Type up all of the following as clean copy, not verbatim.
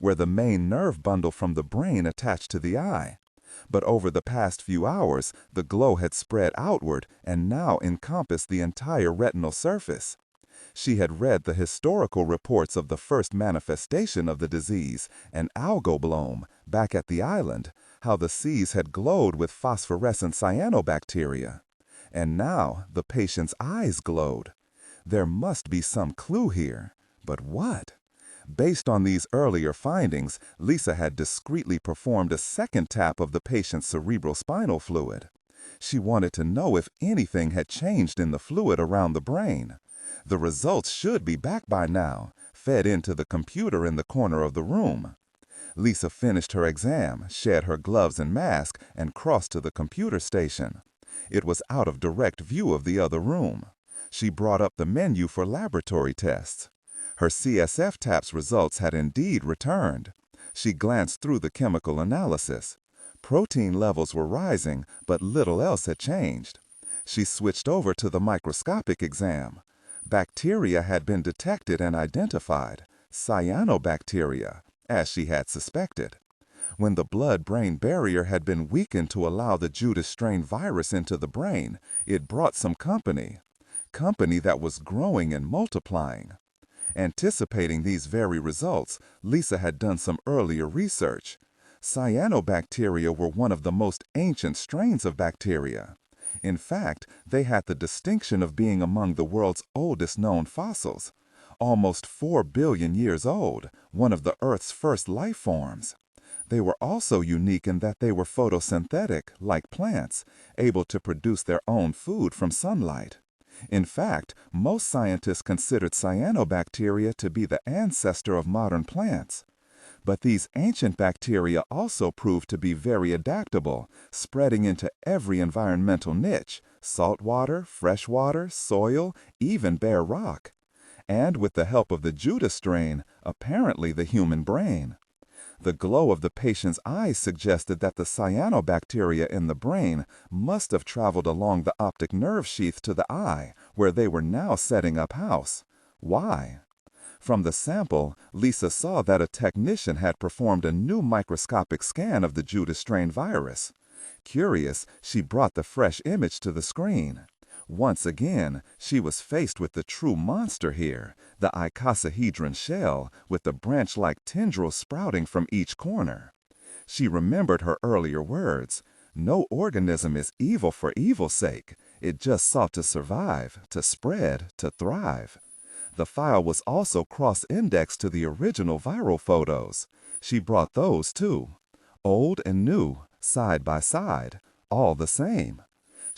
where the main nerve bundle from the brain attached to the eye. But over the past few hours, the glow had spread outward and now encompassed the entire retinal surface. She had read the historical reports of the first manifestation of the disease, an algoblome, back at the island, how the seas had glowed with phosphorescent cyanobacteria. And now the patient's eyes glowed. There must be some clue here. But what? Based on these earlier findings, Lisa had discreetly performed a second tap of the patient's cerebrospinal fluid. She wanted to know if anything had changed in the fluid around the brain. The results should be back by now, fed into the computer in the corner of the room. Lisa finished her exam, shed her gloves and mask, and crossed to the computer station. It was out of direct view of the other room. She brought up the menu for laboratory tests. Her CSF tap's results had indeed returned. She glanced through the chemical analysis. Protein levels were rising, but little else had changed. She switched over to the microscopic exam. Bacteria had been detected and identified, cyanobacteria, as she had suspected. When the blood-brain barrier had been weakened to allow the Judas strain virus into the brain, it brought some company that was growing and multiplying. Anticipating these very results, Lisa had done some earlier research. Cyanobacteria were one of the most ancient strains of bacteria. In fact, they had the distinction of being among the world's oldest known fossils. Almost 4 billion years old, one of the Earth's first life forms. They were also unique in that they were photosynthetic, like plants, able to produce their own food from sunlight. In fact, most scientists considered cyanobacteria to be the ancestor of modern plants. But these ancient bacteria also proved to be very adaptable, spreading into every environmental niche: saltwater, freshwater, soil, even bare rock. And with the help of the Judas strain, apparently the human brain. The glow of the patient's eyes suggested that the cyanobacteria in the brain must have traveled along the optic nerve sheath to the eye, where they were now setting up house. Why? From the sample, Lisa saw that a technician had performed a new microscopic scan of the Judas strain virus. Curious, she brought the fresh image to the screen. Once again, she was faced with the true monster here, the icosahedron shell, with the branch-like tendrils sprouting from each corner. She remembered her earlier words. No organism is evil for evil's sake. It just sought to survive, to spread, to thrive. The file was also cross-indexed to the original viral photos. She brought those too. Old and new, side by side, all the same.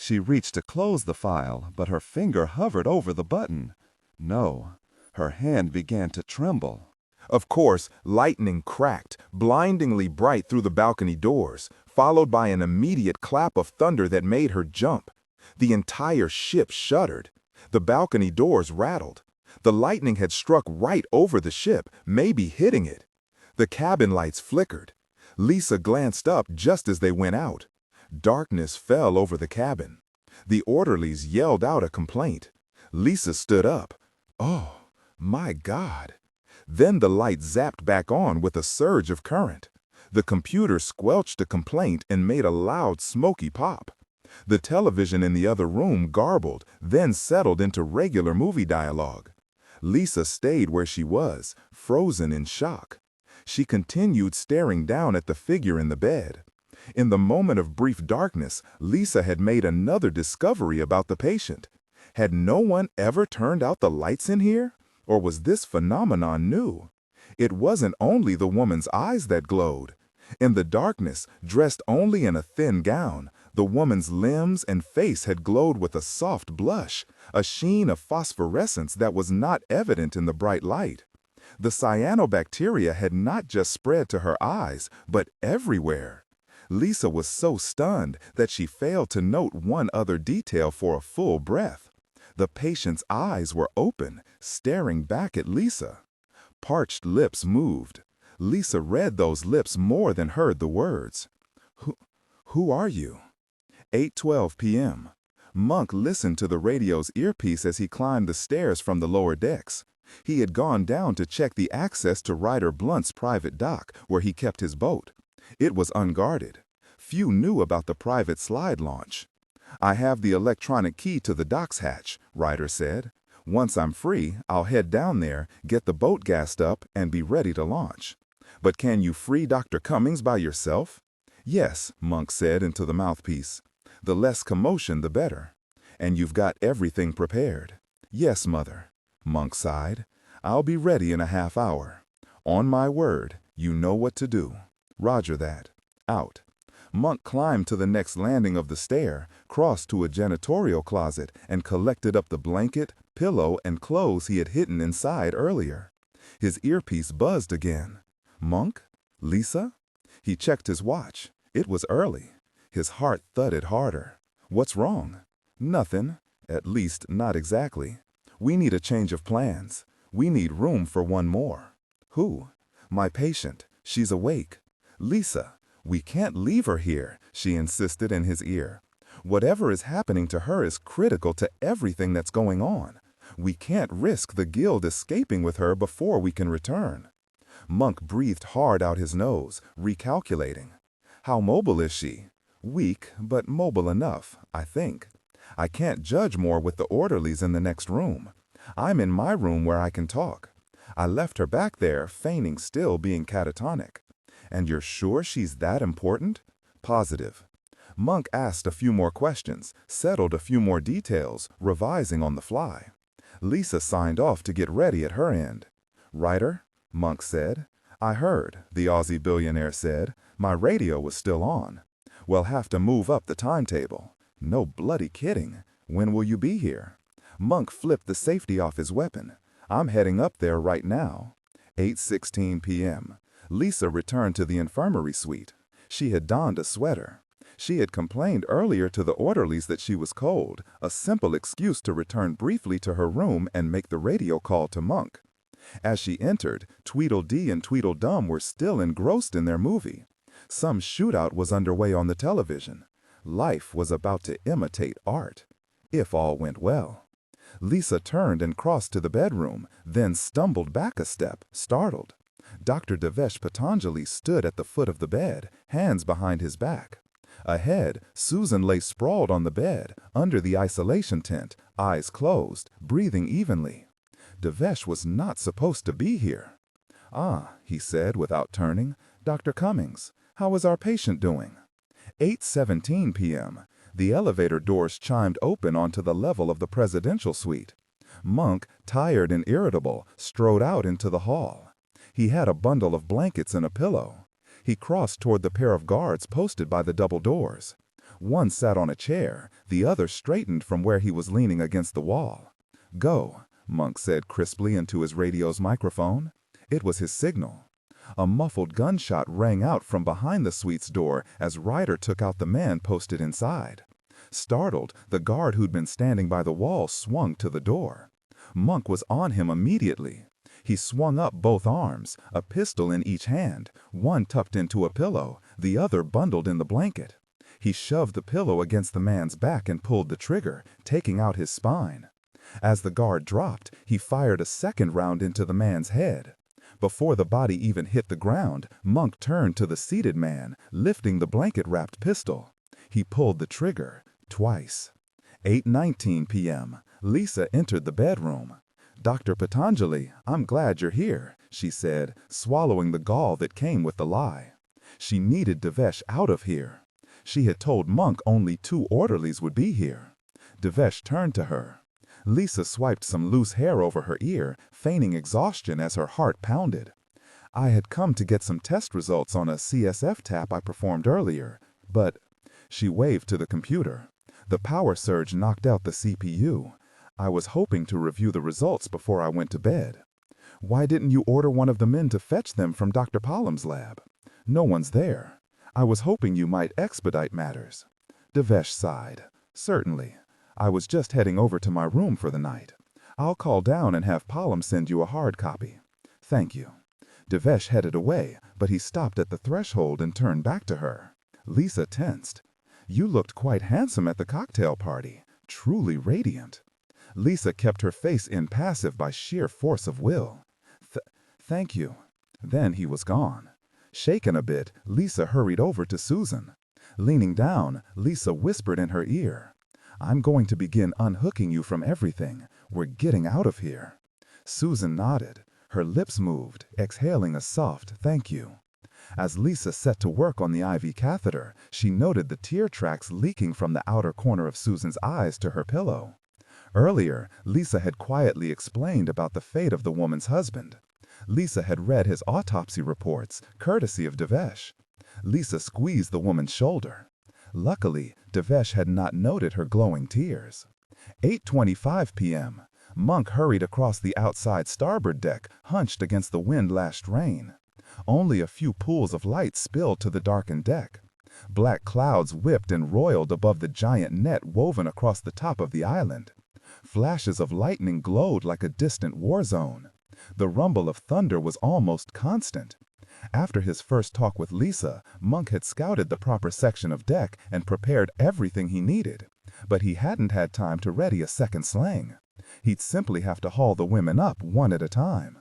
She reached to close the file, but her finger hovered over the button. No, her hand began to tremble. Of course, lightning cracked, blindingly bright through the balcony doors, followed by an immediate clap of thunder that made her jump. The entire ship shuddered. The balcony doors rattled. The lightning had struck right over the ship, maybe hitting it. The cabin lights flickered. Lisa glanced up just as they went out. Darkness fell over the cabin. The orderlies yelled out a complaint. Lisa stood up. Oh, my God. Then the light zapped back on with a surge of current. The computer squelched a complaint and made a loud, smoky pop. The television in the other room garbled, then settled into regular movie dialogue. Lisa stayed where she was, frozen in shock. She continued staring down at the figure in the bed. In the moment of brief darkness, Lisa had made another discovery about the patient. Had no one ever turned out the lights in here? Or was this phenomenon new? It wasn't only the woman's eyes that glowed. In the darkness, dressed only in a thin gown, the woman's limbs and face had glowed with a soft blush, a sheen of phosphorescence that was not evident in the bright light. The cyanobacteria had not just spread to her eyes, but everywhere. Lisa was so stunned that she failed to note one other detail for a full breath. The patient's eyes were open, staring back at Lisa. Parched lips moved. Lisa read those lips more than heard the words. Who are you? 8:12 p.m. Monk listened to the radio's earpiece as he climbed the stairs from the lower decks. He had gone down to check the access to Ryder Blunt's private dock where he kept his boat. It was unguarded. Few knew about the private slide launch. "I have the electronic key to the dock's hatch," Ryder said. "Once I'm free, I'll head down there, get the boat gassed up, and be ready to launch." "But can you free Dr. Cummings by yourself?" "Yes," Monk said into the mouthpiece. "The less commotion, the better." "And you've got everything prepared?" "Yes, Mother." Monk sighed. "I'll be ready in a half hour." "On my word, you know what to do." "Roger that." Out. Monk climbed to the next landing of the stair, crossed to a janitorial closet, and collected up the blanket, pillow, and clothes he had hidden inside earlier. His earpiece buzzed again. "Monk? Lisa?" He checked his watch. It was early. His heart thudded harder. "What's wrong?" "Nothing. At least, not exactly. We need a change of plans. We need room for one more." "Who?" "My patient. She's awake." "Lisa, we can't leave her here," she insisted in his ear. "Whatever is happening to her is critical to everything that's going on. We can't risk the guild escaping with her before we can return." Monk breathed hard out his nose, recalculating. "How mobile is she?" "Weak, but mobile enough, I think. I can't judge more with the orderlies in the next room. I'm in my room where I can talk. I left her back there, feigning still being catatonic." "And you're sure she's that important?" "Positive." Monk asked a few more questions, settled a few more details, revising on the fly. Lisa signed off to get ready at her end. "Ryder?" Monk said. "I heard," the Aussie billionaire said. "My radio was still on." "We'll have to move up the timetable." "No bloody kidding. When will you be here?" Monk flipped the safety off his weapon. "I'm heading up there right now." 8:16 p.m. Lisa returned to the infirmary suite. She had donned a sweater. She had complained earlier to the orderlies that she was cold, a simple excuse to return briefly to her room and make the radio call to Monk. As she entered, Tweedledee and Tweedledum were still engrossed in their movie. Some shootout was underway on the television. Life was about to imitate art, if all went well. Lisa turned and crossed to the bedroom, then stumbled back a step, startled. Dr. Devesh Patanjali stood at the foot of the bed, hands behind his back. Ahead, Susan lay sprawled on the bed, under the isolation tent, eyes closed, breathing evenly. Devesh was not supposed to be here. "Ah," he said without turning. "Dr. Cummings, how is our patient doing?" 8:17 p.m. The elevator doors chimed open onto the level of the presidential suite. Monk, tired and irritable, strode out into the hall. He had a bundle of blankets and a pillow. He crossed toward the pair of guards posted by the double doors. One sat on a chair, the other straightened from where he was leaning against the wall. "Go," Monk said crisply into his radio's microphone. It was his signal. A muffled gunshot rang out from behind the suite's door as Ryder took out the man posted inside. Startled, the guard who'd been standing by the wall swung to the door. Monk was on him immediately. He swung up both arms, a pistol in each hand, one tucked into a pillow, the other bundled in the blanket. He shoved the pillow against the man's back and pulled the trigger, taking out his spine. As the guard dropped, he fired a second round into the man's head. Before the body even hit the ground, Monk turned to the seated man, lifting the blanket-wrapped pistol. He pulled the trigger, twice. 8:19 p.m. Lisa entered the bedroom. "Dr. Patanjali, I'm glad you're here," she said, swallowing the gall that came with the lie. She needed Devesh out of here. She had told Monk only 2 orderlies would be here. Devesh turned to her. Lisa swiped some loose hair over her ear, feigning exhaustion as her heart pounded. "I had come to get some test results on a CSF tap I performed earlier, but—" She waved to the computer. "The power surge knocked out the CPU. I was hoping to review the results before I went to bed." "Why didn't you order one of the men to fetch them from Dr. Palom's lab?" "No one's there. I was hoping you might expedite matters." Devesh sighed. "Certainly. I was just heading over to my room for the night. I'll call down and have Palom send you a hard copy." "Thank you." Devesh headed away, but he stopped at the threshold and turned back to her. Lisa tensed. "You looked quite handsome at the cocktail party. Truly radiant." Lisa kept her face impassive by sheer force of will. Thank you." Then he was gone. Shaken a bit, Lisa hurried over to Susan. Leaning down, Lisa whispered in her ear, "I'm going to begin unhooking you from everything. We're getting out of here." Susan nodded. Her lips moved, exhaling a soft thank you. As Lisa set to work on the IV catheter, she noted the tear tracks leaking from the outer corner of Susan's eyes to her pillow. Earlier, Lisa had quietly explained about the fate of the woman's husband. Lisa had read his autopsy reports, courtesy of Devesh. Lisa squeezed the woman's shoulder. Luckily, Devesh had not noted her glowing tears. 8:25 p.m. Monk hurried across the outside starboard deck, hunched against the wind-lashed rain. Only a few pools of light spilled to the darkened deck. Black clouds whipped and roiled above the giant net woven across the top of the island. Flashes of lightning glowed like a distant war zone. The rumble of thunder was almost constant. After his first talk with Lisa, Monk had scouted the proper section of deck and prepared everything he needed. But he hadn't had time to ready a second sling. He'd simply have to haul the women up one at a time.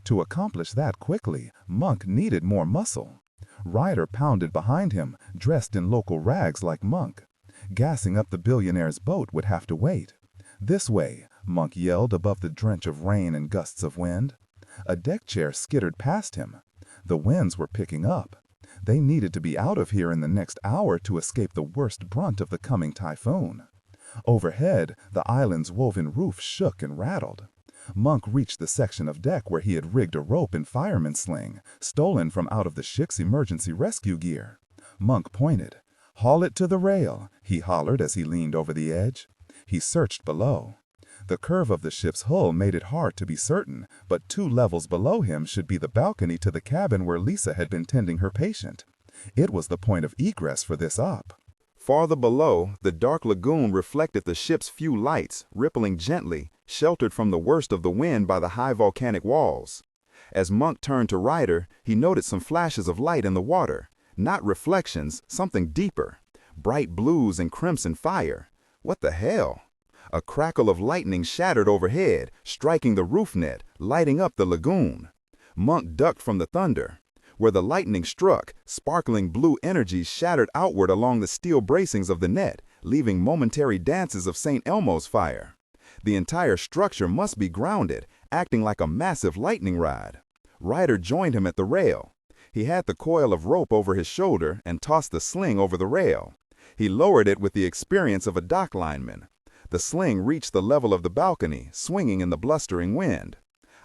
To accomplish that quickly, Monk needed more muscle. Ryder pounded behind him, dressed in local rags like Monk. Gassing up the billionaire's boat would have to wait. "This way," Monk yelled above the drench of rain and gusts of wind. A deck chair skittered past him. The winds were picking up. They needed to be out of here in the next hour to escape the worst brunt of the coming typhoon. Overhead, the island's woven roof shook and rattled. Monk reached the section of deck where he had rigged a rope and fireman's sling, stolen from out of the ship's emergency rescue gear. Monk pointed. "Haul it to the rail," he hollered as he leaned over the edge. He searched below. The curve of the ship's hull made it hard to be certain, but 2 levels below him should be the balcony to the cabin where Lisa had been tending her patient. It was the point of egress for this op. Farther below, the dark lagoon reflected the ship's few lights, rippling gently, sheltered from the worst of the wind by the high volcanic walls. As Monk turned to Ryder, he noted some flashes of light in the water. Not reflections, something deeper. Bright blues and crimson fire. What the hell? A crackle of lightning shattered overhead, striking the roof net, lighting up the lagoon. Monk ducked from the thunder. Where the lightning struck, sparkling blue energies shattered outward along the steel bracings of the net, leaving momentary dances of St. Elmo's fire. The entire structure must be grounded, acting like a massive lightning rod. Ryder joined him at the rail. He had the coil of rope over his shoulder and tossed the sling over the rail. He lowered it with the experience of a dock lineman. The sling reached the level of the balcony, swinging in the blustering wind.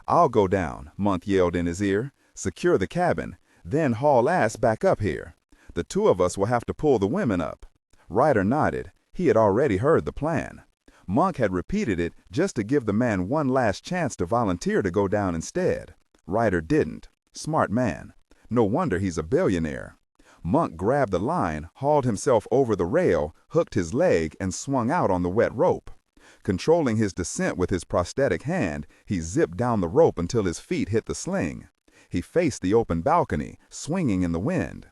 "I'll go down," Monk yelled in his ear. "Secure the cabin, then haul ass back up here. The 2 of us will have to pull the women up." Ryder nodded. He had already heard the plan. Monk had repeated it just to give the man one last chance to volunteer to go down instead. Ryder didn't. Smart man. No wonder he's a billionaire. Monk grabbed the line, hauled himself over the rail, hooked his leg, and swung out on the wet rope. Controlling his descent with his prosthetic hand, he zipped down the rope until his feet hit the sling. He faced the open balcony, swinging in the wind.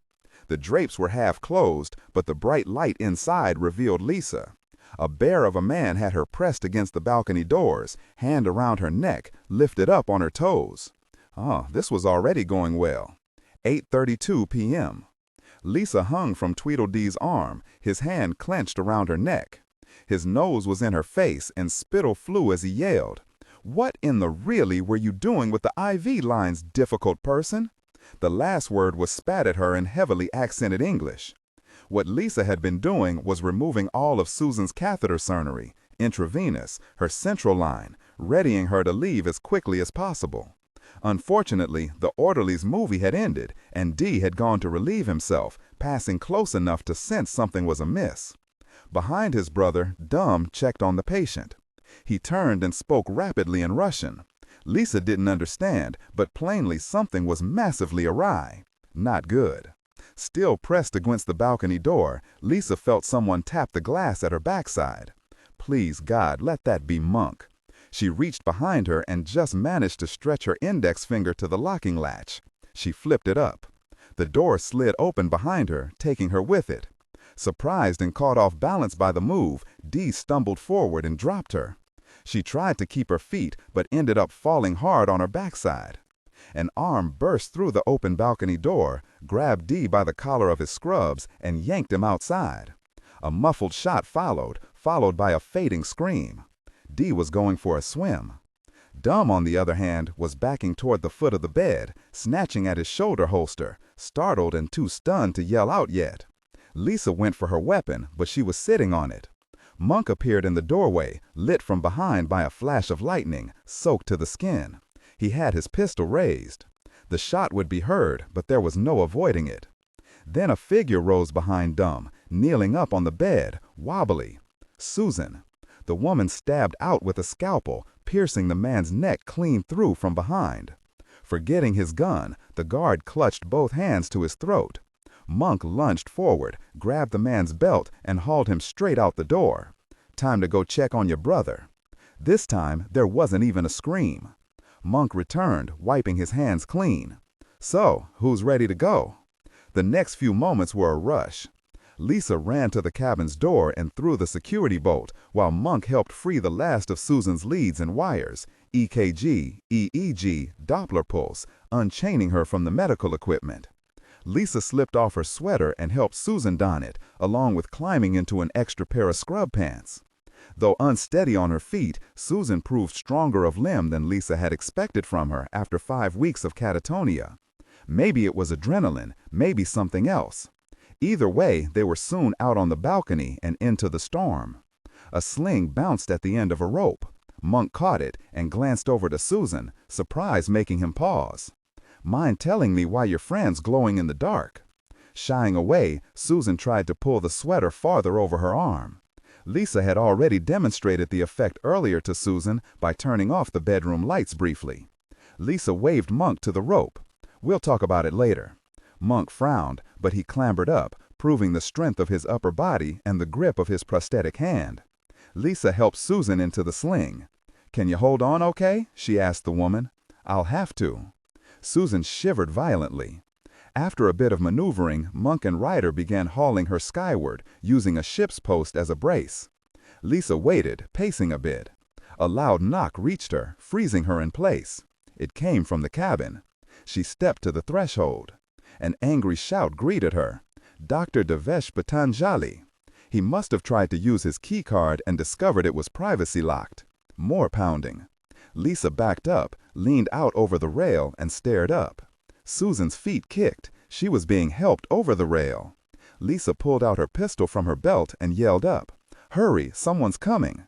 The drapes were half closed, but the bright light inside revealed Lisa. A bear of a man had her pressed against the balcony doors, hand around her neck, lifted up on her toes. This was already going well. 8:32 p.m. Lisa hung from Tweedledee's arm, his hand clenched around her neck. His nose was in her face, and spittle flew as he yelled. "What in the really were you doing with the IV lines, difficult person?" The last word was spat at her in heavily accented English. What Lisa had been doing was removing all of Susan's catheter cernery, intravenous, her central line, readying her to leave as quickly as possible. Unfortunately, the orderly's movie had ended, and D had gone to relieve himself, passing close enough to sense something was amiss. Behind his brother, Dum checked on the patient. He turned and spoke rapidly in Russian. Lisa didn't understand, but plainly something was massively awry. Not good. Still pressed against the balcony door, Lisa felt someone tap the glass at her backside. Please, God, let that be Monk. She reached behind her and just managed to stretch her index finger to the locking latch. She flipped it up. The door slid open behind her, taking her with it. Surprised and caught off balance by the move, Dee stumbled forward and dropped her. She tried to keep her feet, but ended up falling hard on her backside. An arm burst through the open balcony door, grabbed Dee by the collar of his scrubs, and yanked him outside. A muffled shot followed by a fading scream. Dee was going for a swim. Dumb, on the other hand, was backing toward the foot of the bed, snatching at his shoulder holster, startled and too stunned to yell out yet. Lisa went for her weapon, but she was sitting on it. Monk appeared in the doorway, lit from behind by a flash of lightning, soaked to the skin. He had his pistol raised. The shot would be heard, but there was no avoiding it. Then a figure rose behind Dumb, kneeling up on the bed, wobbly. Susan. The woman stabbed out with a scalpel, piercing the man's neck clean through from behind. Forgetting his gun, the guard clutched both hands to his throat. Monk lunged forward, grabbed the man's belt, and hauled him straight out the door. Time to go check on your brother. This time, there wasn't even a scream. Monk returned, wiping his hands clean. So, who's ready to go? The next few moments were a rush. Lisa ran to the cabin's door and threw the security bolt, while Monk helped free the last of Susan's leads and wires, EKG, EEG, Doppler pulse, unchaining her from the medical equipment. Lisa slipped off her sweater and helped Susan don it, along with climbing into an extra pair of scrub pants. Though unsteady on her feet, Susan proved stronger of limb than Lisa had expected from her after 5 weeks of catatonia. Maybe it was adrenaline, maybe something else. Either way, they were soon out on the balcony and into the storm. A sling bounced at the end of a rope. Monk caught it and glanced over to Susan, surprise making him pause. "Mind telling me why your friend's glowing in the dark?" Shying away, Susan tried to pull the sweater farther over her arm. Lisa had already demonstrated the effect earlier to Susan by turning off the bedroom lights briefly. Lisa waved Monk to the rope. "We'll talk about it later." Monk frowned, but he clambered up, proving the strength of his upper body and the grip of his prosthetic hand. Lisa helped Susan into the sling. "Can you hold on okay?" she asked the woman. "I'll have to." Susan shivered violently. After a bit of maneuvering, Monk and Ryder began hauling her skyward, using a ship's post as a brace. Lisa waited, pacing a bit. A loud knock reached her, freezing her in place. It came from the cabin. She stepped to the threshold. An angry shout greeted her. Dr. Devesh Patanjali. He must have tried to use his key card and discovered it was privacy locked. More pounding. Lisa backed up, leaned out over the rail, and stared up. Susan's feet kicked. She was being helped over the rail. Lisa pulled out her pistol from her belt and yelled up, "Hurry, someone's coming."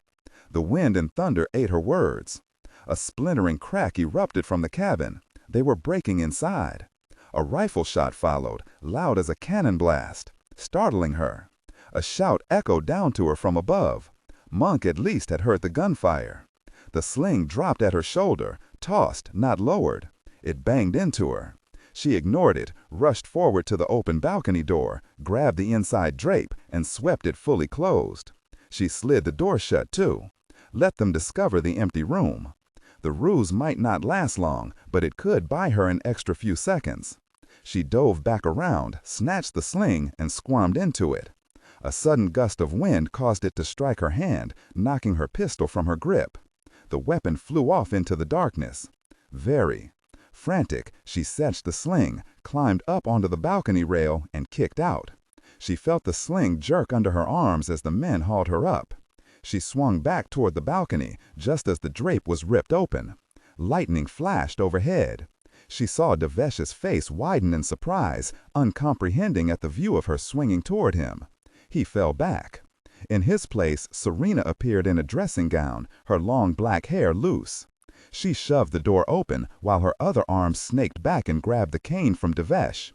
The wind and thunder ate her words. A splintering crack erupted from the cabin. They were breaking inside. A rifle shot followed, loud as a cannon blast, startling her. A shout echoed down to her from above. Monk at least had heard the gunfire. The sling dropped at her shoulder, tossed, not lowered. It banged into her. She ignored it, rushed forward to the open balcony door, grabbed the inside drape, and swept it fully closed. She slid the door shut, too. Let them discover the empty room. The ruse might not last long, but it could buy her an extra few seconds. She dove back around, snatched the sling, and squirmed into it. A sudden gust of wind caused it to strike her hand, knocking her pistol from her grip. The weapon flew off into the darkness. Frantic, she snatched the sling, climbed up onto the balcony rail, and kicked out. She felt the sling jerk under her arms as the men hauled her up. She swung back toward the balcony, just as the drape was ripped open. Lightning flashed overhead. She saw Devesh's face widen in surprise, uncomprehending at the view of her swinging toward him. He fell back. In his place, Serena appeared in a dressing gown, her long black hair loose. She shoved the door open, while her other arm snaked back and grabbed the cane from Devesh.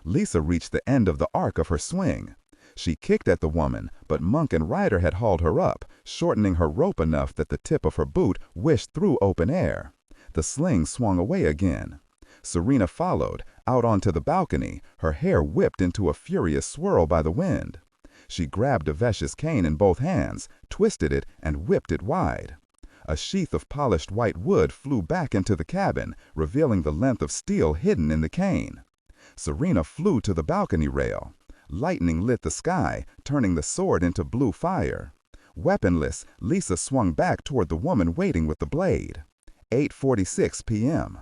Lisa reached the end of the arc of her swing. She kicked at the woman, but Monk and Ryder had hauled her up, shortening her rope enough that the tip of her boot wished through open air. The sling swung away again. Serena followed, out onto the balcony, her hair whipped into a furious swirl by the wind. She grabbed Devesh's cane in both hands, twisted it, and whipped it wide. A sheath of polished white wood flew back into the cabin, revealing the length of steel hidden in the cane. Serena flew to the balcony rail. Lightning lit the sky, turning the sword into blue fire. Weaponless, Lisa swung back toward the woman waiting with the blade. 8:46 p.m.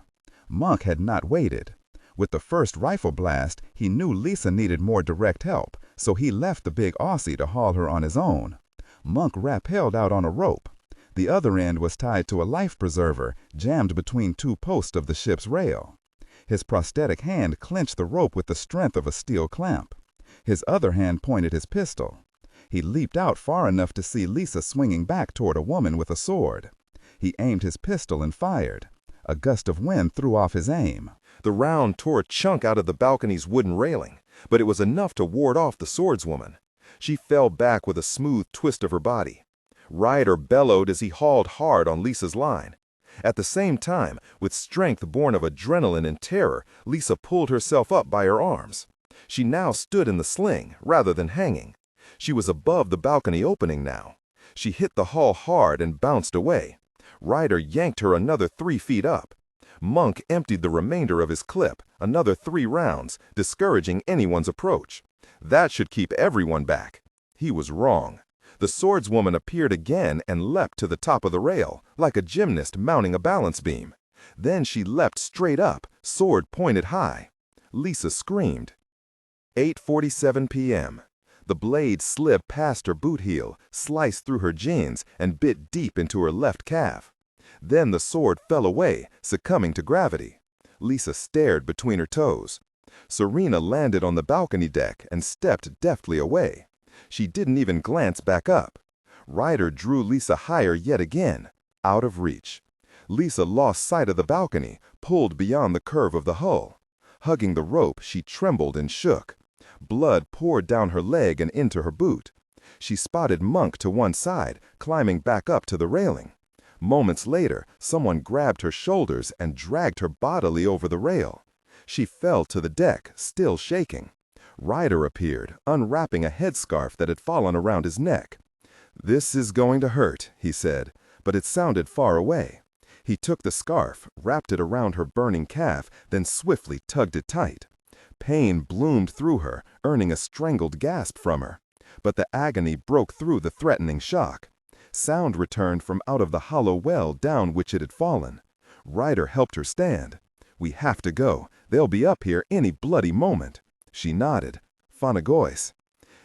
Monk had not waited. With the first rifle blast, he knew Lisa needed more direct help, so he left the big Aussie to haul her on his own. Monk rappelled out on a rope. The other end was tied to a life preserver, jammed between two posts of the ship's rail. His prosthetic hand clenched the rope with the strength of a steel clamp. His other hand pointed his pistol. He leaped out far enough to see Lisa swinging back toward a woman with a sword. He aimed his pistol and fired. A gust of wind threw off his aim. The round tore a chunk out of the balcony's wooden railing, but it was enough to ward off the swordswoman. She fell back with a smooth twist of her body. Ryder bellowed as he hauled hard on Lisa's line. At the same time, with strength born of adrenaline and terror, Lisa pulled herself up by her arms. She now stood in the sling, rather than hanging. She was above the balcony opening now. She hit the hull hard and bounced away. Ryder yanked her another 3 feet up. Monk emptied the remainder of his clip, another 3 rounds, discouraging anyone's approach. That should keep everyone back. He was wrong. The swordswoman appeared again and leapt to the top of the rail, like a gymnast mounting a balance beam. Then she leapt straight up, sword pointed high. Lisa screamed. 8:47 p.m. The blade slid past her boot heel, sliced through her jeans, and bit deep into her left calf. Then the sword fell away, succumbing to gravity. Lisa stared between her toes. Serena landed on the balcony deck and stepped deftly away. She didn't even glance back up. Ryder drew Lisa higher yet again, out of reach. Lisa lost sight of the balcony, pulled beyond the curve of the hull. Hugging the rope, she trembled and shook. Blood poured down her leg and into her boot. She spotted Monk to one side, climbing back up to the railing. Moments later, someone grabbed her shoulders and dragged her bodily over the rail. She fell to the deck, still shaking. Ryder appeared, unwrapping a headscarf that had fallen around his neck. "This is going to hurt," he said, but it sounded far away. He took the scarf, wrapped it around her burning calf, then swiftly tugged it tight. Pain bloomed through her, earning a strangled gasp from her. But the agony broke through the threatening shock. Sound returned from out of the hollow well down which it had fallen. Ryder helped her stand. "We have to go. They'll be up here any bloody moment." She nodded. Phonagois.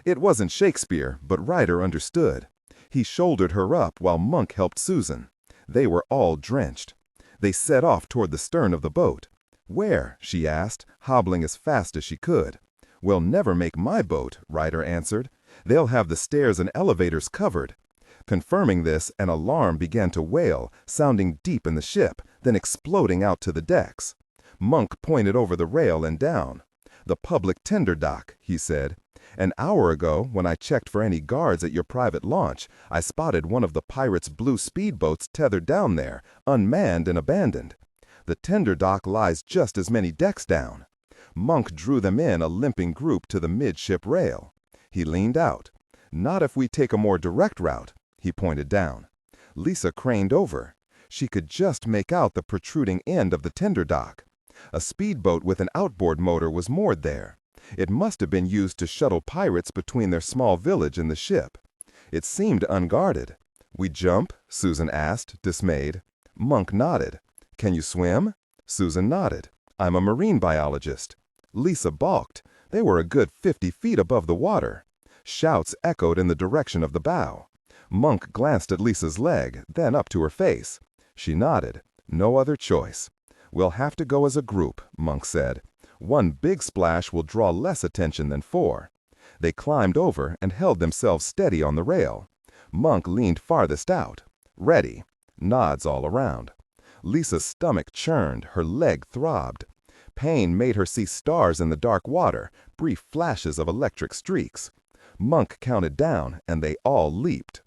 It wasn't Shakespeare, but Ryder understood. He shouldered her up while Monk helped Susan. They were all drenched. They set off toward the stern of the boat. "Where?" she asked, hobbling as fast as she could. "We'll never make my boat," Ryder answered. "They'll have the stairs and elevators covered." Confirming this, an alarm began to wail, sounding deep in the ship, then exploding out to the decks. Monk pointed over the rail and down. "The public tender dock," he said. "An hour ago, when I checked for any guards at your private launch, I spotted one of the pirates' blue speedboats tethered down there, unmanned and abandoned. The tender dock lies just as many decks down." Monk drew them in a limping group to the midship rail. He leaned out. "Not if we take a more direct route." He pointed down. Lisa craned over. She could just make out the protruding end of the tender dock. A speedboat with an outboard motor was moored there. It must have been used to shuttle pirates between their small village and the ship. It seemed unguarded. "We jump?" Susan asked, dismayed. Monk nodded. "Can you swim?" Susan nodded. "I'm a marine biologist." Lisa balked. They were a good 50 feet above the water. Shouts echoed in the direction of the bow. Monk glanced at Lisa's leg, then up to her face. She nodded. "No other choice." "We'll have to go as a group," Monk said. "One big splash will draw less attention than 4. They climbed over and held themselves steady on the rail. Monk leaned farthest out. "Ready." Nods all around. Lisa's stomach churned, her leg throbbed. Pain made her see stars in the dark water, brief flashes of electric streaks. Monk counted down, and they all leaped.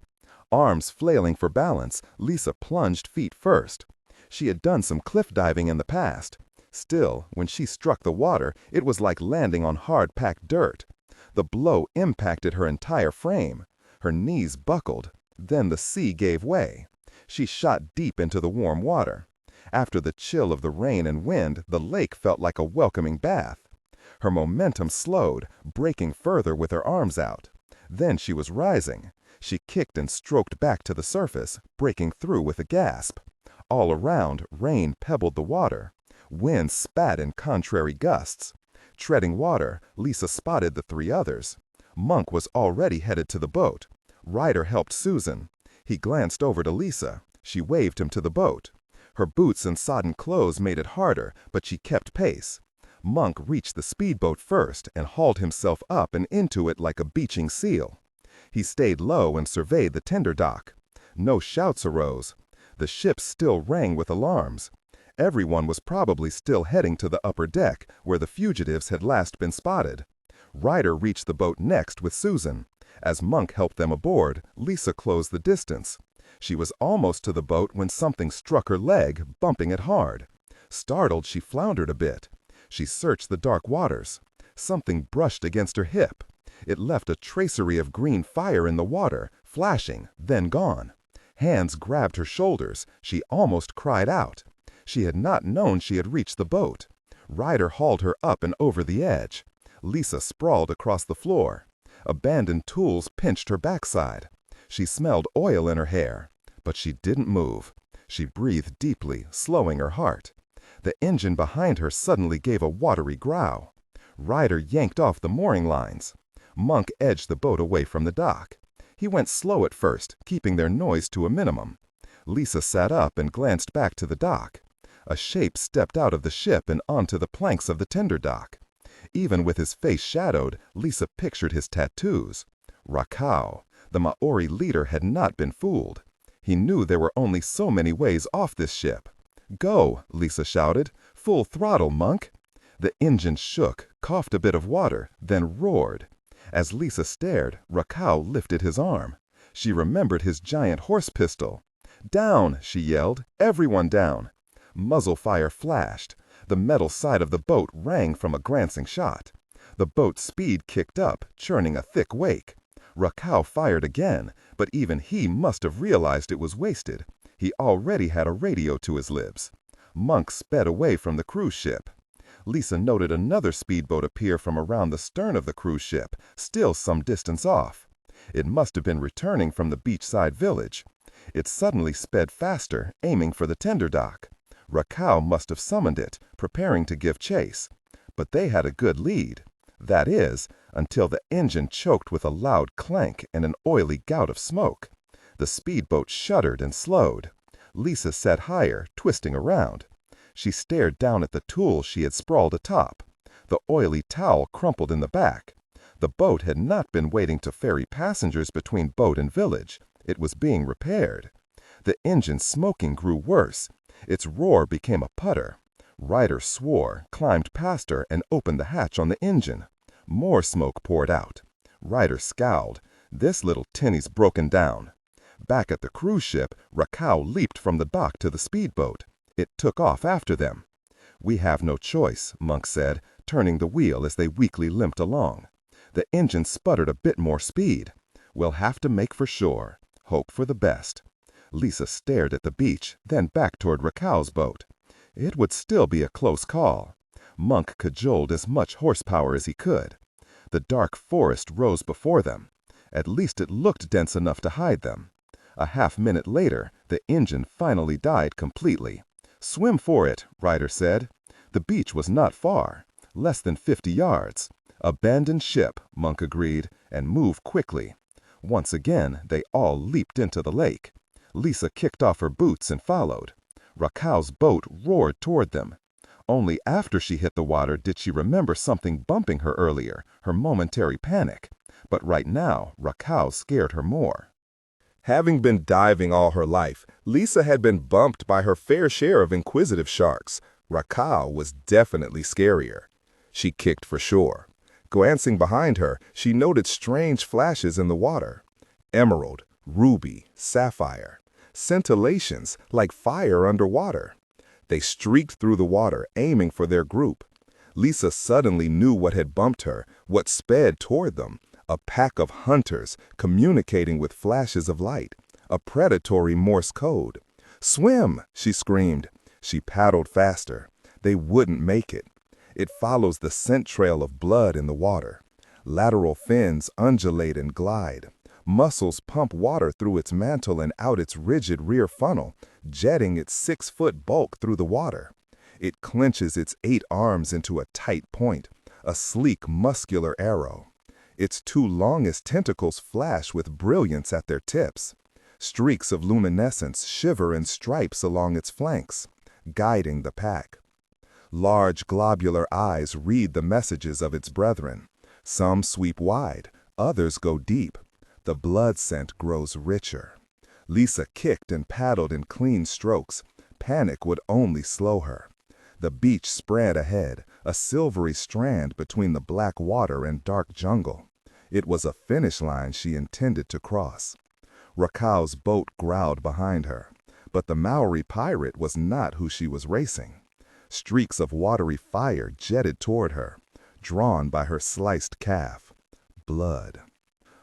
Arms flailing for balance, Lisa plunged feet first. She had done some cliff diving in the past. Still, when she struck the water, it was like landing on hard-packed dirt. The blow impacted her entire frame. Her knees buckled. Then the sea gave way. She shot deep into the warm water. After the chill of the rain and wind, the lake felt like a welcoming bath. Her momentum slowed, breaking further with her arms out. Then she was rising. She kicked and stroked back to the surface, breaking through with a gasp. All around, rain pebbled the water. Wind spat in contrary gusts. Treading water, Lisa spotted the three others. Monk was already headed to the boat. Ryder helped Susan. He glanced over to Lisa. She waved him to the boat. Her boots and sodden clothes made it harder, but she kept pace. Monk reached the speedboat first and hauled himself up and into it like a beaching seal. He stayed low and surveyed the tender dock. No shouts arose. The ship still rang with alarms. Everyone was probably still heading to the upper deck, where the fugitives had last been spotted. Ryder reached the boat next with Susan. As Monk helped them aboard, Lisa closed the distance. She was almost to the boat when something struck her leg, bumping it hard. Startled, she floundered a bit. She searched the dark waters. Something brushed against her hip. It left a tracery of green fire in the water, flashing, then gone. Hands grabbed her shoulders. She almost cried out. She had not known she had reached the boat. Ryder hauled her up and over the edge. Lisa sprawled across the floor. Abandoned tools pinched her backside. She smelled oil in her hair, but she didn't move. She breathed deeply, slowing her heart. The engine behind her suddenly gave a watery growl. Ryder yanked off the mooring lines. Monk edged the boat away from the dock. He went slow at first, keeping their noise to a minimum. Lisa sat up and glanced back to the dock. A shape stepped out of the ship and onto the planks of the tender dock. Even with his face shadowed, Lisa pictured his tattoos. Rakau, the Maori leader, had not been fooled. He knew there were only so many ways off this ship. "Go," Lisa shouted. "Full throttle, Monk." The engine shook, coughed a bit of water, then roared. As Lisa stared, Rakau lifted his arm. She remembered his giant horse pistol. "Down!" she yelled. "Everyone down!" Muzzle fire flashed. The metal side of the boat rang from a glancing shot. The boat's speed kicked up, churning a thick wake. Rakau fired again, but even he must have realized it was wasted. He already had a radio to his lips. Monk sped away from the cruise ship. Lisa noted another speedboat appear from around the stern of the cruise ship, still some distance off. It must have been returning from the beachside village. It suddenly sped faster, aiming for the tender dock. Rakau must have summoned it, preparing to give chase. But they had a good lead. That is, until the engine choked with a loud clank and an oily gout of smoke. The speedboat shuddered and slowed. Lisa sat higher, twisting around. She stared down at the tool she had sprawled atop. The oily towel crumpled in the back. The boat had not been waiting to ferry passengers between boat and village. It was being repaired. The engine's smoking grew worse. Its roar became a putter. Ryder swore, climbed past her, and opened the hatch on the engine. More smoke poured out. Ryder scowled. This little tinny's broken down. Back at the cruise ship, Rakau leaped from the dock to the speedboat. It took off after them. "We have no choice," Monk said, turning the wheel as they weakly limped along. The engine sputtered a bit more speed. "We'll have to make for shore. Hope for the best." Lisa stared at the beach, then back toward Rakau's boat. It would still be a close call. Monk cajoled as much horsepower as he could. The dark forest rose before them. At least it looked dense enough to hide them. A half-minute later, the engine finally died completely. "Swim for it," Ryder said. The beach was not far, less than 50 yards. "Abandon ship," Monk agreed, "and move quickly." Once again, they all leaped into the lake. Lisa kicked off her boots and followed. Rakau's boat roared toward them. Only after she hit the water did she remember something bumping her earlier, her momentary panic. But right now, Rakau scared her more. Having been diving all her life, Lisa had been bumped by her fair share of inquisitive sharks. Rakau was definitely scarier. She kicked for shore. Glancing behind her, she noted strange flashes in the water. Emerald, ruby, sapphire. Scintillations like fire underwater. They streaked through the water, aiming for their group. Lisa suddenly knew what had bumped her, what sped toward them. A pack of hunters communicating with flashes of light. A predatory Morse code. "Swim!" she screamed. She paddled faster. They wouldn't make it. It follows the scent trail of blood in the water. Lateral fins undulate and glide. Muscles pump water through its mantle and out its rigid rear funnel, jetting its 6-foot bulk through the water. It clenches its 8 arms into a tight point, a sleek, muscular arrow. Its 2 longest tentacles flash with brilliance at their tips. Streaks of luminescence shiver in stripes along its flanks, guiding the pack. Large globular eyes read the messages of its brethren. Some sweep wide, others go deep. The blood scent grows richer. Lisa kicked and paddled in clean strokes. Panic would only slow her. The beach spread ahead, a silvery strand between the black water and dark jungle. It was a finish line she intended to cross. Rakau's boat growled behind her, but the Maori pirate was not who she was racing. Streaks of watery fire jetted toward her, drawn by her sliced calf. Blood.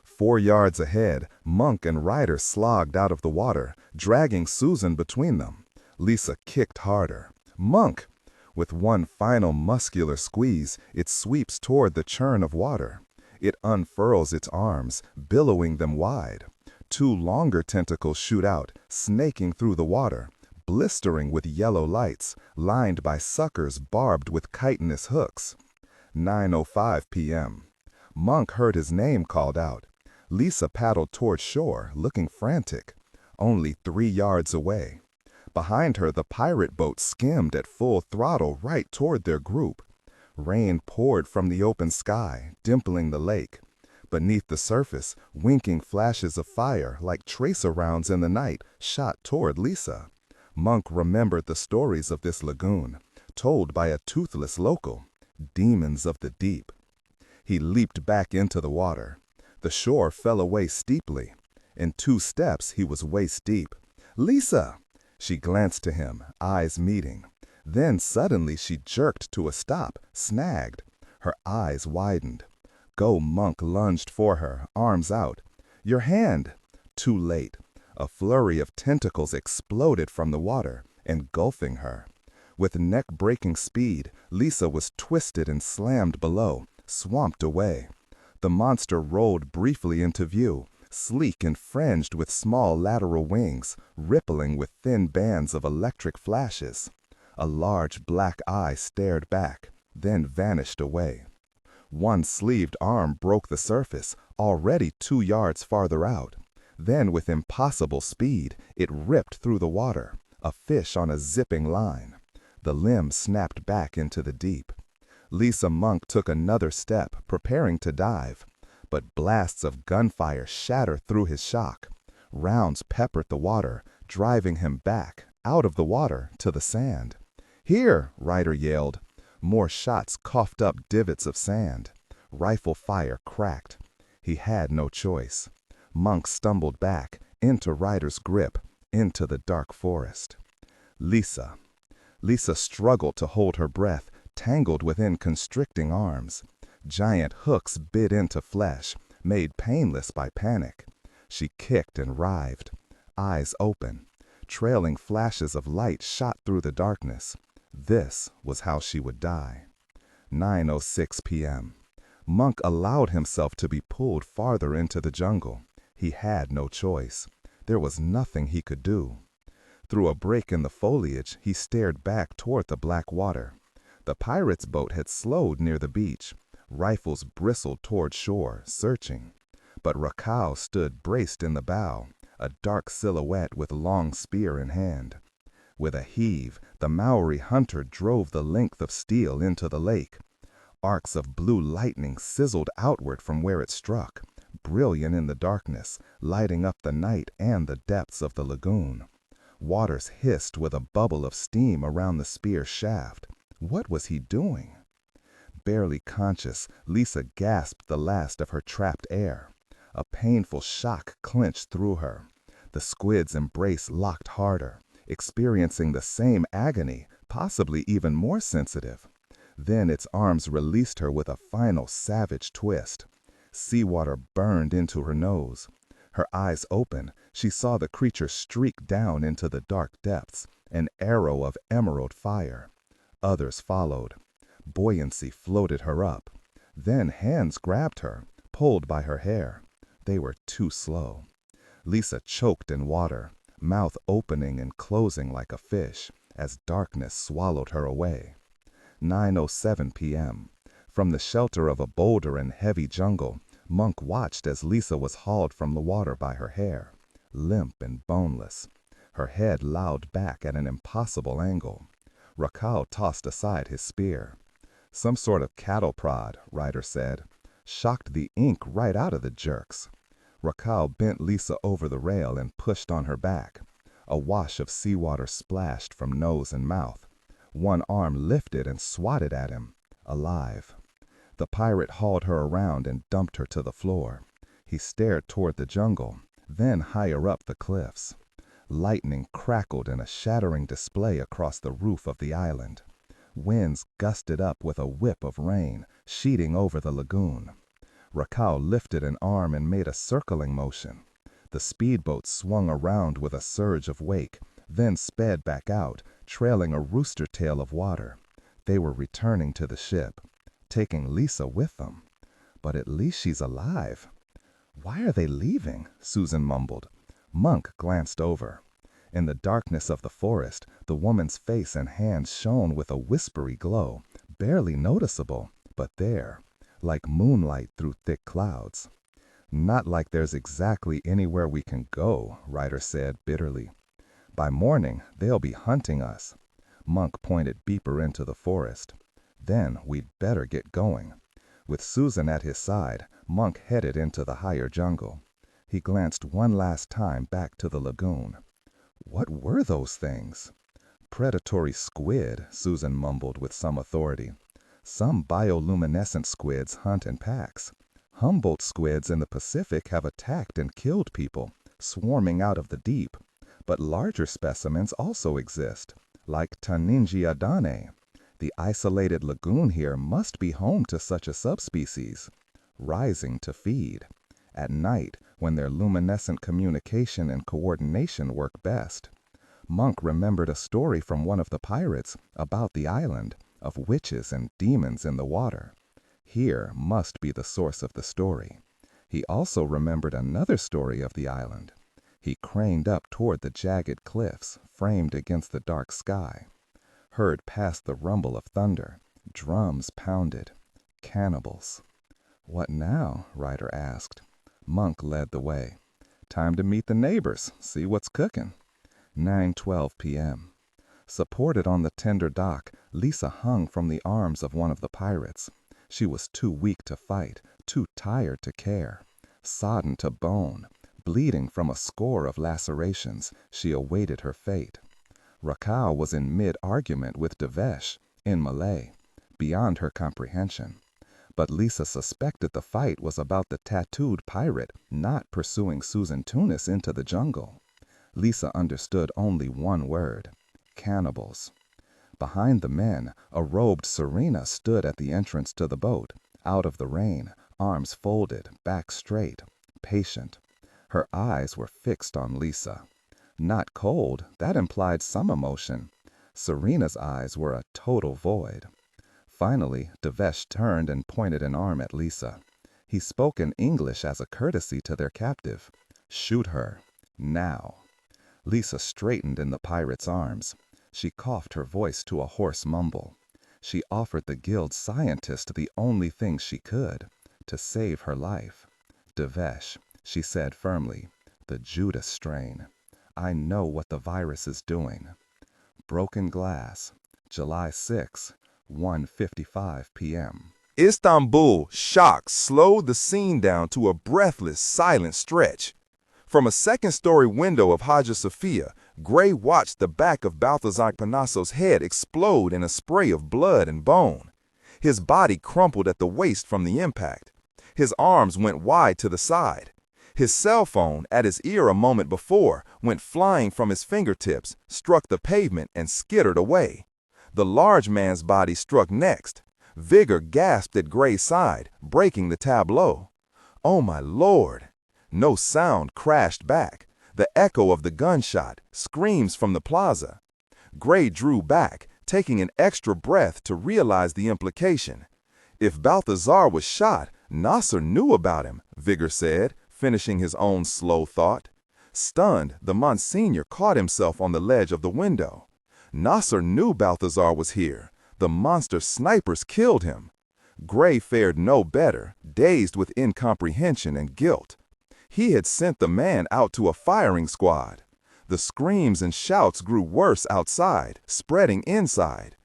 4 yards ahead, Monk and Ryder slogged out of the water, dragging Susan between them. Lisa kicked harder. Monk! With one final muscular squeeze, it sweeps toward the churn of water. It unfurls its arms, billowing them wide. 2 longer tentacles shoot out, snaking through the water, blistering with yellow lights, lined by suckers barbed with chitinous hooks. 9:05 p.m. Monk heard his name called out. Lisa paddled toward shore, looking frantic. Only 3 yards away. Behind her, the pirate boat skimmed at full throttle right toward their group. Rain poured from the open sky, dimpling the lake. Beneath the surface, winking flashes of fire like tracer rounds in the night shot toward Lisa. Monk remembered the stories of this lagoon, told by a toothless local, demons of the deep. He leaped back into the water. The shore fell away steeply. In 2 steps, he was waist deep. "Lisa!" She glanced to him, eyes meeting. Then suddenly she jerked to a stop, snagged. Her eyes widened. Go Monk lunged for her, arms out. "Your hand!" Too late. A flurry of tentacles exploded from the water, engulfing her. With neck-breaking speed, Lisa was twisted and slammed below, swamped away. The monster rolled briefly into view, sleek and fringed with small lateral wings, rippling with thin bands of electric flashes. A large black eye stared back, then vanished away. One sleeved arm broke the surface, already 2 yards farther out. Then, with impossible speed, it ripped through the water, a fish on a zipping line. The limb snapped back into the deep. Lisa Monk took another step, preparing to dive. But blasts of gunfire shattered through his shock. Rounds peppered the water, driving him back, out of the water, to the sand. "Here!" Ryder yelled. More shots coughed up divots of sand. Rifle fire cracked. He had no choice. Monk stumbled back, into Ryder's grip, into the dark forest. Lisa. Lisa struggled to hold her breath, tangled within constricting arms. Giant hooks bit into flesh, made painless by panic. She kicked and writhed, eyes open. Trailing flashes of light shot through the darkness. This was how she would die. 9:06 p.m. Monk allowed himself to be pulled farther into the jungle. He had no choice. There was nothing he could do. Through a break in the foliage, he stared back toward the black water. The pirate's boat had slowed near the beach. Rifles bristled toward shore, searching. But Rakau stood braced in the bow, a dark silhouette with long spear in hand. With a heave, the Maori hunter drove the length of steel into the lake. Arcs of blue lightning sizzled outward from where it struck, brilliant in the darkness, lighting up the night and the depths of the lagoon. Waters hissed with a bubble of steam around the spear shaft. What was he doing? Barely conscious, Lisa gasped the last of her trapped air. A painful shock clenched through her. The squid's embrace locked harder, experiencing the same agony, possibly even more sensitive. Then its arms released her with a final savage twist. Seawater burned into her nose. Her eyes open, she saw the creature streak down into the dark depths, an arrow of emerald fire. Others followed. Buoyancy floated her up. Then hands grabbed her, pulled by her hair. They were too slow. Lisa choked in water, mouth opening and closing like a fish, as darkness swallowed her away. 9:07 p.m. From the shelter of a boulder and heavy jungle, Monk watched as Lisa was hauled from the water by her hair, limp and boneless, her head lolled back at an impossible angle. Rakhal tossed aside his spear. Some sort of cattle prod, Ryder said. Shocked the ink right out of the jerks. Rakhal bent Lisa over the rail and pushed on her back. A wash of seawater splashed from nose and mouth. One arm lifted and swatted at him, alive. The pirate hauled her around and dumped her to the floor. He stared toward the jungle, then higher up the cliffs. Lightning crackled in a shattering display across the roof of the island. Winds gusted up with a whip of rain, sheeting over the lagoon. Rakhal lifted an arm and made a circling motion. The speedboat swung around with a surge of wake, then sped back out, trailing a rooster tail of water. They were returning to the ship, taking Lisa with them. But at least she's alive. Why are they leaving? Susan mumbled. Monk glanced over. In the darkness of the forest, the woman's face and hands shone with a whispery glow, barely noticeable, but there, like moonlight through thick clouds. Not like there's exactly anywhere we can go, Ryder said bitterly. By morning, they'll be hunting us. Monk pointed Beeper into the forest. Then we'd better get going. With Susan at his side, Monk headed into the higher jungle. He glanced one last time back to the lagoon. What were those things? Predatory squid, Susan mumbled with some authority. Some bioluminescent squids hunt in packs. Humboldt squids in the Pacific have attacked and killed people, swarming out of the deep. But larger specimens also exist, like Taningia danae. The isolated lagoon here must be home to such a subspecies, rising to feed. At night, when their luminescent communication and coordination work best. Monk remembered a story from one of the pirates about the island, of witches and demons in the water. Here must be the source of the story. He also remembered another story of the island. He craned up toward the jagged cliffs, framed against the dark sky. Heard past the rumble of thunder. Drums pounded. Cannibals. What now? Ryder asked. Monk led the way. Time to meet the neighbors, see what's cooking. 9:12 p.m. Supported on the tender dock, Lisa hung from the arms of one of the pirates. She was too weak to fight, too tired to care. Sodden to bone, bleeding from a score of lacerations, she awaited her fate. Rakhal was in mid-argument with Devesh, in Malay, beyond her comprehension. But Lisa suspected the fight was about the tattooed pirate not pursuing Susan Tunis into the jungle. Lisa understood only one word: cannibals. Behind the men, a robed Serena stood at the entrance to the boat, out of the rain, arms folded, back straight, patient. Her eyes were fixed on Lisa. Not cold, that implied some emotion. Serena's eyes were a total void. Finally, Devesh turned and pointed an arm at Lisa. He spoke in English as a courtesy to their captive. Shoot her. Now. Lisa straightened in the pirate's arms. She coughed her voice to a hoarse mumble. She offered the guild scientist the only thing she could, to save her life. Devesh, she said firmly, the Judas strain. I know what the virus is doing. Broken glass, July 6, 1:55 p.m. Istanbul, shock, slowed the scene down to a breathless, silent stretch. From a second-story window of Hagia Sophia, Gray watched the back of Balthazar Panasso's head explode in a spray of blood and bone. His body crumpled at the waist from the impact. His arms went wide to the side. His cell phone, at his ear a moment before, went flying from his fingertips, struck the pavement, and skittered away. The large man's body struck next. Vigor gasped at Gray's side, breaking the tableau. Oh, my Lord! No sound crashed back. The echo of the gunshot, screams from the plaza. Gray drew back, taking an extra breath to realize the implication. If Balthazar was shot, Nasser knew about him, Vigor said, finishing his own slow thought. Stunned, the Monsignor caught himself on the ledge of the window. Nasser knew Balthazar was here. The monster snipers killed him. Gray fared no better, dazed with incomprehension and guilt. He had sent the man out to a firing squad. The screams and shouts grew worse outside, spreading inside.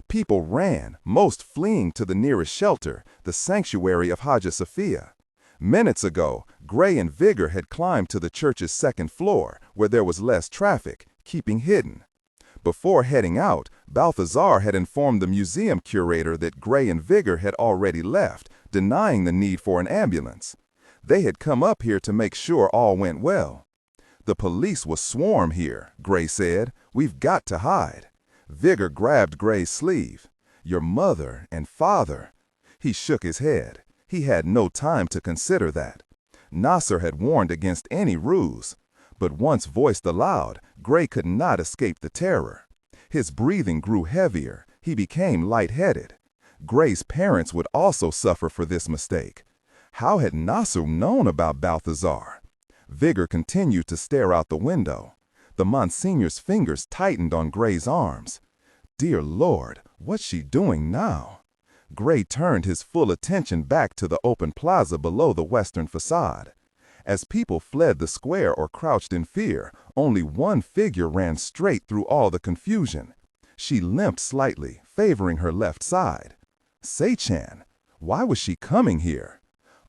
People ran, most fleeing to the nearest shelter, the sanctuary of Hagia Sophia. Minutes ago, Gray and Vigor had climbed to the church's second floor, where there was less traffic, keeping hidden. Before heading out, Balthazar had informed the museum curator that Gray and Vigor had already left, denying the need for an ambulance. They had come up here to make sure all went well. "The police will swarm here," Gray said. "We've got to hide." Vigor grabbed Gray's sleeve. "Your mother and father." He shook his head. He had no time to consider that. Nasser had warned against any ruse. But once voiced aloud, Gray could not escape the terror. His breathing grew heavier. He became lightheaded. Gray's parents would also suffer for this mistake. How had Nasser known about Balthazar? Vigor continued to stare out the window. The Monsignor's fingers tightened on Gray's arms. Dear Lord, what's she doing now? Gray turned his full attention back to the open plaza below the western facade. As people fled the square or crouched in fear, only one figure ran straight through all the confusion. She limped slightly, favoring her left side. Sei-chan. Why was she coming here?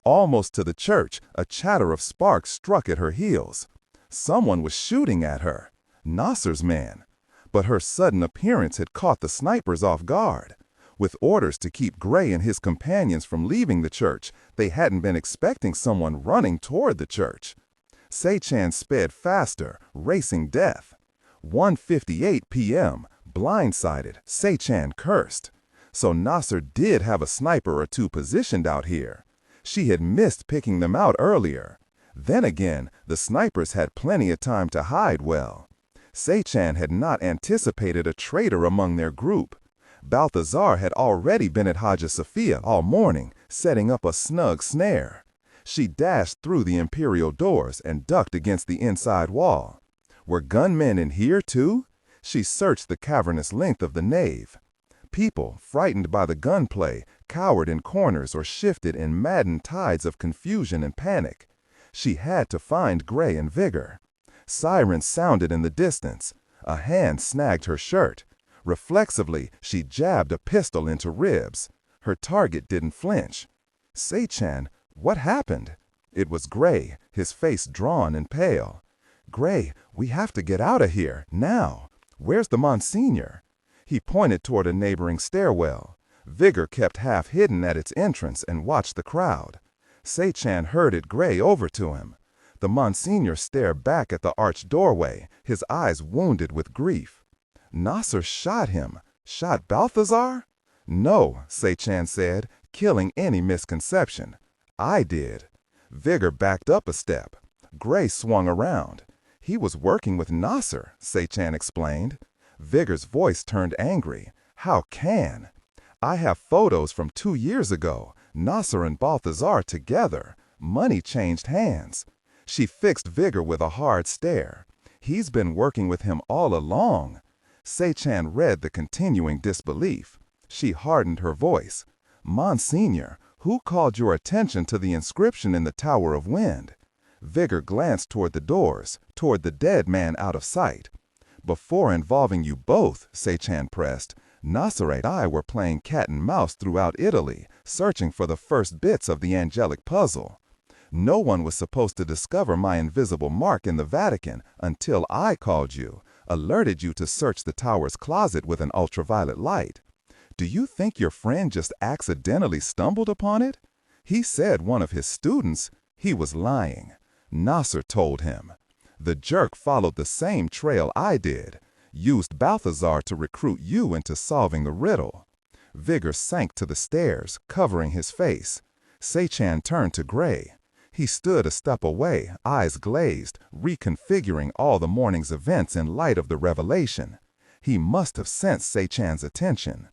Almost to the church, a chatter of sparks struck at her heels. Someone was shooting at her. Nasser's man. But her sudden appearance had caught the snipers off guard. With orders to keep Gray and his companions from leaving the church, they hadn't been expecting someone running toward the church. Sei-chan sped faster, racing death. 1:58 p.m., blindsided, Sei-chan cursed. So Nasser did have a sniper or two positioned out here. She had missed picking them out earlier. Then again, the snipers had plenty of time to hide well. Sei-chan had not anticipated a traitor among their group. Balthazar had already been at Hagia Sophia all morning, setting up a snug snare. She dashed through the imperial doors and ducked against the inside wall. Were gunmen in here too? She searched the cavernous length of the nave. People, frightened by the gunplay, cowered in corners or shifted in maddened tides of confusion and panic. She had to find Gray and Vigor. Sirens sounded in the distance. A hand snagged her shirt. Reflexively, she jabbed a pistol into ribs. Her target didn't flinch. Sei-chan, what happened? It was Gray, his face drawn and pale. Gray, we have to get out of here, now. Where's the Monsignor? He pointed toward a neighboring stairwell. Vigor kept half hidden at its entrance and watched the crowd. Sei-chan herded Gray over to him. The Monsignor stared back at the arched doorway, his eyes wounded with grief. Nasser shot him. Shot Balthazar? No, Sei-chan said, killing any misconception. I did. Vigor backed up a step. Gray swung around. He was working with Nasser, Sei-chan explained. Vigor's voice turned angry. How can? I have photos from 2 years ago. Nasser and Balthazar together. Money changed hands. She fixed Vigor with a hard stare. He's been working with him all along. Sei-chan read the continuing disbelief. She hardened her voice. Monsignor, who called your attention to the inscription in the Tower of Wind? Vigor glanced toward the doors, toward the dead man out of sight. Before involving you both, Sei-chan pressed, Nasser and I were playing cat and mouse throughout Italy, searching for the first bits of the angelic puzzle. No one was supposed to discover my invisible mark in the Vatican until I called you, alerted you to search the tower's closet with an ultraviolet light. Do you think your friend just accidentally stumbled upon it? He said one of his students. He was lying. Nasser told him. The jerk followed the same trail I did, used Balthazar to recruit you into solving the riddle. Vigor sank to the stairs, covering his face. Sei-chan turned to Gray. He stood a step away, eyes glazed, reconfiguring all the morning's events in light of the revelation. He must have sensed Sei-chan's attention.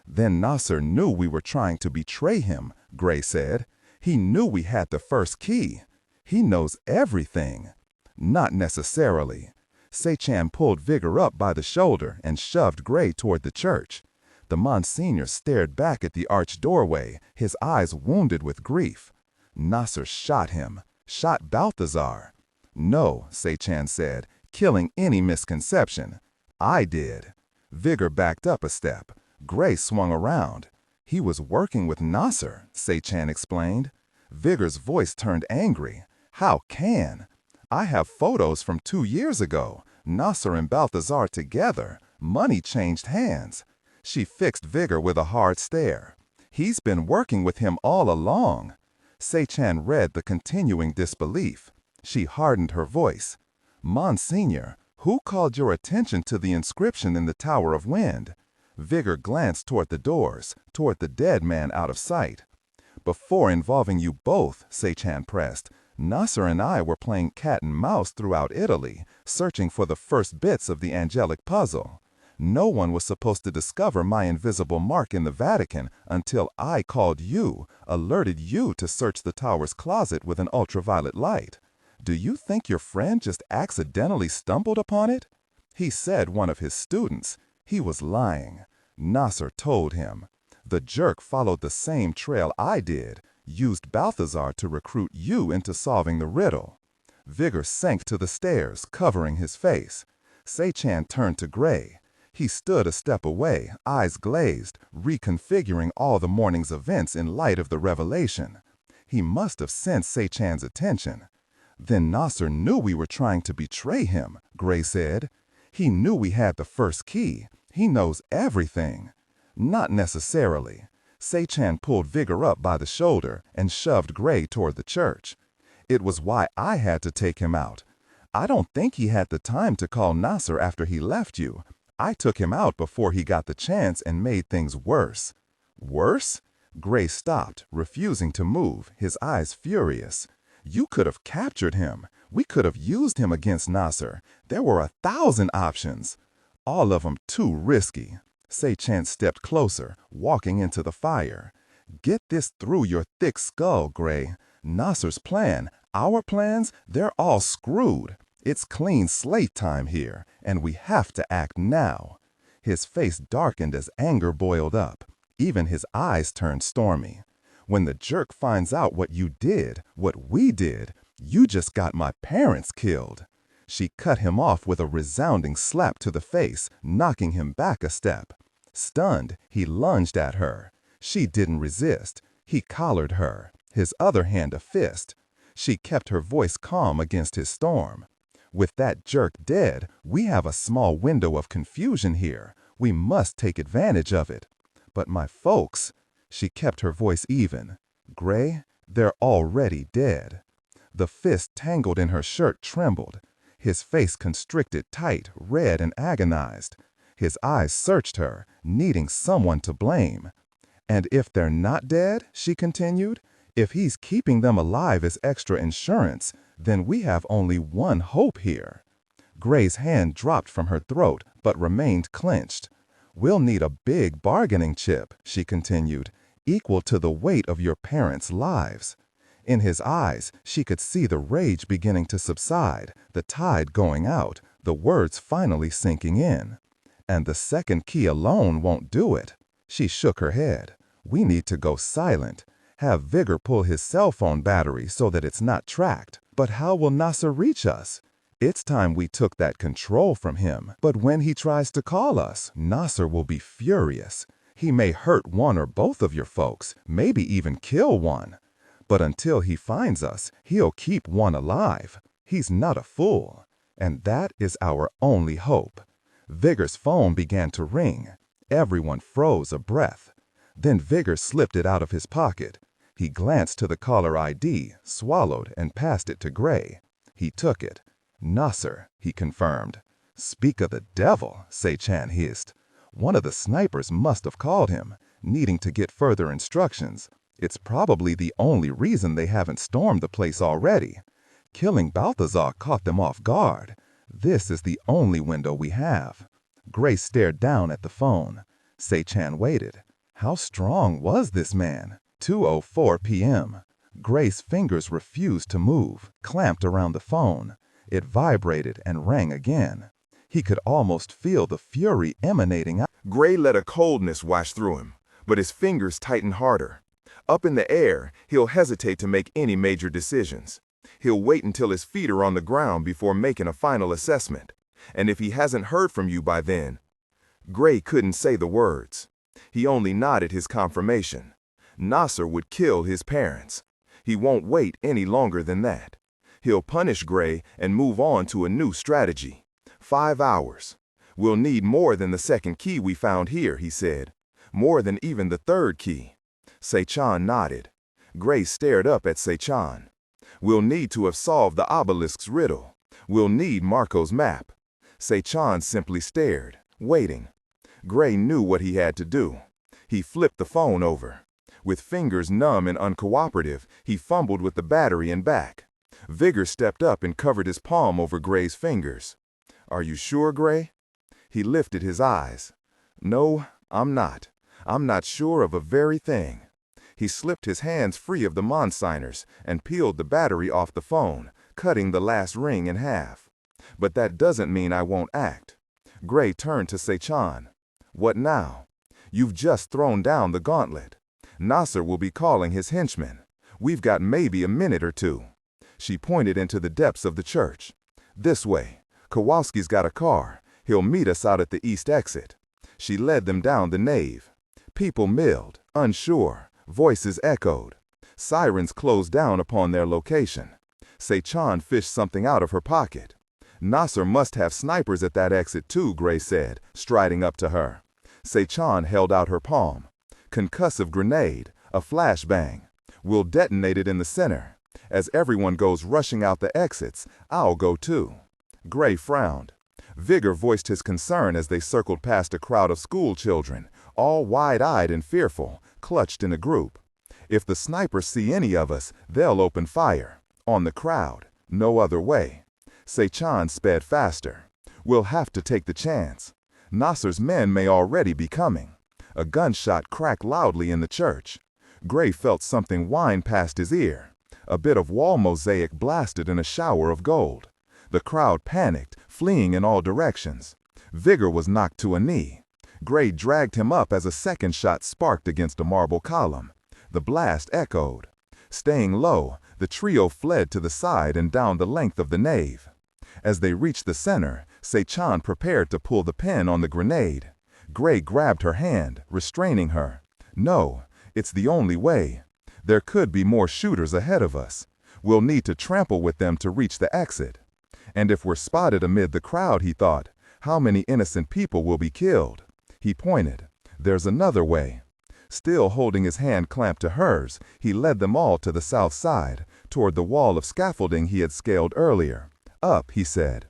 Then Nasser knew we were trying to betray him, Gray said. He knew we had the first key. He knows everything. Not necessarily. Sei-chan pulled Vigor up by the shoulder and shoved Gray toward the church. The Monsignor stared back at the arched doorway, his eyes wounded with grief. Nasser shot him, shot Balthazar. No, Sei-chan said, killing any misconception. I did. Vigor backed up a step. Gray swung around. He was working with Nasser, Sei-chan explained. Vigor's voice turned angry. How can? I have photos from 2 years ago. Nasser and Balthazar together. Money changed hands. She fixed Vigor with a hard stare. He's been working with him all along. Sei-chan read the continuing disbelief. She hardened her voice. Monsignor, who called your attention to the inscription in the Tower of Wind? Vigor glanced toward the doors, toward the dead man out of sight. Before involving you both, Sei-chan pressed, Nasser and I were playing cat and mouse throughout Italy, searching for the first bits of the angelic puzzle. No one was supposed to discover my invisible mark in the Vatican until I called you, alerted you to search the tower's closet with an ultraviolet light. Do you think your friend just accidentally stumbled upon it? He said one of his students. He was lying. Nasser told him. The jerk followed the same trail I did, used Balthazar to recruit you into solving the riddle. Vigor sank to the stairs, covering his face. Sei-chan turned to Gray. He stood a step away, eyes glazed, reconfiguring all the morning's events in light of the revelation. He must have sensed Sei-chan's attention. Then Nasser knew we were trying to betray him, Gray said. He knew we had the first key. He knows everything. Not necessarily. Sei-chan pulled Vigor up by the shoulder and shoved Gray toward the church. It was why I had to take him out. I don't think he had the time to call Nasser after he left you. I took him out before he got the chance and made things worse. Worse? Gray stopped, refusing to move, his eyes furious. You could have captured him. We could have used him against Nasser. There were 1,000 options. All of them too risky. Sei-chan stepped closer, walking into the fire. Get this through your thick skull, Gray. Nasser's plan, our plans, they're all screwed. It's clean slate time here, and we have to act now. His face darkened as anger boiled up. Even his eyes turned stormy. When the jerk finds out what you did, what we did, you just got my parents killed. She cut him off with a resounding slap to the face, knocking him back a step. Stunned, he lunged at her. She didn't resist. He collared her, his other hand a fist. She kept her voice calm against his storm. With that jerk dead, we have a small window of confusion here. We must take advantage of it. But my folks, she kept her voice even. Gray, they're already dead. The fist tangled in her shirt trembled. His face constricted tight, red and agonized. His eyes searched her, needing someone to blame. And if they're not dead, she continued, if he's keeping them alive as extra insurance, then we have only one hope here. Gray's hand dropped from her throat, but remained clenched. We'll need a big bargaining chip, she continued, equal to the weight of your parents' lives. In his eyes, she could see the rage beginning to subside, the tide going out, the words finally sinking in. And the second key alone won't do it. She shook her head. We need to go silent. Have Vigor pull his cell phone battery so that it's not tracked. But how will Nasser reach us? It's time we took that control from him. But when he tries to call us, Nasser will be furious. He may hurt one or both of your folks, maybe even kill one. But until he finds us, he'll keep one alive. He's not a fool. And that is our only hope. Vigor's phone began to ring. Everyone froze a breath. Then Vigor slipped it out of his pocket. He glanced to the caller ID, swallowed, and passed it to Gray. He took it. Nasser, he confirmed. Speak of the devil, Sei-chan hissed. One of the snipers must have called him, needing to get further instructions. It's probably the only reason they haven't stormed the place already. Killing Balthazar caught them off guard. This is the only window we have. Gray stared down at the phone. Sei-chan waited. How strong was this man? 2:04 p.m. Gray's fingers refused to move, clamped around the phone. It vibrated and rang again. He could almost feel the fury emanating out. Gray let a coldness wash through him, but his fingers tightened harder. Up in the air, he'll hesitate to make any major decisions. He'll wait until his feet are on the ground before making a final assessment. And if he hasn't heard from you by then... Gray couldn't say the words. He only nodded his confirmation. Nasser would kill his parents. He won't wait any longer than that. He'll punish Gray and move on to a new strategy. 5 hours. We'll need more than the second key we found here, he said. More than even the third key. Sechan nodded. Gray stared up at Sechan. We'll need to have solved the obelisk's riddle. We'll need Marco's map. Sechan simply stared, waiting. Gray knew what he had to do. He flipped the phone over. With fingers numb and uncooperative, he fumbled with the battery and back. Vigor stepped up and covered his palm over Gray's fingers. Are you sure, Gray? He lifted his eyes. No, I'm not. I'm not sure of a very thing. He slipped his hands free of the Monsignors and peeled the battery off the phone, cutting the last ring in half. But that doesn't mean I won't act. Gray turned to Sechan. What now? You've just thrown down the gauntlet. Nasser will be calling his henchmen. We've got maybe a minute or two. She pointed into the depths of the church. This way. Kowalski's got a car. He'll meet us out at the east exit. She led them down the nave. People milled, unsure. Voices echoed. Sirens closed down upon their location. Sechan fished something out of her pocket. Nasser must have snipers at that exit too, Gray said, striding up to her. Sechan held out her palm. Concussive grenade, a flashbang. We'll detonate it in the center. As everyone goes rushing out the exits, I'll go too. Gray frowned. Vigor voiced his concern as they circled past a crowd of school children, all wide-eyed and fearful, clutched in a group. If the snipers see any of us, they'll open fire. On the crowd. No other way. Sechan sped faster. We'll have to take the chance. Nasser's men may already be coming. A gunshot cracked loudly in the church. Gray felt something whine past his ear. A bit of wall mosaic blasted in a shower of gold. The crowd panicked, fleeing in all directions. Vigor was knocked to a knee. Gray dragged him up as a second shot sparked against a marble column. The blast echoed. Staying low, the trio fled to the side and down the length of the nave. As they reached the center, Sechan prepared to pull the pin on the grenade. Gray grabbed her hand, restraining her. No, it's the only way. There could be more shooters ahead of us. We'll need to trample with them to reach the exit. And if we're spotted amid the crowd, he thought, how many innocent people will be killed? He pointed. There's another way. Still holding his hand clamped to hers, he led them all to the south side, toward the wall of scaffolding he had scaled earlier. Up, he said.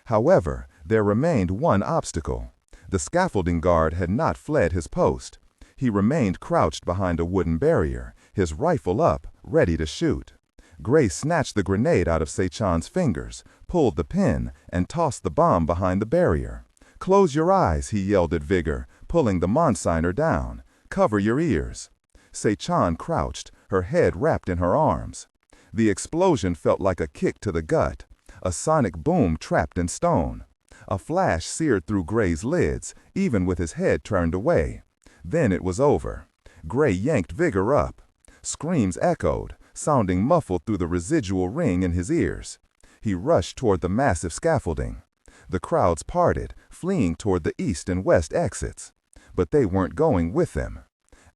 However, there remained one obstacle. The scaffolding guard had not fled his post. He remained crouched behind a wooden barrier, his rifle up, ready to shoot. Gray snatched the grenade out of Sechan's fingers, pulled the pin, and tossed the bomb behind the barrier. Close your eyes, he yelled at Vigor, pulling the Monsignor down. Cover your ears. Sechan crouched, her head wrapped in her arms. The explosion felt like a kick to the gut, a sonic boom trapped in stone. A flash seared through Gray's lids, even with his head turned away. Then it was over. Gray yanked Vigor up. Screams echoed, sounding muffled through the residual ring in his ears. He rushed toward the massive scaffolding. The crowds parted, fleeing toward the east and west exits. But they weren't going with them.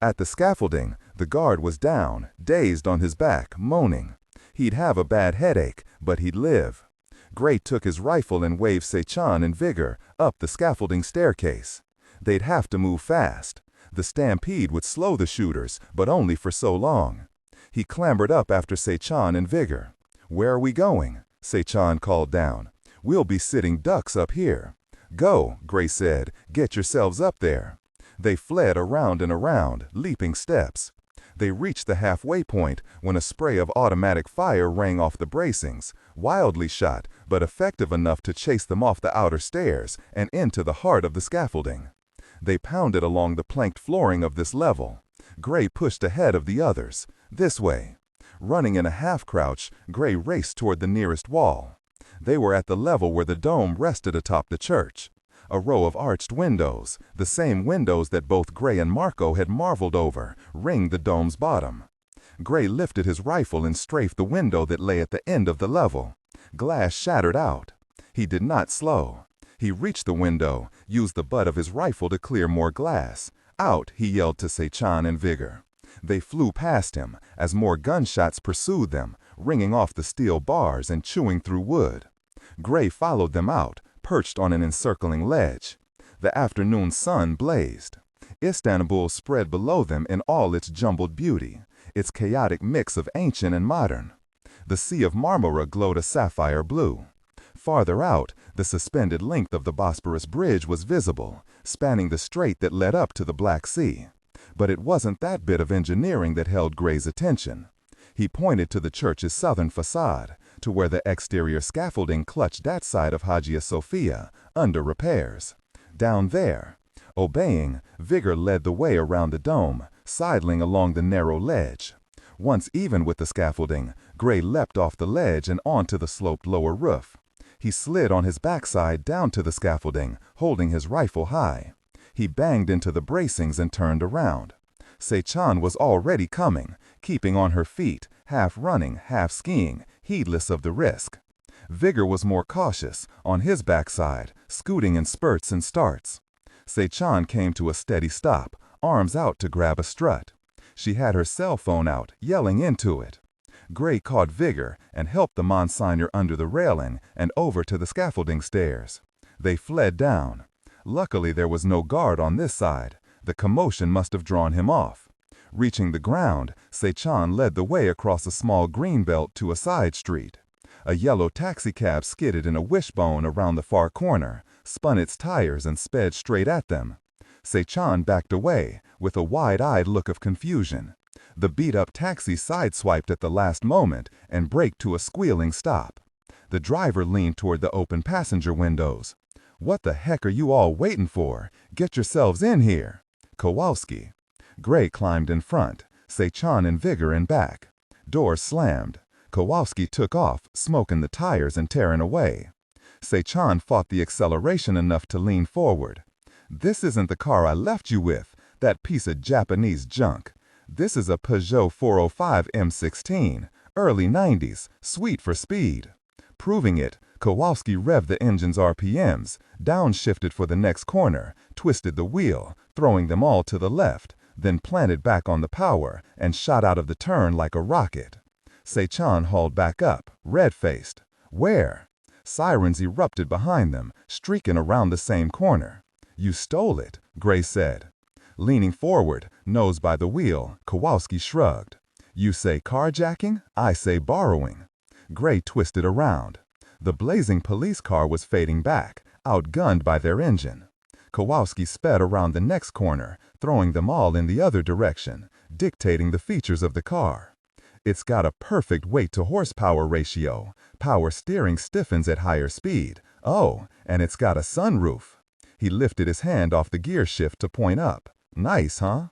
At the scaffolding, the guard was down, dazed on his back, moaning. He'd have a bad headache, but he'd live. Gray took his rifle and waved Sechan and Vigor up the scaffolding staircase. They'd have to move fast. The stampede would slow the shooters, but only for so long. He clambered up after Sechan and Vigor. Where are we going? Sechan called down. We'll be sitting ducks up here. Go, Gray said. Get yourselves up there. They fled around and around, leaping steps. They reached the halfway point when a spray of automatic fire rang off the bracings, wildly shot, but effective enough to chase them off the outer stairs and into the heart of the scaffolding. They pounded along the planked flooring of this level. Gray pushed ahead of the others. This way. Running in a half-crouch, Gray raced toward the nearest wall. They were at the level where the dome rested atop the church. A row of arched windows, the same windows that both Gray and Marco had marveled over, ringed the dome's bottom. Gray lifted his rifle and strafed the window that lay at the end of the level. Glass shattered out. He did not slow. He reached the window, used the butt of his rifle to clear more glass. Out, he yelled to Sechan and Vigor. They flew past him as more gunshots pursued them, ringing off the steel bars and chewing through wood. Gray followed them out, perched on an encircling ledge. The afternoon sun blazed. Istanbul spread below them in all its jumbled beauty, its chaotic mix of ancient and modern. The Sea of Marmara glowed a sapphire blue. Farther out, the suspended length of the Bosporus Bridge was visible, spanning the strait that led up to the Black Sea. But it wasn't that bit of engineering that held Gray's attention. He pointed to the church's southern facade, to where the exterior scaffolding clutched that side of Hagia Sophia, under repairs. Down there, obeying, Vigor led the way around the dome, sidling along the narrow ledge. Once even with the scaffolding, Gray leapt off the ledge and onto the sloped lower roof. He slid on his backside down to the scaffolding, holding his rifle high. He banged into the bracings and turned around. Sechan was already coming, keeping on her feet, half running, half skiing, heedless of the risk. Vigor was more cautious, on his backside, scooting in spurts and starts. Sechan came to a steady stop, arms out to grab a strut. She had her cell phone out, yelling into it. Gray caught Vigor and helped the Monsignor under the railing and over to the scaffolding stairs. They fled down. Luckily there was no guard on this side. The commotion must have drawn him off. Reaching the ground, Sechan led the way across a small green belt to a side street. A yellow taxicab skidded in a wishbone around the far corner, spun its tires and sped straight at them. Sechan backed away, with a wide-eyed look of confusion. The beat-up taxi sideswiped at the last moment and braked to a squealing stop. The driver leaned toward the open passenger windows. "What the heck are you all waiting for? Get yourselves in here." Kowalski. Gray climbed in front, Sechan and Vigor in back. Doors slammed. Kowalski took off, smoking the tires and tearing away. Sechan fought the acceleration enough to lean forward. "This isn't the car I left you with, that piece of Japanese junk. This is a Peugeot 405 M16, early 90s, sweet for speed." Proving it, Kowalski revved the engine's RPMs, downshifted for the next corner, twisted the wheel, throwing them all to the left, then planted back on the power and shot out of the turn like a rocket. Sechan hauled back up, red-faced. Where? Sirens erupted behind them, streaking around the same corner. "You stole it," Gray said. Leaning forward, nose by the wheel, Kowalski shrugged. "You say carjacking, I say borrowing." Gray twisted around. The blazing police car was fading back, outgunned by their engine. Kowalski sped around the next corner, throwing them all in the other direction, dictating the features of the car. "It's got a perfect weight-to-horsepower ratio. Power steering stiffens at higher speed. Oh, and it's got a sunroof." He lifted his hand off the gear shift to point up. "Nice, huh?"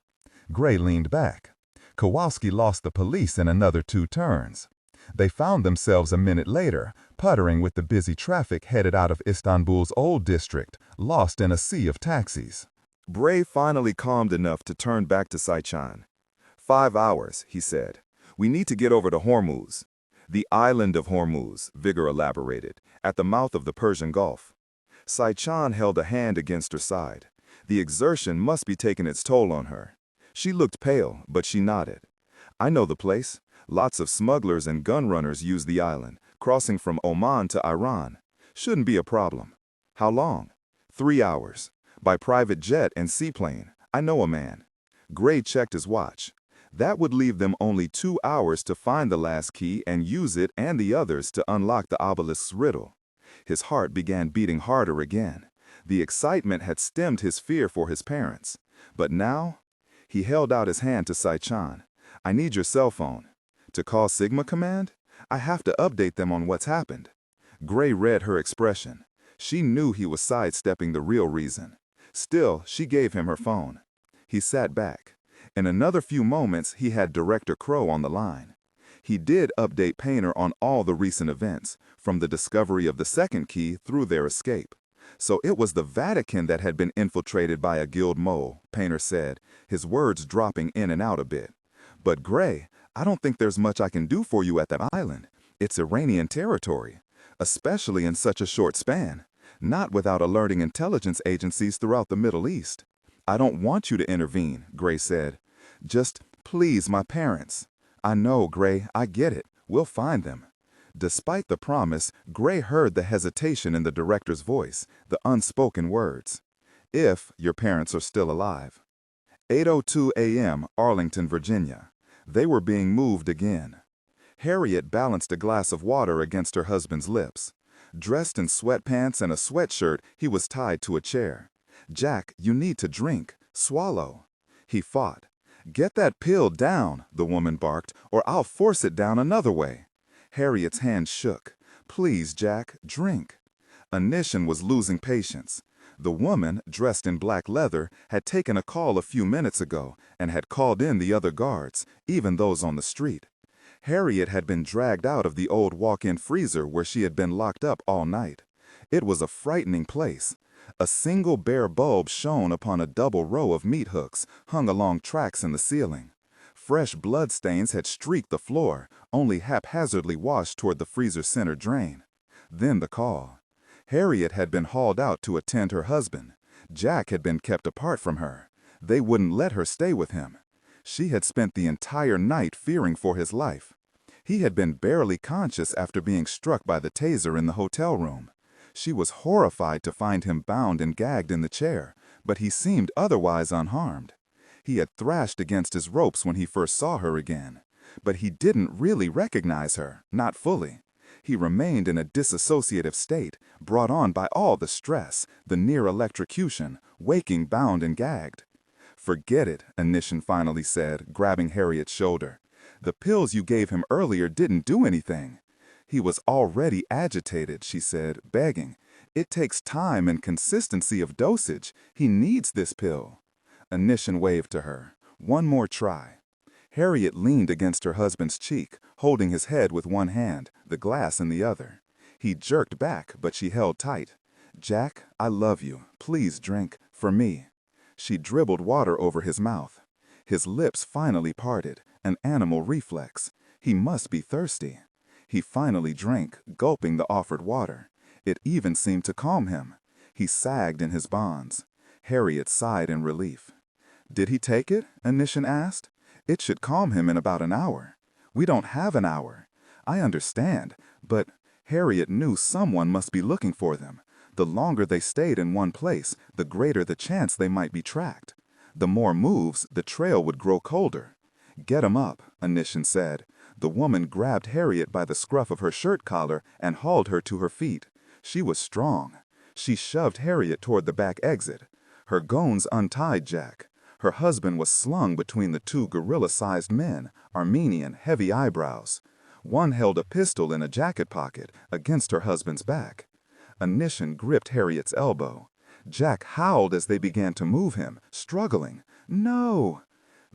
Gray leaned back. Kowalski lost the police in another 2 turns. They found themselves a minute later, puttering with the busy traffic headed out of Istanbul's old district, lost in a sea of taxis. Bray finally calmed enough to turn back to Sechan. 5 hours, he said. "We need to get over to Hormuz." "The island of Hormuz," Vigor elaborated, "at the mouth of the Persian Gulf." Sechan held a hand against her side. The exertion must be taking its toll on her. She looked pale, but she nodded. "I know the place. Lots of smugglers and gun runners use the island, crossing from Oman to Iran. Shouldn't be a problem." "How long?" 3 hours. By private jet and seaplane. I know a man." Gray checked his watch. That would leave them only 2 hours to find the last key and use it and the others to unlock the obelisk's riddle. His heart began beating harder again. The excitement had stemmed his fear for his parents. But now, he held out his hand to Sechan. "I need your cell phone." "To call Sigma Command? I have to update them on what's happened." Gray read her expression. She knew he was sidestepping the real reason. Still, she gave him her phone. He sat back. In another few moments, he had Director Crow on the line. He did update Painter on all the recent events, from the discovery of the second key through their escape. So it was the Vatican that had been infiltrated by a guild mole, Painter said, his words dropping in and out a bit. But Gray, I don't think there's much I can do for you at that island. It's Iranian territory, especially in such a short span, not without alerting intelligence agencies throughout the Middle East. I don't want you to intervene, Gray said. Just please my parents. I know, Gray, I get it. We'll find them. Despite the promise, Gray heard the hesitation in the director's voice, the unspoken words. If your parents are still alive. 8:02 a.m., Arlington, Virginia. They were being moved again. Harriet balanced a glass of water against her husband's lips. Dressed in sweatpants and a sweatshirt, he was tied to a chair. Jack, you need to drink. Swallow. He fought. Get that pill down, the woman barked, or I'll force it down another way. Harriet's hand shook. Please, Jack, drink. Anishan was losing patience. The woman, dressed in black leather, had taken a call a few minutes ago and had called in the other guards, even those on the street. Harriet had been dragged out of the old walk-in freezer where she had been locked up all night. It was a frightening place. A single bare bulb shone upon a double row of meat hooks hung along tracks in the ceiling. Fresh blood stains had streaked the floor, only haphazardly washed toward the freezer center drain. Then the call. Harriet had been hauled out to attend her husband. Jack had been kept apart from her. They wouldn't let her stay with him. She had spent the entire night fearing for his life. He had been barely conscious after being struck by the taser in the hotel room. She was horrified to find him bound and gagged in the chair, but he seemed otherwise unharmed. He had thrashed against his ropes when he first saw her again, but he didn't really recognize her, not fully. He remained in a dissociative state, brought on by all the stress, the near electrocution, waking bound and gagged. Forget it, Anishan finally said, grabbing Harriet's shoulder. The pills you gave him earlier didn't do anything. He was already agitated, she said, begging. It takes time and consistency of dosage. He needs this pill. Anishan waved to her. One more try. Harriet leaned against her husband's cheek, holding his head with one hand, the glass in the other. He jerked back, but she held tight. Jack, I love you. Please drink. For me. She dribbled water over his mouth. His lips finally parted, an animal reflex. He must be thirsty. He finally drank, gulping the offered water. It even seemed to calm him. He sagged in his bonds. Harriet sighed in relief. Did he take it? Anishan asked. It should calm him in about an hour. We don't have an hour. I understand, but Harriet knew someone must be looking for them. The longer they stayed in one place, the greater the chance they might be tracked. The more moves, the trail would grow colder. Get him up, Anishan said. The woman grabbed Harriet by the scruff of her shirt collar and hauled her to her feet. She was strong. She shoved Harriet toward the back exit. Her goans untied Jack. Her husband was slung between the two gorilla-sized men, Armenian, heavy eyebrows. One held a pistol in a jacket pocket against her husband's back. Anishan gripped Harriet's elbow. Jack howled as they began to move him, struggling. No!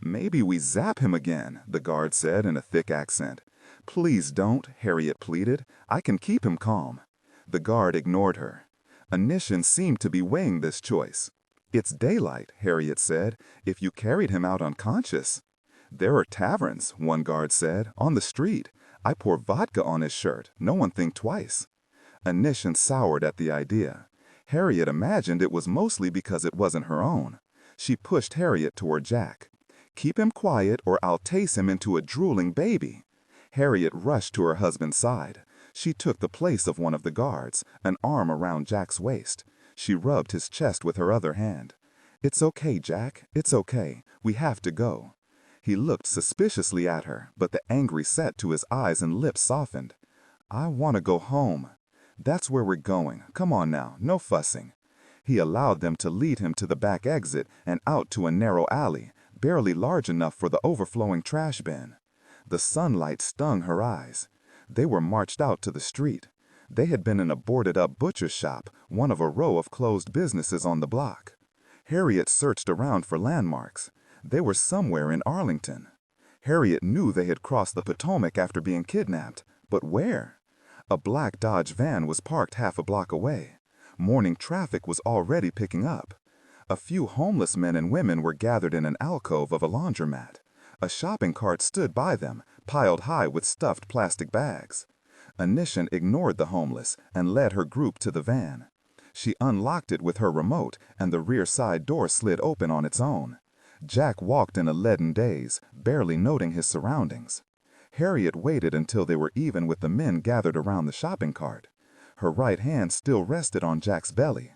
Maybe we zap him again, the guard said in a thick accent. Please don't, Harriet pleaded. I can keep him calm. The guard ignored her. Anishan seemed to be weighing this choice. It's daylight, Harriet said, if you carried him out unconscious. There are taverns, one guard said, on the street. I pour vodka on his shirt. No one think twice. Anishan soured at the idea. Harriet imagined it was mostly because it wasn't her own. She pushed Harriet toward Jack. Keep him quiet or I'll tase him into a drooling baby. Harriet rushed to her husband's side. She took the place of one of the guards, an arm around Jack's waist. She rubbed his chest with her other hand. It's okay, Jack. It's okay. We have to go. He looked suspiciously at her, but the angry set to his eyes and lips softened. I want to go home. That's where we're going. Come on now, no fussing. He allowed them to lead him to the back exit and out to a narrow alley, barely large enough for the overflowing trash bin. The sunlight stung her eyes. They were marched out to the street. They had been in a boarded-up butcher shop, one of a row of closed businesses on the block. Harriet searched around for landmarks. They were somewhere in Arlington. Harriet knew they had crossed the Potomac after being kidnapped, but where? A black Dodge van was parked half a block away. Morning traffic was already picking up. A few homeless men and women were gathered in an alcove of a laundromat. A shopping cart stood by them, piled high with stuffed plastic bags. Anishan ignored the homeless and led her group to the van. She unlocked it with her remote, and the rear side door slid open on its own. Jack walked in a leaden daze, barely noting his surroundings. Harriet waited until they were even with the men gathered around the shopping cart. Her right hand still rested on Jack's belly.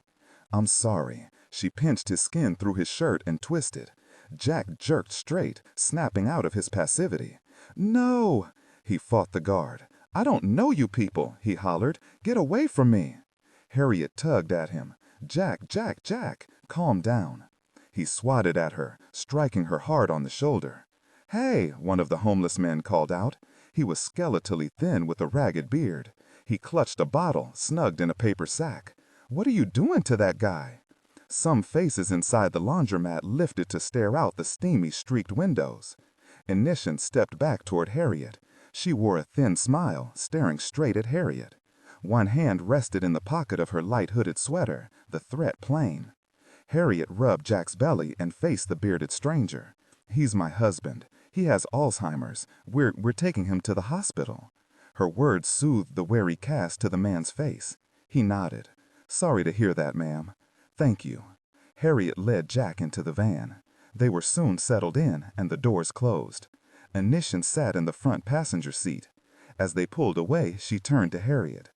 "I'm sorry." She pinched his skin through his shirt and twisted. Jack jerked straight, snapping out of his passivity. "No!" He fought the guard. "I don't know you people," he hollered. "Get away from me." Harriet tugged at him. "Jack, Jack, Jack, calm down." He swatted at her, striking her hard on the shoulder. "Hey," one of the homeless men called out. He was skeletally thin with a ragged beard. He clutched a bottle, snugged in a paper sack. "What are you doing to that guy?" Some faces inside the laundromat lifted to stare out the steamy, streaked windows. Anishan stepped back toward Harriet. She wore a thin smile, staring straight at Harriet. One hand rested in the pocket of her light hooded sweater, the threat plain. Harriet rubbed Jack's belly and faced the bearded stranger. "He's my husband. He has Alzheimer's. We're taking him to the hospital." Her words soothed the wary cast to the man's face. He nodded. "Sorry to hear that, ma'am." "Thank you." Harriet led Jack into the van. They were soon settled in, and the doors closed. Anishan sat in the front passenger seat. As they pulled away, she turned to Harriet.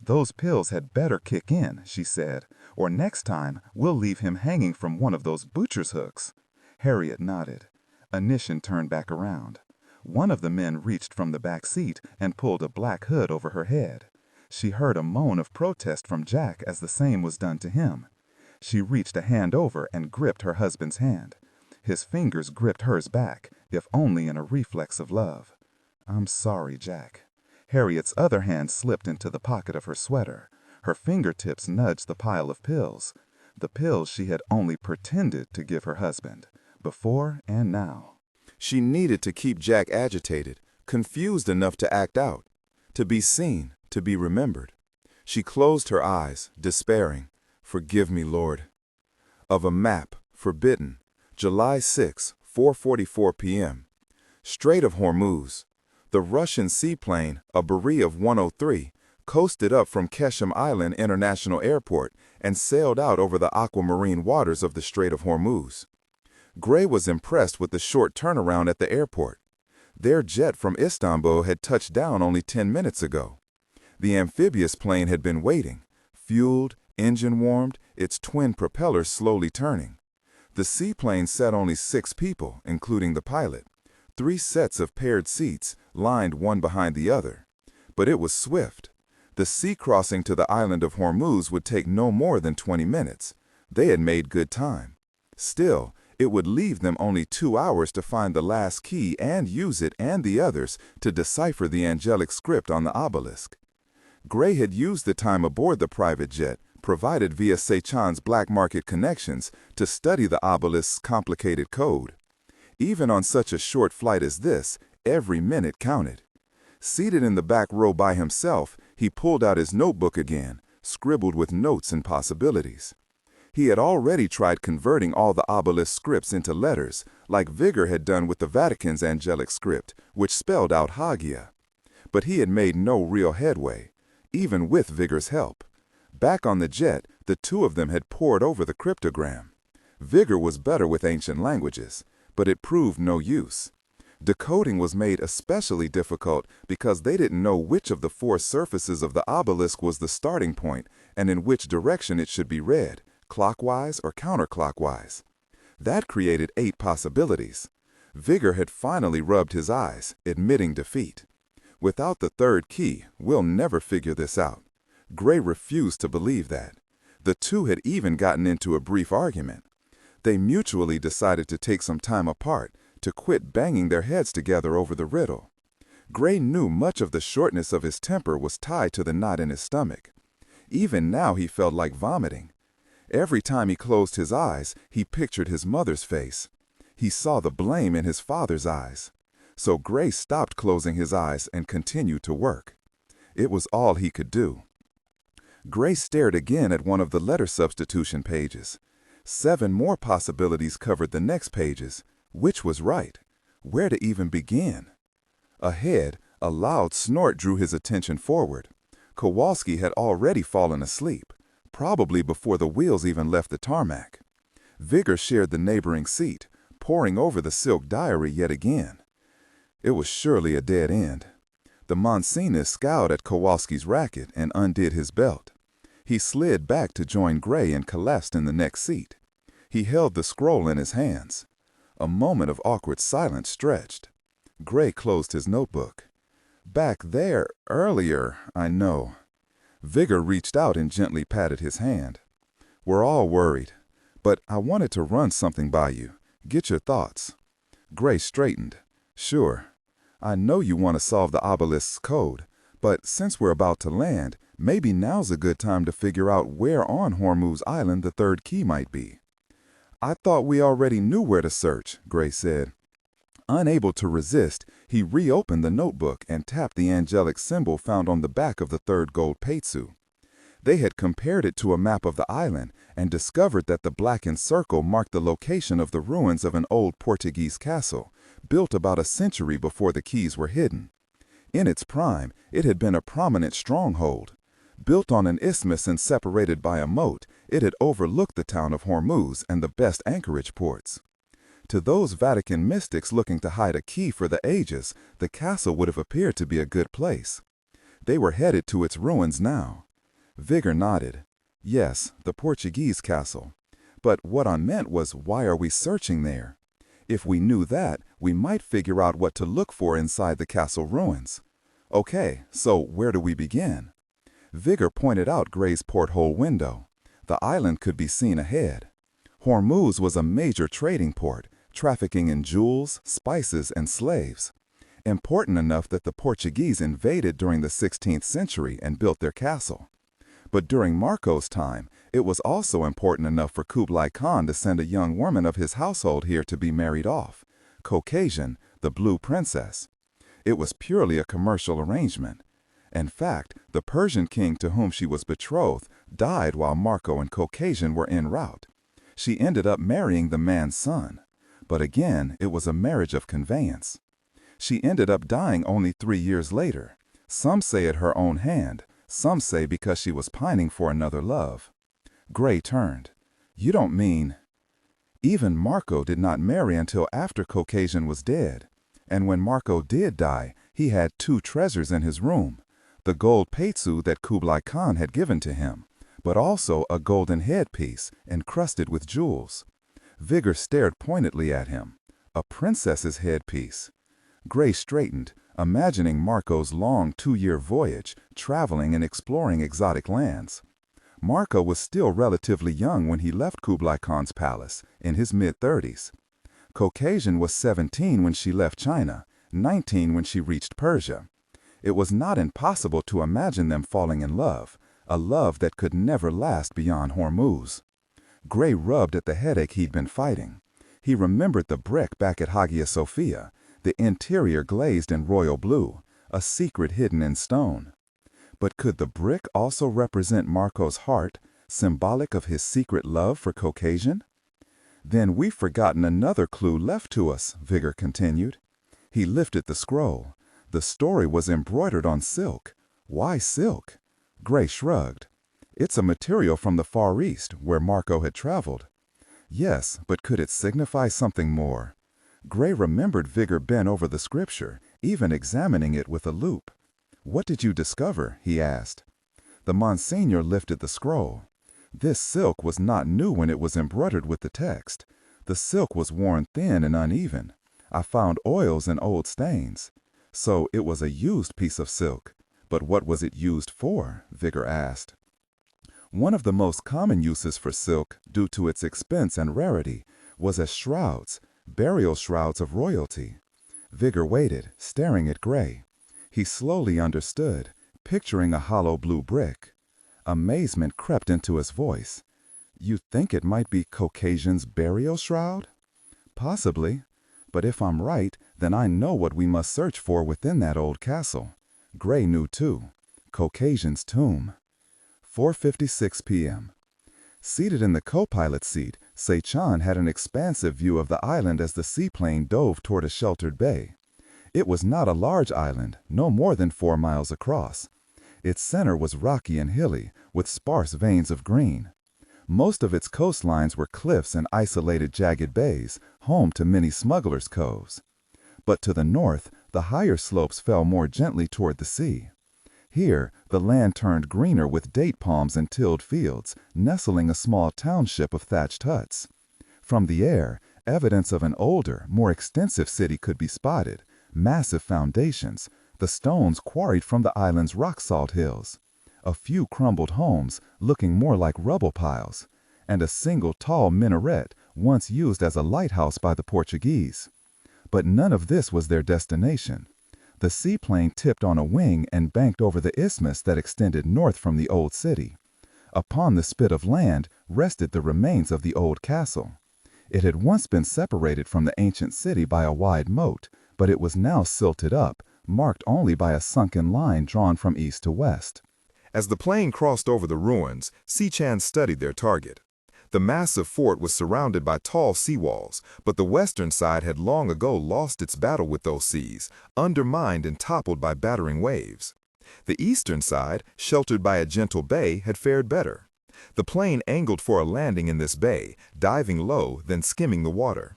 "Those pills had better kick in," she said, "or next time we'll leave him hanging from one of those butcher's hooks." Harriet nodded. Anishan turned back around. One of the men reached from the back seat and pulled a black hood over her head. She heard a moan of protest from Jack as the same was done to him. She reached a hand over and gripped her husband's hand. His fingers gripped hers back, if only in a reflex of love. "I'm sorry, Jack." Harriet's other hand slipped into the pocket of her sweater. Her fingertips nudged the pile of pills. The pills she had only pretended to give her husband, before and now. She needed to keep Jack agitated, confused enough to act out, to be seen, to be remembered. She closed her eyes, despairing. "Forgive me, Lord." Of a map, forbidden, July 6, 4:44 p.m. Strait of Hormuz. The Russian seaplane, a Beriev 103, coasted up from Keshem Island International Airport and sailed out over the aquamarine waters of the Strait of Hormuz. Gray was impressed with the short turnaround at the airport. Their jet from Istanbul had touched down only 10 minutes ago. The amphibious plane had been waiting, fueled, engine warmed, its twin propellers slowly turning. The seaplane sat only 6 people, including the pilot. 3 sets of paired seats, lined one behind the other. But it was swift. The sea crossing to the island of Hormuz would take no more than 20 minutes. They had made good time. Still, it would leave them only 2 hours to find the last key and use it and the others to decipher the angelic script on the obelisk. Gray had used the time aboard the private jet, provided via Sechan's black market connections, to study the obelisk's complicated code. Even on such a short flight as this, every minute counted. Seated in the back row by himself, he pulled out his notebook again, scribbled with notes and possibilities. He had already tried converting all the obelisk scripts into letters, like Vigor had done with the Vatican's angelic script, which spelled out Hagia. But he had made no real headway, even with Vigor's help. Back on the jet, the two of them had pored over the cryptogram. Vigor was better with ancient languages, but it proved no use. Decoding was made especially difficult because they didn't know which of the 4 surfaces of the obelisk was the starting point and in which direction it should be read, clockwise or counterclockwise. That created 8 possibilities. Vigor had finally rubbed his eyes, admitting defeat. Without the 3rd key, we'll never figure this out. Gray refused to believe that. The two had even gotten into a brief argument. They mutually decided to take some time apart, to quit banging their heads together over the riddle. Gray knew much of the shortness of his temper was tied to the knot in his stomach. Even now he felt like vomiting. Every time he closed his eyes, he pictured his mother's face. He saw the blame in his father's eyes. so Gray stopped closing his eyes and continued to work. It was all he could do. Gray stared again at one of the letter substitution pages. 7 more possibilities covered the next pages. Which was right? Where to even begin? Ahead, a loud snort drew his attention forward. Kowalski had already fallen asleep, probably before the wheels even left the tarmac. Vigor shared the neighboring seat, poring over the silk diary yet again. It was surely a dead end. The Monsinus scowled at Kowalski's racket and undid his belt. He slid back to join Gray and collapsed in the next seat. He held the scroll in his hands. A moment of awkward silence stretched. Gray closed his notebook. Back there, earlier, I know. Vigor reached out and gently patted his hand. We're all worried, but I wanted to run something by you. Get your thoughts. Gray straightened. Sure. I know you want to solve the obelisk's code, but since we're about to land, maybe now's a good time to figure out where on Hormuz Island the third key might be. I thought we already knew where to search, Gray said. Unable to resist, he reopened the notebook and tapped the angelic symbol found on the back of the third gold peitsu. They had compared it to a map of the island and discovered that the blackened circle marked the location of the ruins of an old Portuguese castle, built about a century before the keys were hidden. In its prime, it had been a prominent stronghold. Built on an isthmus and separated by a moat, it had overlooked the town of Hormuz and the best anchorage ports. To those Vatican mystics looking to hide a key for the ages, the castle would have appeared to be a good place. They were headed to its ruins now. Vigor nodded. Yes, the Portuguese castle. But what I meant was, why are we searching there? If we knew that, we might figure out what to look for inside the castle ruins. Okay, so where do we begin? Vigor pointed out Gray's porthole window. The island could be seen ahead. Hormuz was a major trading port, trafficking in jewels, spices, and slaves. Important enough that the Portuguese invaded during the 16th century and built their castle. But during Marco's time, it was also important enough for Kublai Khan to send a young woman of his household here to be married off, Caucasian, the Blue Princess. It was purely a commercial arrangement. In fact, the Persian king to whom she was betrothed died while Marco and Caucasian were en route. She ended up marrying the man's son. But again, it was a marriage of conveyance. She ended up dying only 3 years later. Some say at her own hand, some say because she was pining for another love. Gray turned. You don't mean... Even Marco did not marry until after Caucasian was dead. And when Marco did die, he had 2 treasures in his room. The gold peitsu that Kublai Khan had given to him, but also a golden headpiece encrusted with jewels. Vigor stared pointedly at him. A princess's headpiece. Gray straightened, imagining Marco's long 2-year voyage, traveling and exploring exotic lands. Marco was still relatively young when he left Kublai Khan's palace, in his mid-30s. Caucasian was 17 when she left China, 19 when she reached Persia. It was not impossible to imagine them falling in love, a love that could never last beyond Hormuz. Gray rubbed at the headache he'd been fighting. He remembered the brick back at Hagia Sophia, the interior glazed in royal blue, a secret hidden in stone. But could the brick also represent Marco's heart, symbolic of his secret love for Caucasian? Then we've forgotten another clue left to us, Vigor continued. He lifted the scroll. The story was embroidered on silk. Why silk? Gray shrugged. It's a material from the Far East, where Marco had traveled. Yes, but could it signify something more? Gray remembered Vigor bent over the scripture, even examining it with a loupe. What did you discover? He asked. The Monsignor lifted the scroll. This silk was not new when it was embroidered with the text. The silk was worn thin and uneven. I found oils and old stains. So it was a used piece of silk. But what was it used for? Vigor asked. One of the most common uses for silk, due to its expense and rarity, was as shrouds, burial shrouds of royalty. Vigor waited, staring at Gray. He slowly understood, picturing a hollow blue brick. Amazement crept into his voice. You think it might be Caucasian's burial shroud? Possibly. But if I'm right, Then I know what we must search for within that old castle. Gray knew too. Caucasian's tomb. 4:56 p.m. Seated in the co-pilot seat, Se-chan had an expansive view of the island as the seaplane dove toward a sheltered bay. It was not a large island, no more than 4 miles across. Its center was rocky and hilly, with sparse veins of green. Most of its coastlines were cliffs and isolated jagged bays, home to many smugglers' coves. But to the north, the higher slopes fell more gently toward the sea. Here, the land turned greener with date palms and tilled fields, nestling a small township of thatched huts. From the air, evidence of an older, more extensive city could be spotted: massive foundations, the stones quarried from the island's rock-salt hills, a few crumbled homes looking more like rubble piles, and a single tall minaret once used as a lighthouse by the Portuguese. But none of this was their destination. The seaplane tipped on a wing and banked over the isthmus that extended north from the old city. Upon the spit of land rested the remains of the old castle. It had once been separated from the ancient city by a wide moat, but it was now silted up, marked only by a sunken line drawn from east to west. As the plane crossed over the ruins, Se-chan studied their target. The massive fort was surrounded by tall seawalls, but the western side had long ago lost its battle with those seas, undermined and toppled by battering waves. The eastern side, sheltered by a gentle bay, had fared better. The plane angled for a landing in this bay, diving low, then skimming the water.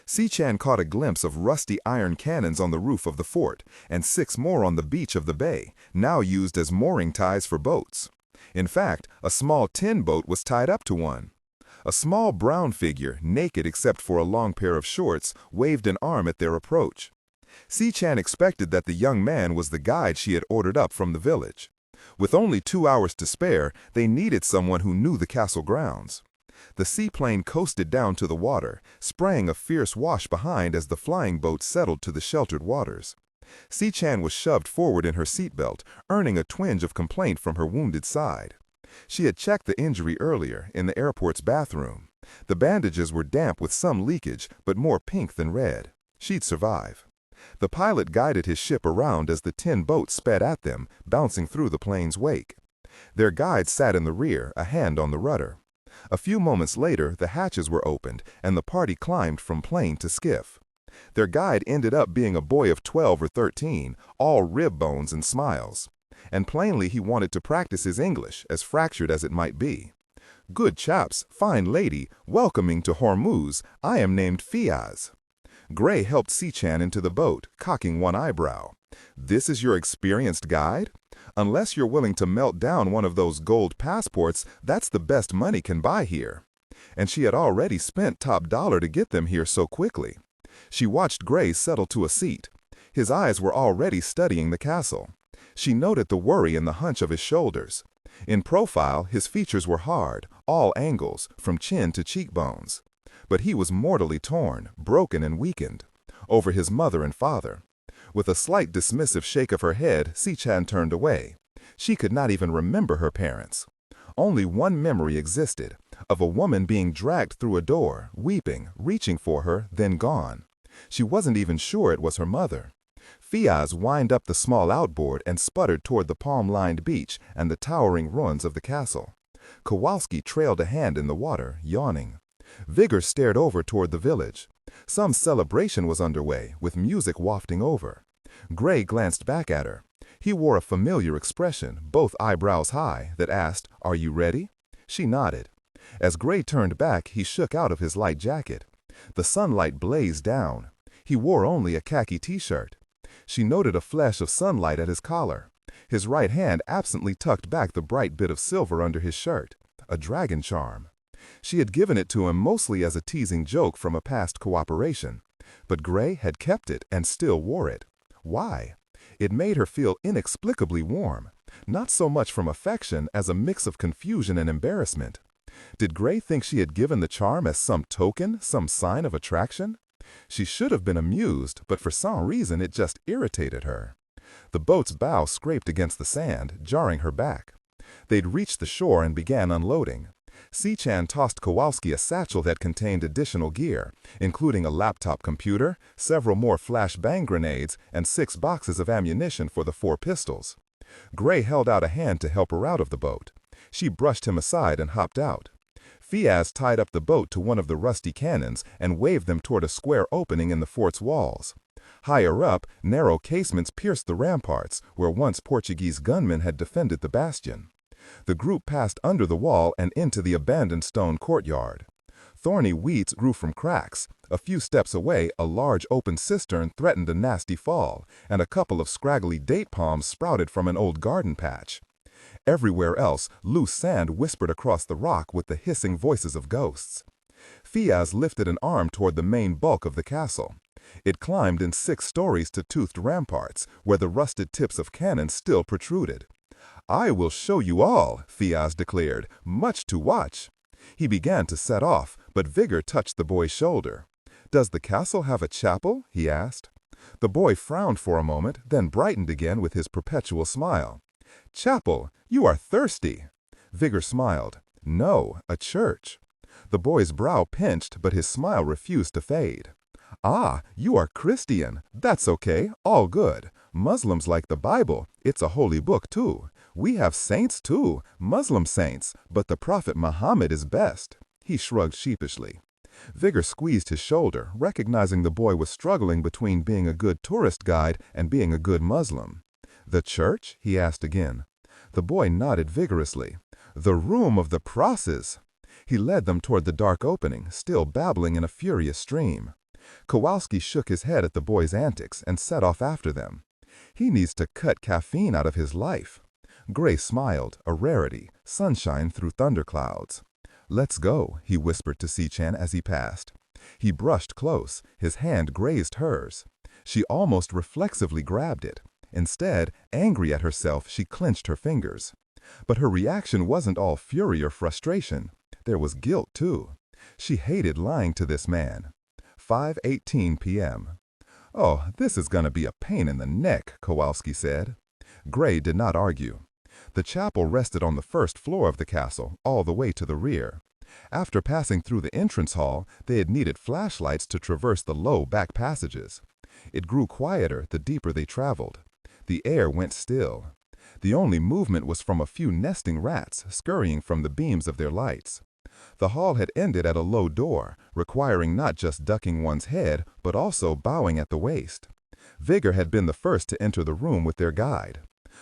Se-chan caught a glimpse of rusty iron cannons on the roof of the fort, and 6 more on the beach of the bay, now used as mooring ties for boats. In fact, a small tin boat was tied up to one. A small brown figure, naked except for a long pair of shorts, waved an arm at their approach. Se-chan expected that the young man was the guide she had ordered up from the village. With only 2 hours to spare, they needed someone who knew the castle grounds. The seaplane coasted down to the water, spraying a fierce wash behind as the flying boat settled to the sheltered waters. Se-chan was shoved forward in her seatbelt, earning a twinge of complaint from her wounded side. She had checked the injury earlier, in the airport's bathroom. The bandages were damp with some leakage, but more pink than red. She'd survive. The pilot guided his ship around as the tin boat sped at them, bouncing through the plane's wake. Their guide sat in the rear, a hand on the rudder. A few moments later, the hatches were opened, and the party climbed from plane to skiff. Their guide ended up being a boy of 12 or 13, all rib bones and smiles. And plainly he wanted to practice his English, as fractured as it might be. "Good chaps, fine lady, welcoming to Hormuz, I am named Fiaz." Gray helped Se-chan into the boat, cocking one eyebrow. "This is your experienced guide? Unless you're willing to melt down one of those gold passports, that's the best money can buy here." And she had already spent top dollar to get them here so quickly. She watched Gray settle to a seat. His eyes were already studying the castle. She noted the worry in the hunch of his shoulders. In profile, his features were hard, all angles, from chin to cheekbones. But he was mortally torn, broken and weakened. Over his mother and father. With a slight dismissive shake of her head, Se-chan turned away. She could not even remember her parents. Only one memory existed, of a woman being dragged through a door, weeping, reaching for her, then gone. She wasn't even sure it was her mother. Fiaz whined up the small outboard and sputtered toward the palm-lined beach and the towering ruins of the castle. Kowalski trailed a hand in the water, yawning. Vigor stared over toward the village. Some celebration was underway, with music wafting over. Gray glanced back at her. He wore a familiar expression, both eyebrows high, that asked, "Are you ready?" She nodded. As Gray turned back, he shook out of his light jacket. The sunlight blazed down. He wore only a khaki t-shirt. She noted a flash of sunlight at his collar. His right hand absently tucked back the bright bit of silver under his shirt, a dragon charm. She had given it to him mostly as a teasing joke from a past cooperation, but Gray had kept it and still wore it. Why? It made her feel inexplicably warm, not so much from affection as a mix of confusion and embarrassment. Did Gray think she had given the charm as some token, some sign of attraction? She should have been amused, but for some reason it just irritated her. The boat's bow scraped against the sand, jarring her back. They'd reached the shore and began unloading. Si-Chan tossed Kowalski a satchel that contained additional gear, including a laptop computer, several more flashbang grenades, and 6 boxes of ammunition for the 4 pistols. Gray held out a hand to help her out of the boat. She brushed him aside and hopped out. Fiaz tied up the boat to one of the rusty cannons and waved them toward a square opening in the fort's walls. Higher up, narrow casements pierced the ramparts, where once Portuguese gunmen had defended the bastion. The group passed under the wall and into the abandoned stone courtyard. Thorny weeds grew from cracks. A few steps away, a large open cistern threatened a nasty fall, and a couple of scraggly date palms sprouted from an old garden patch. Everywhere else, loose sand whispered across the rock with the hissing voices of ghosts. Fiaz lifted an arm toward the main bulk of the castle. It climbed in 6 stories to toothed ramparts, where the rusted tips of cannons still protruded. "I will show you all," Fiaz declared, "much to watch." He began to set off, but Vigor touched the boy's shoulder. "Does the castle have a chapel?" he asked. The boy frowned for a moment, then brightened again with his perpetual smile. "Chapel? You are thirsty." Vigor smiled. "No, a church." The boy's brow pinched, but his smile refused to fade. "Ah, you are Christian. That's okay, all good. Muslims like the Bible. It's a holy book, too. We have saints, too, Muslim saints, but the Prophet Muhammad is best." He shrugged sheepishly. Vigor squeezed his shoulder, recognizing the boy was struggling between being a good tourist guide and being a good Muslim. "The church?" he asked again. The boy nodded vigorously. "The room of the crosses." He led them toward the dark opening, still babbling in a furious stream. Kowalski shook his head at the boy's antics and set off after them. "He needs to cut caffeine out of his life." Gray smiled, a rarity, sunshine through thunderclouds. "Let's go," he whispered to Si-Chan as he passed. He brushed close, his hand grazed hers. She almost reflexively grabbed it. Instead, angry at herself, she clenched her fingers. But her reaction wasn't all fury or frustration. There was guilt, too. She hated lying to this man. 5:18 p.m. "Oh, this is gonna be a pain in the neck," Kowalski said. Gray did not argue. The chapel rested on the first floor of the castle, all the way to the rear. After passing through the entrance hall, they had needed flashlights to traverse the low back passages. It grew quieter the deeper they traveled. The air went still. The only movement was from a few nesting rats scurrying from the beams of their lights. The hall had ended at a low door, requiring not just ducking one's head, but also bowing at the waist. Vigor had been the first to enter the room with their guide.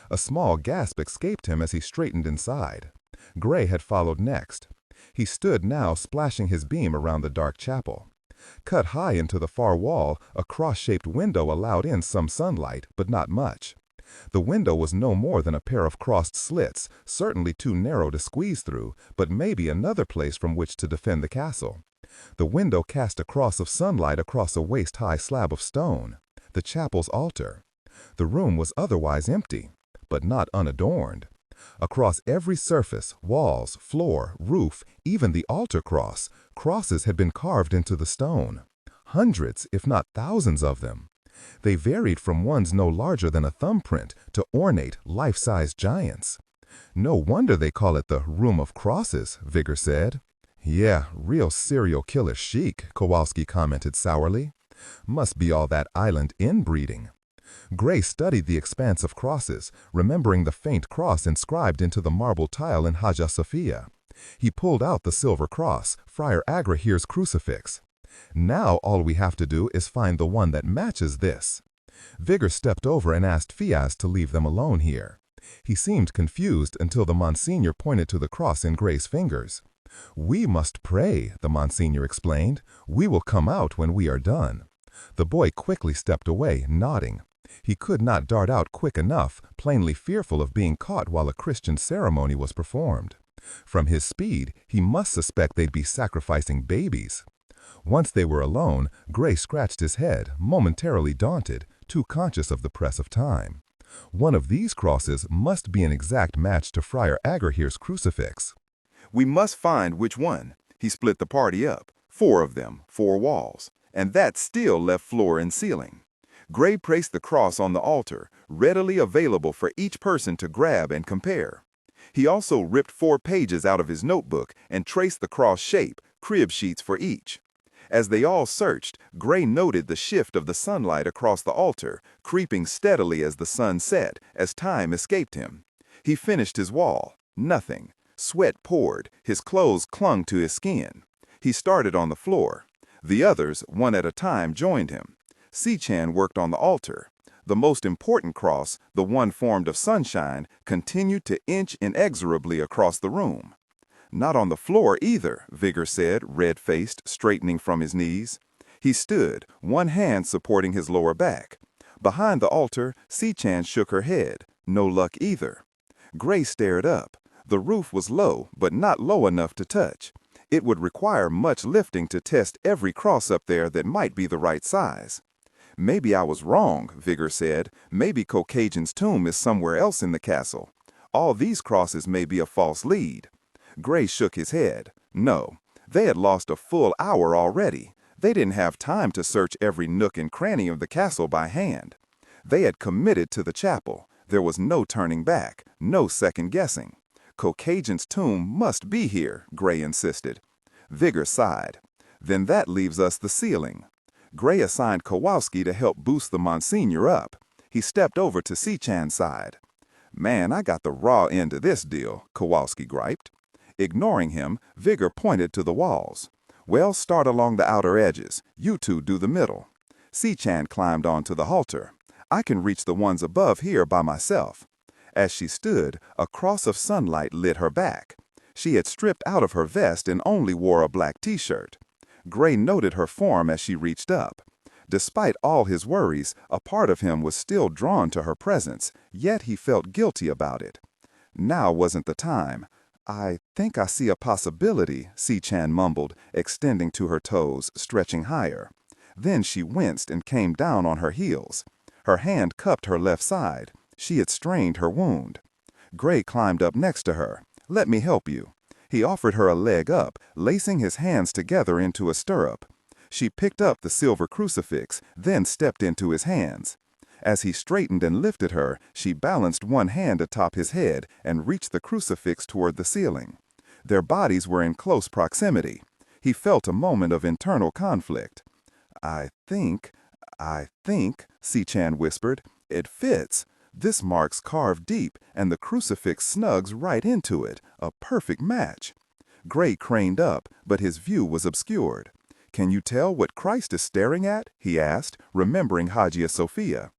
A small gasp escaped him as he straightened inside. Gray had followed next. He stood now splashing his beam around the dark chapel. Cut high into the far wall, a cross-shaped window allowed in some sunlight, but not much. The window was no more than a pair of crossed slits, certainly too narrow to squeeze through, but maybe another place from which to defend the castle. The window cast a cross of sunlight across a waist-high slab of stone, the chapel's altar. The room was otherwise empty, but not unadorned. Across every surface, walls, floor, roof, even the altar cross, crosses had been carved into the stone. Hundreds, if not thousands of them. They varied from ones no larger than a thumbprint to ornate, life-size giants. "No wonder they call it the Room of Crosses," Vigor said. "Yeah, real serial killer chic," Kowalski commented sourly. "Must be all that island inbreeding." Gray studied the expanse of crosses, remembering the faint cross inscribed into the marble tile in Hagia Sophia. He pulled out the silver cross, Friar Agrahir's crucifix. "Now all we have to do is find the one that matches this." Vigor stepped over and asked Fiaz to leave them alone here. He seemed confused until the Monsignor pointed to the cross in Gray's fingers. "We must pray," the Monsignor explained. "We will come out when we are done." The boy quickly stepped away, nodding. He could not dart out quick enough, plainly fearful of being caught while a Christian ceremony was performed. From his speed, he must suspect they'd be sacrificing babies. Once they were alone, Gray scratched his head, momentarily daunted, too conscious of the press of time. One of these crosses must be an exact match to Friar Agrahir's crucifix. "We must find which one." He split the party up, 4 of them, 4 walls, and that still left floor and ceiling. Gray placed the cross on the altar, readily available for each person to grab and compare. He also ripped 4 pages out of his notebook and traced the cross shape, crib sheets for each. As they all searched, Gray noted the shift of the sunlight across the altar, creeping steadily as the sun set, as time escaped him. He finished his wall. Nothing. Sweat poured. His clothes clung to his skin. He started on the floor. The others, one at a time, joined him. Si-Chan worked on the altar. The most important cross, the one formed of sunshine, continued to inch inexorably across the room. Not on the floor either, Vigor said, red-faced, straightening from his knees. He stood, one hand supporting his lower back. Behind the altar, Si-Chan shook her head. No luck either. Gray stared up. The roof was low, but not low enough to touch. It would require much lifting to test every cross up there that might be the right size. Maybe I was wrong, Vigor said. Maybe Caucasian's tomb is somewhere else in the castle. All these crosses may be a false lead. Gray shook his head. No, they had lost a full hour already. They didn't have time to search every nook and cranny of the castle by hand. They had committed to the chapel. There was no turning back, no second guessing. Caucasian's tomb must be here, Gray insisted. Vigor sighed. Then that leaves us the ceiling. Gray assigned Kowalski to help boost the Monsignor up. He stepped over to Si-Chan's side. Man, I got the raw end of this deal, Kowalski griped. Ignoring him, Vigor pointed to the walls. Well, start along the outer edges. You two do the middle. Si-Chan climbed onto the halter. I can reach the ones above here by myself. As she stood, a cross of sunlight lit her back. She had stripped out of her vest and only wore a black t-shirt. Gray noted her form as she reached up. Despite all his worries, a part of him was still drawn to her presence, yet he felt guilty about it. Now wasn't the time. I think I see a possibility, Si-Chan mumbled, extending to her toes, stretching higher. Then she winced and came down on her heels. Her hand cupped her left side. She had strained her wound. Gray climbed up next to her. Let me help you. He offered her a leg up, lacing his hands together into a stirrup. She picked up the silver crucifix, then stepped into his hands. As he straightened and lifted her, she balanced one hand atop his head and reached the crucifix toward the ceiling. Their bodies were in close proximity. He felt a moment of internal conflict. I think, Si-Chan whispered, it fits. This mark's carved deep, and the crucifix snugs right into it, a perfect match. Gray craned up, but his view was obscured. Can you tell what Christ is staring at? He asked, remembering Hagia Sophia.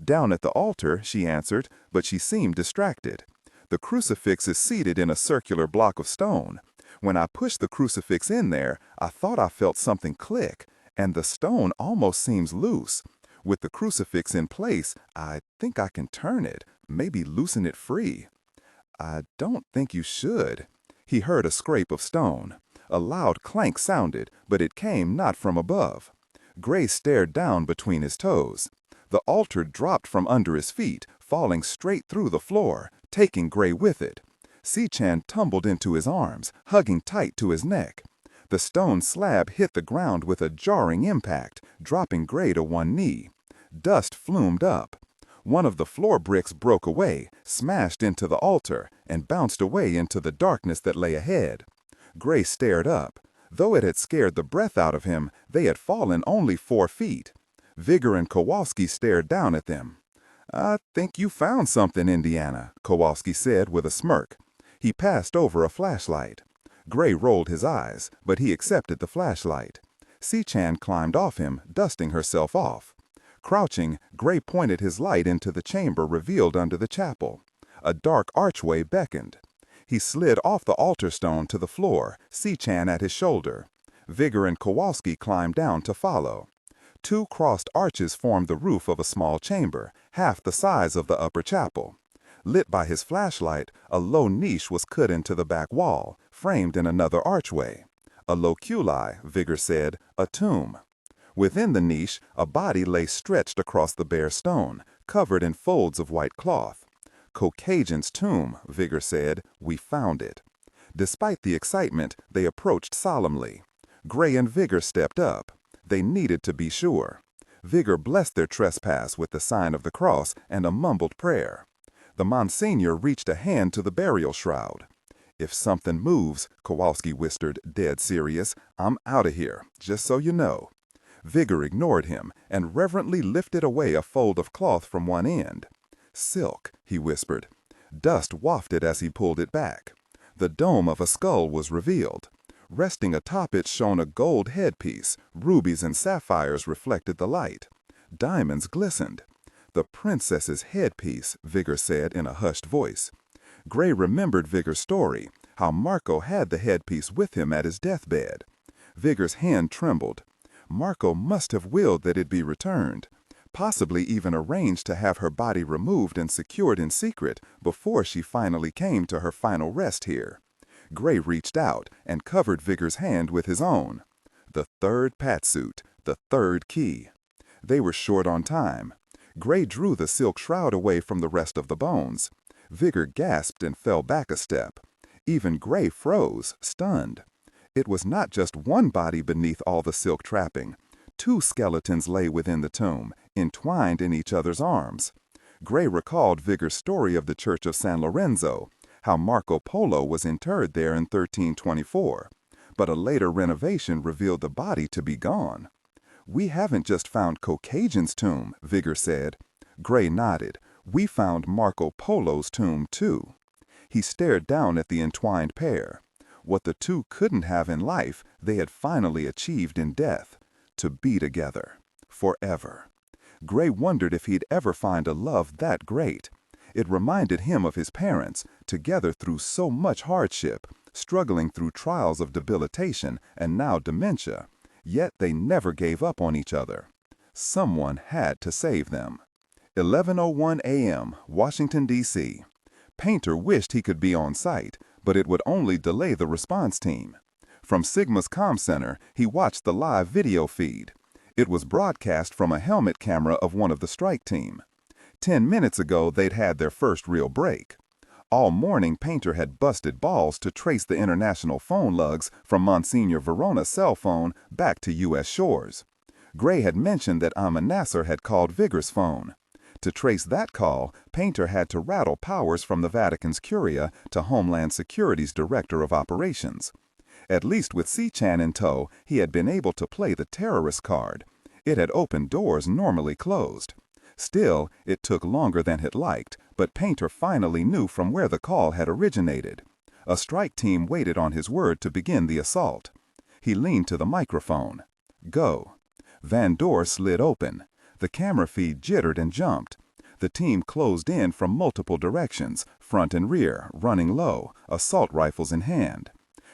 Down at the altar, she answered, but she seemed distracted. The crucifix is seated in a circular block of stone. When I pushed the crucifix in there, I thought I felt something click, and the stone almost seems loose. With the crucifix in place, I think I can turn it, maybe loosen it free. I don't think you should. He heard a scrape of stone. A loud clank sounded, but it came not from above. Gray stared down between his toes. The altar dropped from under his feet, falling straight through the floor, taking Gray with it. Si-Chan tumbled into his arms, hugging tight to his neck. The stone slab hit the ground with a jarring impact, dropping Gray to one knee. Dust flumed up. One of the floor bricks broke away, smashed into the altar, and bounced away into the darkness that lay ahead. Gray stared up. Though it had scared the breath out of him, they had fallen only 4 feet. Vigor and Kowalski stared down at them. I think you found something, Indiana, Kowalski said with a smirk. He passed over a flashlight. Gray rolled his eyes, but he accepted the flashlight. Si-Chan climbed off him, dusting herself off. Crouching, Gray pointed his light into the chamber revealed under the chapel. A dark archway beckoned. He slid off the altar stone to the floor, Si-Chan at his shoulder. Vigor and Kowalski climbed down to follow. 2 crossed arches formed the roof of a small chamber, half the size of the upper chapel. Lit by his flashlight, a low niche was cut into the back wall, framed in another archway. A loculi, Vigor said, a tomb. Within the niche, a body lay stretched across the bare stone, covered in folds of white cloth. Caucasian's tomb, Vigor said. We found it. Despite the excitement, they approached solemnly. Gray and Vigor stepped up. They needed to be sure. Vigor blessed their trespass with the sign of the cross and a mumbled prayer. The Monsignor reached a hand to the burial shroud. "If something moves," Kowalski whispered, dead serious, "I'm out of here, just so you know." Vigor ignored him and reverently lifted away a fold of cloth from one end. "Silk," he whispered. Dust wafted as he pulled it back. The dome of a skull was revealed. Resting atop it shone a gold headpiece. Rubies and sapphires reflected the light. Diamonds glistened. "The princess's headpiece," Vigor said in a hushed voice. Gray remembered Vigor's story, how Marco had the headpiece with him at his deathbed. Vigor's hand trembled. Marco must have willed that it be returned, possibly even arranged to have her body removed and secured in secret before she finally came to her final rest here. Gray reached out and covered Vigor's hand with his own. The third patsuit, the third key. They were short on time. Gray drew the silk shroud away from the rest of the bones. Vigor gasped and fell back a step. Even Gray froze, stunned. It was not just one body beneath all the silk trapping. Two skeletons lay within the tomb, entwined in each other's arms. Gray recalled Vigor's story of the Church of San Lorenzo, how Marco Polo was interred there in 1324, but a later renovation revealed the body to be gone. "We haven't just found Caucasian's tomb," Vigor said. Gray nodded. "We found Marco Polo's tomb, too." He stared down at the entwined pair. What the two couldn't have in life, they had finally achieved in death. To be together. Forever. Gray wondered if he'd ever find a love that great. It reminded him of his parents, together through so much hardship, struggling through trials of debilitation and now dementia. Yet they never gave up on each other. Someone had to save them. 11:01 a.m., Washington, D.C. Painter wished he could be on site, but it would only delay the response team. From Sigma's comm center, he watched the live video feed. It was broadcast from a helmet camera of one of the strike team. 10 minutes ago, they'd had their first real break. All morning, Painter had busted balls to trace the international phone lugs from Monsignor Verona's cell phone back to U.S. shores. Gray had mentioned that Amon Nasser had called Vigor's phone. To trace that call, Painter had to rattle powers from the Vatican's Curia to Homeland Security's Director of Operations. At least with C-Chan in tow, he had been able to play the terrorist card. It had opened doors normally closed. Still, it took longer than he'd liked, but Painter finally knew from where the call had originated. A strike team waited on his word to begin the assault. He leaned to the microphone. Go. Van Door slid open. The camera feed jittered and jumped. The team closed in from multiple directions, front and rear, running low, assault rifles in hand.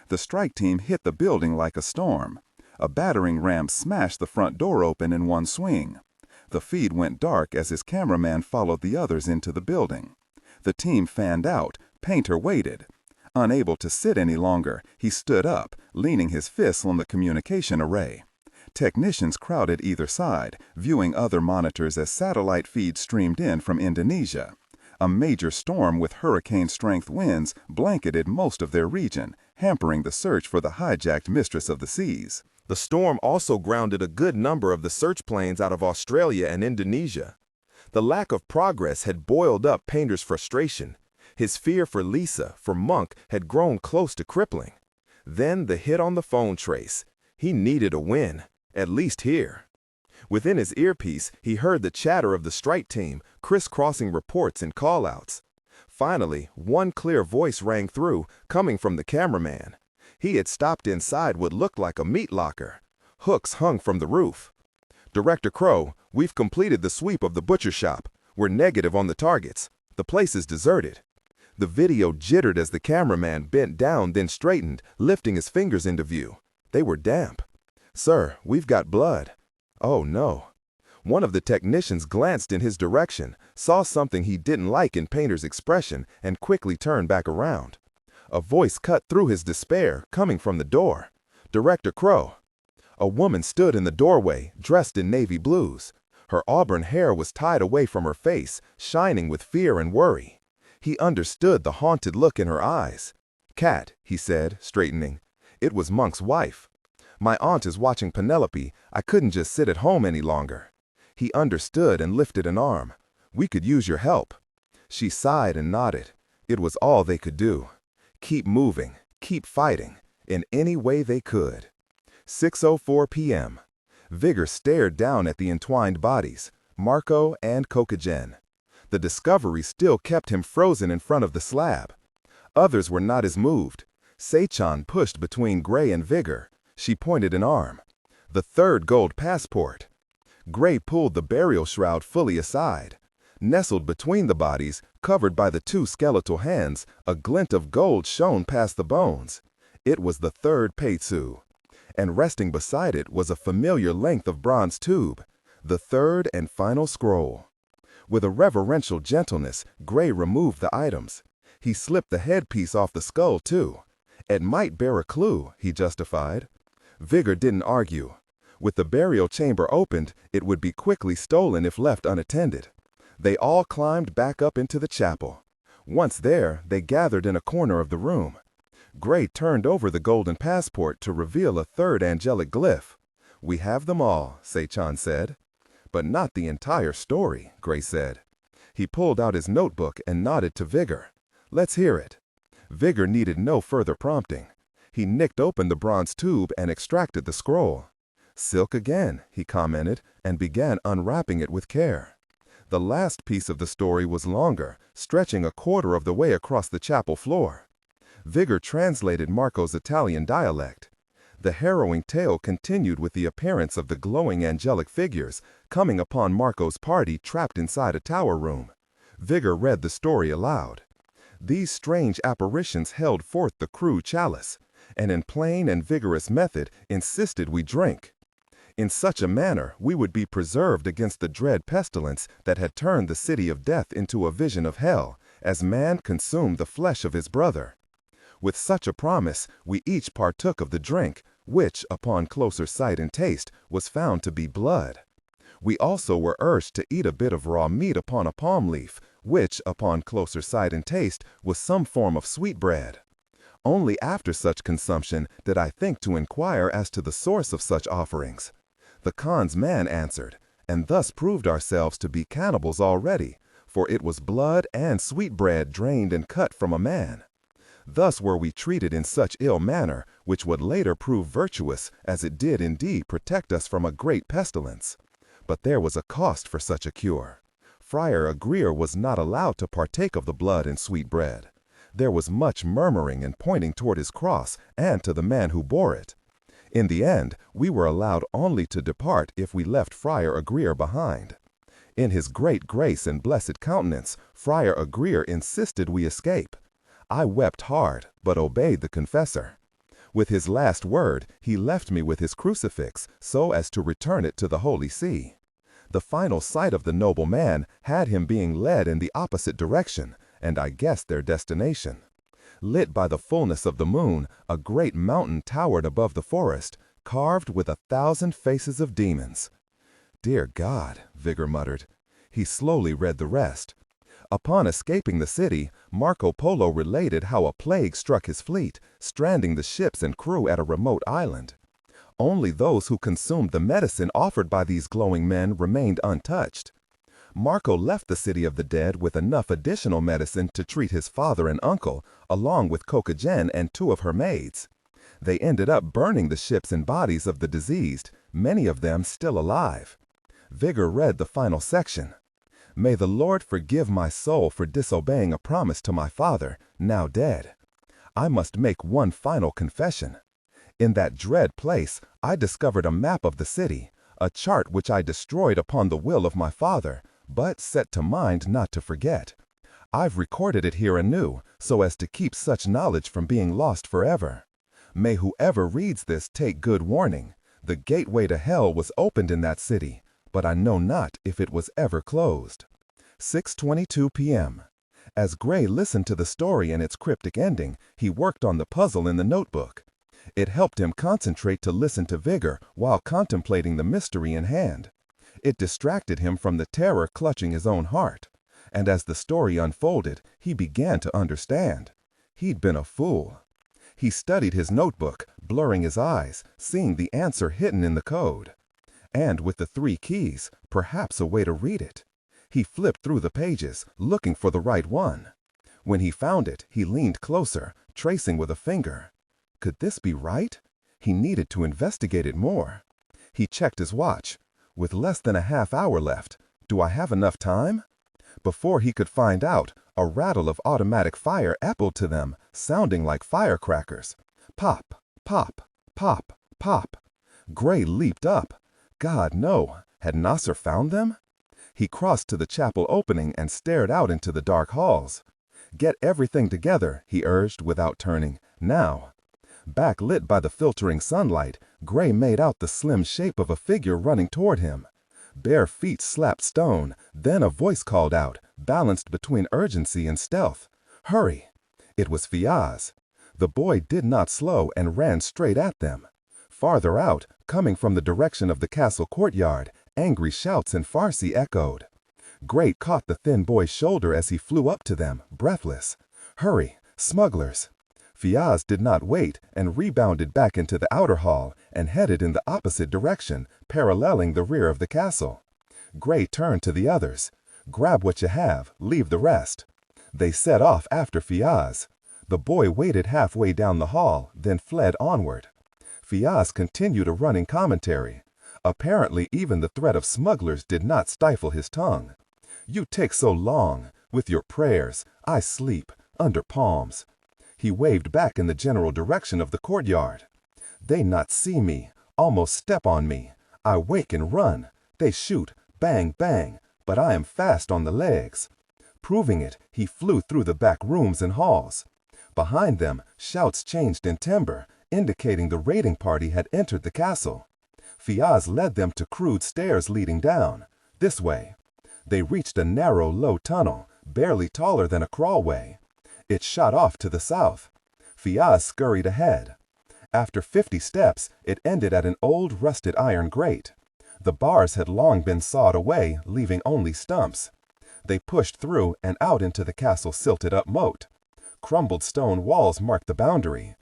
The strike team hit the building like a storm. A battering ram smashed the front door open in one swing. The feed went dark as his cameraman followed the others into the building. The team fanned out. Painter waited. Unable to sit any longer, he stood up, leaning his fists on the communication array. Technicians crowded either side, viewing other monitors as satellite feeds streamed in from Indonesia. A major storm with hurricane-strength winds blanketed most of their region, hampering the search for the hijacked mistress of the seas. The storm also grounded a good number of the search planes out of Australia and Indonesia. The lack of progress had boiled up Painter's frustration. His fear for Lisa, for Monk, had grown close to crippling. Then the hit on the phone trace. He needed a win, at least here. Within his earpiece, he heard the chatter of the strike team, crisscrossing reports and call-outs. Finally, one clear voice rang through, coming from the cameraman. He had stopped inside what looked like a meat locker. Hooks hung from the roof. "Director Crow, we've completed the sweep of the butcher shop. We're negative on the targets. The place is deserted." The video jittered as the cameraman bent down, then straightened, lifting his fingers into view. They were damp. "Sir, we've got blood." "Oh, no." One of the technicians glanced in his direction, saw something he didn't like in Painter's expression, and quickly turned back around. A voice cut through his despair, coming from the door. "Director Crow." A woman stood in the doorway, dressed in navy blues. Her auburn hair was tied away from her face, shining with fear and worry. He understood the haunted look in her eyes. "Cat," he said, straightening. It was Monk's wife. "My aunt is watching Penelope. I couldn't just sit at home any longer." He understood and lifted an arm. "We could use your help." She sighed and nodded. It was all they could do. Keep moving, keep fighting, in any way they could. 6:04 p.m. Vigor stared down at the entwined bodies, Marco and Kokagen. The discovery still kept him frozen in front of the slab. Others were not as moved. Seichan pushed between Gray and Vigor. She pointed an arm. The third gold passport. Gray pulled the burial shroud fully aside. Nestled between the bodies, covered by the two skeletal hands, a glint of gold shone past the bones. It was the third peitsu. And resting beside it was a familiar length of bronze tube, the third and final scroll. With a reverential gentleness, Gray removed the items. He slipped the headpiece off the skull, too. It might bear a clue, he justified. Vigor didn't argue. With the burial chamber opened, it would be quickly stolen if left unattended. They all climbed back up into the chapel. Once there, they gathered in a corner of the room. Gray turned over the golden passport to reveal a third angelic glyph. "We have them all," Seichan said. "But not the entire story," Gray said. He pulled out his notebook and nodded to Vigor. "Let's hear it." Vigor needed no further prompting. He nicked open the bronze tube and extracted the scroll. "Silk again," he commented, and began unwrapping it with care. The last piece of the story was longer, stretching a quarter of the way across the chapel floor. Vigor translated Marco's Italian dialect. The harrowing tale continued with the appearance of the glowing angelic figures coming upon Marco's party trapped inside a tower room. Vigor read the story aloud. These strange apparitions held forth the crude chalice, and in plain and vigorous method insisted we drink. In such a manner we would be preserved against the dread pestilence that had turned the city of death into a vision of hell, as man consumed the flesh of his brother. With such a promise, we each partook of the drink, which, upon closer sight and taste, was found to be blood. We also were urged to eat a bit of raw meat upon a palm leaf, which, upon closer sight and taste, was some form of sweetbread. Only after such consumption did I think to inquire as to the source of such offerings. The Khan's man answered, and thus proved ourselves to be cannibals already, for it was blood and sweetbread drained and cut from a man. Thus were we treated in such ill manner, which would later prove virtuous, as it did indeed protect us from a great pestilence. But there was a cost for such a cure. Friar Agrier was not allowed to partake of the blood and sweetbread. There was much murmuring and pointing toward his cross and to the man who bore it. In the end, we were allowed only to depart if we left Friar Agrier behind. In his great grace and blessed countenance, Friar Agrier insisted we escape. I wept hard, but obeyed the confessor. With his last word, he left me with his crucifix, so as to return it to the Holy See. The final sight of the noble man had him being led in the opposite direction, and I guessed their destination. Lit by the fullness of the moon, a great mountain towered above the forest, carved with 1,000 faces of demons. "Dear God," Vigor muttered. He slowly read the rest. Upon escaping the city, Marco Polo related how a plague struck his fleet, stranding the ships and crew at a remote island. Only those who consumed the medicine offered by these glowing men remained untouched. Marco left the city of the dead with enough additional medicine to treat his father and uncle, along with Kokagen and 2 of her maids. They ended up burning the ships and bodies of the diseased, many of them still alive. Vigor read the final section. "May the Lord forgive my soul for disobeying a promise to my father, now dead. I must make one final confession. In that dread place, I discovered a map of the city, a chart which I destroyed upon the will of my father, but set to mind not to forget. I've recorded it here anew, so as to keep such knowledge from being lost forever. May whoever reads this take good warning. The gateway to hell was opened in that city, but I know not if it was ever closed." 6:22 p.m. As Gray listened to the story and its cryptic ending, he worked on the puzzle in the notebook. It helped him concentrate to listen to Vigor while contemplating the mystery in hand. It distracted him from the terror clutching his own heart. And as the story unfolded, he began to understand. He'd been a fool. He studied his notebook, blurring his eyes, seeing the answer hidden in the code. And with the 3 keys, perhaps a way to read it. He flipped through the pages, looking for the right one. When he found it, he leaned closer, tracing with a finger. Could this be right? He needed to investigate it more. He checked his watch. With less than a half hour left, do I have enough time? Before he could find out, a rattle of automatic fire echoed to them, sounding like firecrackers. Pop, pop, pop, pop. Gray leaped up. God, no. Had Nasser found them? He crossed to the chapel opening and stared out into the dark halls. Get everything together, he urged without turning. Now. Backlit by the filtering sunlight, Gray made out the slim shape of a figure running toward him. Bare feet slapped stone, then a voice called out, balanced between urgency and stealth. Hurry! It was Fiaz. The boy did not slow and ran straight at them. Farther out, coming from the direction of the castle courtyard, angry shouts in Farsi echoed. Gray caught the thin boy's shoulder as he flew up to them, breathless. Hurry! Smugglers! Fiaz did not wait and rebounded back into the outer hall and headed in the opposite direction, paralleling the rear of the castle. Gray turned to the others. Grab what you have, leave the rest. They set off after Fiaz. The boy waited halfway down the hall, then fled onward. Fiaz continued a running commentary. Apparently even the threat of smugglers did not stifle his tongue. You take so long. With your prayers, I sleep, under palms. He waved back in the general direction of the courtyard. They not see me, almost step on me. I wake and run. They shoot, bang, bang, but I am fast on the legs. Proving it, he flew through the back rooms and halls. Behind them, shouts changed in timbre, indicating the raiding party had entered the castle. Fiaz led them to crude stairs leading down. This way. They reached a narrow, low tunnel, barely taller than a crawlway. It shot off to the south. Fiaz scurried ahead. After 50 steps, it ended at an old rusted iron grate. The bars had long been sawed away, leaving only stumps. They pushed through and out into the castle's silted-up moat. Crumbled stone walls marked the boundary.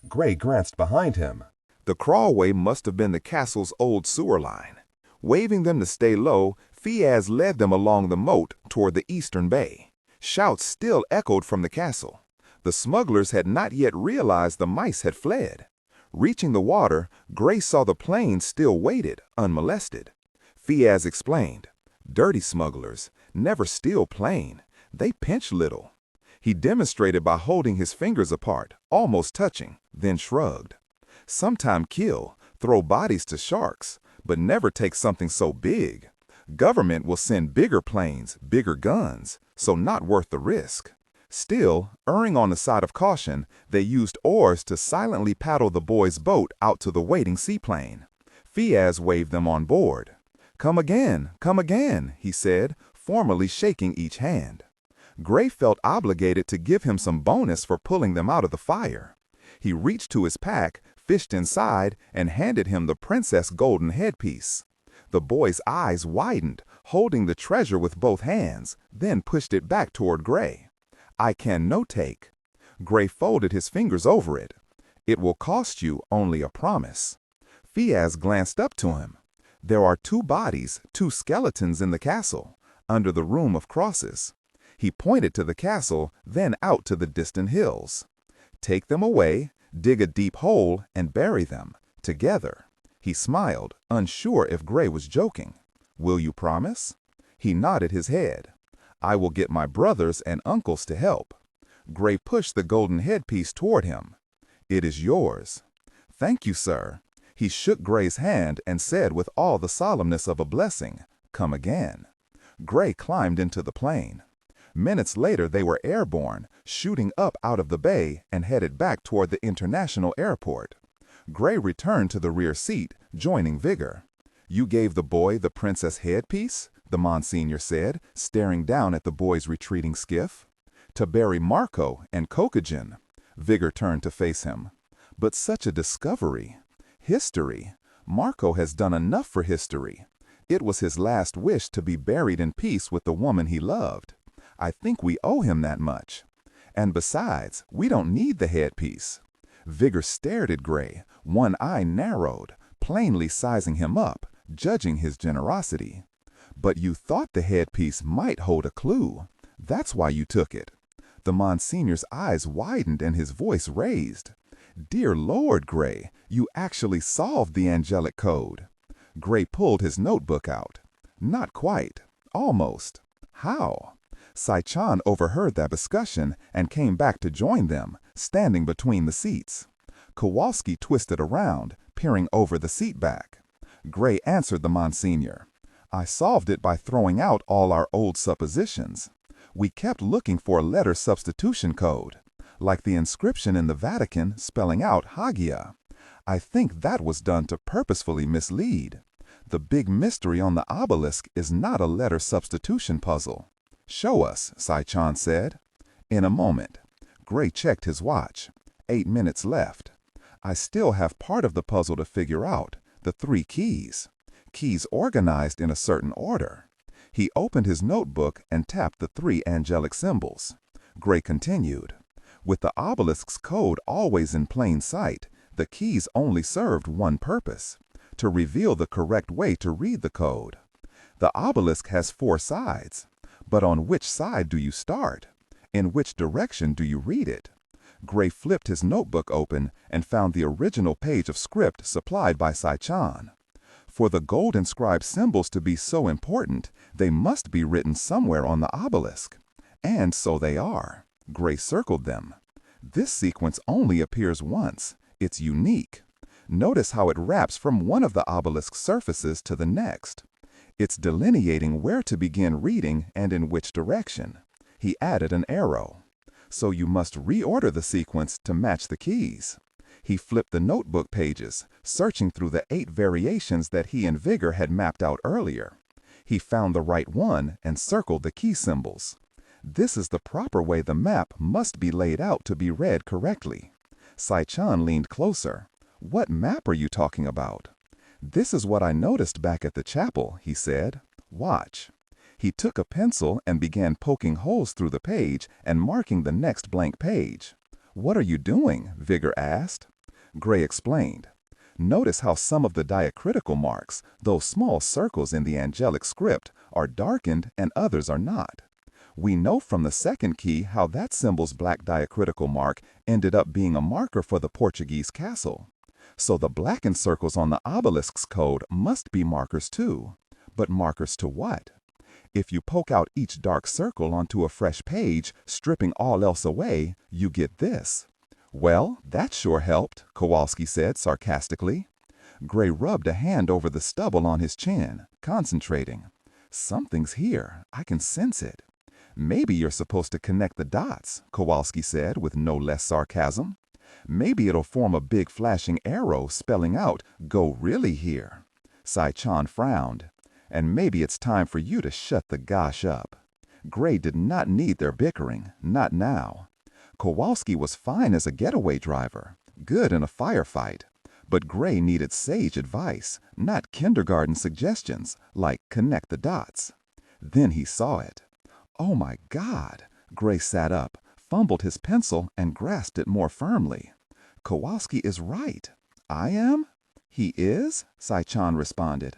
Gray glanced behind him. The crawlway must have been the castle's old sewer line. Waving them to stay low, Fiaz led them along the moat toward the eastern bay. Shouts still echoed from the castle. The smugglers had not yet realized the mice had fled. Reaching the water, Gray saw the plane still waited, unmolested. Fiaz explained, "Dirty smugglers never steal plane. They pinch little." He demonstrated by holding his fingers apart, almost touching, then shrugged. "Sometime kill, throw bodies to sharks, but never take something so big. Government will send bigger planes, bigger guns, so not worth the risk." Still, erring on the side of caution, they used oars to silently paddle the boy's boat out to the waiting seaplane. Fiaz waved them on board. Come again," he said, formally shaking each hand. Gray felt obligated to give him some bonus for pulling them out of the fire. He reached to his pack, fished inside, and handed him the princess golden headpiece. The boy's eyes widened, holding the treasure with both hands, then pushed it back toward Gray. "I can no take." Gray folded his fingers over it. "It will cost you only a promise." Fiaz glanced up to him. "There are 2 bodies, 2 skeletons in the castle, under the room of crosses." He pointed to the castle, then out to the distant hills. "Take them away, dig a deep hole, and bury them, together." He smiled, unsure if Gray was joking. "Will you promise?" He nodded his head. "I will get my brothers and uncles to help." Gray pushed the golden headpiece toward him. "It is yours." "Thank you, sir." He shook Gray's hand and said with all the solemnness of a blessing, "Come again." Gray climbed into the plane. Minutes later they were airborne, shooting up out of the bay and headed back toward the international airport. Gray returned to the rear seat, joining Vigor. "You gave the boy the princess headpiece?" the Monsignor said, staring down at the boy's retreating skiff. "To bury Marco and Cocagen." Vigor turned to face him. "But such a discovery. History. Marco has done enough for history. It was his last wish to be buried in peace with the woman he loved. I think we owe him that much. And besides, we don't need the headpiece." Vigor stared at Gray, one eye narrowed, plainly sizing him up, judging his generosity. But you thought the headpiece might hold a clue. That's why you took it. The Monsignor's eyes widened and his voice raised. Dear Lord, Gray, you actually solved the angelic code. Gray pulled his notebook out. Not quite. Almost. How? Sai-chan overheard that discussion and came back to join them, standing between the seats. Kowalski twisted around, peering over the seat back. Gray answered the Monsignor. I solved it by throwing out all our old suppositions. We kept looking for a letter substitution code, like the inscription in the Vatican spelling out Hagia. I think that was done to purposefully mislead. The big mystery on the obelisk is not a letter substitution puzzle. Show us, Sai-chan said. In a moment. Gray checked his watch. 8 minutes left. I still have part of the puzzle to figure out, the 3 keys. Keys organized in a certain order. He opened his notebook and tapped the 3 angelic symbols. Gray continued. With the obelisk's code always in plain sight, the keys only served one purpose: to reveal the correct way to read the code. The obelisk has 4 sides, but on which side do you start? In which direction do you read it? Gray flipped his notebook open and found the original page of script supplied by Sai-chan. For the gold-inscribed symbols to be so important, they must be written somewhere on the obelisk. And so they are. Gray circled them. This sequence only appears once. It's unique. Notice how it wraps from one of the obelisk's surfaces to the next. It's delineating where to begin reading and in which direction. He added an arrow. So you must reorder the sequence to match the keys. He flipped the notebook pages, searching through the 8 variations that he and Vigor had mapped out earlier. He found the right one and circled the key symbols. This is the proper way the map must be laid out to be read correctly. Sai-chan leaned closer. What map are you talking about? This is what I noticed back at the chapel, he said. Watch. He took a pencil and began poking holes through the page and marking the next blank page. What are you doing? Vigor asked. Gray explained. Notice how some of the diacritical marks, those small circles in the angelic script, are darkened and others are not. We know from the second key how that symbol's black diacritical mark ended up being a marker for the Portuguese castle. So the blackened circles on the obelisk's code must be markers too. But markers to what? If you poke out each dark circle onto a fresh page, stripping all else away, you get this. Well, that sure helped, Kowalski said sarcastically. Gray rubbed a hand over the stubble on his chin, concentrating. Something's here. I can sense it. Maybe you're supposed to connect the dots, Kowalski said with no less sarcasm. Maybe it'll form a big flashing arrow spelling out, "Go really here." Sai-chan frowned. And maybe it's time for you to shut the gosh up. Gray did not need their bickering, not now. Kowalski was fine as a getaway driver, good in a firefight. But Gray needed sage advice, not kindergarten suggestions, like connect the dots. Then he saw it. Oh my God! Gray sat up, fumbled his pencil, and grasped it more firmly. Kowalski is right. I am? He is? Sai-chan responded.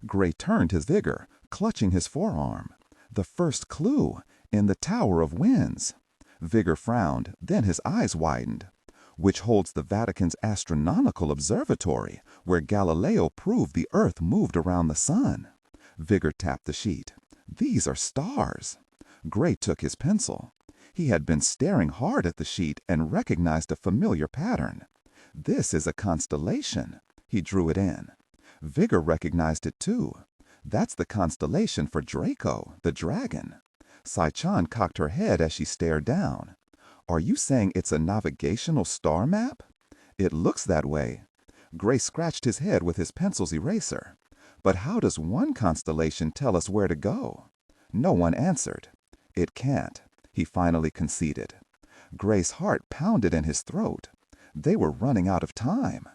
Gray turned his Vigor, clutching his forearm. The first clue, in the Tower of Winds. Vigor frowned, then his eyes widened. Which holds the Vatican's astronomical observatory, where Galileo proved the Earth moved around the sun. Vigor tapped the sheet. These are stars. Gray took his pencil. He had been staring hard at the sheet and recognized a familiar pattern. This is a constellation. He drew it in. Vigor recognized it too. That's the constellation for Draco, the dragon. Sai-chan cocked her head as she stared down. Are you saying it's a navigational star map? It looks that way. Gray scratched his head with his pencil's eraser. But how does one constellation tell us where to go? No one answered. It can't, he finally conceded. Gray's heart pounded in his throat. They were running out of time.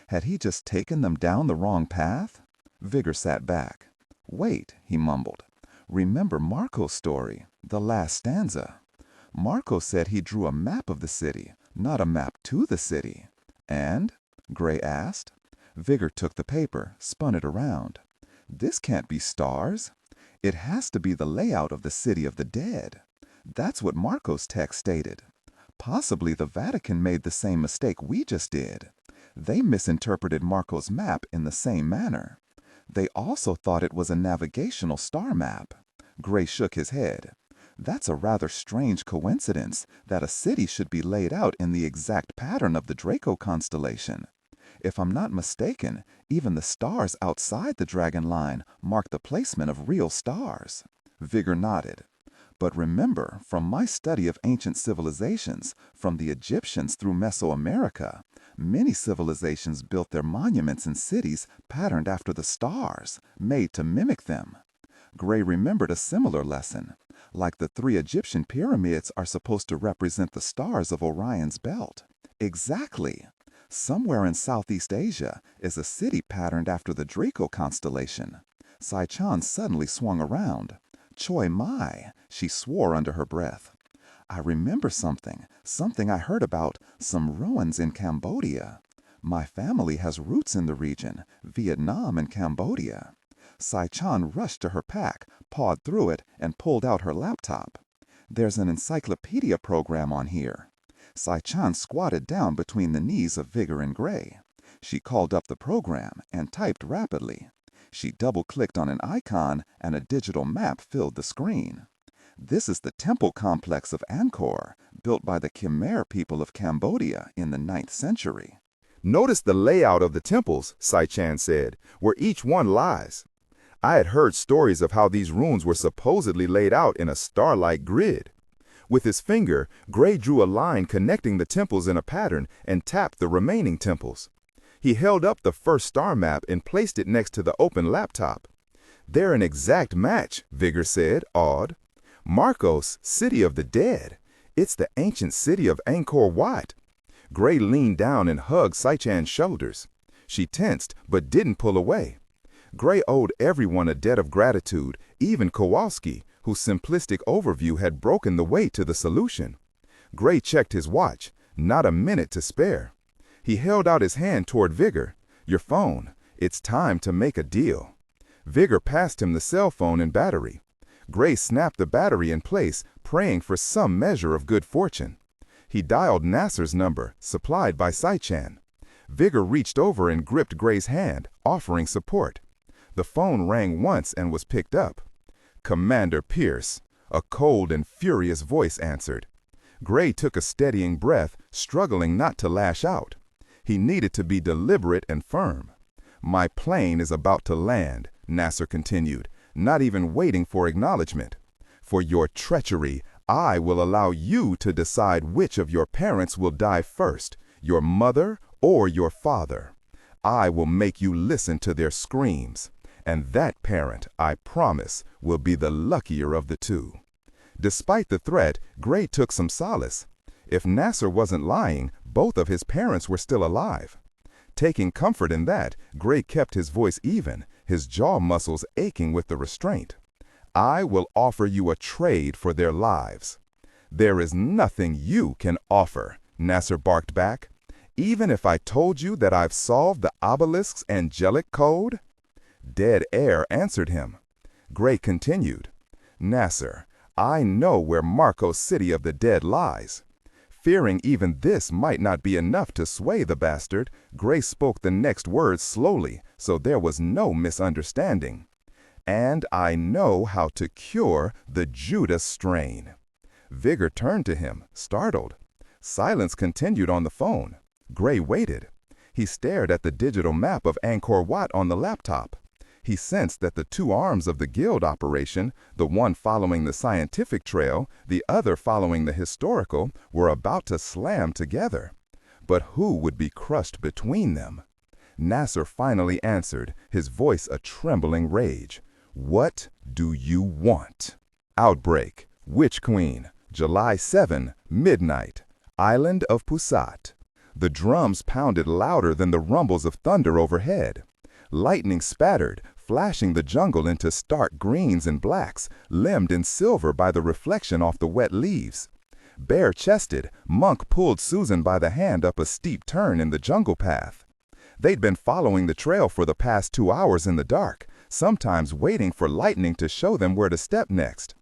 Had he just taken them down the wrong path? Vigor sat back. Wait, he mumbled. Remember Marco's story, the last stanza. Marco said he drew a map of the city, not a map to the city. And? Gray asked. Vigor took the paper, spun it around. This can't be stars. It has to be the layout of the city of the dead. That's what Marco's text stated. Possibly the Vatican made the same mistake we just did. They misinterpreted Marco's map in the same manner. They also thought it was a navigational star map. Gray shook his head. That's a rather strange coincidence that a city should be laid out in the exact pattern of the Draco constellation. If I'm not mistaken, even the stars outside the dragon line mark the placement of real stars. Vigor nodded. But remember, from my study of ancient civilizations, from the Egyptians through Mesoamerica, many civilizations built their monuments and cities patterned after the stars, made to mimic them. Gray remembered a similar lesson. Like the 3 Egyptian pyramids are supposed to represent the stars of Orion's belt. Exactly. Somewhere in Southeast Asia is a city patterned after the Draco constellation. Sai-chan suddenly swung around. Choi mai, she swore under her breath. I remember something I heard about some ruins in Cambodia. My family has roots in the region, Vietnam and Cambodia. Sai-chan rushed to her pack, pawed through it, and pulled out her laptop. There's an encyclopedia program on here. Sai-chan squatted down between the knees of Vigor and Gray. She called up the program and typed rapidly. She double-clicked on an icon and a digital map filled the screen. This is the temple complex of Angkor, built by the Khmer people of Cambodia in the 9th century. Notice the layout of the temples, Sai-chan said, where each one lies. I had heard stories of how these ruins were supposedly laid out in a star-like grid. With his finger, Gray drew a line connecting the temples in a pattern and tapped the remaining temples. He held up the first star map and placed it next to the open laptop. They're an exact match, Vigor said, awed. Marcos, City of the Dead. It's the ancient city of Angkor Wat. Gray leaned down and hugged Sai-chan's shoulders. She tensed, but didn't pull away. Gray owed everyone a debt of gratitude, even Kowalski, whose simplistic overview had broken the way to the solution. Gray checked his watch, not a minute to spare. He held out his hand toward Vigor. Your phone. It's time to make a deal. Vigor passed him the cell phone and battery. Gray snapped the battery in place, praying for some measure of good fortune. He dialed Nasser's number, supplied by Sai-chan. Vigor reached over and gripped Gray's hand, offering support. The phone rang once and was picked up. Commander Pierce, a cold and furious voice answered. Gray took a steadying breath, struggling not to lash out. He needed to be deliberate and firm. My plane is about to land, Nasser continued, not even waiting for acknowledgement. For your treachery, I will allow you to decide which of your parents will die first, your mother or your father. I will make you listen to their screams, and that parent, I promise, will be the luckier of the two. Despite the threat, Gray took some solace. If Nasser wasn't lying, both of his parents were still alive. Taking comfort in that, Gray kept his voice even, his jaw muscles aching with the restraint. I will offer you a trade for their lives. There is nothing you can offer, Nasser barked back. Even if I told you that I've solved the obelisk's angelic code? Dead air answered him. Gray continued. Nasser, I know where Marco's City of the Dead lies. Fearing even this might not be enough to sway the bastard, Gray spoke the next words slowly, so there was no misunderstanding. And I know how to cure the Judas strain. Vigor turned to him, startled. Silence continued on the phone. Gray waited. He stared at the digital map of Angkor Wat on the laptop. He sensed that the two arms of the guild operation, the one following the scientific trail, the other following the historical, were about to slam together. But who would be crushed between them? Nasser finally answered, his voice a trembling rage. What do you want? Outbreak. Witch Queen. July 7, midnight. Island of Pusat. The drums pounded louder than the rumbles of thunder overhead. Lightning spattered, flashing the jungle into stark greens and blacks, limned in silver by the reflection off the wet leaves. Bare-chested, Monk pulled Susan by the hand up a steep turn in the jungle path. They'd been following the trail for the past 2 hours in the dark, sometimes waiting for lightning to show them where to step next.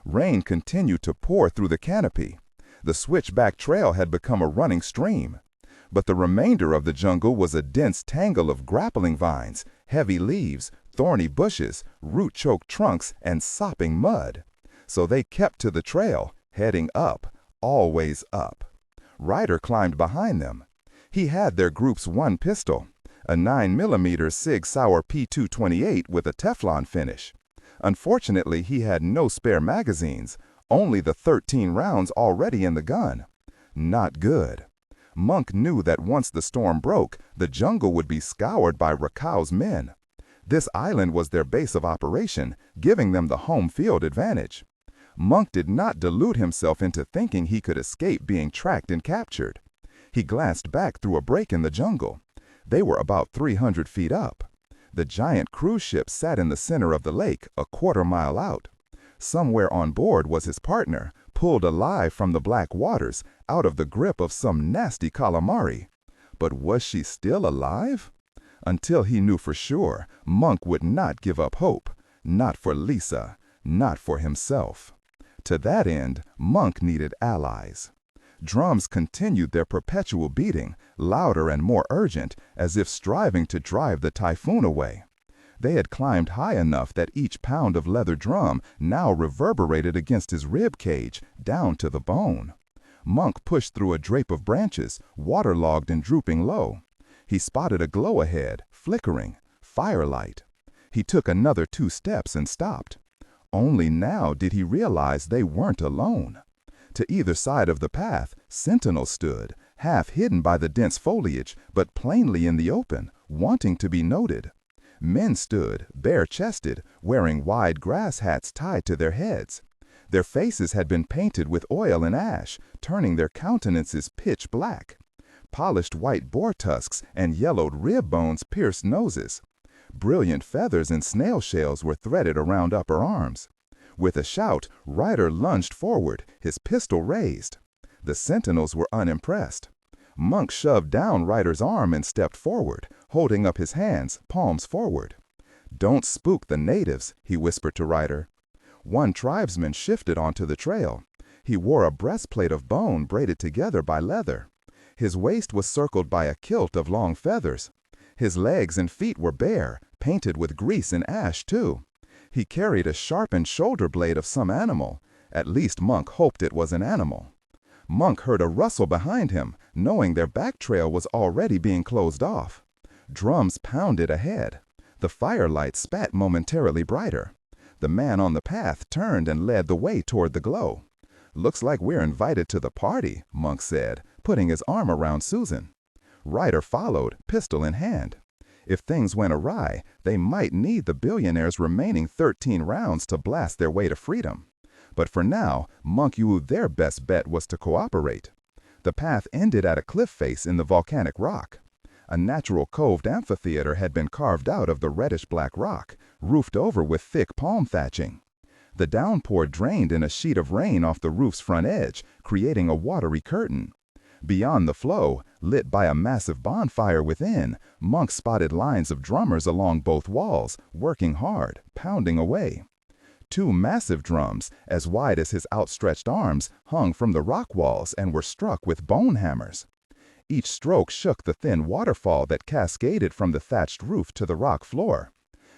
Rain continued to pour through the canopy. The switchback trail had become a running stream. But the remainder of the jungle was a dense tangle of grappling vines, heavy leaves, thorny bushes, root-choked trunks, and sopping mud. So they kept to the trail, heading up, always up. Ryder climbed behind them. He had their group's one pistol, a 9mm Sig Sauer P228 with a Teflon finish. Unfortunately, he had no spare magazines, only the 13 rounds already in the gun. Not good. Monk knew that once the storm broke, the jungle would be scoured by Rakau's men. This island was their base of operation, giving them the home field advantage. Monk did not delude himself into thinking he could escape being tracked and captured. He glanced back through a break in the jungle. They were about 300 feet up. The giant cruise ship sat in the center of the lake, a quarter-mile out. Somewhere on board was his partner, pulled alive from the black waters, out of the grip of some nasty calamari. But was she still alive? Until he knew for sure, Monk would not give up hope. Not for Lisa, not for himself. To that end, Monk needed allies. Drums continued their perpetual beating, louder and more urgent, as if striving to drive the typhoon away. They had climbed high enough that each pound of leather drum now reverberated against his rib cage, down to the bone. Monk pushed through a drape of branches, waterlogged and drooping low. He spotted a glow ahead, flickering, firelight. He took another 2 steps and stopped. Only now did he realize they weren't alone. To either side of the path, sentinels stood, half hidden by the dense foliage, but plainly in the open, wanting to be noted. Men stood, bare-chested, wearing wide grass hats tied to their heads. Their faces had been painted with oil and ash, turning their countenances pitch black. Polished white boar tusks and yellowed rib bones pierced noses. Brilliant feathers and snail shells were threaded around upper arms. With a shout, Ryder lunged forward, his pistol raised. The sentinels were unimpressed. Monk shoved down Ryder's arm and stepped forward, holding up his hands, palms forward. "Don't spook the natives," he whispered to Ryder. One tribesman shifted onto the trail. He wore a breastplate of bone braided together by leather. His waist was circled by a kilt of long feathers. His legs and feet were bare, painted with grease and ash, too. He carried a sharpened shoulder blade of some animal. At least Monk hoped it was an animal. Monk heard a rustle behind him, knowing their back trail was already being closed off. Drums pounded ahead. The firelight spat momentarily brighter. The man on the path turned and led the way toward the glow. "Looks like we're invited to the party," Monk said, putting his arm around Susan. Ryder followed, pistol in hand. If things went awry, they might need the billionaire's remaining 13 rounds to blast their way to freedom. But for now, Monk knew their best bet was to cooperate. The path ended at a cliff face in the volcanic rock. A natural coved amphitheater had been carved out of the reddish-black rock, roofed over with thick palm thatching. The downpour drained in a sheet of rain off the roof's front edge, creating a watery curtain. Beyond the flow, lit by a massive bonfire within, Monk spotted lines of drummers along both walls, working hard, pounding away. 2 massive drums, as wide as his outstretched arms, hung from the rock walls and were struck with bone hammers. Each stroke shook the thin waterfall that cascaded from the thatched roof to the rock floor.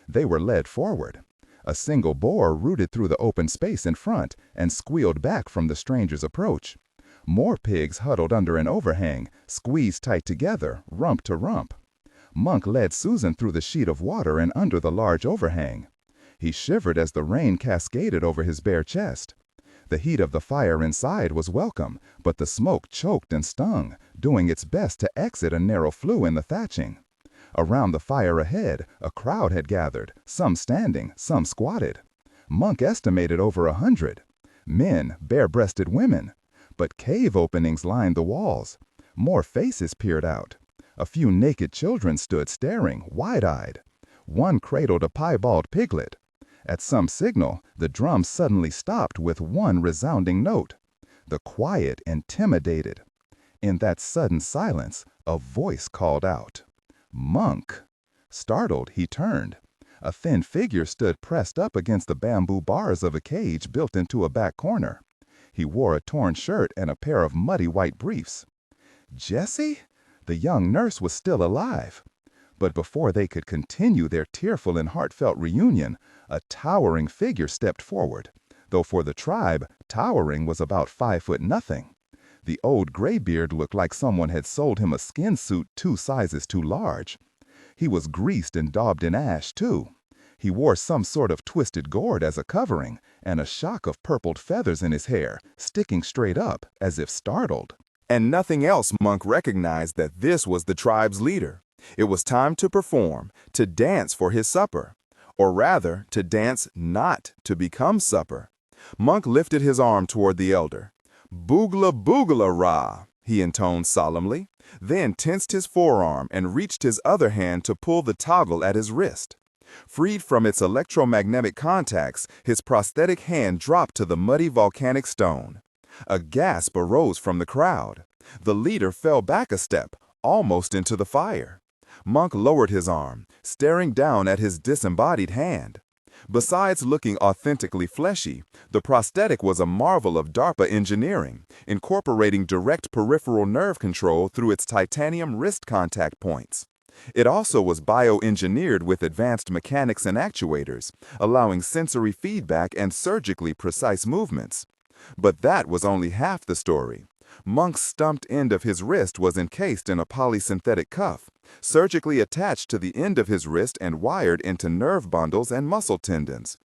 They were led forward. A single boar rooted through the open space in front and squealed back from the stranger's approach. More pigs huddled under an overhang, squeezed tight together, rump to rump. Monk led Susan through the sheet of water and under the large overhang. He shivered as the rain cascaded over his bare chest. The heat of the fire inside was welcome, but the smoke choked and stung, doing its best to exit a narrow flue in the thatching. Around the fire ahead, a crowd had gathered, some standing, some squatted. Monk estimated over 100. Men, bare-breasted women. But cave openings lined the walls. More faces peered out. A few naked children stood staring, wide-eyed. One cradled a piebald piglet. At some signal, the drum suddenly stopped with one resounding note. The quiet intimidated. In that sudden silence, a voice called out. "Monk!" Startled, he turned. A thin figure stood pressed up against the bamboo bars of a cage built into a back corner. He wore a torn shirt and a pair of muddy white briefs. Jessie? The young nurse was still alive. But before they could continue their tearful and heartfelt reunion, a towering figure stepped forward, though for the tribe, towering was about 5'0". The old graybeard looked like someone had sold him a skin suit 2 sizes too large. He was greased and daubed in ash, too. He wore some sort of twisted gourd as a covering, and a shock of purpled feathers in his hair, sticking straight up, as if startled. And nothing else Monk recognized that this was the tribe's leader. It was time to perform, to dance for his supper. Or rather, to dance not to become supper. Monk lifted his arm toward the elder. "Boogla boogla rah," he intoned solemnly, then tensed his forearm and reached his other hand to pull the toggle at his wrist. Freed from its electromagnetic contacts, his prosthetic hand dropped to the muddy volcanic stone. A gasp arose from the crowd. The leader fell back a step, almost into the fire. Monk lowered his arm, staring down at his disembodied hand. Besides looking authentically fleshy, the prosthetic was a marvel of DARPA engineering, incorporating direct peripheral nerve control through its titanium wrist contact points. It also was bioengineered with advanced mechanics and actuators, allowing sensory feedback and surgically precise movements. But that was only half the story. Monk's stumped end of his wrist was encased in a polysynthetic cuff, surgically attached to the end of his wrist and wired into nerve bundles and muscle tendons.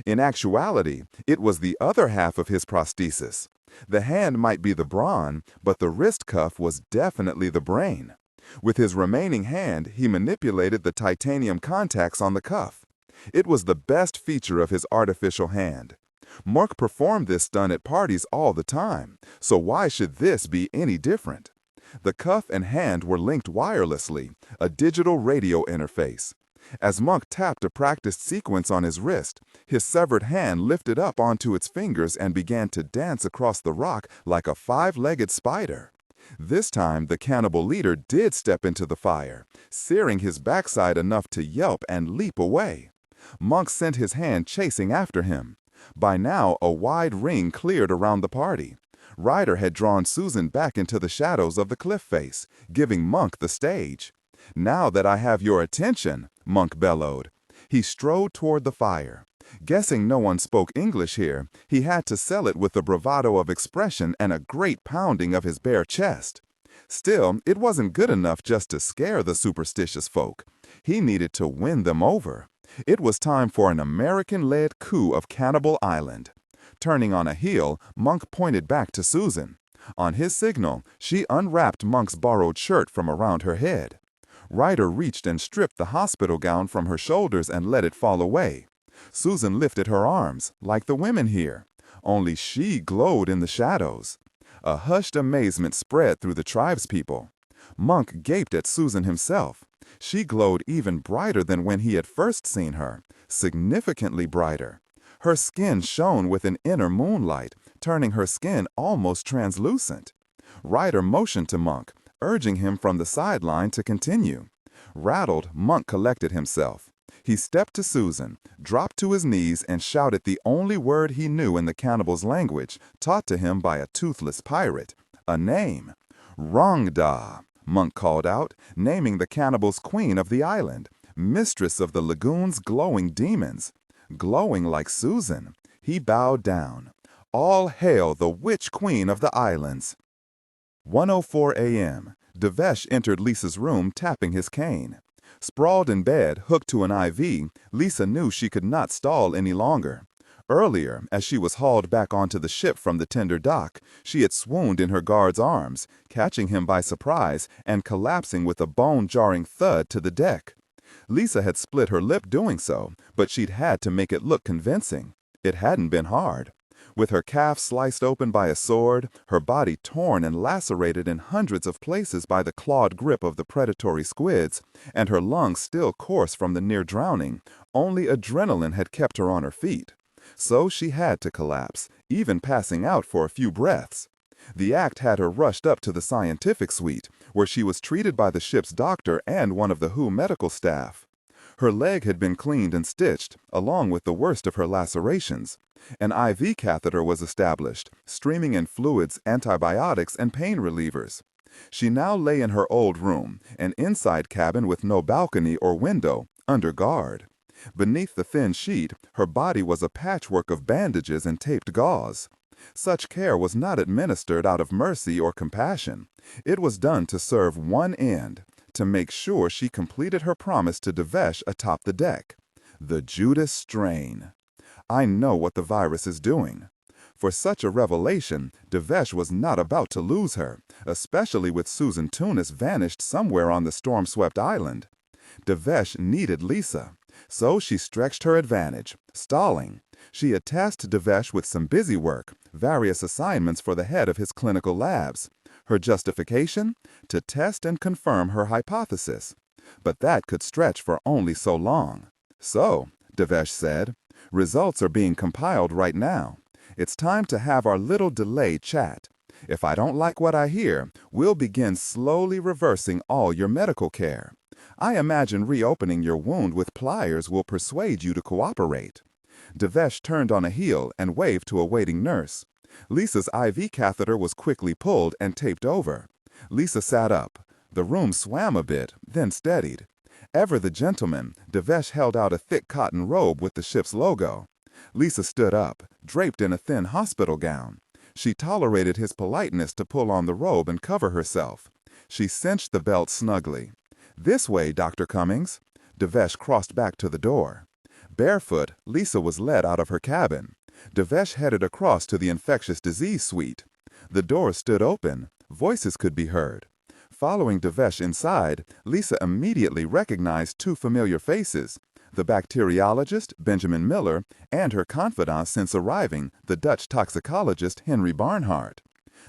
In actuality, it was the other half of his prosthesis. The hand might be the brawn, but the wrist cuff was definitely the brain. With his remaining hand, he manipulated the titanium contacts on the cuff. It was the best feature of his artificial hand. Mark performed this stunt at parties all the time, so why should this be any different? The cuff and hand were linked wirelessly, a digital radio interface. As Monk tapped a practiced sequence on his wrist, his severed hand lifted up onto its fingers and began to dance across the rock like a 5-legged spider. This time, the cannibal leader did step into the fire, searing his backside enough to yelp and leap away. Monk sent his hand chasing after him. By now, a wide ring cleared around the party. Ryder had drawn Susan back into the shadows of the cliff face, giving Monk the stage. "Now that I have your attention," Monk bellowed. He strode toward the fire. Guessing no one spoke English here, he had to sell it with a bravado of expression and a great pounding of his bare chest. Still, it wasn't good enough just to scare the superstitious folk. He needed to win them over. It was time for an American-led coup of Cannibal Island. Turning on a heel, Monk pointed back to Susan. On his signal, she unwrapped Monk's borrowed shirt from around her head. Ryder reached and stripped the hospital gown from her shoulders and let it fall away. Susan lifted her arms, like the women here, only she glowed in the shadows. A hushed amazement spread through the tribespeople. Monk gaped at Susan himself. She glowed even brighter than when he had first seen her, significantly brighter. Her skin shone with an inner moonlight, turning her skin almost translucent. Ryder motioned to Monk, urging him from the sideline to continue. Rattled, Monk collected himself. He stepped to Susan, dropped to his knees, and shouted the only word he knew in the cannibal's language, taught to him by a toothless pirate, a name. "Rongda," Monk called out, naming the cannibal's queen of the island, mistress of the lagoon's glowing demons. Glowing like Susan, he bowed down. All hail the witch queen of the islands. 1:04 a.m. Devesh entered Lisa's room tapping his cane. Sprawled in bed, hooked to an IV, Lisa knew she could not stall any longer. Earlier, as she was hauled back onto the ship from the tender dock, she had swooned in her guard's arms, catching him by surprise and collapsing with a bone-jarring thud to the deck. Lisa had split her lip doing so, but she'd had to make it look convincing. It hadn't been hard. With her calf sliced open by a sword, her body torn and lacerated in hundreds of places by the clawed grip of the predatory squids, and her lungs still coarse from the near drowning, only adrenaline had kept her on her feet. So she had to collapse, even passing out for a few breaths. The act had her rushed up to the scientific suite, where she was treated by the ship's doctor and one of the WHO medical staff. Her leg had been cleaned and stitched, along with the worst of her lacerations. An IV catheter was established, streaming in fluids, antibiotics, and pain relievers. She now lay in her old room, an inside cabin with no balcony or window, under guard. Beneath the thin sheet, her body was a patchwork of bandages and taped gauze. Such care was not administered out of mercy or compassion. It was done to serve one end, to make sure she completed her promise to Devesh atop the deck. The Judas strain. I know what the virus is doing. For such a revelation, Devesh was not about to lose her, especially with Susan Tunis vanished somewhere on the storm-swept island. Devesh needed Lisa, so she stretched her advantage, stalling. She had tasked Devesh with some busy work, various assignments for the head of his clinical labs. Her justification? To test and confirm her hypothesis. But that could stretch for only so long. So, Devesh said, results are being compiled right now. It's time to have our little delayed chat. If I don't like what I hear, we'll begin slowly reversing all your medical care. I imagine reopening your wound with pliers will persuade you to cooperate. Devesh turned on a heel and waved to a waiting nurse. Lisa's IV catheter was quickly pulled and taped over. Lisa sat up. The room swam a bit, then steadied. Ever the gentleman, Devesh held out a thick cotton robe with the ship's logo. Lisa stood up, draped in a thin hospital gown. She tolerated his politeness to pull on the robe and cover herself. She cinched the belt snugly. "This way, Dr. Cummings." Devesh crossed back to the door. Barefoot, Lisa was led out of her cabin. Devesh headed across to the infectious disease suite. The door stood open. Voices could be heard. Following Devesh inside, Lisa immediately recognized two familiar faces, the bacteriologist, Benjamin Miller, and her confidant since arriving, the Dutch toxicologist, Henry Barnhart.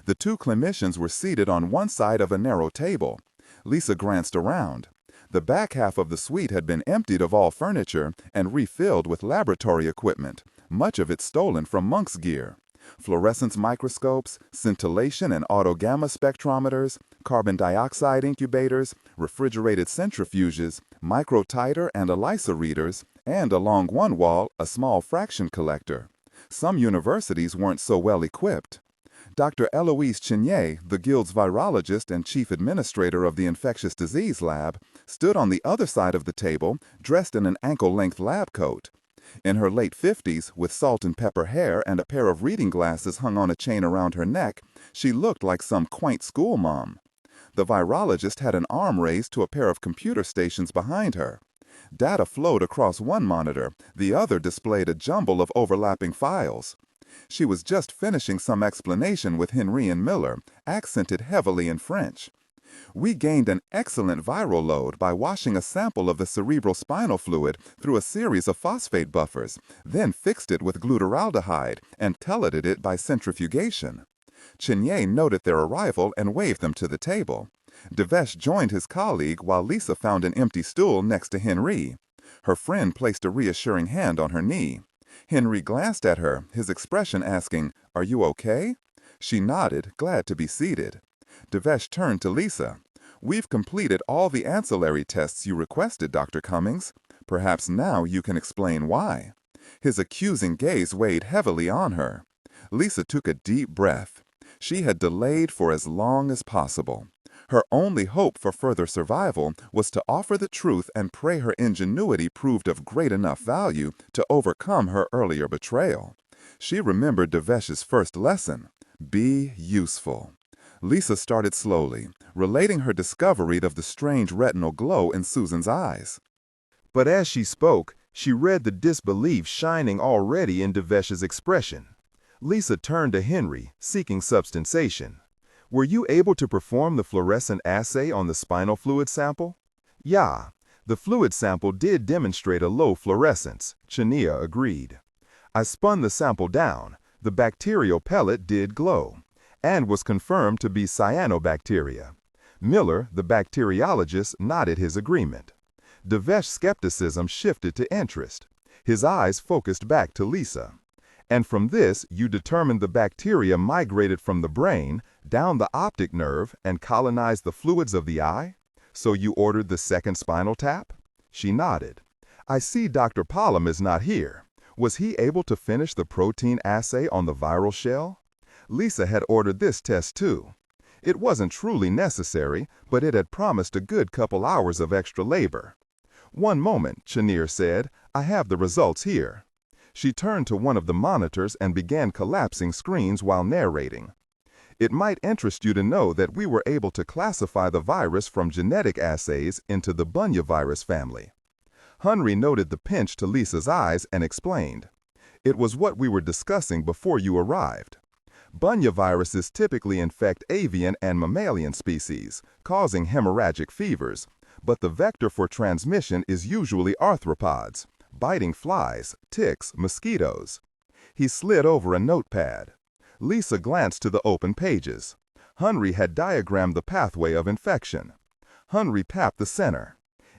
The two clinicians were seated on one side of a narrow table. Lisa glanced around. The back half of the suite had been emptied of all furniture and refilled with laboratory equipment, much of it stolen from Monk's gear. Fluorescence microscopes, scintillation and auto-gamma spectrometers, carbon dioxide incubators, refrigerated centrifuges, microtiter and ELISA readers, and along one wall, a small fraction collector. Some universities weren't so well equipped. Dr. Eloise Chenier, the Guild's virologist and chief administrator of the infectious disease lab, stood on the other side of the table, dressed in an ankle-length lab coat. In her late 50s, with salt and pepper hair and a pair of reading glasses hung on a chain around her neck, she looked like some quaint schoolmom. The virologist had an arm raised to a pair of computer stations behind her. Data flowed across one monitor, the other displayed a jumble of overlapping files. She was just finishing some explanation with Henry and Miller, accented heavily in French. "We gained an excellent viral load by washing a sample of the cerebral spinal fluid through a series of phosphate buffers, then fixed it with glutaraldehyde and teleted it by centrifugation." Chenier noted their arrival and waved them to the table. Devesh joined his colleague while Lisa found an empty stool next to Henry. Her friend placed a reassuring hand on her knee. Henry glanced at her, his expression asking, "Are you okay?" She nodded, glad to be seated. Devesh turned to Lisa. "We've completed all the ancillary tests you requested, Dr. Cummings. Perhaps now you can explain why." His accusing gaze weighed heavily on her. Lisa took a deep breath. She had delayed for as long as possible. Her only hope for further survival was to offer the truth and pray her ingenuity proved of great enough value to overcome her earlier betrayal. She remembered Devesh's first lesson: be useful. Lisa started slowly, relating her discovery of the strange retinal glow in Susan's eyes. But as she spoke, she read the disbelief shining already in Devesh's expression. Lisa turned to Henry, seeking substantiation. "Were you able to perform the fluorescent assay on the spinal fluid sample?" "Yeah, the fluid sample did demonstrate a low fluorescence," Chenier agreed. "I spun the sample down. The bacterial pellet did glow, and was confirmed to be cyanobacteria." Miller, the bacteriologist, nodded his agreement. Devesh's skepticism shifted to interest. His eyes focused back to Lisa. "And from this, you determined the bacteria migrated from the brain, down the optic nerve, and colonized the fluids of the eye? So you ordered the second spinal tap?" She nodded. I see Dr. Palom is not here. Was he able to finish the protein assay on the viral shell? Lisa had ordered this test too. It wasn't truly necessary, but it had promised a good couple hours of extra labor. "One moment," Chenier said. "I have the results here." She turned to one of the monitors and began collapsing screens while narrating. "It might interest you to know that we were able to classify the virus from genetic assays into the Bunya virus family." Henry noted the pinch to Lisa's eyes and explained, "It was what we were discussing before you arrived. Bunya viruses typically infect avian and mammalian species, causing hemorrhagic fevers, but the vector for transmission is usually arthropods, biting flies, ticks, mosquitoes." He slid over a notepad. Lisa glanced to the open pages. Henry had diagrammed the pathway of infection. Henry tapped the center.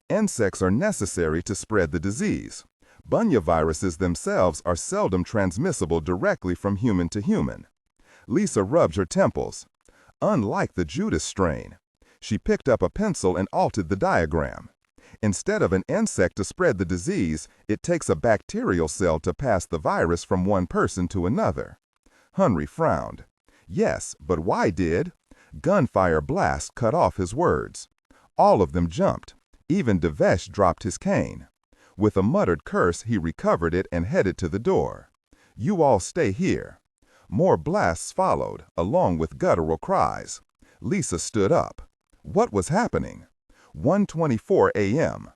"Insects are necessary to spread the disease. Bunya viruses themselves are seldom transmissible directly from human to human." Lisa rubbed her temples. "Unlike the Judas strain." She picked up a pencil and altered the diagram. "Instead of an insect to spread the disease, it takes a bacterial cell to pass the virus from one person to another." Henry frowned. "Yes, but why did—" Gunfire blast cut off his words. All of them jumped. Even Devesh dropped his cane. With a muttered curse, he recovered it and headed to the door. "You all stay here." More blasts followed, along with guttural cries. Lisa stood up. What was happening? 1:24 a.m.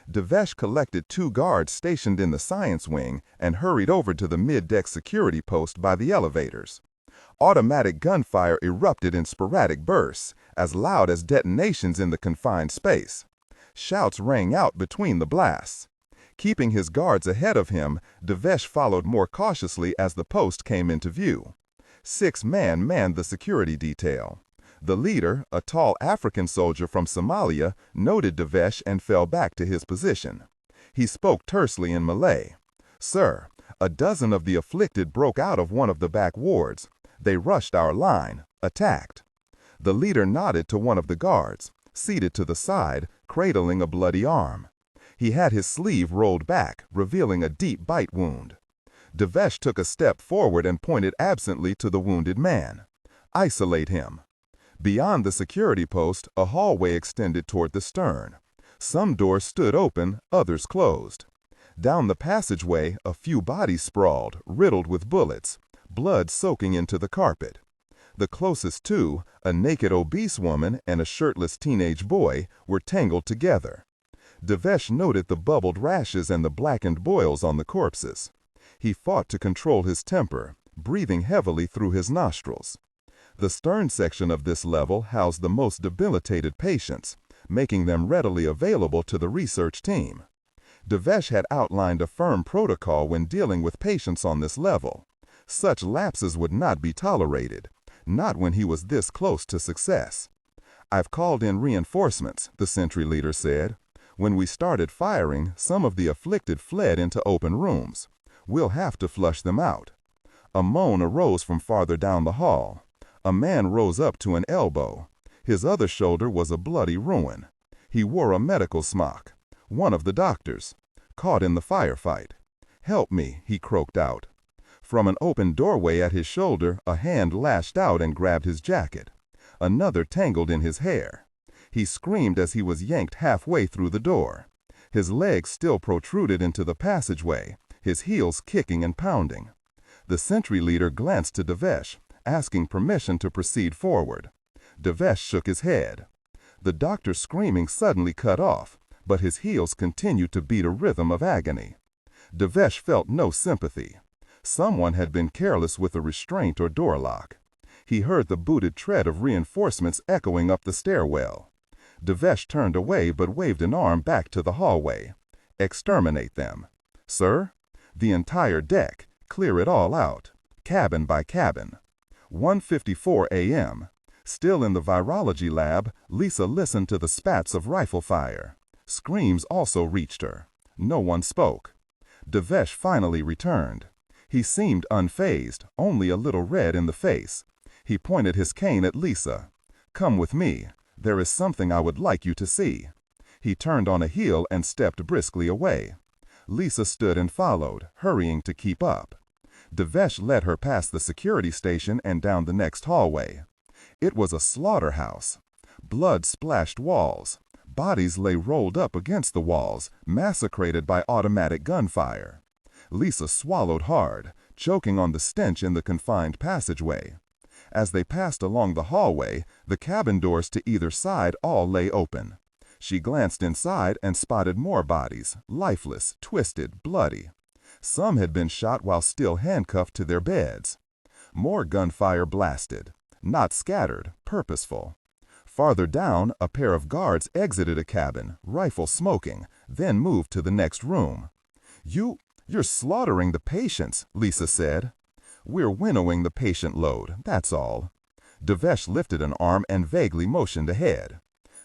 Devesh collected 2 guards stationed in the science wing and hurried over to the mid-deck security post by the elevators. Automatic gunfire erupted in sporadic bursts, as loud as detonations in the confined space. Shouts rang out between the blasts. Keeping his guards ahead of him, Devesh followed more cautiously as the post came into view. 6 men manned the security detail. The leader, a tall African soldier from Somalia, noted Devesh and fell back to his position. He spoke tersely in Malay. "Sir, a dozen of the afflicted broke out of one of the back wards. They rushed our line, attacked." The leader nodded to one of the guards, seated to the side, cradling a bloody arm. He had his sleeve rolled back, revealing a deep bite wound. Devesh took a step forward and pointed absently to the wounded man. "Isolate him." Beyond the security post, a hallway extended toward the stern. Some doors stood open, others closed. Down the passageway, a few bodies sprawled, riddled with bullets, blood soaking into the carpet. The closest 2, a naked obese woman and a shirtless teenage boy, were tangled together. Devesh noted the bubbled rashes and the blackened boils on the corpses. He fought to control his temper, breathing heavily through his nostrils. The stern section of this level housed the most debilitated patients, making them readily available to the research team. Devesh had outlined a firm protocol when dealing with patients on this level. Such lapses would not be tolerated, not when he was this close to success. "I've called in reinforcements," the sentry leader said. "When we started firing, some of the afflicted fled into open rooms. We'll have to flush them out." A moan arose from farther down the hall. A man rose up to an elbow. His other shoulder was a bloody ruin. He wore a medical smock. One of the doctors. Caught in the firefight. "Help me," he croaked out. From an open doorway at his shoulder, a hand lashed out and grabbed his jacket. Another tangled in his hair. He screamed as he was yanked halfway through the door. His legs still protruded into the passageway, his heels kicking and pounding. The sentry leader glanced to Devesh, asking permission to proceed forward. Devesh shook his head. The doctor's screaming suddenly cut off, but his heels continued to beat a rhythm of agony. Devesh felt no sympathy. Someone had been careless with a restraint or door lock. He heard the booted tread of reinforcements echoing up the stairwell. Devesh turned away but waved an arm back to the hallway. "Exterminate them." "Sir?" "The entire deck. Clear it all out. Cabin by cabin." 1:54 a.m. Still in the virology lab, Lisa listened to the spats of rifle fire. Screams also reached her. No one spoke. Devesh finally returned. He seemed unfazed, only a little red in the face. He pointed his cane at Lisa. "Come with me. There is something I would like you to see." He turned on a heel and stepped briskly away. Lisa stood and followed, hurrying to keep up. Devesh led her past the security station and down the next hallway. It was a slaughterhouse. Blood-splashed walls. Bodies lay rolled up against the walls, massacred by automatic gunfire. Lisa swallowed hard, choking on the stench in the confined passageway. As they passed along the hallway, the cabin doors to either side all lay open. She glanced inside and spotted more bodies, lifeless, twisted, bloody. Some had been shot while still handcuffed to their beds. More gunfire blasted. Not scattered, purposeful. Farther down, a pair of guards exited a cabin, rifle smoking, then moved to the next room. You're slaughtering the patients, Lisa said. We're winnowing the patient load, that's all. Devesh lifted an arm and vaguely motioned ahead.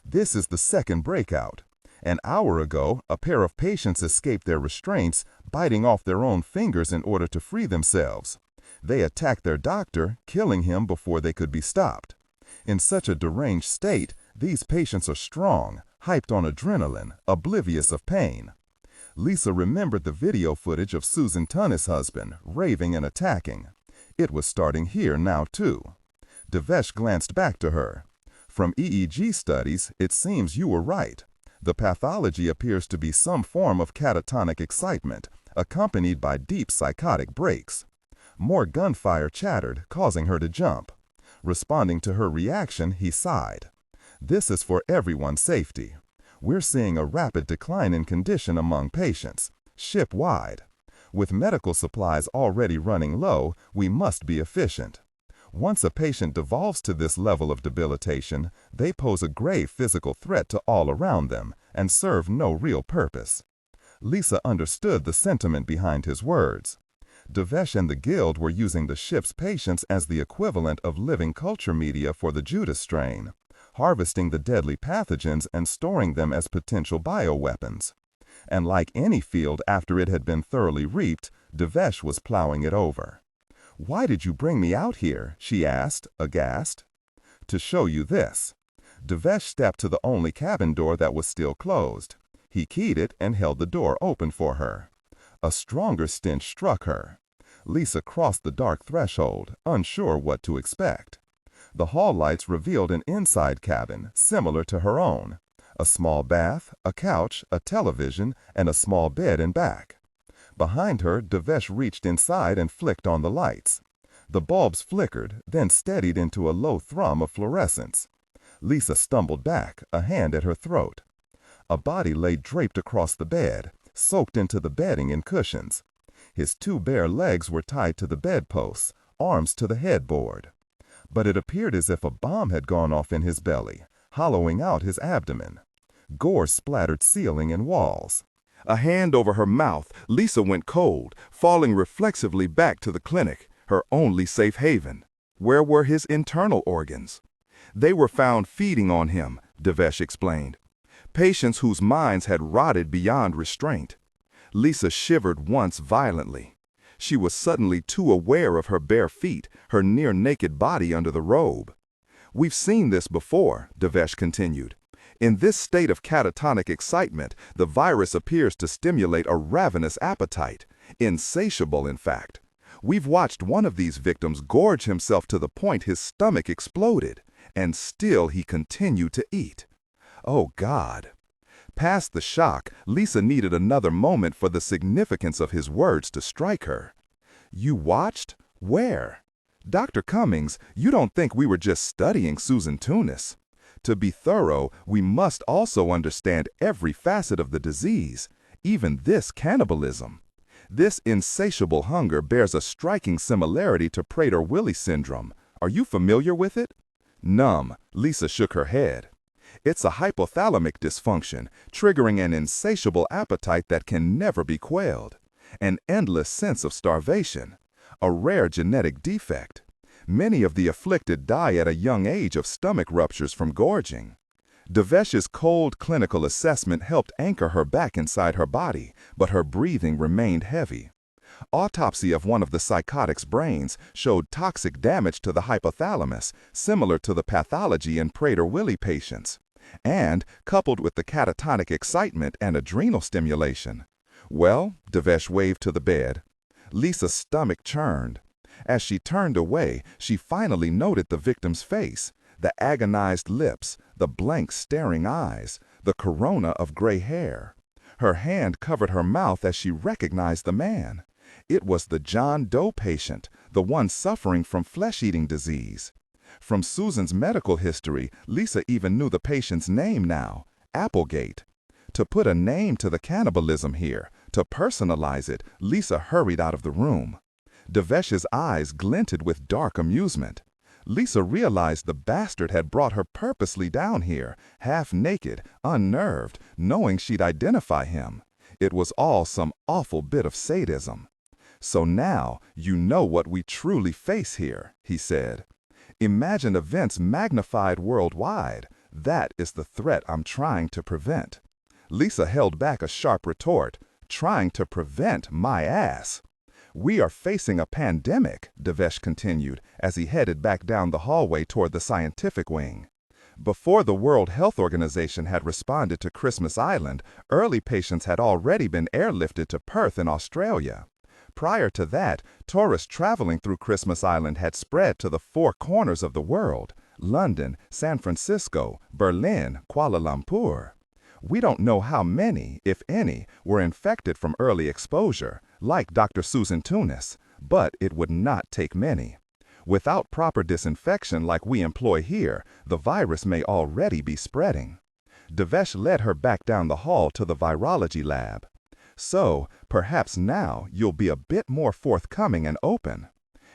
This is the second breakout. An hour ago, a pair of patients escaped their restraints, biting off their own fingers in order to free themselves. They attacked their doctor, killing him before they could be stopped. In such a deranged state, these patients are strong, hyped on adrenaline, oblivious of pain. Lisa remembered the video footage of Susan Tunis' husband, raving and attacking. It was starting here now, too. Devesh glanced back to her. From EEG studies, it seems you were right. The pathology appears to be some form of catatonic excitement, accompanied by deep psychotic breaks. More gunfire chattered, causing her to jump. Responding to her reaction, he sighed. This is for everyone's safety. We're seeing a rapid decline in condition among patients, ship-wide. With medical supplies already running low, we must be efficient. Once a patient devolves to this level of debilitation, they pose a grave physical threat to all around them and serve no real purpose. Lisa understood the sentiment behind his words. Devesh and the Guild were using the ship's patients as the equivalent of living culture media for the Judas strain, harvesting the deadly pathogens and storing them as potential bioweapons. And like any field after it had been thoroughly reaped, Devesh was plowing it over. "Why did you bring me out here?" she asked, aghast. "To show you this." Devesh stepped to the only cabin door that was still closed. He keyed it and held the door open for her. A stronger stench struck her. Lisa crossed the dark threshold, unsure what to expect. The hall lights revealed an inside cabin, similar to her own. A small bath, a couch, a television, and a small bed in back. Behind her, Devesh reached inside and flicked on the lights. The bulbs flickered, then steadied into a low thrum of fluorescence. Lisa stumbled back, a hand at her throat. A body lay draped across the bed, soaked into the bedding and cushions. His two bare legs were tied to the bedposts, arms to the headboard. But it appeared as if a bomb had gone off in his belly, hollowing out his abdomen. Gore splattered ceiling and walls. A hand over her mouth, Lisa went cold, falling reflexively back to the clinic, her only safe haven. Where were his internal organs? They were found feeding on him, Devesh explained. Patients whose minds had rotted beyond restraint. Lisa shivered once violently. She was suddenly too aware of her bare feet, her near-naked body under the robe. "We've seen this before," Devesh continued. "In this state of catatonic excitement, the virus appears to stimulate a ravenous appetite, insatiable in fact. We've watched one of these victims gorge himself to the point his stomach exploded, and still he continued to eat. Oh God." Past the shock, Lisa needed another moment for the significance of his words to strike her. "You watched? Where? Dr. Cummings, you don't think we were just studying Susan Tunis? To be thorough, we must also understand every facet of the disease, even this cannibalism. This insatiable hunger bears a striking similarity to Prader-Willi syndrome. Are you familiar with it?" Numb, Lisa shook her head. "It's a hypothalamic dysfunction, triggering an insatiable appetite that can never be quelled. An endless sense of starvation. A rare genetic defect. Many of the afflicted die at a young age of stomach ruptures from gorging." Devesh's cold clinical assessment helped anchor her back inside her body, but her breathing remained heavy. Autopsy of one of the psychotic's brains showed toxic damage to the hypothalamus, similar to the pathology in Prader-Willi patients. And, coupled with the catatonic excitement and adrenal stimulation, Well, Devesh waved to the bed. Lisa's stomach churned. As she turned away, she finally noted the victim's face, the agonized lips, the blank staring eyes, the corona of gray hair. Her hand covered her mouth as she recognized the man. It was the John Doe patient, the one suffering from flesh-eating disease. From Susan's medical history, Lisa even knew the patient's name now, Applegate. To put a name to the cannibalism here, to personalize it, Lisa hurried out of the room. Devesh's eyes glinted with dark amusement. Lisa realized the bastard had brought her purposely down here, half naked, unnerved, knowing she'd identify him. It was all some awful bit of sadism. "So now you know what we truly face here," he said. "Imagine events magnified worldwide. That is the threat I'm trying to prevent." Lisa held back a sharp retort. "Trying to prevent my ass." "We are facing a pandemic," Devesh continued as he headed back down the hallway toward the scientific wing. Before the World Health Organization had responded to Christmas Island, early patients had already been airlifted to Perth in Australia. Prior to that, tourists traveling through Christmas Island had spread to the four corners of the world: London, San Francisco, Berlin, Kuala Lumpur. We don't know how many, if any, were infected from early exposure, like Dr. Susan Tunis, but it would not take many. Without proper disinfection like we employ here, the virus may already be spreading. Devesh led her back down the hall to the virology lab. "So, perhaps now you'll be a bit more forthcoming and open."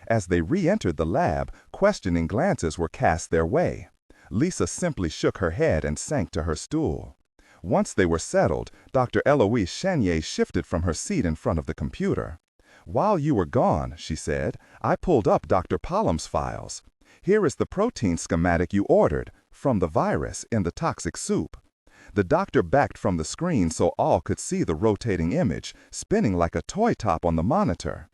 As they re-entered the lab, questioning glances were cast their way. Lisa simply shook her head and sank to her stool. Once they were settled, Dr. Eloise Chenier shifted from her seat in front of the computer. "While you were gone," she said, "I pulled up Dr. Palom's files. Here is the protein schematic you ordered, from the virus in the toxic soup." The doctor backed from the screen so all could see the rotating image, spinning like a toy top on the monitor.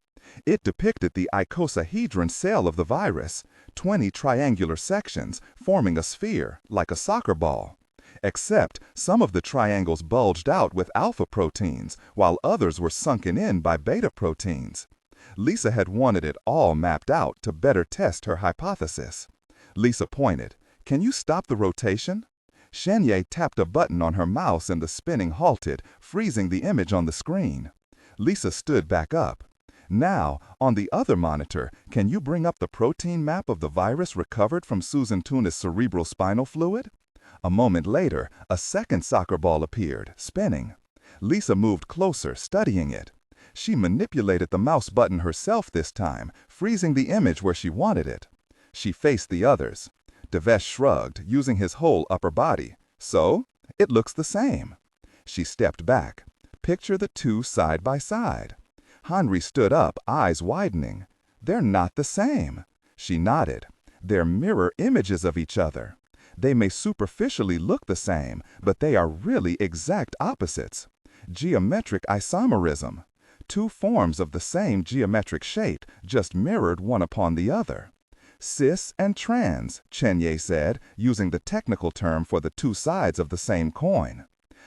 It depicted the icosahedron cell of the virus, 20 triangular sections forming a sphere, like a soccer ball. Except some of the triangles bulged out with alpha proteins, while others were sunken in by beta proteins. Lisa had wanted it all mapped out to better test her hypothesis. Lisa pointed. "Can you stop the rotation?" Chenier tapped a button on her mouse and the spinning halted, freezing the image on the screen. Lisa stood back up. "Now, on the other monitor, can you bring up the protein map of the virus recovered from Susan Tunis' cerebral spinal fluid?" A moment later, a second soccer ball appeared, spinning. Lisa moved closer, studying it. She manipulated the mouse button herself this time, freezing the image where she wanted it. She faced the others. Devesh shrugged, using his whole upper body. "So, it looks the same." She stepped back. "Picture the two side by side." Henry stood up, eyes widening. "They're not the same." She nodded. "They're mirror images of each other. They may superficially look the same, but they are really exact opposites. Geometric isomerism. Two forms of the same geometric shape, just mirrored one upon the other. Cis and trans," Chenier said, using the technical term for the two sides of the same coin.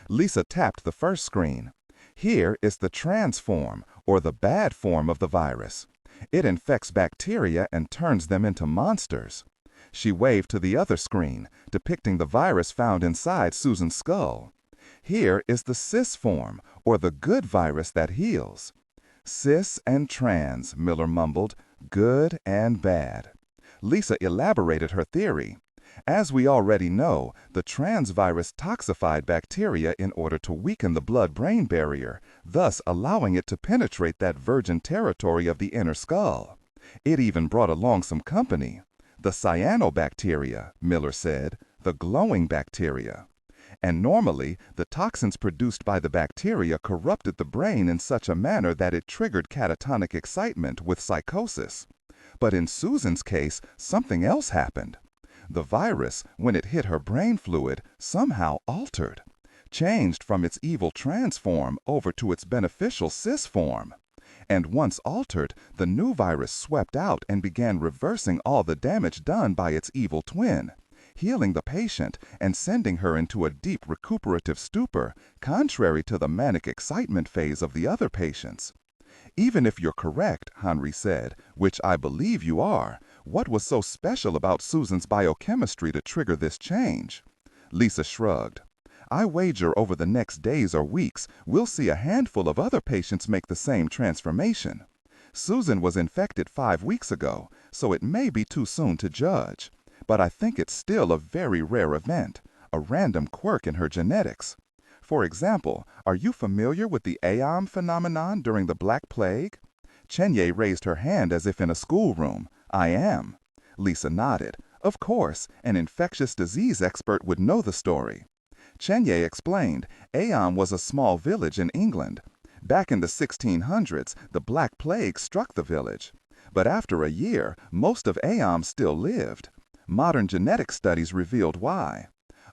Lisa tapped the first screen. "Here is the trans form, or the bad form of the virus. It infects bacteria and turns them into monsters." She waved to the other screen, depicting the virus found inside Susan's skull. "Here is the cis form, or the good virus that heals." "Cis and trans," Miller mumbled, "good and bad." Lisa elaborated her theory. "As we already know, the trans virus toxified bacteria in order to weaken the blood-brain barrier, thus allowing it to penetrate that virgin territory of the inner skull. It even brought along some company. The cyanobacteria," Miller said, "the glowing bacteria. And normally, the toxins produced by the bacteria corrupted the brain in such a manner that it triggered catatonic excitement with psychosis. But in Susan's case, something else happened. The virus, when it hit her brain fluid, somehow altered, changed from its evil trans form over to its beneficial cis form. And once altered, the new virus swept out and began reversing all the damage done by its evil twin. healing the patient and sending her into a deep recuperative stupor, contrary to the manic excitement phase of the other patients. Even if you're correct, Henry said, which I believe you are, what was so special about Susan's biochemistry to trigger this change? Lisa shrugged. I wager over the next days or weeks, we'll see a handful of other patients make the same transformation. Susan was infected 5 weeks ago, so it may be too soon to judge. But I think it's still a very rare event, a random quirk in her genetics. For example, are you familiar with the Aum phenomenon during the Black Plague? Chenye raised her hand as if in a schoolroom. I am. Lisa nodded. Of course, an infectious disease expert would know the story. Chenye explained, Aum was a small village in England. Back in the 1600s, the Black Plague struck the village. But after a year, most of Aum still lived. Modern genetic studies revealed why.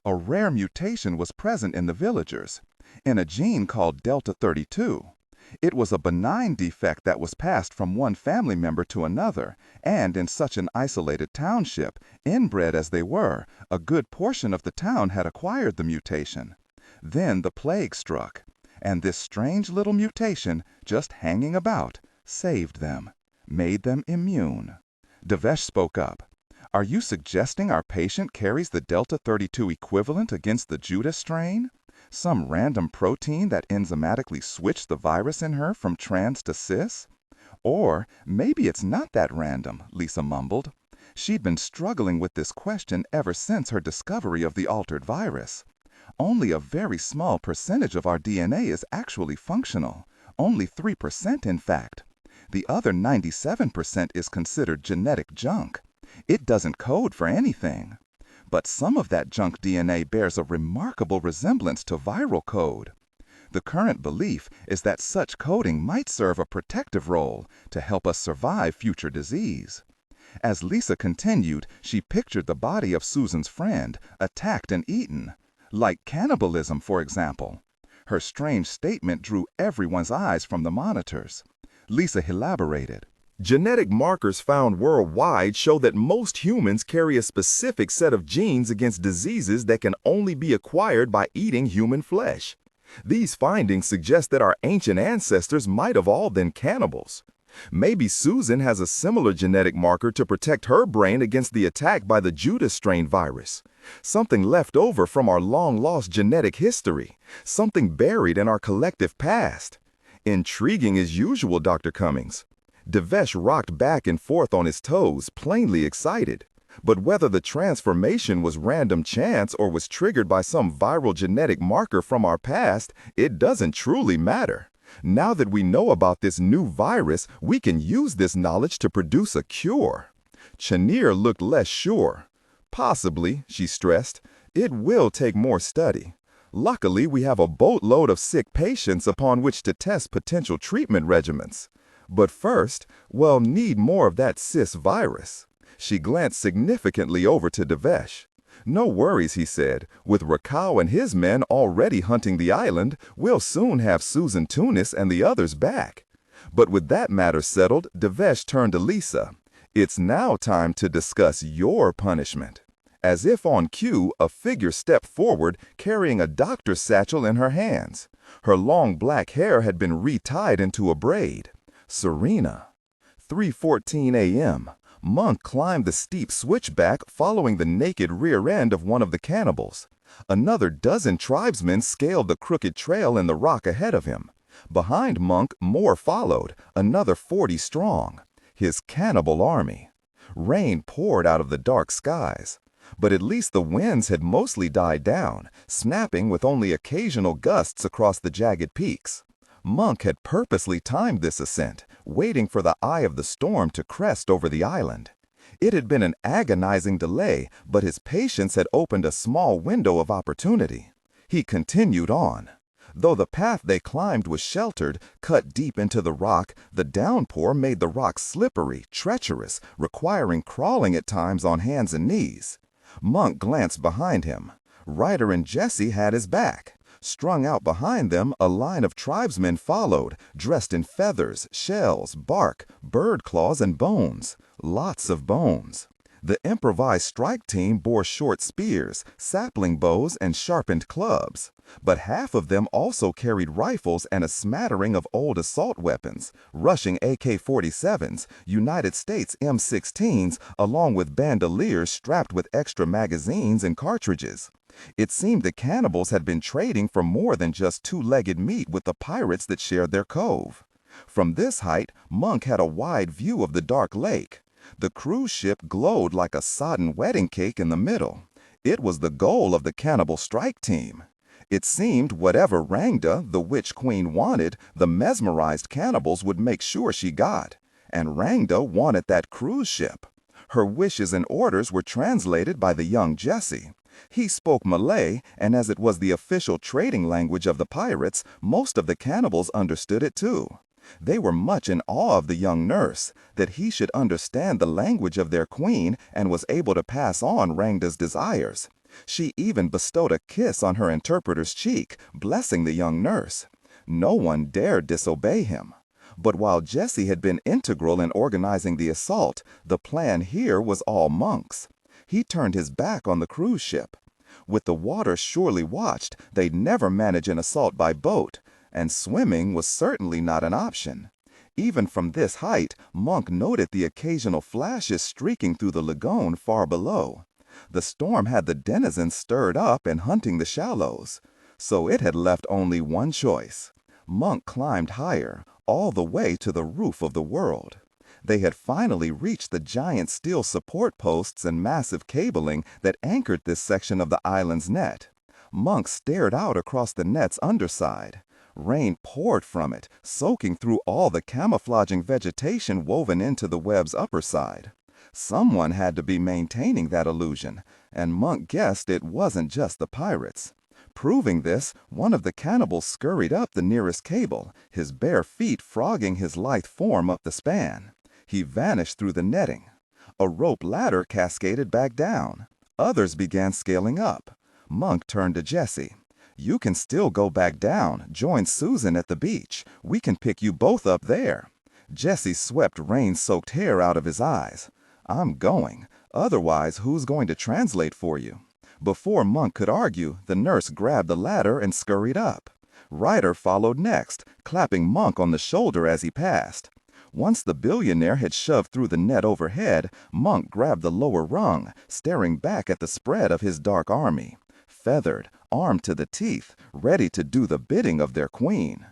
A rare mutation was present in the villagers, in a gene called Delta 32. It was a benign defect that was passed from one family member to another, and in such an isolated township, inbred as they were, a good portion of the town had acquired the mutation. Then the plague struck, and this strange little mutation, just hanging about, saved them, made them immune. Devesh spoke up. Are you suggesting our patient carries the Delta 32 equivalent against the Judas strain? Some random protein that enzymatically switched the virus in her from trans to cis? Or maybe it's not that random, Lisa mumbled. She'd been struggling with this question ever since her discovery of the altered virus. Only a very small percentage of our DNA is actually functional. Only 3%, in fact. The other 97% is considered genetic junk. It doesn't code for anything. But some of that junk DNA bears a remarkable resemblance to viral code. The current belief is that such coding might serve a protective role to help us survive future disease. As Lisa continued, she pictured the body of Susan's friend, attacked and eaten, like cannibalism, for example. Her strange statement drew everyone's eyes from the monitors. Lisa elaborated. Genetic markers found worldwide show that most humans carry a specific set of genes against diseases that can only be acquired by eating human flesh. These findings suggest that our ancient ancestors might have all been cannibals. Maybe Susan has a similar genetic marker to protect her brain against the attack by the Judas strain virus. Something left over from our long-lost genetic history. Something buried in our collective past. Intriguing as usual, Dr. Cummings. Devesh rocked back and forth on his toes, plainly excited. But whether the transformation was random chance or was triggered by some viral genetic marker from our past, it doesn't truly matter. Now that we know about this new virus, we can use this knowledge to produce a cure. Chenier looked less sure. Possibly, she stressed, it will take more study. Luckily, we have a boatload of sick patients upon which to test potential treatment regimens. But first, we'll need more of that cis virus. She glanced significantly over to Devesh. No worries, he said. With Rakau and his men already hunting the island, we'll soon have Susan Tunis and the others back. But with that matter settled, Devesh turned to Lisa. It's now time to discuss your punishment. As if on cue, a figure stepped forward, carrying a doctor's satchel in her hands. Her long black hair had been retied into a braid. Serena. 3:14 a.m. Monk climbed the steep switchback following the naked rear end of one of the cannibals. Another dozen tribesmen scaled the crooked trail in the rock ahead of him. Behind Monk, more followed, another 40 strong. His cannibal army. Rain poured out of the dark skies. But at least the winds had mostly died down, snapping with only occasional gusts across the jagged peaks. Monk had purposely timed this ascent, waiting for the eye of the storm to crest over the island. It had been an agonizing delay, but his patience had opened a small window of opportunity. He continued on. Though the path they climbed was sheltered, cut deep into the rock, the downpour made the rock slippery, treacherous, requiring crawling at times on hands and knees. Monk glanced behind him. Ryder and Jesse had his back. Strung out behind them, a line of tribesmen followed, dressed in feathers, shells, bark, bird claws, and bones. Lots of bones. The improvised strike team bore short spears, sapling bows, and sharpened clubs, but half of them also carried rifles and a smattering of old assault weapons, Russian AK-47s, United States M16s, along with bandoliers strapped with extra magazines and cartridges. It seemed the cannibals had been trading for more than just two-legged meat with the pirates that shared their cove. From this height, Monk had a wide view of the dark lake. The cruise ship glowed like a sodden wedding cake in the middle. It was the goal of the cannibal strike team. It seemed whatever Rangda, the witch queen, wanted, the mesmerized cannibals would make sure she got. And Rangda wanted that cruise ship. Her wishes and orders were translated by the young Jesse. He spoke Malay, and as it was the official trading language of the pirates, most of the cannibals understood it too. They were much in awe of the young nurse, that he should understand the language of their queen and was able to pass on Rangda's desires. She even bestowed a kiss on her interpreter's cheek, blessing the young nurse. No one dared disobey him. But while Jesse had been integral in organizing the assault, the plan here was all Monk's. He turned his back on the cruise ship. With the water surely watched, they'd never manage an assault by boat, and swimming was certainly not an option. Even from this height, Monk noted the occasional flashes streaking through the lagoon far below. The storm had the denizens stirred up and hunting the shallows, so it had left only one choice. Monk climbed higher, all the way to the roof of the world. They had finally reached the giant steel support posts and massive cabling that anchored this section of the island's net. Monk stared out across the net's underside. Rain poured from it, soaking through all the camouflaging vegetation woven into the web's upper side. Someone had to be maintaining that illusion, and Monk guessed it wasn't just the pirates. Proving this, one of the cannibals scurried up the nearest cable, his bare feet frogging his lithe form up the span. He vanished through the netting. A rope ladder cascaded back down. Others began scaling up. Monk turned to Jesse. "You can still go back down, join Susan at the beach. We can pick you both up there." Jesse swept rain-soaked hair out of his eyes. "I'm going. Otherwise, who's going to translate for you?" Before Monk could argue, the nurse grabbed the ladder and scurried up. Ryder followed next, clapping Monk on the shoulder as he passed. Once the billionaire had shoved through the net overhead, Monk grabbed the lower rung, staring back at the spread of his dark army. Feathered, armed to the teeth, ready to do the bidding of their queen.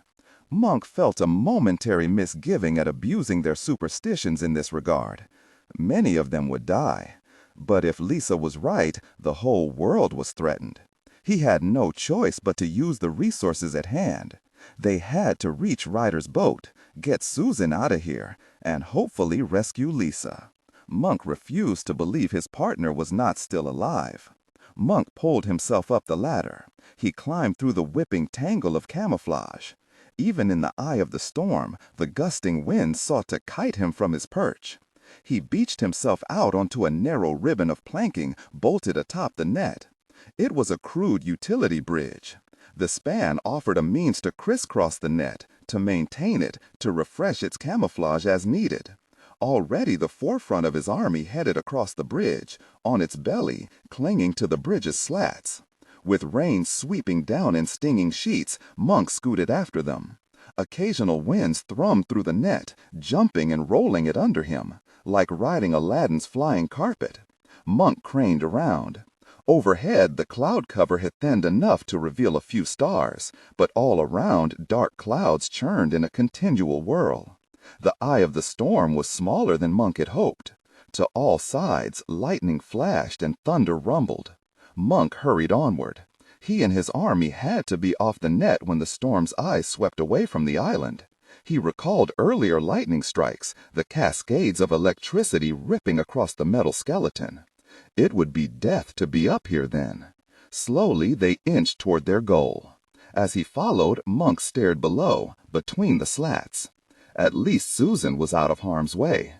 Monk felt a momentary misgiving at abusing their superstitions in this regard. Many of them would die. But if Lisa was right, the whole world was threatened. He had no choice but to use the resources at hand. They had to reach Ryder's boat, get Susan out of here, and hopefully rescue Lisa. Monk refused to believe his partner was not still alive. Monk pulled himself up the ladder. He climbed through the whipping tangle of camouflage. Even in the eye of the storm, the gusting wind sought to kite him from his perch. He beached himself out onto a narrow ribbon of planking bolted atop the net. It was a crude utility bridge. The span offered a means to crisscross the net, to maintain it, to refresh its camouflage as needed. Already the forefront of his army headed across the bridge, on its belly, clinging to the bridge's slats. With rain sweeping down in stinging sheets, Monk scooted after them. Occasional winds thrummed through the net, jumping and rolling it under him, like riding Aladdin's flying carpet. Monk craned around. Overhead, the cloud cover had thinned enough to reveal a few stars, but all around, dark clouds churned in a continual whirl. The eye of the storm was smaller than Monk had hoped. To all sides, lightning flashed and thunder rumbled. Monk hurried onward. He and his army had to be off the net when the storm's eye swept away from the island. He recalled earlier lightning strikes, the cascades of electricity ripping across the metal skeleton. It would be death to be up here then. Slowly they inched toward their goal. As he followed, Monk stared below, between the slats. At least Susan was out of harm's way.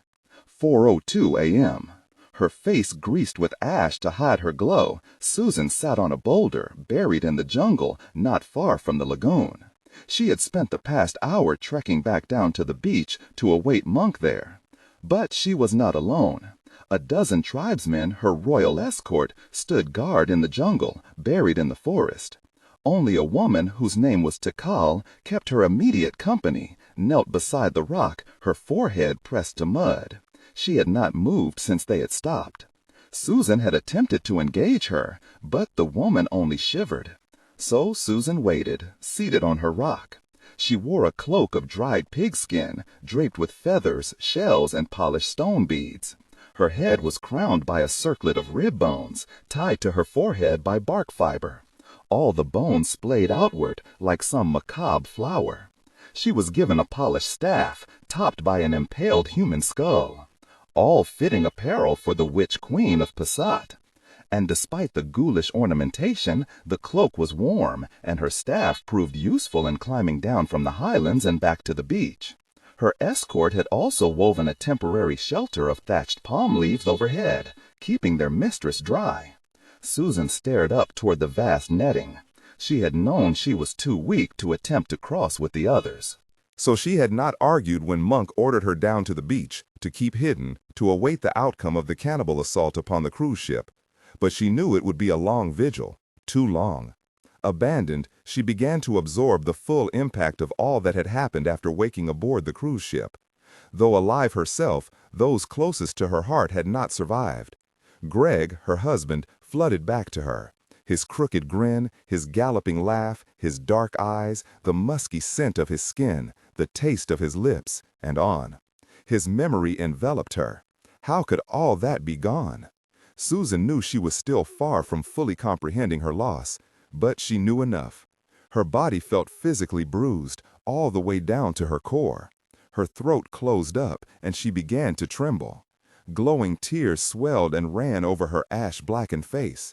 4:02 a.m. Her face greased with ash to hide her glow, Susan sat on a boulder, buried in the jungle, not far from the lagoon. She had spent the past hour trekking back down to the beach to await Monk there. But she was not alone. A dozen tribesmen, her royal escort, stood guard in the jungle, buried in the forest. Only a woman, whose name was Tikal, kept her immediate company, knelt beside the rock, her forehead pressed to mud. She had not moved since they had stopped. Susan had attempted to engage her, but the woman only shivered. So Susan waited, seated on her rock. She wore a cloak of dried pigskin, draped with feathers, shells, and polished stone beads. Her head was crowned by a circlet of rib bones, tied to her forehead by bark fiber. All the bones splayed outward like some macabre flower. She was given a polished staff, topped by an impaled human skull. All fitting apparel for the witch queen of Passat. And despite the ghoulish ornamentation, the cloak was warm, and her staff proved useful in climbing down from the highlands and back to the beach. Her escort had also woven a temporary shelter of thatched palm leaves overhead, keeping their mistress dry. Susan stared up toward the vast netting. She had known she was too weak to attempt to cross with the others. So she had not argued when Monk ordered her down to the beach, to keep hidden, to await the outcome of the cannibal assault upon the cruise ship. But she knew it would be a long vigil, too long. Abandoned, she began to absorb the full impact of all that had happened after waking aboard the cruise ship. Though alive herself, those closest to her heart had not survived. Greg, her husband, flooded back to her. His crooked grin, his galloping laugh, his dark eyes, the musky scent of his skin, the taste of his lips, and on. His memory enveloped her. How could all that be gone? Susan knew she was still far from fully comprehending her loss, but she knew enough. Her body felt physically bruised, all the way down to her core. Her throat closed up, and she began to tremble. Glowing tears swelled and ran over her ash-blackened face.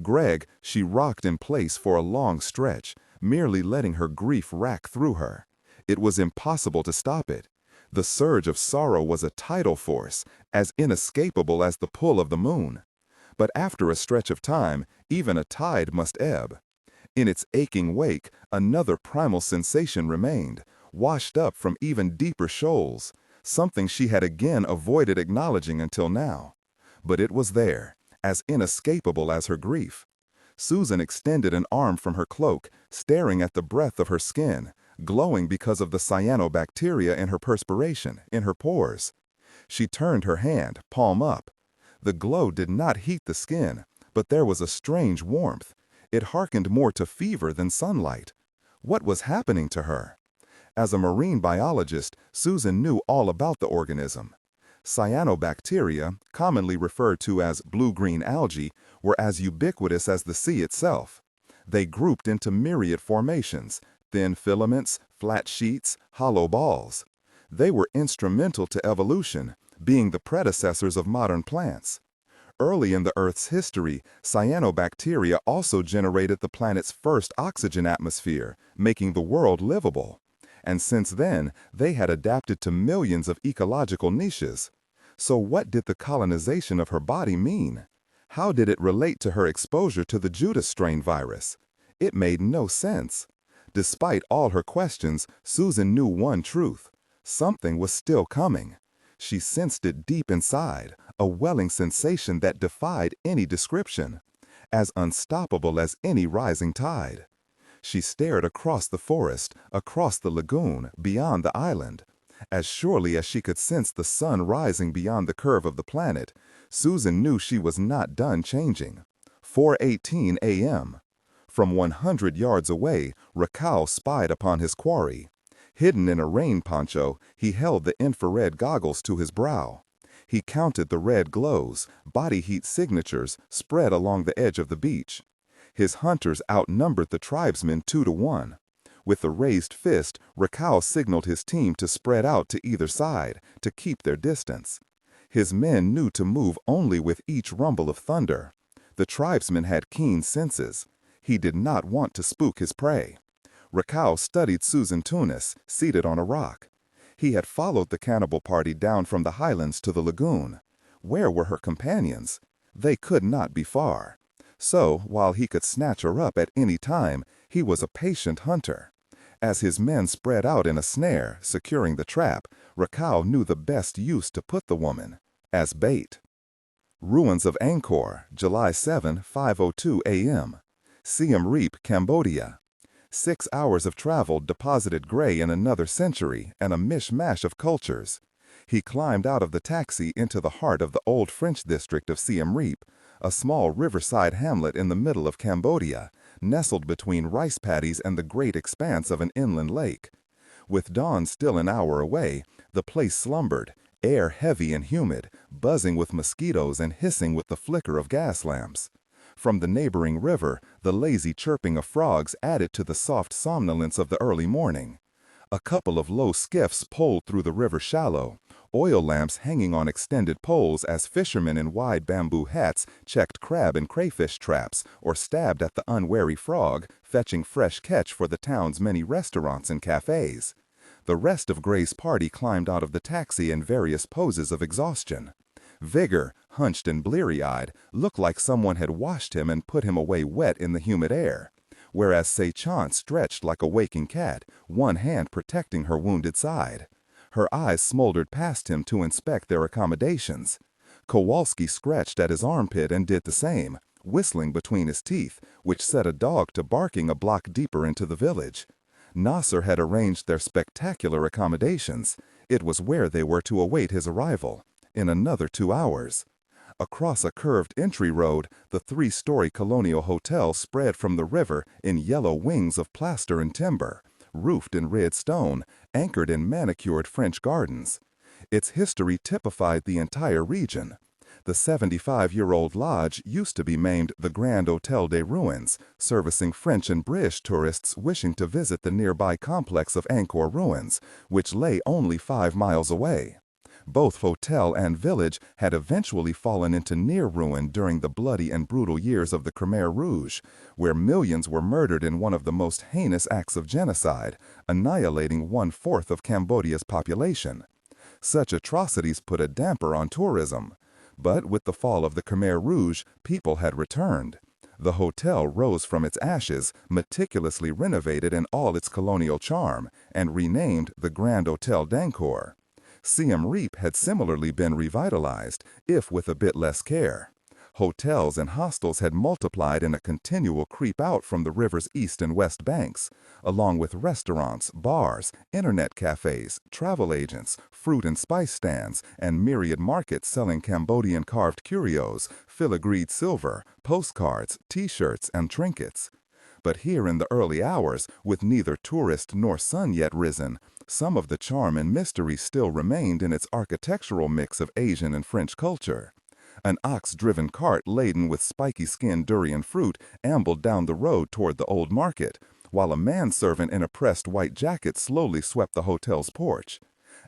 Greg, she rocked in place for a long stretch, merely letting her grief rack through her. It was impossible to stop it. The surge of sorrow was a tidal force, as inescapable as the pull of the moon. But after a stretch of time, even a tide must ebb. In its aching wake, another primal sensation remained, washed up from even deeper shoals, something she had again avoided acknowledging until now. But it was there, as inescapable as her grief. Susan extended an arm from her cloak, staring at the breadth of her skin, glowing because of the cyanobacteria in her perspiration, in her pores. She turned her hand, palm up. The glow did not heat the skin, but there was a strange warmth. It hearkened more to fever than sunlight. What was happening to her? As a marine biologist, Susan knew all about the organism. Cyanobacteria, commonly referred to as blue-green algae, were as ubiquitous as the sea itself. They grouped into myriad formations, thin filaments, flat sheets, hollow balls. They were instrumental to evolution, being the predecessors of modern plants. Early in the Earth's history, cyanobacteria also generated the planet's first oxygen atmosphere, making the world livable. And since then, they had adapted to millions of ecological niches. So what did the colonization of her body mean? How did it relate to her exposure to the Judas strain virus? It made no sense. Despite all her questions, Susan knew one truth. Something was still coming. She sensed it deep inside, a welling sensation that defied any description, as unstoppable as any rising tide. She stared across the forest, across the lagoon, beyond the island. As surely as she could sense the sun rising beyond the curve of the planet, Susan knew she was not done changing. 4:18 a.m. From 100 yards away, Raquel spied upon his quarry. Hidden in a rain poncho, he held the infrared goggles to his brow. He counted the red glows, body heat signatures, spread along the edge of the beach. His hunters outnumbered the tribesmen 2-1. With a raised fist, Raquel signaled his team to spread out to either side, to keep their distance. His men knew to move only with each rumble of thunder. The tribesmen had keen senses. He did not want to spook his prey. Raquel studied Susan Tunis, seated on a rock. He had followed the cannibal party down from the highlands to the lagoon. Where were her companions? They could not be far. So, while he could snatch her up at any time, he was a patient hunter. As his men spread out in a snare, securing the trap, Raquel knew the best use to put the woman: as bait. Ruins of Angkor, July 7, 5:02 a.m. Siem Reap, Cambodia. 6 hours of travel deposited Gray in another century and a mishmash of cultures. He climbed out of the taxi into the heart of the old French district of Siem Reap, a small riverside hamlet in the middle of Cambodia, nestled between rice paddies and the great expanse of an inland lake. With dawn still an hour away, the place slumbered, air heavy and humid, buzzing with mosquitoes and hissing with the flicker of gas lamps. From the neighboring river, the lazy chirping of frogs added to the soft somnolence of the early morning. A couple of low skiffs poled through the river shallow, oil lamps hanging on extended poles as fishermen in wide bamboo hats checked crab and crayfish traps or stabbed at the unwary frog, fetching fresh catch for the town's many restaurants and cafes. The rest of Gray's party climbed out of the taxi in various poses of exhaustion. Vigor, hunched and bleary-eyed, looked like someone had washed him and put him away wet in the humid air, whereas Sei-chan stretched like a waking cat, one hand protecting her wounded side. Her eyes smoldered past him to inspect their accommodations. Kowalski scratched at his armpit and did the same, whistling between his teeth, which set a dog to barking a block deeper into the village. Nasser had arranged their spectacular accommodations. It was where they were to await his arrival, in another 2 hours. Across a curved entry road, the 3-story colonial hotel spread from the river in yellow wings of plaster and timber, roofed in red stone, anchored in manicured French gardens. Its history typified the entire region. The 75-year-old lodge used to be named the Grand Hôtel des Ruins, servicing French and British tourists wishing to visit the nearby complex of Angkor ruins, which lay only 5 miles away. Both hotel and village had eventually fallen into near ruin during the bloody and brutal years of the Khmer Rouge, where millions were murdered in one of the most heinous acts of genocide, annihilating 1/4 of Cambodia's population. Such atrocities put a damper on tourism. But with the fall of the Khmer Rouge, people had returned. The hotel rose from its ashes, meticulously renovated in all its colonial charm, and renamed the Grand Hôtel d'Angkor. Siem Reap had similarly been revitalized, if with a bit less care. Hotels and hostels had multiplied in a continual creep out from the river's east and west banks, along with restaurants, bars, internet cafes, travel agents, fruit and spice stands, and myriad markets selling Cambodian carved curios, filigreed silver, postcards, T-shirts, and trinkets. But here in the early hours, with neither tourist nor sun yet risen, some of the charm and mystery still remained in its architectural mix of Asian and French culture. An ox-driven cart laden with spiky-skinned durian fruit ambled down the road toward the old market, while a manservant in a pressed white jacket slowly swept the hotel's porch.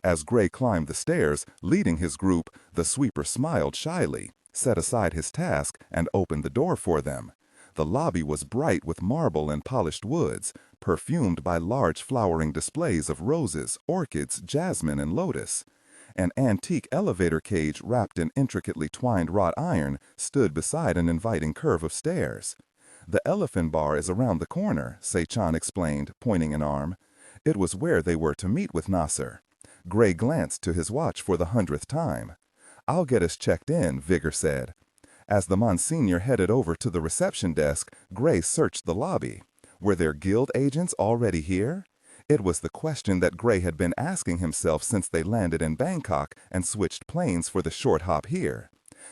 As Gray climbed the stairs, leading his group, the sweeper smiled shyly, set aside his task, and opened the door for them. The lobby was bright with marble and polished woods, perfumed by large flowering displays of roses, orchids, jasmine, and lotus. An antique elevator cage wrapped in intricately twined wrought iron stood beside an inviting curve of stairs. "The elephant bar is around the corner," Sei-chan explained, pointing an arm. It was where they were to meet with Nasser. Gray glanced to his watch for the 100th time. "I'll get us checked in," Vigor said. As the Monsignor headed over to the reception desk, Gray searched the lobby. Were their guild agents already here? It was the question that Gray had been asking himself since they landed in Bangkok and switched planes for the short hop here.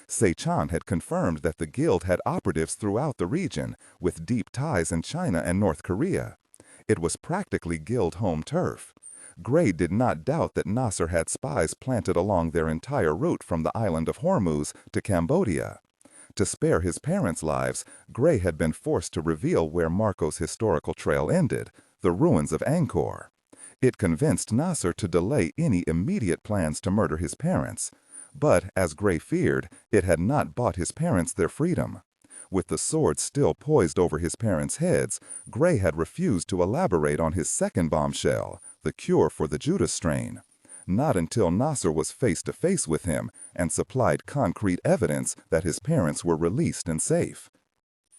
Sei-chan had confirmed that the guild had operatives throughout the region, with deep ties in China and North Korea. It was practically guild home turf. Gray did not doubt that Nasser had spies planted along their entire route from the island of Hormuz to Cambodia. To spare his parents' lives, Gray had been forced to reveal where Marco's historical trail ended, the ruins of Angkor. It convinced Nasser to delay any immediate plans to murder his parents. But, as Gray feared, it had not bought his parents their freedom. With the sword still poised over his parents' heads, Gray had refused to elaborate on his second bombshell, the cure for the Judas strain. Not until Nasser was face to face with him and supplied concrete evidence that his parents were released and safe.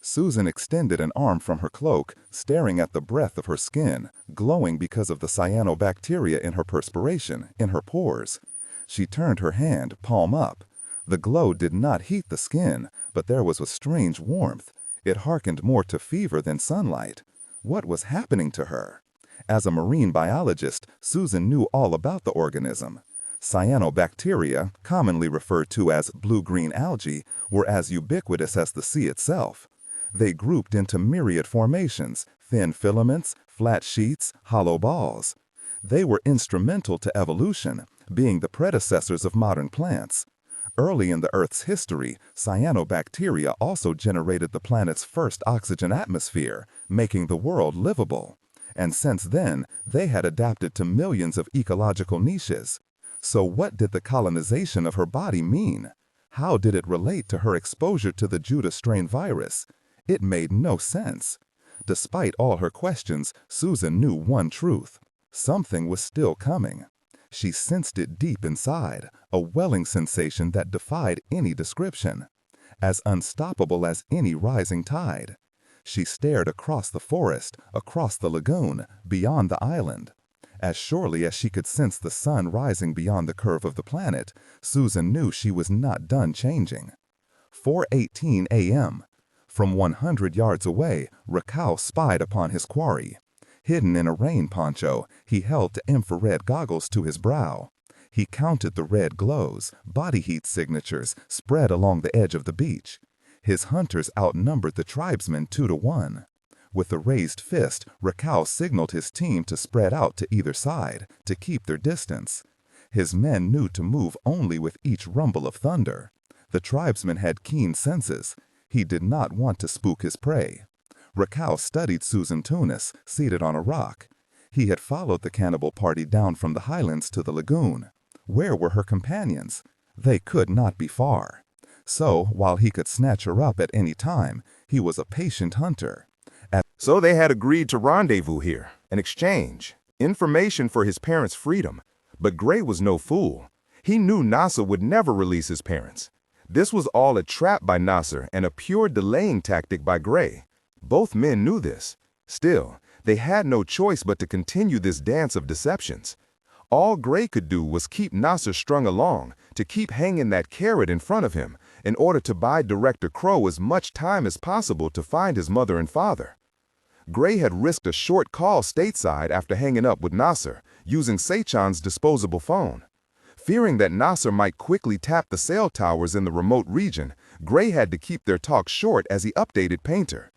Susan extended an arm from her cloak, staring at the breadth of her skin, glowing because of the cyanobacteria in her perspiration, in her pores. She turned her hand, palm up. The glow did not heat the skin, but there was a strange warmth. It hearkened more to fever than sunlight. What was happening to her? As a marine biologist, Susan knew all about the organism. Cyanobacteria, commonly referred to as blue-green algae, were as ubiquitous as the sea itself. They grouped into myriad formations, thin filaments, flat sheets, hollow balls. They were instrumental to evolution, being the predecessors of modern plants. Early in the Earth's history, cyanobacteria also generated the planet's first oxygen atmosphere, making the world livable. And since then, they had adapted to millions of ecological niches. So what did the colonization of her body mean? How did it relate to her exposure to the Judah strain virus? It made no sense. Despite all her questions, Susan knew one truth. Something was still coming. She sensed it deep inside, a welling sensation that defied any description. As unstoppable as any rising tide. She stared across the forest, across the lagoon, beyond the island. As surely as she could sense the sun rising beyond the curve of the planet, Susan knew she was not done changing. 4:18 a.m. From 100 yards away, Raquel spied upon his quarry. Hidden in a rain poncho, he held the infrared goggles to his brow. He counted the red glows, body heat signatures, spread along the edge of the beach. His hunters outnumbered the tribesmen 2-1. With a raised fist, Raquel signaled his team to spread out to either side, to keep their distance. His men knew to move only with each rumble of thunder. The tribesmen had keen senses. He did not want to spook his prey. Raquel studied Susan Tunis, seated on a rock. He had followed the cannibal party down from the highlands to the lagoon. Where were her companions? They could not be far. So, while he could snatch her up at any time, he was a patient hunter. So they had agreed to rendezvous here and exchange information for his parents' freedom. But Gray was no fool. He knew Nasser would never release his parents. This was all a trap by Nasser and a pure delaying tactic by Gray. Both men knew this. Still, they had no choice but to continue this dance of deceptions. All Gray could do was keep Nasser strung along, to keep hanging that carrot in front of him, in order to buy Director Crow as much time as possible to find his mother and father. Gray had risked a short call stateside after hanging up with Nasser, using Sechan's disposable phone. Fearing that Nasser might quickly tap the cell towers in the remote region, Gray had to keep their talk short as he updated Painter.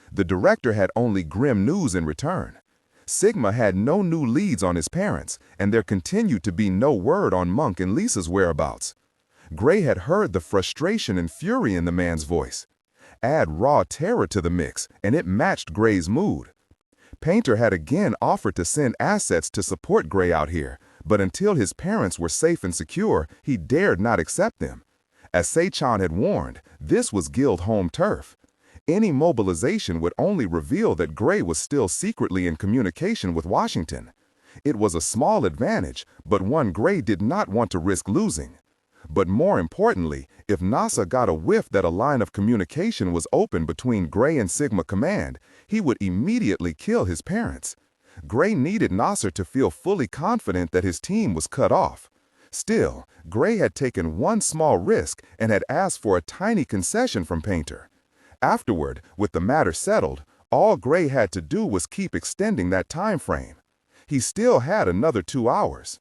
The director had only grim news in return. Sigma had no new leads on his parents, and there continued to be no word on Monk and Lisa's whereabouts. Gray had heard the frustration and fury in the man's voice. Add raw terror to the mix, and it matched Gray's mood. Painter had again offered to send assets to support Gray out here, but until his parents were safe and secure, he dared not accept them. As Sechan had warned, this was Guild home turf. Any mobilization would only reveal that Gray was still secretly in communication with Washington. It was a small advantage, but one Gray did not want to risk losing. But more importantly, if Nasser got a whiff that a line of communication was open between Gray and Sigma Command, he would immediately kill his parents. Gray needed Nasser to feel fully confident that his team was cut off. Still, Gray had taken one small risk and had asked for a tiny concession from Painter. Afterward, with the matter settled, all Gray had to do was keep extending that time frame. He still had another 2 hours.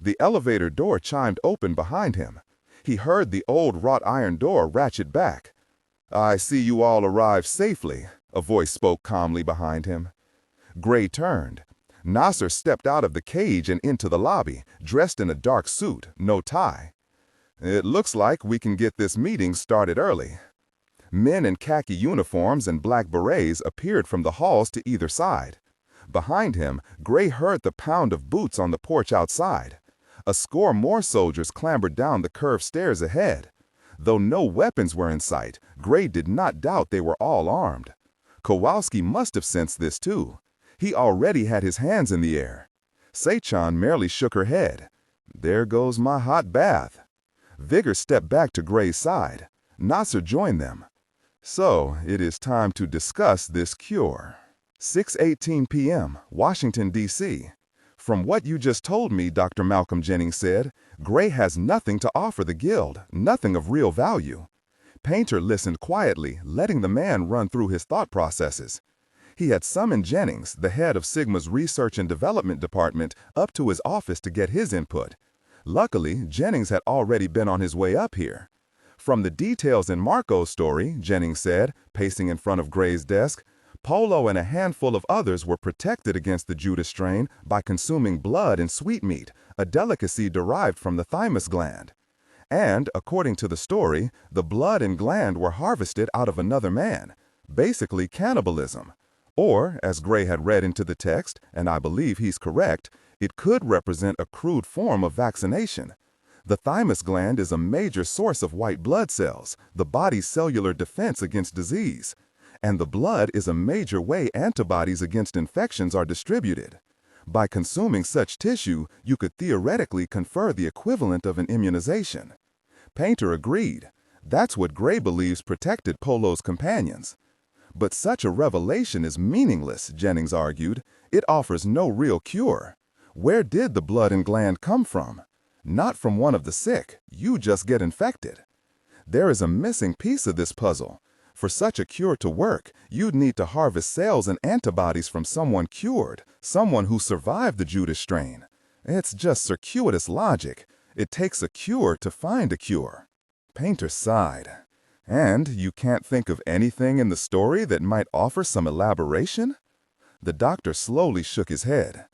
The elevator door chimed open behind him. He heard the old wrought iron door ratchet back. "I see you all arrived safely," a voice spoke calmly behind him. Gray turned. Nasser stepped out of the cage and into the lobby, dressed in a dark suit, no tie. "It looks like we can get this meeting started early." Men in khaki uniforms and black berets appeared from the halls to either side. Behind him, Gray heard the pound of boots on the porch outside. A score more soldiers clambered down the curved stairs ahead. Though no weapons were in sight, Gray did not doubt they were all armed. Kowalski must have sensed this too. He already had his hands in the air. Sechan merely shook her head. "There goes my hot bath." Vigor stepped back to Gray's side. Nasser joined them. "So, it is time to discuss this cure." 6:18 p.m., Washington, D.C. From what you just told me, Dr. Malcolm Jennings said, Gray has nothing to offer the guild, nothing of real value. Painter listened quietly, letting the man run through his thought processes. He had summoned Jennings, the head of Sigma's research and development department, up to his office to get his input. Luckily, Jennings had already been on his way up here. From the details in Marco's story, Jennings said, pacing in front of Gray's desk, Polo and a handful of others were protected against the Judas strain by consuming blood and sweetmeat, a delicacy derived from the thymus gland. And, according to the story, the blood and gland were harvested out of another man, basically cannibalism. Or, as Gray had read into the text, and I believe he's correct, it could represent a crude form of vaccination. The thymus gland is a major source of white blood cells, the body's cellular defense against disease. And the blood is a major way antibodies against infections are distributed. By consuming such tissue, you could theoretically confer the equivalent of an immunization. Painter agreed. That's what Gray believes protected Polo's companions. But such a revelation is meaningless, Jennings argued. It offers no real cure. Where did the blood and gland come from? Not from one of the sick. You just get infected. There is a missing piece of this puzzle. For such a cure to work, you'd need to harvest cells and antibodies from someone cured, someone who survived the Judas strain. It's just circuitous logic. It takes a cure to find a cure. Painter sighed. And you can't think of anything in the story that might offer some elaboration? The doctor slowly shook his head.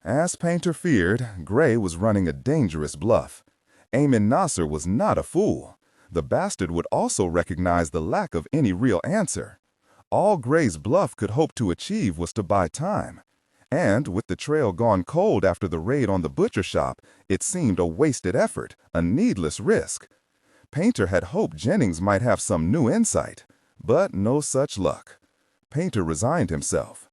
As Painter feared, Gray was running a dangerous bluff. Amin Nasser was not a fool. The bastard would also recognize the lack of any real answer. All Gray's bluff could hope to achieve was to buy time. And with the trail gone cold after the raid on the butcher shop, it seemed a wasted effort, a needless risk. Painter had hoped Jennings might have some new insight, but no such luck. Painter resigned himself.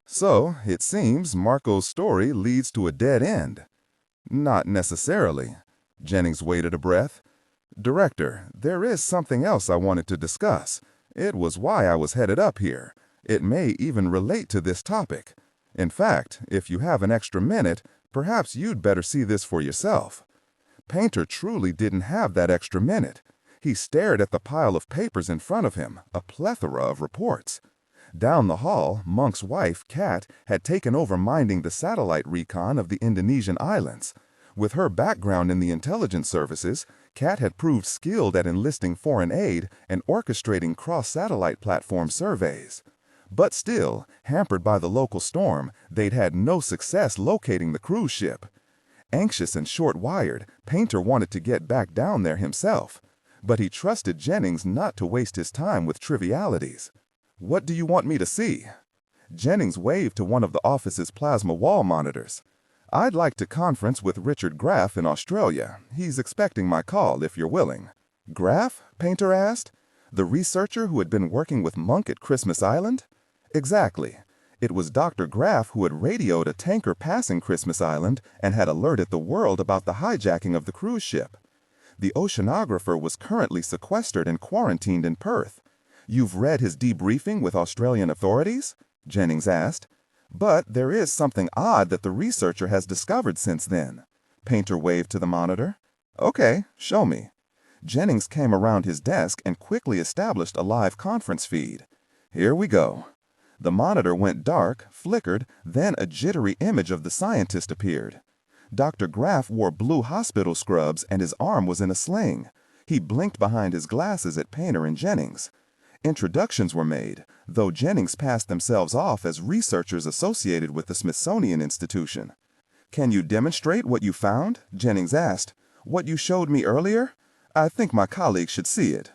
So, it seems Marco's story leads to a dead end. Not necessarily. Jennings waited a breath. Director, there is something else I wanted to discuss. It was why I was headed up here. It may even relate to this topic. In fact, if you have an extra minute, perhaps you'd better see this for yourself. Painter truly didn't have that extra minute. He stared at the pile of papers in front of him, a plethora of reports. Down the hall, Monk's wife, Kat, had taken over minding the satellite recon of the Indonesian islands. With her background in the intelligence services, Kat had proved skilled at enlisting foreign aid and orchestrating cross-satellite platform surveys. But still, hampered by the local storm, they'd had no success locating the cruise ship. Anxious and short-wired, Painter wanted to get back down there himself. But he trusted Jennings not to waste his time with trivialities. "What do you want me to see?" Jennings waved to one of the office's plasma wall monitors. "I'd like to conference with Richard Graff in Australia. He's expecting my call if you're willing." "Graff?" Painter asked. "The researcher who had been working with Monk at Christmas Island?" "Exactly. It was Dr. Graff who had radioed a tanker passing Christmas Island and had alerted the world about the hijacking of the cruise ship. The oceanographer was currently sequestered and quarantined in Perth. You've read his debriefing with Australian authorities?" Jennings asked. "But there is something odd that the researcher has discovered since then." Painter waved to the monitor. "Okay, show me." Jennings came around his desk and quickly established a live conference feed. "Here we go." The monitor went dark, flickered, then a jittery image of the scientist appeared. Dr. Graff wore blue hospital scrubs and his arm was in a sling. He blinked behind his glasses at Painter and Jennings. Introductions were made, though Jennings passed themselves off as researchers associated with the Smithsonian Institution. "Can you demonstrate what you found?" Jennings asked. "What you showed me earlier? I think my colleagues should see it."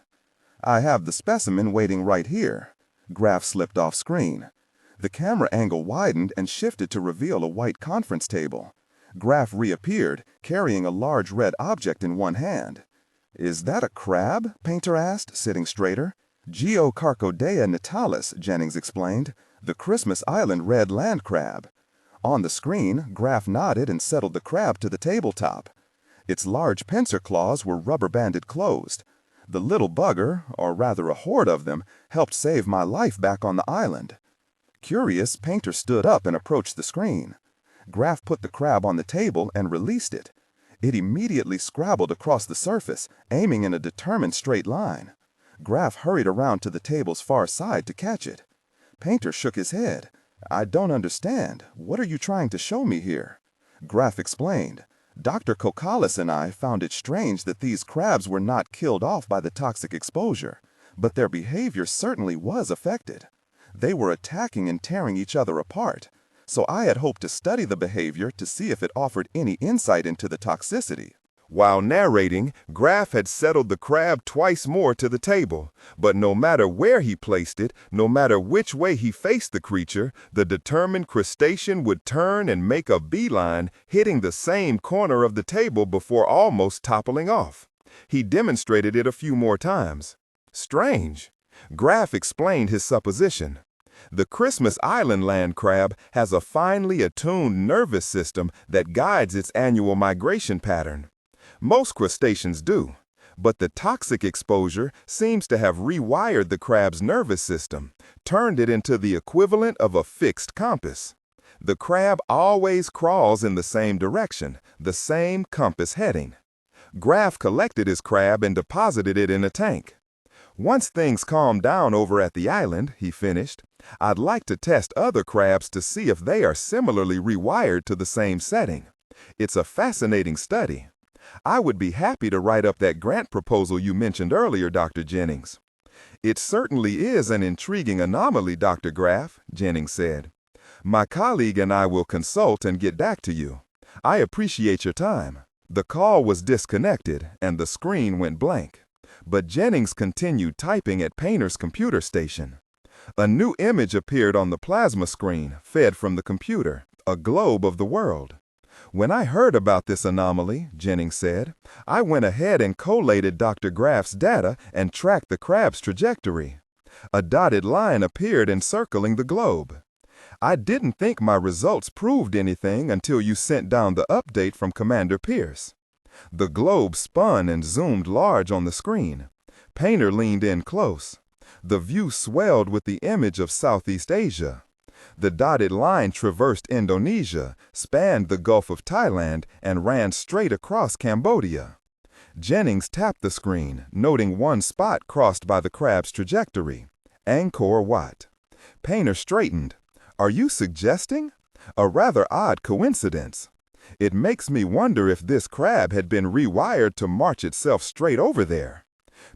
"I have the specimen waiting right here." Graff slipped off screen. The camera angle widened and shifted to reveal a white conference table. Graff reappeared, carrying a large red object in one hand. "Is that a crab?" Painter asked, sitting straighter. "Geocarchodea natalis," Jennings explained, "the Christmas Island red land crab." On the screen, Graff nodded and settled the crab to the tabletop. Its large pincer claws were rubber-banded closed. "The little bugger, or rather a horde of them, helped save my life back on the island." Curious, Painter stood up and approached the screen. Graf put the crab on the table and released it. It immediately scrabbled across the surface, aiming in a determined straight line. Graf hurried around to the table's far side to catch it. Painter shook his head. "I don't understand. What are you trying to show me here?" Graf explained. "Dr. Kokalis and I found it strange that these crabs were not killed off by the toxic exposure, but their behavior certainly was affected. They were attacking and tearing each other apart, so I had hoped to study the behavior to see if it offered any insight into the toxicity." While narrating, Graf had settled the crab twice more to the table, but no matter where he placed it, no matter which way he faced the creature, the determined crustacean would turn and make a beeline, hitting the same corner of the table before almost toppling off. He demonstrated it a few more times. Strange. Graf explained his supposition. The Christmas Island land crab has a finely attuned nervous system that guides its annual migration pattern. Most crustaceans do, but the toxic exposure seems to have rewired the crab's nervous system, turned it into the equivalent of a fixed compass. The crab always crawls in the same direction, the same compass heading. Graf collected his crab and deposited it in a tank. "Once things calm down over at the island," he finished, "I'd like to test other crabs to see if they are similarly rewired to the same setting. It's a fascinating study. I would be happy to write up that grant proposal you mentioned earlier, Dr. Jennings." "It certainly is an intriguing anomaly, Dr. Graf," Jennings said. "My colleague and I will consult and get back to you. I appreciate your time." The call was disconnected and the screen went blank, but Jennings continued typing at Painter's computer station. A new image appeared on the plasma screen, fed from the computer, a globe of the world. "When I heard about this anomaly," Jennings said, "I went ahead and collated Dr. Graf's data and tracked the crab's trajectory. A dotted line appeared encircling the globe. I didn't think my results proved anything until you sent down the update from Commander Pierce." The globe spun and zoomed large on the screen. Painter leaned in close. The view swelled with the image of Southeast Asia. The dotted line traversed Indonesia, spanned the Gulf of Thailand, and ran straight across Cambodia. Jennings tapped the screen, noting one spot crossed by the crab's trajectory: Angkor Wat. Painter straightened. "Are you suggesting? A rather odd coincidence. It makes me wonder if this crab had been rewired to march itself straight over there."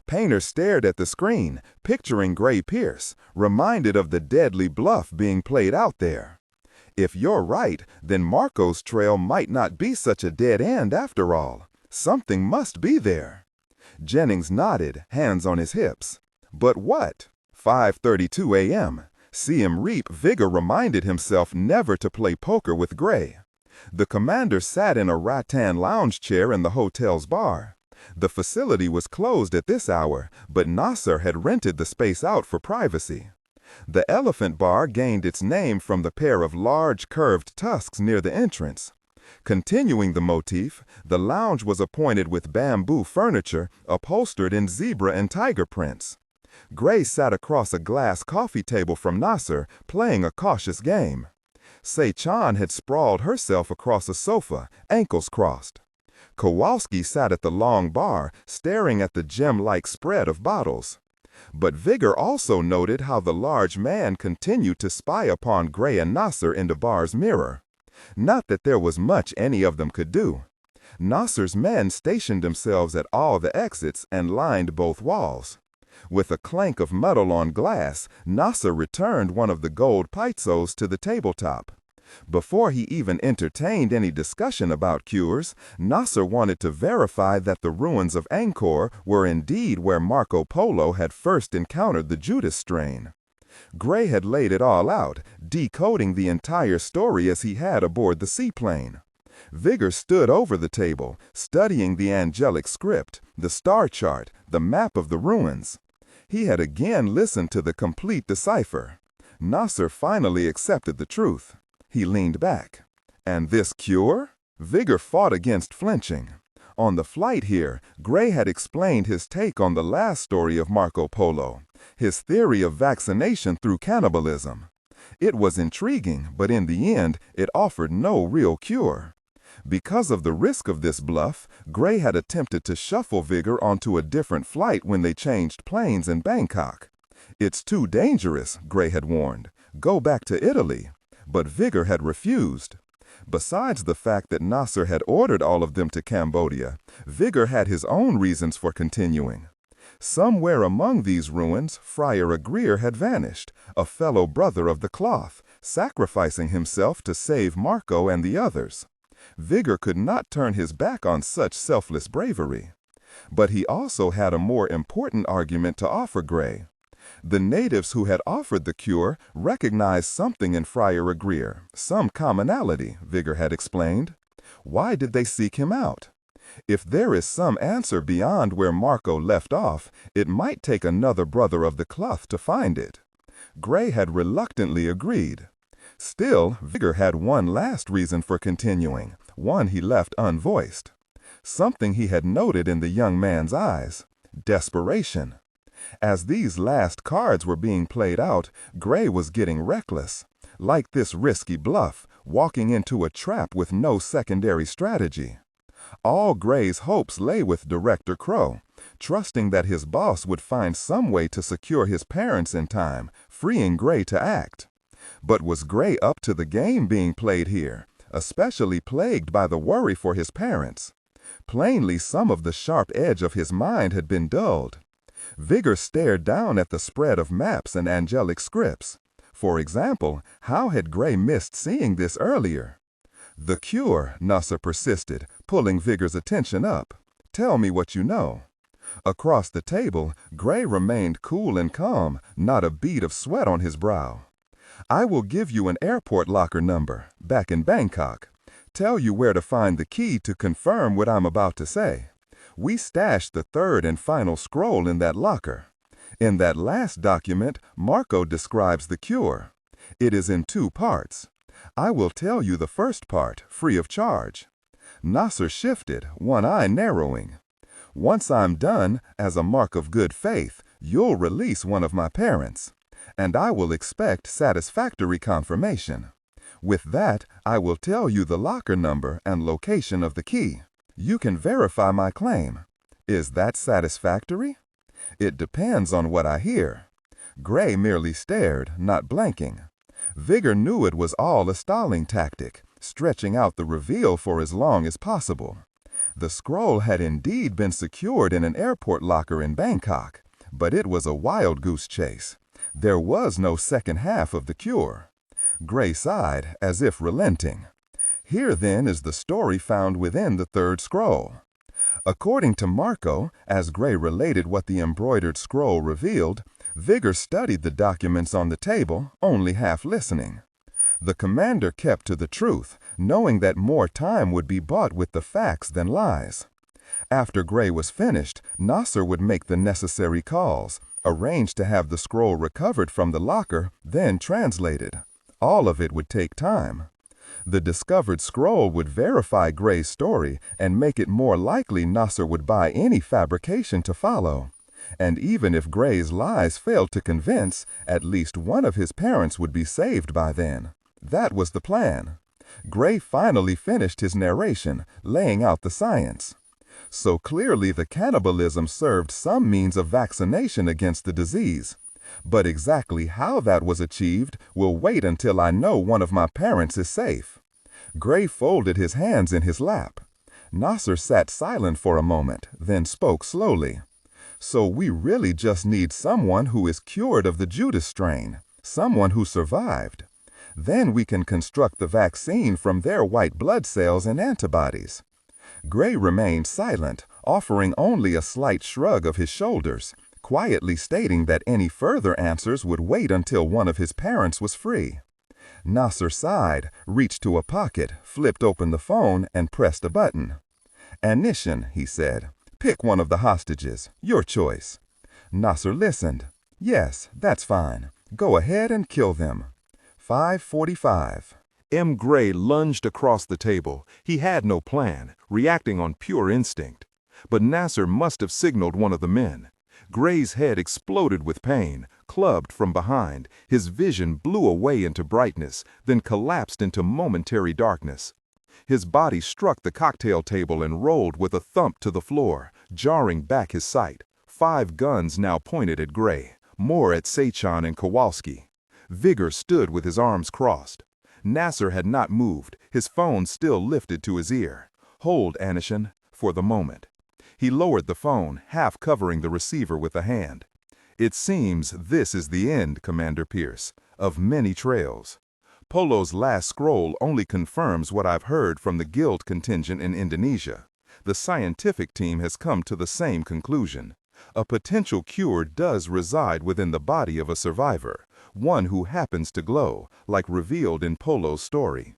Painter stared at the screen, picturing Gray Pierce, reminded of the deadly bluff being played out there. "If you're right, then Marco's trail might not be such a dead end after all. Something must be there." Jennings nodded, hands on his hips. "But what?" 5:32 a.m. Siem Reap Vigor reminded himself never to play poker with Gray. The commander sat in a rattan lounge chair in the hotel's bar. The facility was closed at this hour, but Nasser had rented the space out for privacy. The elephant bar gained its name from the pair of large curved tusks near the entrance. Continuing the motif, the lounge was appointed with bamboo furniture upholstered in zebra and tiger prints. Gray sat across a glass coffee table from Nasser, playing a cautious game. Sei-chan had sprawled herself across a sofa, ankles crossed. Kowalski sat at the long bar, staring at the gem-like spread of bottles. But Vigor also noted how the large man continued to spy upon Gray and Nasser in the bar's mirror. Not that there was much any of them could do. Nasser's men stationed themselves at all the exits and lined both walls. With a clank of metal on glass, Nasser returned one of the gold pietzos to the tabletop. Before he even entertained any discussion about cures, Nasser wanted to verify that the ruins of Angkor were indeed where Marco Polo had first encountered the Judas strain. Gray had laid it all out, decoding the entire story as he had aboard the seaplane. Vigor stood over the table, studying the angelic script, the star chart, the map of the ruins. He had again listened to the complete decipher. Nasser finally accepted the truth. He leaned back. "And this cure?" Vigor fought against flinching. On the flight here, Gray had explained his take on the last story of Marco Polo, his theory of vaccination through cannibalism. It was intriguing, but in the end, it offered no real cure. Because of the risk of this bluff, Gray had attempted to shuffle Vigor onto a different flight when they changed planes in Bangkok. "It's too dangerous," Gray had warned. "Go back to Italy." But Vigor had refused. Besides the fact that Nasser had ordered all of them to Cambodia, Vigor had his own reasons for continuing. Somewhere among these ruins, Friar Agreer had vanished, a fellow brother of the cloth, sacrificing himself to save Marco and the others. Vigor could not turn his back on such selfless bravery. But he also had a more important argument to offer Gray. The natives who had offered the cure recognized something in Friar Agreer, some commonality, Vigor had explained. Why did they seek him out? If there is some answer beyond where Marco left off, it might take another brother of the cloth to find it. Gray had reluctantly agreed. Still, Vigor had one last reason for continuing, one he left unvoiced. Something he had noted in the young man's eyes: desperation. As these last cards were being played out, Gray was getting reckless. Like this risky bluff, walking into a trap with no secondary strategy. All Gray's hopes lay with Director Crow, trusting that his boss would find some way to secure his parents in time, freeing Gray to act. But was Gray up to the game being played here, especially plagued by the worry for his parents? Plainly, some of the sharp edge of his mind had been dulled. Vigor stared down at the spread of maps and angelic scripts. For example, how had Gray missed seeing this earlier? "The cure," Nasser persisted, pulling Vigor's attention up. "Tell me what you know." Across the table, Gray remained cool and calm, not a bead of sweat on his brow. "I will give you an airport locker number, back in Bangkok. Tell you where to find the key to confirm what I'm about to say. We stashed the third and final scroll in that locker. In that last document, Marco describes the cure. It is in 2 parts. I will tell you the first part, free of charge." Nasser shifted, one eye narrowing. "Once I'm done, as a mark of good faith, you'll release one of my parents. And I will expect satisfactory confirmation. With that, I will tell you the locker number and location of the key. You can verify my claim. Is that satisfactory?" "It depends on what I hear." Gray merely stared, not blinking. Vigor knew it was all a stalling tactic, stretching out the reveal for as long as possible. The scroll had indeed been secured in an airport locker in Bangkok, but it was a wild goose chase. There was no second half of the cure. Gray sighed, as if relenting. Here then is the story found within the third scroll. According to Marco, as Gray related what the embroidered scroll revealed, Vigor studied the documents on the table, only half listening. The commander kept to the truth, knowing that more time would be bought with the facts than lies. After Gray was finished, Nasser would make the necessary calls, arrange to have the scroll recovered from the locker, then translated. All of it would take time. The discovered scroll would verify Gray's story and make it more likely Nasser would buy any fabrication to follow. And even if Gray's lies failed to convince, at least one of his parents would be saved by then. That was the plan. Gray finally finished his narration, laying out the science. So clearly the cannibalism served some means of vaccination against the disease. But exactly how that was achieved will wait until I know one of my parents is safe. Gray folded his hands in his lap. Nasser sat silent for a moment, then spoke slowly. "So we really just need someone who is cured of the Judas strain, someone who survived. Then we can construct the vaccine from their white blood cells and antibodies." Gray remained silent, offering only a slight shrug of his shoulders, quietly stating that any further answers would wait until one of his parents was free. Nasser sighed, reached to a pocket, flipped open the phone, and pressed a button. "Anishan," he said. "Pick one of the hostages. Your choice." Nasser listened. "Yes, that's fine. Go ahead and kill them." 5:45. M. Gray lunged across the table. He had no plan, reacting on pure instinct. But Nasser must have signaled one of the men. Gray's head exploded with pain, clubbed from behind. His vision blew away into brightness, then collapsed into momentary darkness. His body struck the cocktail table and rolled with a thump to the floor, jarring back his sight. 5 guns now pointed at Gray, more at Sachan and Kowalski. Vigor stood with his arms crossed. Nasser had not moved, his phone still lifted to his ear. "Hold, Anishin, for the moment." He lowered the phone, half covering the receiver with a hand. "It seems this is the end, Commander Pierce, of many trails. Polo's last scroll only confirms what I've heard from the guild contingent in Indonesia. The scientific team has come to the same conclusion. A potential cure does reside within the body of a survivor, one who happens to glow, like revealed in Polo's story."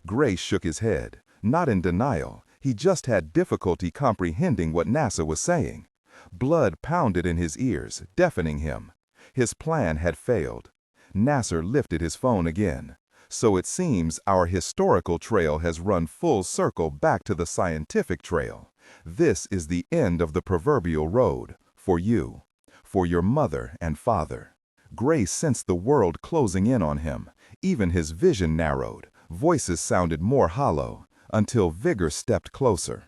Gray shook his head, not in denial. He just had difficulty comprehending what Nasser was saying. Blood pounded in his ears, deafening him. His plan had failed. Nasser lifted his phone again. "So it seems our historical trail has run full circle back to the scientific trail. This is the end of the proverbial road, for you, for your mother and father." Gray sensed the world closing in on him. Even his vision narrowed. Voices sounded more hollow, until Vigor stepped closer.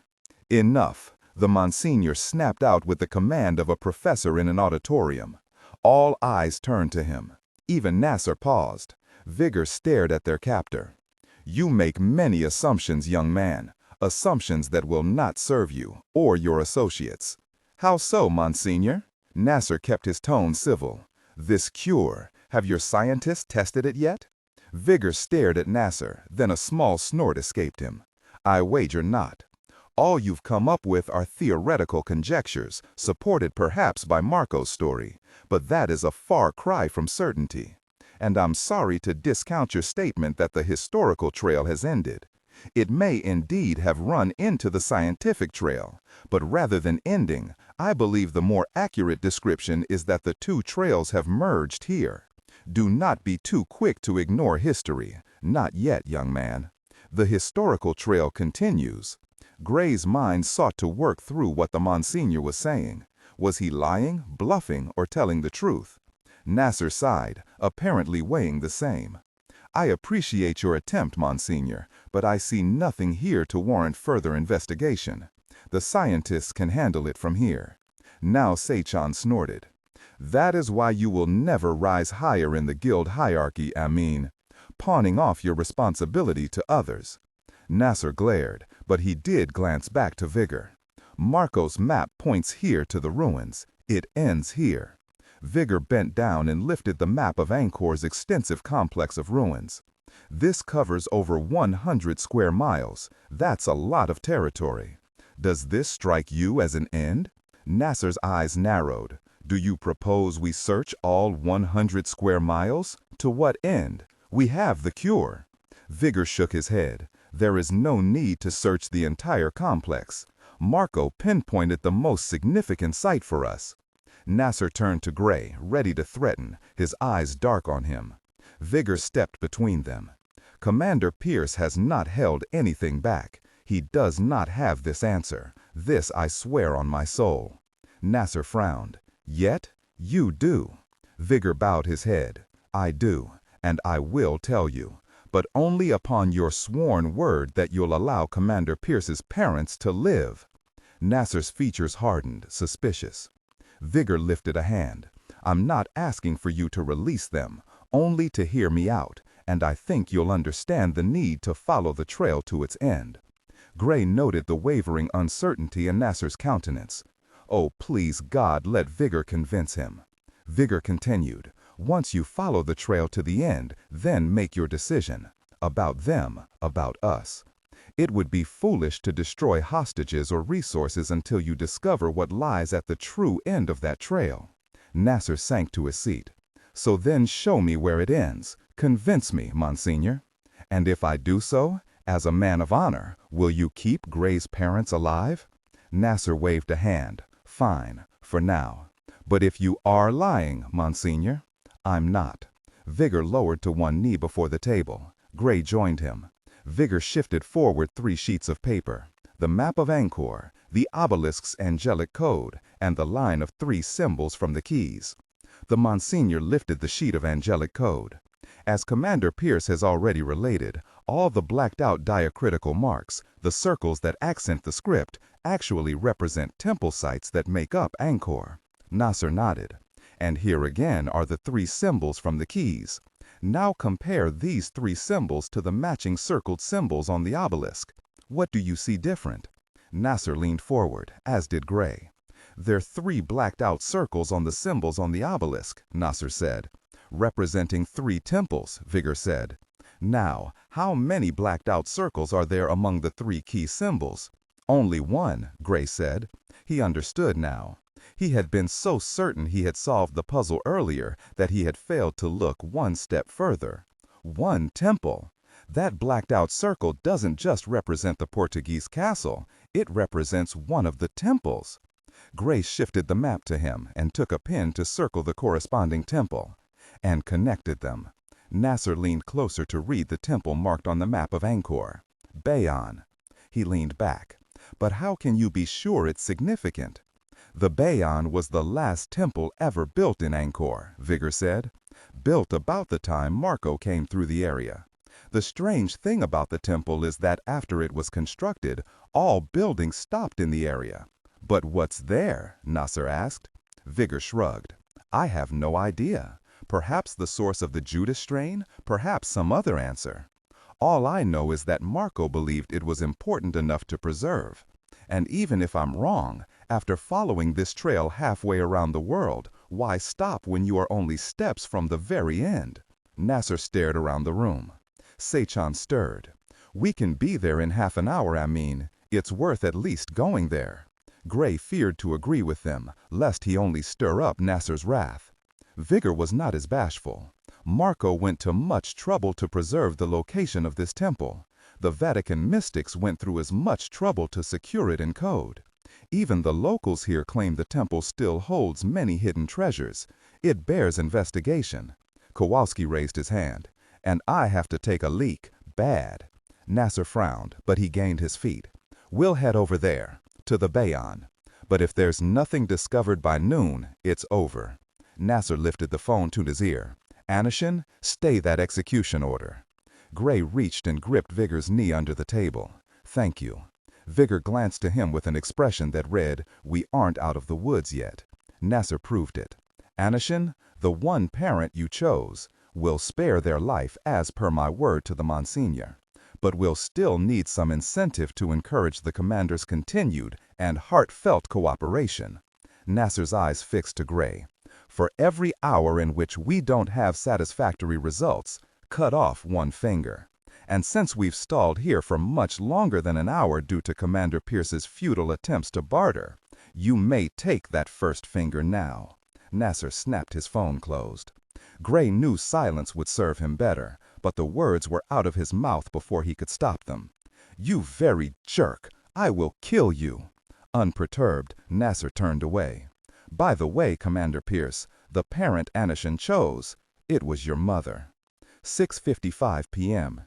"Enough," the Monsignor snapped out with the command of a professor in an auditorium. All eyes turned to him. Even Nasser paused. Vigor stared at their captor. "You make many assumptions, young man, assumptions that will not serve you or your associates." "How so, Monsignor?" Nasser kept his tone civil. "This cure, have your scientists tested it yet?" Vigor stared at Nasser, then a small snort escaped him. "I wager not. All you've come up with are theoretical conjectures, supported perhaps by Marco's story, but that is a far cry from certainty. And I'm sorry to discount your statement that the historical trail has ended. It may indeed have run into the scientific trail, but rather than ending, I believe the more accurate description is that the two trails have merged here. Do not be too quick to ignore history. Not yet, young man. The historical trail continues." Gray's mind sought to work through what the Monsignor was saying. Was he lying, bluffing, or telling the truth? Nasser sighed, apparently weighing the same. "I appreciate your attempt, Monsignor, but I see nothing here to warrant further investigation. The scientists can handle it from here." Now Sachan snorted. "That is why you will never rise higher in the guild hierarchy, Amin. Pawning off your responsibility to others." Nasser glared, but he did glance back to Vigor. "Marco's map points here to the ruins. It ends here." Vigor bent down and lifted the map of Angkor's extensive complex of ruins. "This covers over 100 square miles. That's a lot of territory. Does this strike you as an end?" Nasser's eyes narrowed. "Do you propose we search all 100 square miles? To what end? We have the cure." Vigor shook his head. "There is no need to search the entire complex. Marco pinpointed the most significant site for us." Nasser turned to Gray, ready to threaten, his eyes dark on him. Vigor stepped between them. "Commander Pierce has not held anything back. He does not have this answer. This I swear on my soul." Nasser frowned. "Yet, you do." Vigor bowed his head. "I do, and I will tell you, but only upon your sworn word that you'll allow Commander Pierce's parents to live." Nasser's features hardened, suspicious. Vigor lifted a hand. "I'm not asking for you to release them, only to hear me out, and I think you'll understand the need to follow the trail to its end." Gray noted the wavering uncertainty in Nasser's countenance. "Oh, please God, let Vigor convince him." Vigor continued. "Once you follow the trail to the end, then make your decision. About them, about us. It would be foolish to destroy hostages or resources until you discover what lies at the true end of that trail." Nasser sank to his seat. "So then show me where it ends. Convince me, Monsignor. And if I do so, as a man of honor, will you keep Gray's parents alive?" Nasser waved a hand. "Fine, for now. But if you are lying, Monsignor?" "I'm not." Vigor lowered to one knee before the table. Gray joined him. Vigor shifted forward 3 sheets of paper. The map of Angkor, the obelisk's angelic code, and the line of 3 symbols from the keys. The Monsignor lifted the sheet of angelic code. As Commander Pierce has already related, all the blacked-out diacritical marks, the circles that accent the script, actually represent temple sites that make up Angkor. Nasser nodded. And here again are the 3 symbols from the keys. Now compare these 3 symbols to the matching circled symbols on the obelisk. What do you see different? Nasser leaned forward, as did Gray. There are 3 blacked-out circles on the symbols on the obelisk, Nasser said. Representing 3 temples, Vigor said. Now, how many blacked-out circles are there among the 3 key symbols? Only 1, Gray said. He understood now. He had been so certain he had solved the puzzle earlier that he had failed to look 1 step further. 1 temple. That blacked-out circle doesn't just represent the Portuguese castle, it represents one of the temples. Gray shifted the map to him and took a pen to circle the corresponding temple, and connected them. Nasser leaned closer to read the temple marked on the map of Angkor. Bayon. He leaned back. But how can you be sure it's significant? The Bayon was the last temple ever built in Angkor, Vigor said. Built about the time Marco came through the area. The strange thing about the temple is that after it was constructed, all buildings stopped in the area. But what's there? Nasser asked. Vigor shrugged. I have no idea. Perhaps the source of the Judas strain, perhaps some other answer. All I know is that Marco believed it was important enough to preserve. And even if I'm wrong, after following this trail halfway around the world, why stop when you are only steps from the very end? Nasser stared around the room. Sechan stirred. We can be there in half an hour, Amin. It's worth at least going there. Gray feared to agree with them, lest he only stir up Nasser's wrath. Vigor was not as bashful. Marco went to much trouble to preserve the location of this temple. The Vatican mystics went through as much trouble to secure it in code. Even the locals here claim the temple still holds many hidden treasures. It bears investigation. Kowalski raised his hand. And I have to take a leak, bad. Nasser frowned, but he gained his feet. We'll head over there, to the Bayon. But if there's nothing discovered by noon, it's over. Nasser lifted the phone to his ear. Anishin, stay that execution order. Gray reached and gripped Vigor's knee under the table. Thank you. Vigor glanced to him with an expression that read, we aren't out of the woods yet. Nasser proved it. Anishin, the one parent you chose, will spare their life as per my word to the Monsignor. But we'll still need some incentive to encourage the commander's continued and heartfelt cooperation. Nasser's eyes fixed to Gray. For every hour in which we don't have satisfactory results, cut off 1 finger. And since we've stalled here for much longer than an hour due to Commander Pierce's futile attempts to barter, you may take that first finger now. Nasser snapped his phone closed. Gray knew silence would serve him better, but the words were out of his mouth before he could stop them. You very jerk! I will kill you! Unperturbed, Nasser turned away. By the way, Commander Pierce, the parent Anishin chose, it was your mother. 6:55 p.m.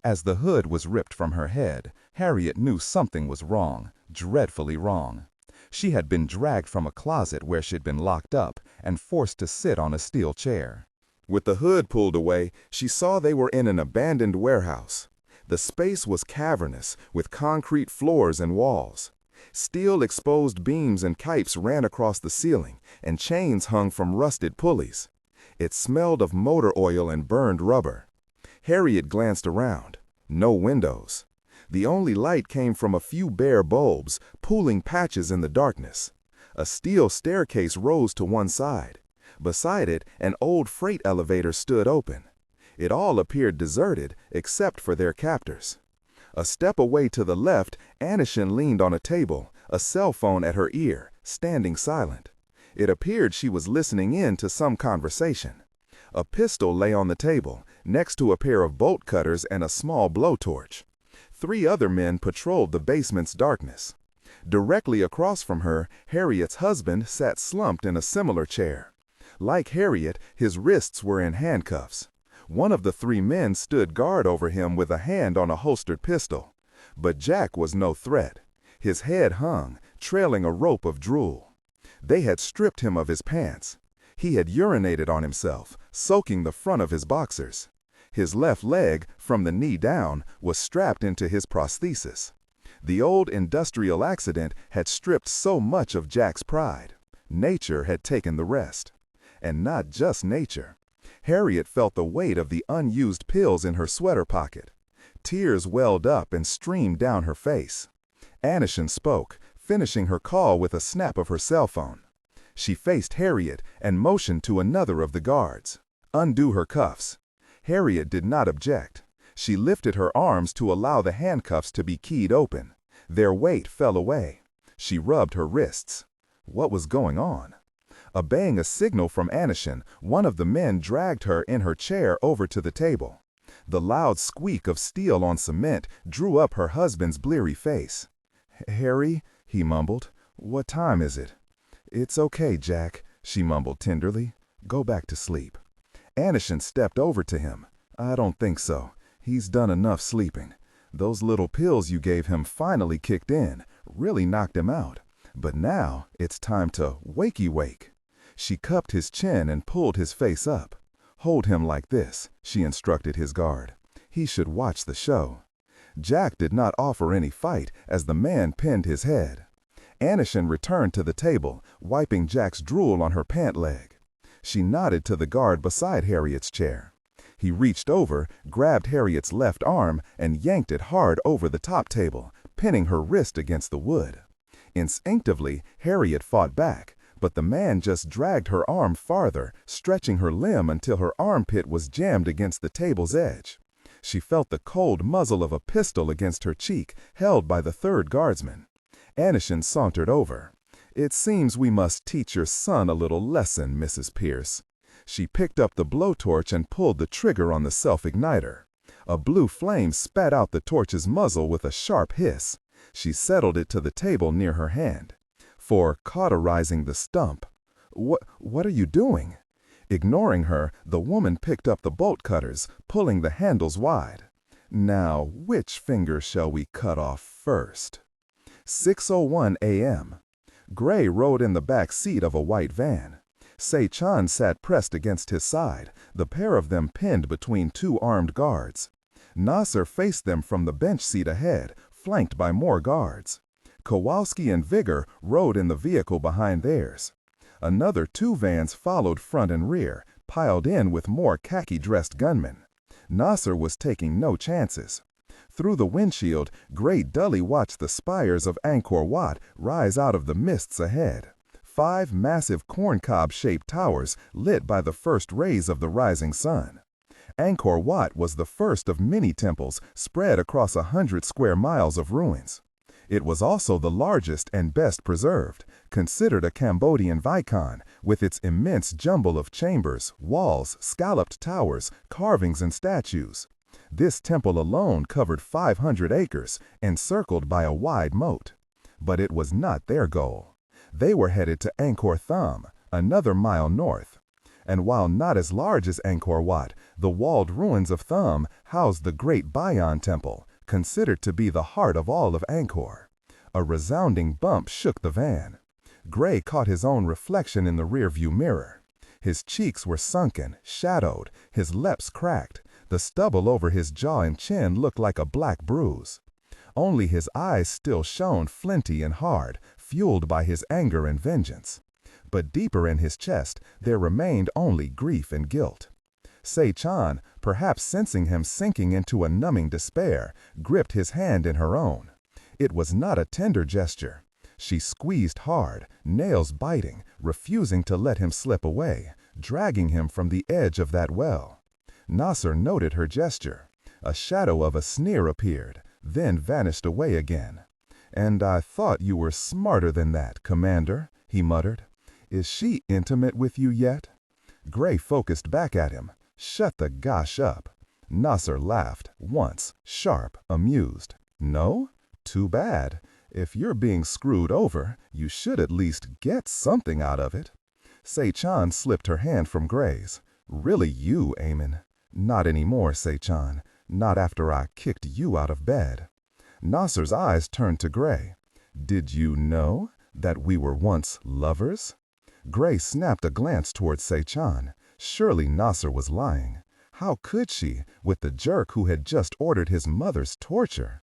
As the hood was ripped from her head, Harriet knew something was wrong, dreadfully wrong. She had been dragged from a closet where she'd been locked up and forced to sit on a steel chair. With the hood pulled away, she saw they were in an abandoned warehouse. The space was cavernous, with concrete floors and walls. Steel exposed beams and pipes ran across the ceiling, and chains hung from rusted pulleys. It smelled of motor oil and burned rubber. Harriet glanced around. No windows. The only light came from a few bare bulbs, pooling patches in the darkness. A steel staircase rose to one side. Beside it, an old freight elevator stood open. It all appeared deserted, except for their captors. A step away to the left, Anishin leaned on a table, a cell phone at her ear, standing silent. It appeared she was listening in to some conversation. A pistol lay on the table, next to a pair of bolt cutters and a small blowtorch. 3 other men patrolled the basement's darkness. Directly across from her, Harriet's husband sat slumped in a similar chair. Like Harriet, his wrists were in handcuffs. One of the 3 men stood guard over him with a hand on a holstered pistol. But Jack was no threat. His head hung, trailing a rope of drool. They had stripped him of his pants. He had urinated on himself, soaking the front of his boxers. His left leg, from the knee down, was strapped into his prosthesis. The old industrial accident had stripped so much of Jack's pride. Nature had taken the rest. And not just nature. Harriet felt the weight of the unused pills in her sweater pocket. Tears welled up and streamed down her face. Anishin spoke, finishing her call with a snap of her cell phone. She faced Harriet and motioned to another of the guards. Undo her cuffs. Harriet did not object. She lifted her arms to allow the handcuffs to be keyed open. Their weight fell away. She rubbed her wrists. What was going on? Obeying a signal from Anishin, one of the men dragged her in her chair over to the table. The loud squeak of steel on cement drew up her husband's bleary face. "Harry," he mumbled, "what time is it?" "It's okay, Jack," she mumbled tenderly. "Go back to sleep." Anishin stepped over to him. "I don't think so. He's done enough sleeping. Those little pills you gave him finally kicked in, really knocked him out. But now it's time to wakey-wake." She cupped his chin and pulled his face up. "Hold him like this," she instructed his guard. "He should watch the show." Jack did not offer any fight as the man pinned his head. Anishin returned to the table, wiping Jack's drool on her pant leg. She nodded to the guard beside Harriet's chair. He reached over, grabbed Harriet's left arm, and yanked it hard over the top table, pinning her wrist against the wood. Instinctively, Harriet fought back, but the man just dragged her arm farther, stretching her limb until her armpit was jammed against the table's edge. She felt the cold muzzle of a pistol against her cheek, held by the third guardsman. Anishin sauntered over. "It seems we must teach your son a little lesson, Mrs. Pierce." She picked up the blowtorch and pulled the trigger on the self-igniter. A blue flame spat out the torch's muzzle with a sharp hiss. She settled it to the table near her hand. "For cauterizing the stump." What are you doing?" Ignoring her, the woman picked up the bolt cutters, pulling the handles wide. "Now, which finger shall we cut off first?" 6:01 a.m. Gray rode in the back seat of a white van. Se-chan sat pressed against his side, the pair of them pinned between two armed guards. Nasser faced them from the bench seat ahead, flanked by more guards. Kowalski and Vigor rode in the vehicle behind theirs. Another two vans followed front and rear, piled in with more khaki-dressed gunmen. Nasser was taking no chances. Through the windshield, Gray dully watched the spires of Angkor Wat rise out of the mists ahead. 5 massive corncob-shaped towers lit by the first rays of the rising sun. Angkor Wat was the first of many temples spread across 100 square miles of ruins. It was also the largest and best preserved, considered a Cambodian Vatican, with its immense jumble of chambers, walls, scalloped towers, carvings, and statues. This temple alone covered 500 acres, encircled by a wide moat. But it was not their goal. They were headed to Angkor Thom, another mile north. And while not as large as Angkor Wat, the walled ruins of Thom housed the Great Bayon Temple, considered to be the heart of all of Angkor. A resounding bump shook the van. Gray caught his own reflection in the rearview mirror. His cheeks were sunken, shadowed, his lips cracked. The stubble over his jaw and chin looked like a black bruise. Only his eyes still shone flinty and hard, fueled by his anger and vengeance. But deeper in his chest, there remained only grief and guilt. Se-chan, perhaps sensing him sinking into a numbing despair, gripped his hand in her own. It was not a tender gesture. She squeezed hard, nails biting, refusing to let him slip away, dragging him from the edge of that well. Nasser noted her gesture. A shadow of a sneer appeared, then vanished away again. "And I thought you were smarter than that, Commander," he muttered. "Is she intimate with you yet?" Gray focused back at him. "Shut the gosh up." Nasser laughed, once, sharp, amused. "No? Too bad. If you're being screwed over, you should at least get something out of it." Se-chan slipped her hand from Gray's. "Really you, Eamon." "Not anymore, Se-chan. Not after I kicked you out of bed." Nasser's eyes turned to Gray. Did you know that we were once lovers? Gray snapped a glance toward Sey-chan. Surely Nasser was lying. How could she, with the jerk who had just ordered his mother's torture?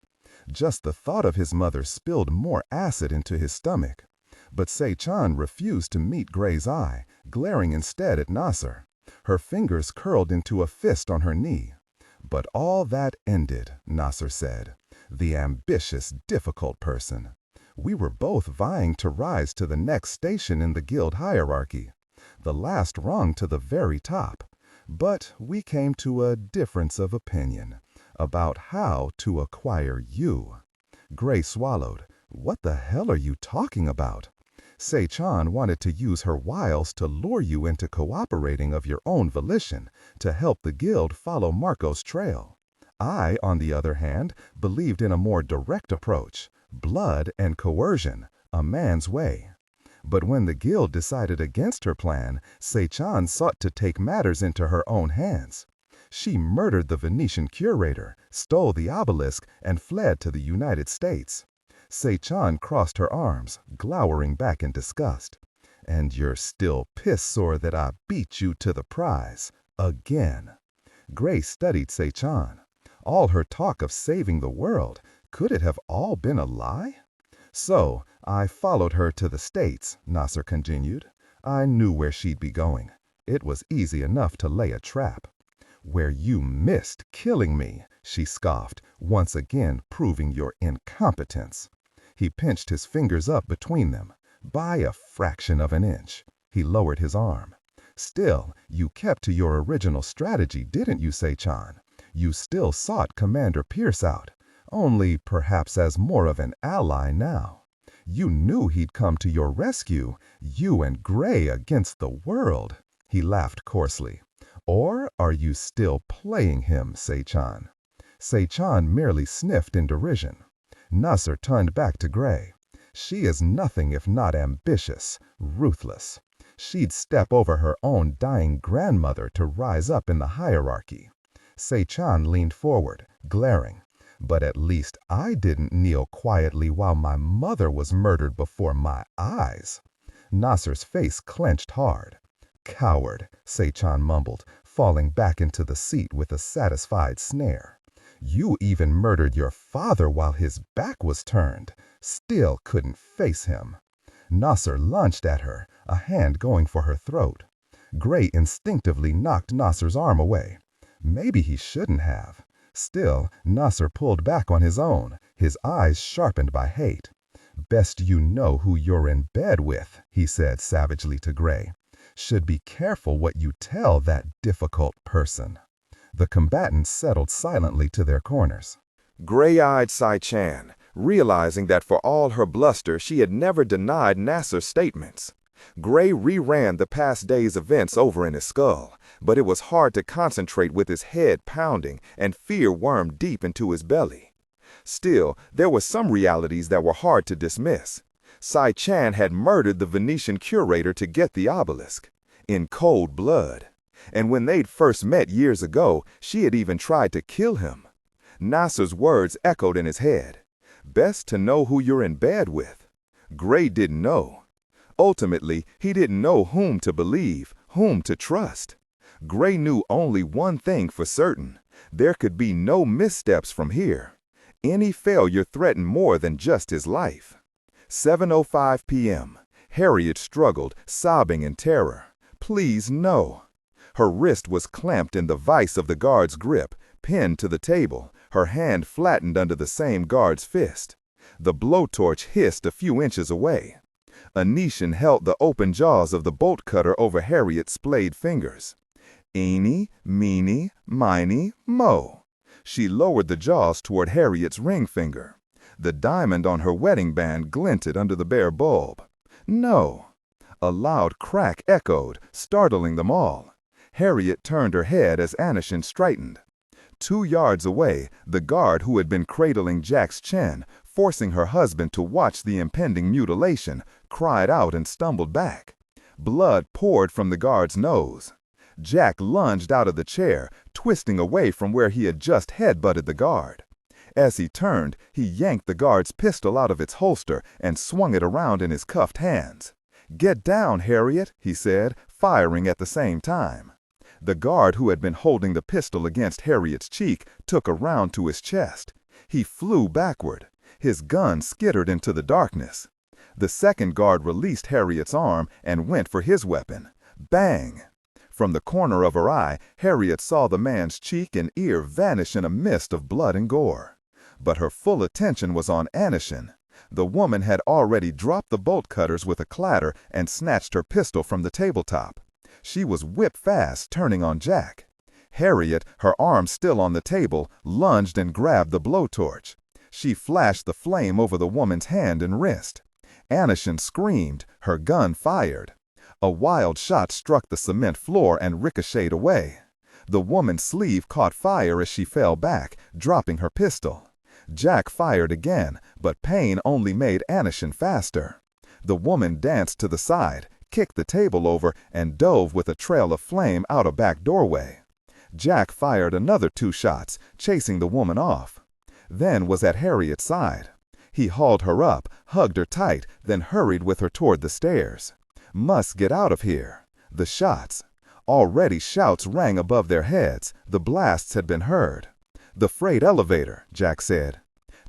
Just the thought of his mother spilled more acid into his stomach. But Sey-chan refused to meet Gray's eye, glaring instead at Nasser. Her fingers curled into a fist on her knee. But all that ended, Nasser said. The ambitious, difficult person. We were both vying to rise to the next station in the guild hierarchy, the last rung to the very top. But we came to a difference of opinion about how to acquire you. Gray swallowed. What the hell are you talking about? Sey-chan wanted to use her wiles to lure you into cooperating of your own volition to help the guild follow Marco's trail. I, on the other hand, believed in a more direct approach, blood and coercion, a man's way. But when the guild decided against her plan, Sey-chan sought to take matters into her own hands. She murdered the Venetian curator, stole the obelisk, and fled to the United States. Sey-chan crossed her arms, glowering back in disgust. And you're still piss-sore that I beat you to the prize. Again. Gray studied Sey-chan. All her talk of saving the world, could it have all been a lie? So, I followed her to the States, Nasser continued. I knew where she'd be going. It was easy enough to lay a trap. Where you missed killing me, she scoffed, once again proving your incompetence. He pinched his fingers up between them. By a fraction of an inch. He lowered his arm. Still, you kept to your original strategy, didn't you, Sey-chan? You still sought Commander Pierce out, only perhaps as more of an ally now. You knew he'd come to your rescue, you and Gray against the world. He laughed coarsely. Or are you still playing him, Sey-chan? Sey-chan merely sniffed in derision. Nasser turned back to Gray. She is nothing if not ambitious, ruthless. She'd step over her own dying grandmother to rise up in the hierarchy. Sey-chan leaned forward, glaring. But at least I didn't kneel quietly while my mother was murdered before my eyes. Nasser's face clenched hard. Coward, Sey-chan mumbled, falling back into the seat with a satisfied snare. You even murdered your father while his back was turned. Still couldn't face him. Nasser lunged at her, a hand going for her throat. Gray instinctively knocked Nasser's arm away. Maybe he shouldn't have. Still, Nasser pulled back on his own, his eyes sharpened by hate. Best you know who you're in bed with, he said savagely to Gray. Should be careful what you tell that difficult person. The combatants settled silently to their corners. Gray-eyed Sey-chan, realizing that for all her bluster she had never denied Nasser's statements. Gray reran the past day's events over in his skull, but it was hard to concentrate with his head pounding and fear wormed deep into his belly. Still, there were some realities that were hard to dismiss. Sey-chan had murdered the Venetian curator to get the obelisk, in cold blood. And when they'd first met years ago, she had even tried to kill him. Nasser's words echoed in his head. Best to know who you're in bed with. Gray didn't know. Ultimately, he didn't know whom to believe, whom to trust. Gray knew only one thing for certain. There could be no missteps from here. Any failure threatened more than just his life. 7:05 p.m. Harriet struggled, sobbing in terror. Please, no. Her wrist was clamped in the vice of the guard's grip, pinned to the table, her hand flattened under the same guard's fist. The blowtorch hissed a few inches away. Anishan held the open jaws of the bolt cutter over Harriet's splayed fingers. Eeny, meeny, miny, mo. She lowered the jaws toward Harriet's ring finger. The diamond on her wedding band glinted under the bare bulb. No. A loud crack echoed, startling them all. Harriet turned her head as Anishan straightened. 2 yards away, the guard who had been cradling Jack's chin, forcing her husband to watch the impending mutilation, cried out and stumbled back. Blood poured from the guard's nose. Jack lunged out of the chair, twisting away from where he had just headbutted the guard. As he turned, he yanked the guard's pistol out of its holster and swung it around in his cuffed hands. "Get down, Harriet," he said, firing at the same time. The guard who had been holding the pistol against Harriet's cheek took a round to his chest. He flew backward. His gun skittered into the darkness. The second guard released Harriet's arm and went for his weapon. Bang! From the corner of her eye, Harriet saw the man's cheek and ear vanish in a mist of blood and gore. But her full attention was on Anishin. The woman had already dropped the bolt cutters with a clatter and snatched her pistol from the tabletop. She was whip-fast, turning on Jack. Harriet, her arm still on the table, lunged and grabbed the blowtorch. She flashed the flame over the woman's hand and wrist. Anishin screamed, her gun fired. A wild shot struck the cement floor and ricocheted away. The woman's sleeve caught fire as she fell back, dropping her pistol. Jack fired again, but pain only made Anishin faster. The woman danced to the side, kicked the table over, and dove with a trail of flame out a back doorway. Jack fired another 2 shots, chasing the woman off. Then was at Harriet's side. He hauled her up, hugged her tight, then hurried with her toward the stairs. Must get out of here. The shots. Already shouts rang above their heads. The blasts had been heard. "The freight elevator," Jack said.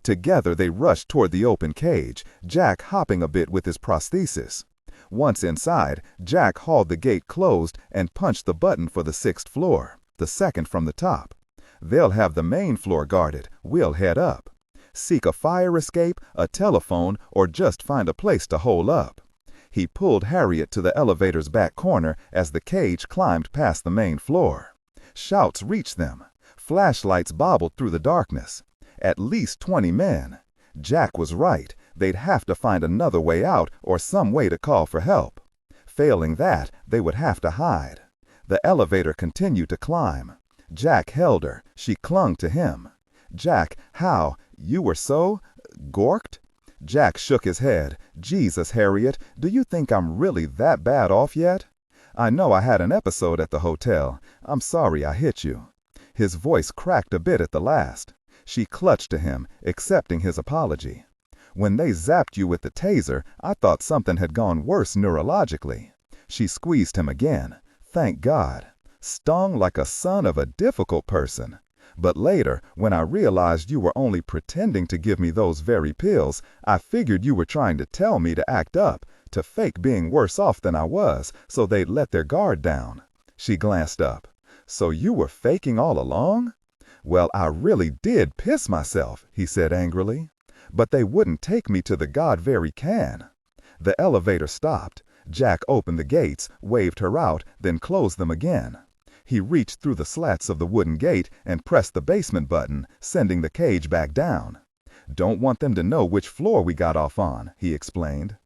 Together they rushed toward the open cage, Jack hopping a bit with his prosthesis. Once inside, Jack hauled the gate closed and punched the button for the 6th floor, the second from the top. "They'll have the main floor guarded. We'll head up. Seek a fire escape, a telephone, or just find a place to hole up." He pulled Harriet to the elevator's back corner as the cage climbed past the main floor. Shouts reached them. Flashlights bobbled through the darkness. At least 20 men. Jack was right. They'd have to find another way out or some way to call for help. Failing that, they would have to hide. The elevator continued to climb. Jack held her. She clung to him. "Jack, how? You were so gorked?" Jack shook his head. "Jesus, Harriet, do you think I'm really that bad off yet? I know I had an episode at the hotel. I'm sorry I hit you." His voice cracked a bit at the last. She clutched to him, accepting his apology. "When they zapped you with the taser, I thought something had gone worse neurologically." She squeezed him again. "Thank God. Stung like a son of a difficult person. But later, when I realized you were only pretending to give me those very pills, I figured you were trying to tell me to act up, to fake being worse off than I was, so they'd let their guard down." She glanced up. "So you were faking all along?" "Well, I really did piss myself," he said angrily. "But they wouldn't take me to the God-very can." The elevator stopped. Jack opened the gates, waved her out, then closed them again. He reached through the slats of the wooden gate and pressed the basement button, sending the cage back down. "Don't want them to know which floor we got off on," he explained.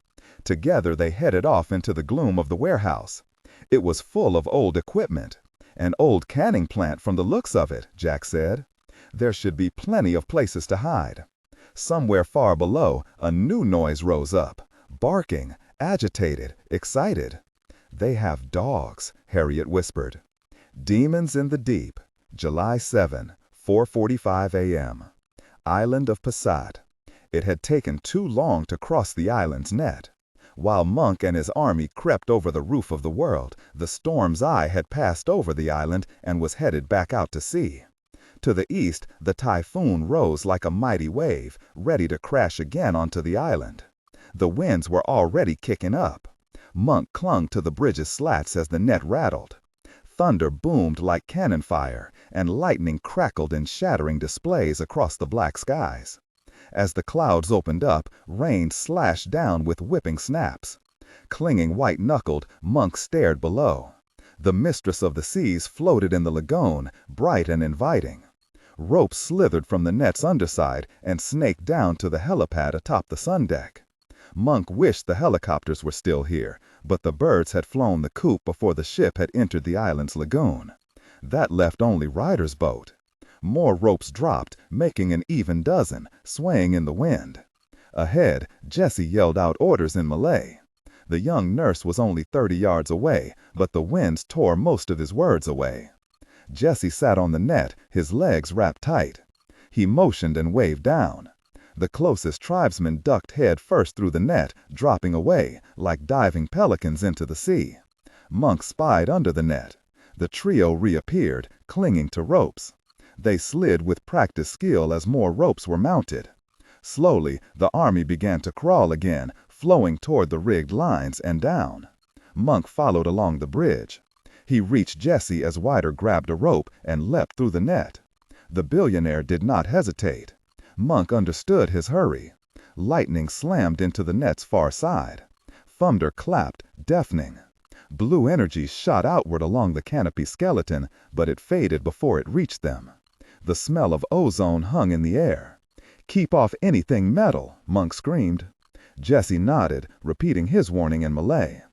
Together they headed off into the gloom of the warehouse. It was full of old equipment. "An old canning plant from the looks of it," Jack said. "There should be plenty of places to hide." Somewhere far below, a new noise rose up. Barking, agitated, excited. "They have dogs," Harriet whispered. Demons in the Deep, July 7, 4:45 a.m. Island of Passat. It had taken too long to cross the island's net. While Monk and his army crept over the roof of the world, the storm's eye had passed over the island and was headed back out to sea. To the east, the typhoon rose like a mighty wave, ready to crash again onto the island. The winds were already kicking up. Monk clung to the bridge's slats as the net rattled. Thunder boomed like cannon fire, and lightning crackled in shattering displays across the black skies. As the clouds opened up, rain slashed down with whipping snaps. Clinging white-knuckled, Monk stared below. The mistress of the seas floated in the lagoon, bright and inviting. Ropes slithered from the net's underside and snaked down to the helipad atop the sun deck. Monk wished the helicopters were still here, but the birds had flown the coop before the ship had entered the island's lagoon. That left only Ryder's boat. More ropes dropped, making an even dozen, swaying in the wind. Ahead, Jesse yelled out orders in Malay. The young nurse was only 30 yards away, but the winds tore most of his words away. Jesse sat on the net, his legs wrapped tight. He motioned and waved down. The closest tribesman ducked head first through the net, dropping away, like diving pelicans into the sea. Monk spied under the net. The trio reappeared, clinging to ropes. They slid with practiced skill as more ropes were mounted. Slowly, the army began to crawl again, flowing toward the rigged lines and down. Monk followed along the bridge. He reached Jesse as Ryder grabbed a rope and leapt through the net. The billionaire did not hesitate. Monk understood his hurry. Lightning slammed into the net's far side. Thunder clapped, deafening. Blue energy shot outward along the canopy skeleton, but it faded before it reached them. The smell of ozone hung in the air. "Keep off anything metal," Monk screamed. Jesse nodded, repeating his warning in Malay.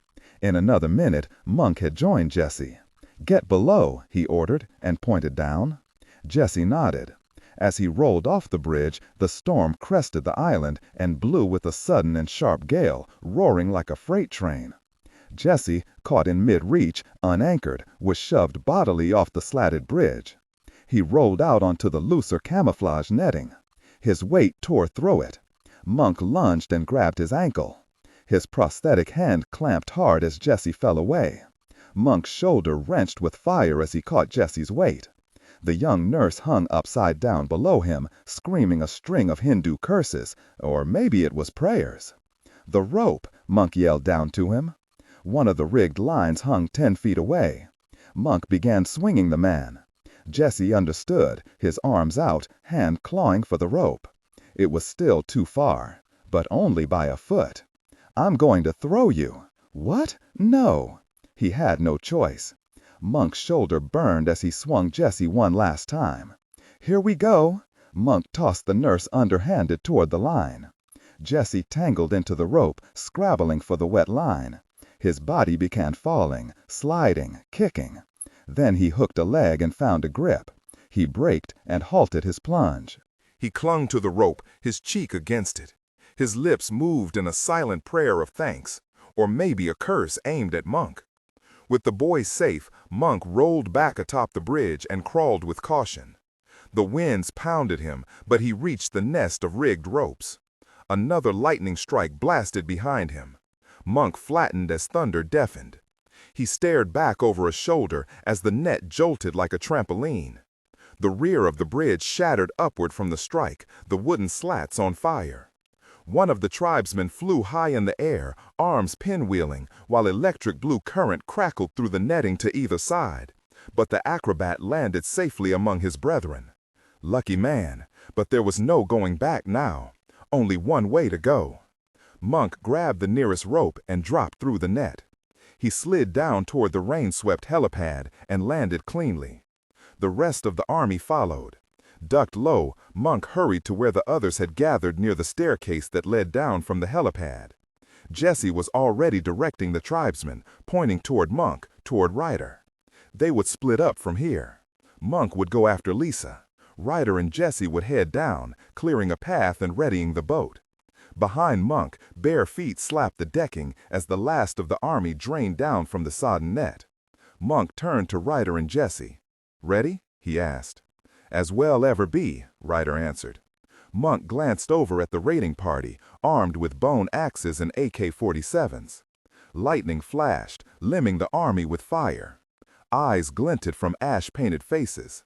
In another minute, Monk had joined Jesse. "Get below," he ordered, and pointed down. Jesse nodded. As he rolled off the bridge, the storm crested the island and blew with a sudden and sharp gale, roaring like a freight train. Jesse, caught in mid-reach, unanchored, was shoved bodily off the slatted bridge. He rolled out onto the looser camouflage netting. His weight tore through it. Monk lunged and grabbed his ankle. His prosthetic hand clamped hard as Jesse fell away. Monk's shoulder wrenched with fire as he caught Jesse's weight. The young nurse hung upside down below him, screaming a string of Hindu curses, or maybe it was prayers. "The rope!" Monk yelled down to him. One of the rigged lines hung 10 feet away. Monk began swinging the man. Jesse understood, his arms out, hand clawing for the rope. It was still too far, but only by a foot. "I'm going to throw you." "What? No." He had no choice. Monk's shoulder burned as he swung Jesse one last time. "Here we go." Monk tossed the nurse underhanded toward the line. Jesse tangled into the rope, scrabbling for the wet line. His body began falling, sliding, kicking. Then he hooked a leg and found a grip. He braked and halted his plunge. He clung to the rope, his cheek against it. His lips moved in a silent prayer of thanks, or maybe a curse aimed at Monk. With the boys safe, Monk rolled back atop the bridge and crawled with caution. The winds pounded him, but he reached the nest of rigged ropes. Another lightning strike blasted behind him. Monk flattened as thunder deafened. He stared back over a shoulder as the net jolted like a trampoline. The rear of the bridge shattered upward from the strike, the wooden slats on fire. One of the tribesmen flew high in the air, arms pinwheeling, while electric blue current crackled through the netting to either side. But the acrobat landed safely among his brethren. Lucky man, but there was no going back now. Only one way to go. Monk grabbed the nearest rope and dropped through the net. He slid down toward the rain-swept helipad and landed cleanly. The rest of the army followed. Ducked low, Monk hurried to where the others had gathered near the staircase that led down from the helipad. Jesse was already directing the tribesmen, pointing toward Monk, toward Ryder. They would split up from here. Monk would go after Lisa. Ryder and Jesse would head down, clearing a path and readying the boat. Behind Monk, bare feet slapped the decking as the last of the army drained down from the sodden net. Monk turned to Ryder and Jesse. "Ready?" he asked. "As well ever be," Ryder answered. Monk glanced over at the raiding party, armed with bone axes and AK-47s. Lightning flashed, limbing the army with fire. Eyes glinted from ash-painted faces.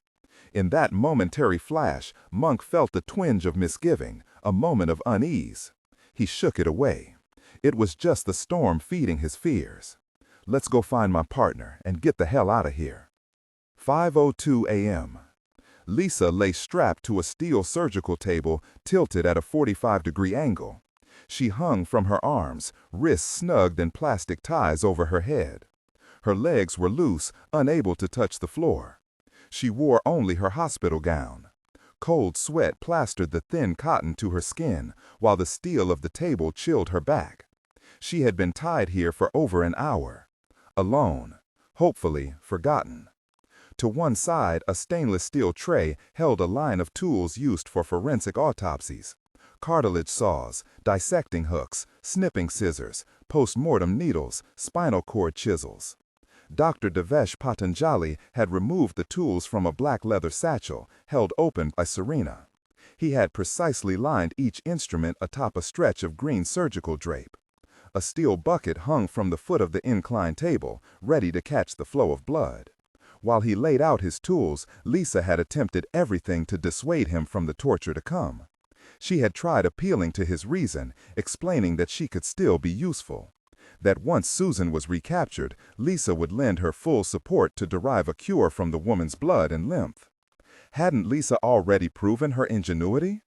In that momentary flash, Monk felt a twinge of misgiving, a moment of unease. He shook it away. It was just the storm feeding his fears. "Let's go find my partner and get the hell out of here." 5:02 a.m. Lisa lay strapped to a steel surgical table tilted at a 45-degree angle. She hung from her arms, wrists snugged in plastic ties over her head. Her legs were loose, unable to touch the floor. She wore only her hospital gown. Cold sweat plastered the thin cotton to her skin, while the steel of the table chilled her back. She had been tied here for over an hour. Alone, hopefully forgotten. To one side, a stainless steel tray held a line of tools used for forensic autopsies. Cartilage saws, dissecting hooks, snipping scissors, post-mortem needles, spinal cord chisels. Dr. Devesh Patanjali had removed the tools from a black leather satchel, held open by Serena. He had precisely lined each instrument atop a stretch of green surgical drape. A steel bucket hung from the foot of the inclined table, ready to catch the flow of blood. While he laid out his tools, Lisa had attempted everything to dissuade him from the torture to come. She had tried appealing to his reason, explaining that she could still be useful. That once Susan was recaptured, Lisa would lend her full support to derive a cure from the woman's blood and lymph. Hadn't Lisa already proven her ingenuity?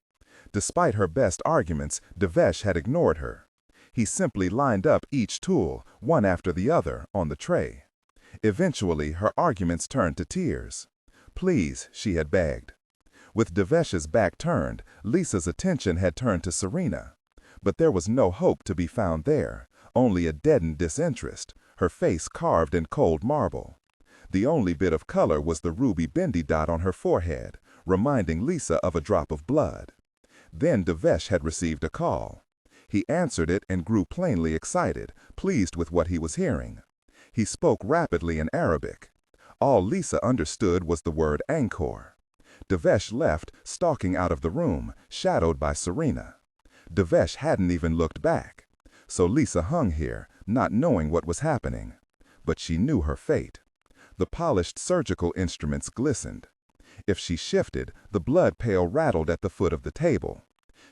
Despite her best arguments, Devesh had ignored her. He simply lined up each tool, one after the other, on the tray. Eventually, her arguments turned to tears. "Please," she had begged. With Devesh's back turned, Lisa's attention had turned to Serena. But there was no hope to be found there, only a deadened disinterest, her face carved in cold marble. The only bit of color was the ruby bindi dot on her forehead, reminding Lisa of a drop of blood. Then Devesh had received a call. He answered it and grew plainly excited, pleased with what he was hearing. He spoke rapidly in Arabic. All Lisa understood was the word Angkor. Devesh left, stalking out of the room, shadowed by Serena. Devesh hadn't even looked back. So Lisa hung here, not knowing what was happening. But she knew her fate. The polished surgical instruments glistened. If she shifted, the blood pail rattled at the foot of the table.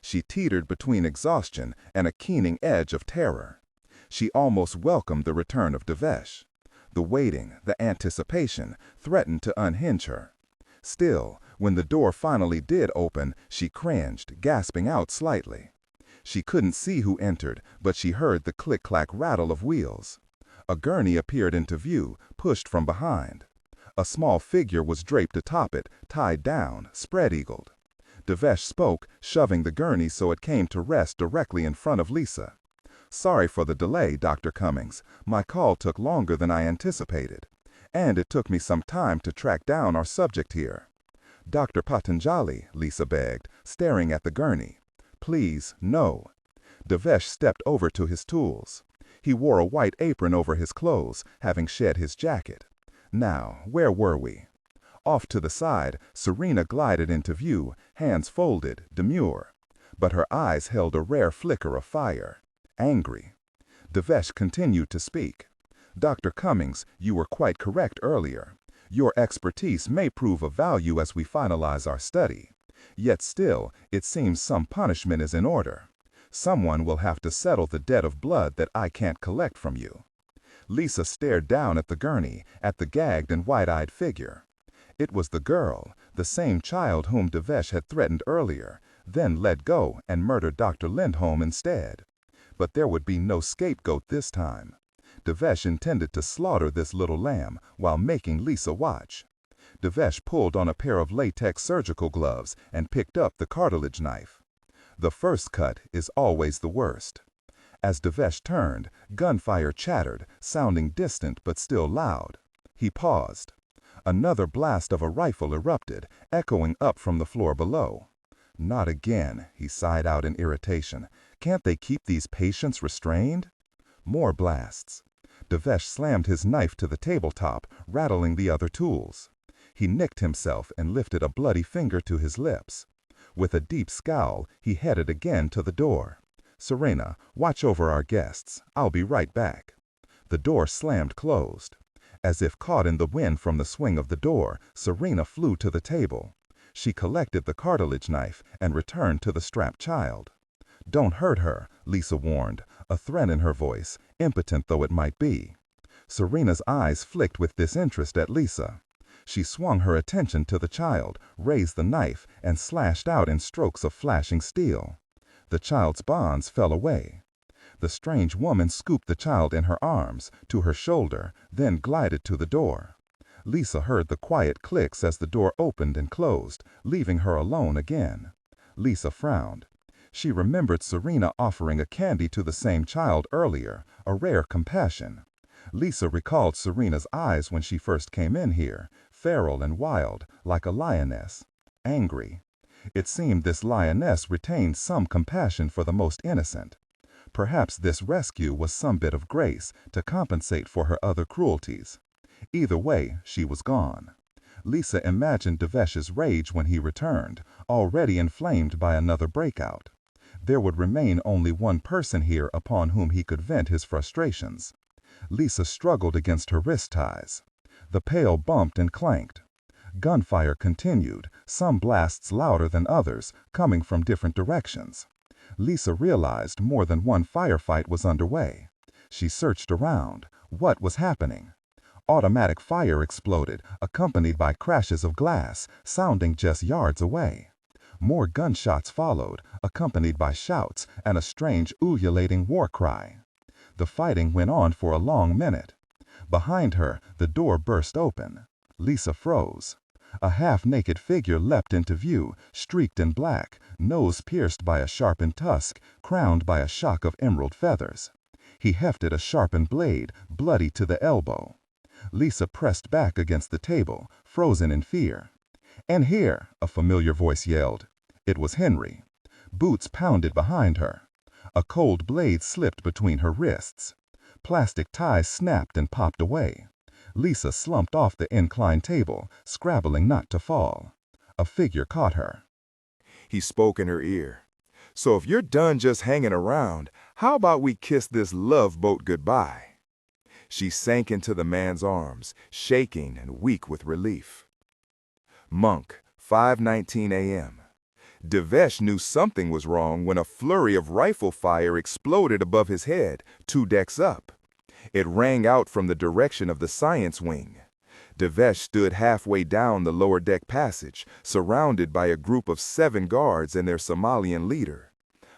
She teetered between exhaustion and a keening edge of terror. She almost welcomed the return of Devesh. The waiting, the anticipation, threatened to unhinge her. Still, when the door finally did open, she cringed, gasping out slightly. She couldn't see who entered, but she heard the click-clack rattle of wheels. A gurney appeared into view, pushed from behind. A small figure was draped atop it, tied down, spread-eagled. Devesh spoke, shoving the gurney so it came to rest directly in front of Lisa. "Sorry for the delay, Dr. Cummings. My call took longer than I anticipated. And it took me some time to track down our subject here." "Dr. Patanjali," Lisa begged, staring at the gurney. "Please, no." Devesh stepped over to his tools. He wore a white apron over his clothes, having shed his jacket. Now, where were we? Off to the side, Serena glided into view, hands folded, demure. But her eyes held a rare flicker of fire. Angry. Devesh continued to speak. "Dr. Cummings, you were quite correct earlier. Your expertise may prove of value as we finalize our study. Yet still, it seems some punishment is in order. Someone will have to settle the debt of blood that I can't collect from you." Lisa stared down at the gurney, at the gagged and wide-eyed figure. It was the girl, the same child whom Devesh had threatened earlier, then let go and murdered Dr. Lindholm instead. But there would be no scapegoat this time. Devesh intended to slaughter this little lamb while making Lisa watch. Devesh pulled on a pair of latex surgical gloves and picked up the cartilage knife. The first cut is always the worst. As Devesh turned, gunfire chattered, sounding distant but still loud. He paused. Another blast of a rifle erupted, echoing up from the floor below. "Not again," he sighed out in irritation. "Can't they keep these patients restrained?" More blasts. Devesh slammed his knife to the tabletop, rattling the other tools. He nicked himself and lifted a bloody finger to his lips. With a deep scowl, he headed again to the door. "Serena, watch over our guests. I'll be right back." The door slammed closed. As if caught in the wind from the swing of the door, Serena flew to the table. She collected the cartilage knife and returned to the strapped child. "Don't hurt her," Lisa warned, a threat in her voice, impotent though it might be. Serena's eyes flicked with disinterest at Lisa. She swung her attention to the child, raised the knife, and slashed out in strokes of flashing steel. The child's bonds fell away. The strange woman scooped the child in her arms, to her shoulder, then glided to the door. Lisa heard the quiet clicks as the door opened and closed, leaving her alone again. Lisa frowned. She remembered Serena offering a candy to the same child earlier, a rare compassion. Lisa recalled Serena's eyes when she first came in here, feral and wild, like a lioness. Angry. It seemed this lioness retained some compassion for the most innocent. Perhaps this rescue was some bit of grace to compensate for her other cruelties. Either way, she was gone. Lisa imagined Devesh's rage when he returned, already inflamed by another breakout. There would remain only one person here upon whom he could vent his frustrations. Lisa struggled against her wrist ties. The pail bumped and clanked. Gunfire continued, some blasts louder than others, coming from different directions. Lisa realized more than one firefight was underway. She searched around. What was happening? Automatic fire exploded, accompanied by crashes of glass, sounding just yards away. More gunshots followed, accompanied by shouts and a strange ululating war cry. The fighting went on for a long minute. Behind her, the door burst open. Lisa froze. A half-naked figure leapt into view, streaked in black, nose pierced by a sharpened tusk, crowned by a shock of emerald feathers. He hefted a sharpened blade, bloody to the elbow. Lisa pressed back against the table, frozen in fear. "In here," a familiar voice yelled. It was Henry. Boots pounded behind her. A cold blade slipped between her wrists. Plastic ties snapped and popped away. Lisa slumped off the inclined table, scrabbling not to fall. A figure caught her. He spoke in her ear. "So if you're done just hanging around, how about we kiss this love boat goodbye?" She sank into the man's arms, shaking and weak with relief. Monk, 5:19 a.m. Devesh knew something was wrong when a flurry of rifle fire exploded above his head, 2 decks up. It rang out from the direction of the science wing. Devesh stood halfway down the lower deck passage, surrounded by a group of 7 guards and their Somalian leader.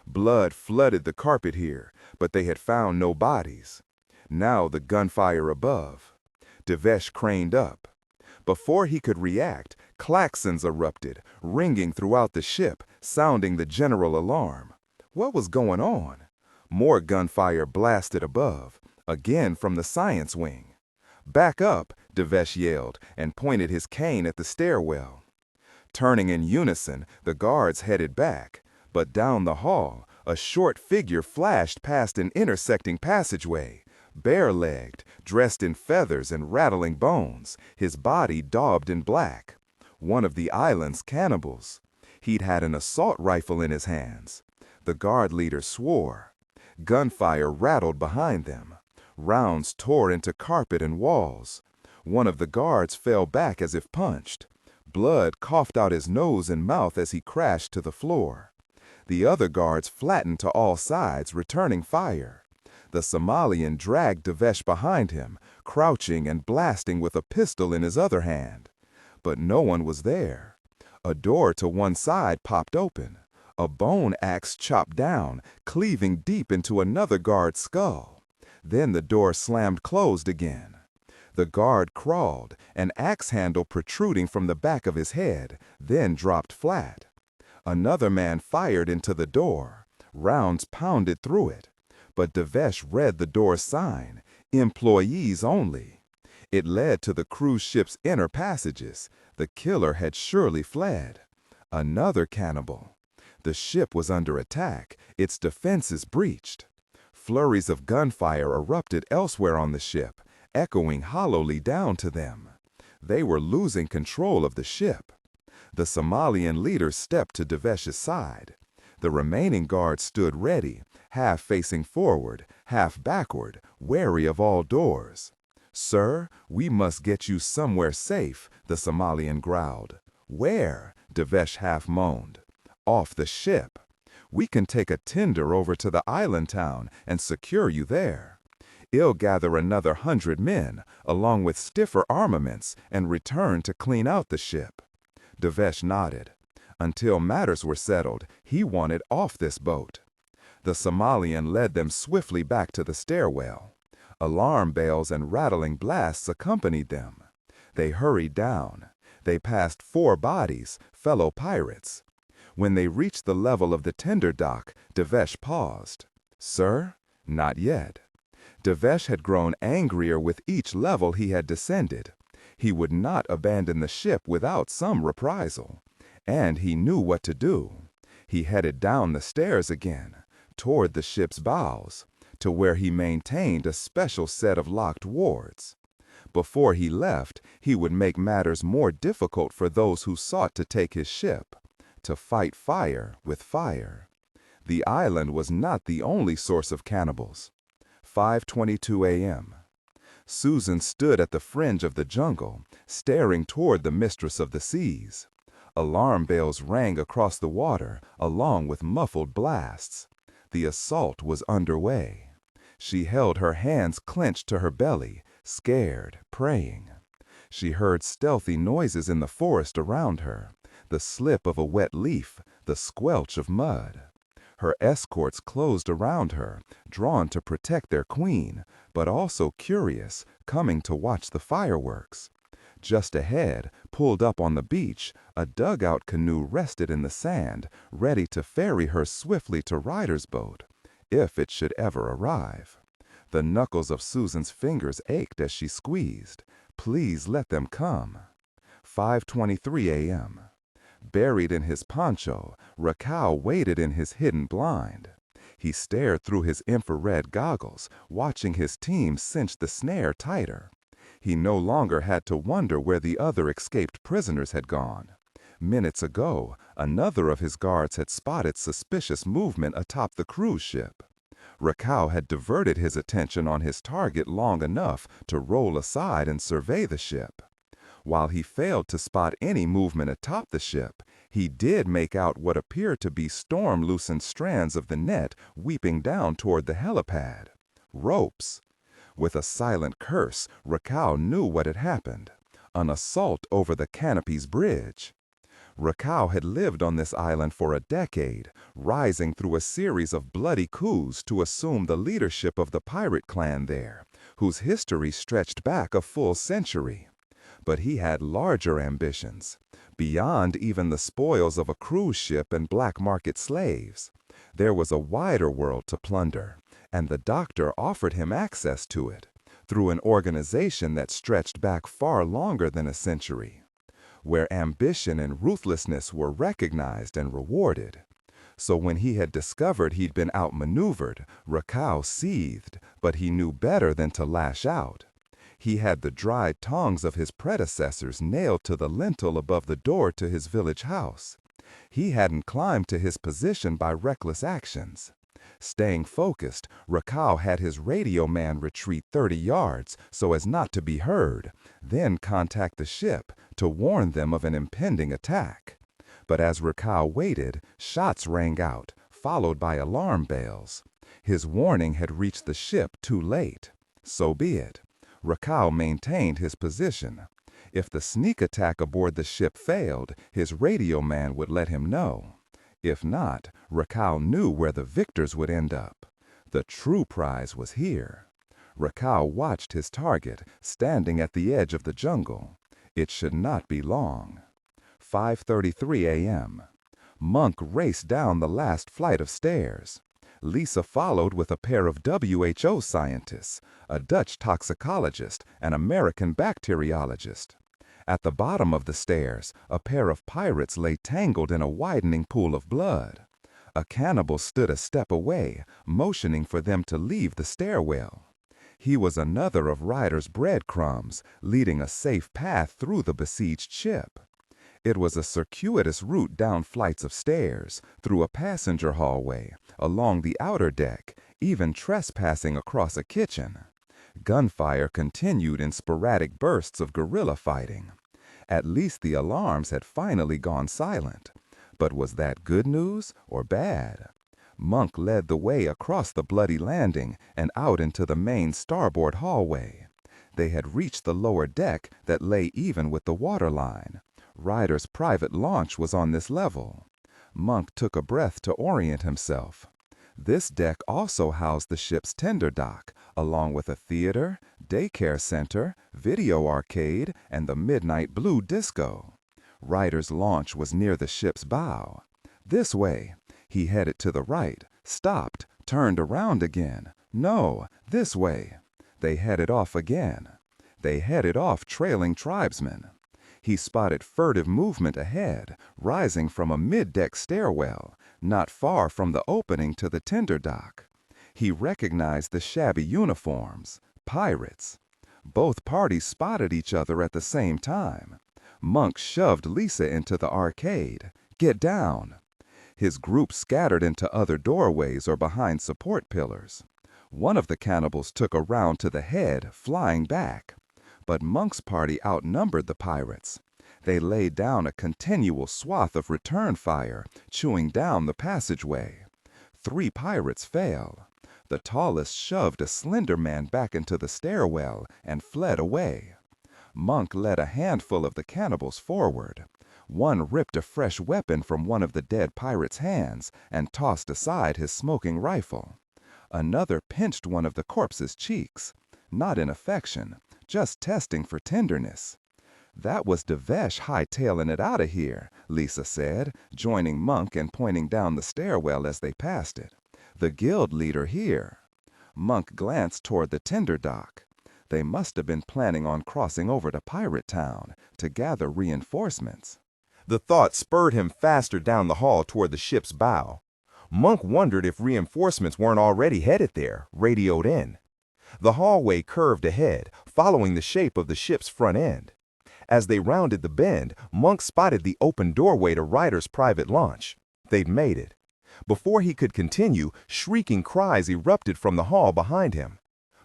Blood flooded the carpet here, but they had found no bodies. Now the gunfire above. Devesh craned up. Before he could react, claxons erupted, ringing throughout the ship, sounding the general alarm. What was going on? More gunfire blasted above, again from the science wing. "Back up," Devesh yelled, and pointed his cane at the stairwell. Turning in unison, the guards headed back, but down the hall, a short figure flashed past an intersecting passageway. Bare-legged, dressed in feathers and rattling bones, his body daubed in black. One of the island's cannibals. He'd had an assault rifle in his hands. The guard leader swore. Gunfire rattled behind them. Rounds tore into carpet and walls. One of the guards fell back as if punched. Blood coughed out his nose and mouth as he crashed to the floor. The other guards flattened to all sides, returning fire. The Somalian dragged Devesh behind him, crouching and blasting with a pistol in his other hand. But no one was there. A door to one side popped open. A bone axe chopped down, cleaving deep into another guard's skull. Then the door slammed closed again. The guard crawled, an axe handle protruding from the back of his head, then dropped flat. Another man fired into the door. Rounds pounded through it. But Devesh read the door's sign, "Employees only." It led to the cruise ship's inner passages. The killer had surely fled. Another cannibal. The ship was under attack, its defenses breached. Flurries of gunfire erupted elsewhere on the ship, echoing hollowly down to them. They were losing control of the ship. The Somalian leader stepped to Devesh's side. The remaining guards stood ready, half facing forward, half backward, wary of all doors. "Sir, we must get you somewhere safe," the Somalian growled. "Where?" Devesh half moaned. "Off the ship. We can take a tender over to the island town and secure you there. I'll gather another 100 men, along with stiffer armaments, and return to clean out the ship." Devesh nodded. Until matters were settled, he wanted off this boat. The Somalian led them swiftly back to the stairwell. Alarm bells and rattling blasts accompanied them. They hurried down. They passed 4 bodies, fellow pirates. When they reached the level of the tender dock, Devesh paused. "Sir?" "Not yet." Devesh had grown angrier with each level he had descended. He would not abandon the ship without some reprisal. And he knew what to do. He headed down the stairs again, toward the ship's bows, to where he maintained a special set of locked wards. Before he left, he would make matters more difficult for those who sought to take his ship, to fight fire with fire. The island was not the only source of cannibals. 5:22 a.m. Susan stood at the fringe of the jungle, staring toward the mistress of the seas. Alarm bells rang across the water, along with muffled blasts. The assault was underway. She held her hands clenched to her belly, scared, praying. She heard stealthy noises in the forest around her, the slip of a wet leaf, the squelch of mud. Her escorts closed around her, drawn to protect their queen, but also curious, coming to watch the fireworks. Just ahead, pulled up on the beach, a dugout canoe rested in the sand, ready to ferry her swiftly to Ryder's boat, if it should ever arrive. The knuckles of Susan's fingers ached as she squeezed. Please let them come. 5:23 a.m. Buried in his poncho, Rakau waited in his hidden blind. He stared through his infrared goggles, watching his team cinch the snare tighter. He no longer had to wonder where the other escaped prisoners had gone. Minutes ago, another of his guards had spotted suspicious movement atop the cruise ship. Rakau had diverted his attention on his target long enough to roll aside and survey the ship. While he failed to spot any movement atop the ship, he did make out what appeared to be storm-loosened strands of the net weeping down toward the helipad. Ropes. With a silent curse, Rakau knew what had happened. An assault over the Canopy's bridge. Rakau had lived on this island for a decade, rising through a series of bloody coups to assume the leadership of the pirate clan there, whose history stretched back a full century. But he had larger ambitions, beyond even the spoils of a cruise ship and black market slaves. There was a wider world to plunder, and the Doctor offered him access to it, through an organization that stretched back far longer than a century, where ambition and ruthlessness were recognized and rewarded. So when he had discovered he'd been outmaneuvered, Rakau seethed, but he knew better than to lash out. He had the dried tongs of his predecessors nailed to the lintel above the door to his village house. He hadn't climbed to his position by reckless actions. Staying focused, Rakau had his radio man retreat 30 yards so as not to be heard, then contact the ship to warn them of an impending attack. But as Rakau waited, shots rang out, followed by alarm bells. His warning had reached the ship too late. So be it. Rakau maintained his position. If the sneak attack aboard the ship failed, his radio man would let him know. If not, Rakau knew where the victors would end up. The true prize was here. Rakau watched his target, standing at the edge of the jungle. It should not be long. 5:33 a.m. Monk raced down the last flight of stairs. Lisa followed with a pair of WHO scientists, a Dutch toxicologist, an American bacteriologist. At the bottom of the stairs, a pair of pirates lay tangled in a widening pool of blood. A cannibal stood a step away, motioning for them to leave the stairwell. He was another of Ryder's breadcrumbs, leading a safe path through the besieged ship. It was a circuitous route down flights of stairs, through a passenger hallway, along the outer deck, even trespassing across a kitchen. Gunfire continued in sporadic bursts of guerrilla fighting. At least the alarms had finally gone silent. But was that good news or bad? Monk led the way across the bloody landing and out into the main starboard hallway. They had reached the lower deck that lay even with the waterline. Ryder's private launch was on this level. Monk took a breath to orient himself. This deck also housed the ship's tender dock, along with a theater, daycare center, video arcade, and the Midnight Blue Disco. Ryder's launch was near the ship's bow. This way. He headed to the right, stopped, turned around again. No, this way. They headed off again. They headed off trailing tribesmen. He spotted furtive movement ahead, rising from a mid-deck stairwell, not far from the opening to the tender dock. He recognized the shabby uniforms. Pirates. Both parties spotted each other at the same time. Monk shoved Lisa into the arcade. "Get down!" His group scattered into other doorways or behind support pillars. One of the cannibals took a round to the head, flying back. But Monk's party outnumbered the pirates. They laid down a continual swath of return fire, chewing down the passageway. 3 pirates fell. The tallest shoved a slender man back into the stairwell and fled away. Monk led a handful of the cannibals forward. One ripped a fresh weapon from one of the dead pirates' hands and tossed aside his smoking rifle. Another pinched one of the corpse's cheeks, not in affection, just testing for tenderness. "That was Devesh hightailing it out of here," Lisa said, joining Monk and pointing down the stairwell as they passed it. "The guild leader here." Monk glanced toward the tender dock. They must have been planning on crossing over to Pirate Town to gather reinforcements. The thought spurred him faster down the hall toward the ship's bow. Monk wondered if reinforcements weren't already headed there, radioed in. The hallway curved ahead, following the shape of the ship's front end. As they rounded the bend, Monk spotted the open doorway to Ryder's private launch. They'd made it. Before he could continue, shrieking cries erupted from the hall behind him.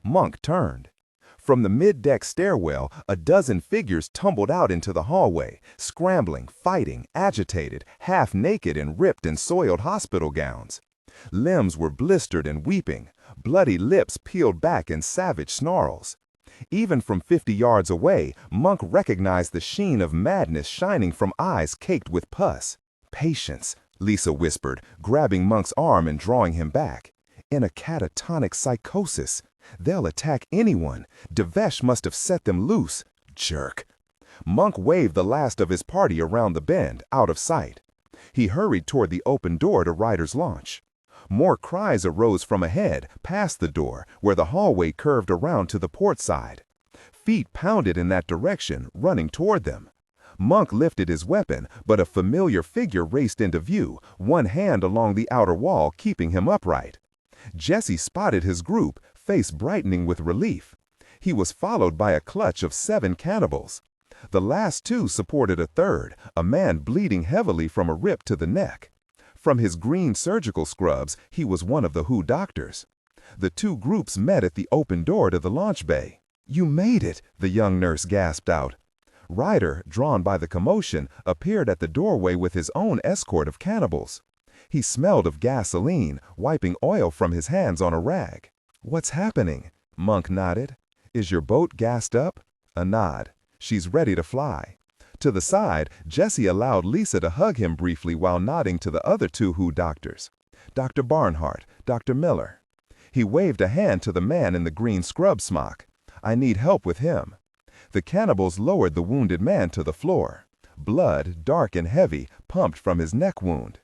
Monk turned. From the mid-deck stairwell, a dozen figures tumbled out into the hallway, scrambling, fighting, agitated, half-naked in ripped and soiled hospital gowns. Limbs were blistered and weeping, bloody lips peeled back in savage snarls. Even from 50 yards away, Monk recognized the sheen of madness shining from eyes caked with pus. "Patience," Lisa whispered, grabbing Monk's arm and drawing him back. "In a catatonic psychosis. They'll attack anyone. Devesh must have set them loose. Jerk." Monk waved the last of his party around the bend, out of sight. He hurried toward the open door to Ryder's launch. More cries arose from ahead, past the door, where the hallway curved around to the port side. Feet pounded in that direction, running toward them. Monk lifted his weapon, but a familiar figure raced into view, one hand along the outer wall keeping him upright. Jesse spotted his group, face brightening with relief. He was followed by a clutch of 7 cannibals. The last 2 supported a third, a man bleeding heavily from a rip to the neck. From his green surgical scrubs, he was one of the WHO doctors. The 2 groups met at the open door to the launch bay. "You made it," the young nurse gasped out. Ryder, drawn by the commotion, appeared at the doorway with his own escort of cannibals. He smelled of gasoline, wiping oil from his hands on a rag. "What's happening?" Monk nodded. "Is your boat gassed up?" A nod. "She's ready to fly." To the side, Jesse allowed Lisa to hug him briefly while nodding to the other 2 WHO doctors. "Dr. Barnhart, Dr. Miller." He waved a hand to the man in the green scrub smock. "I need help with him." The cannibals lowered the wounded man to the floor. Blood, dark and heavy, pumped from his neck wound.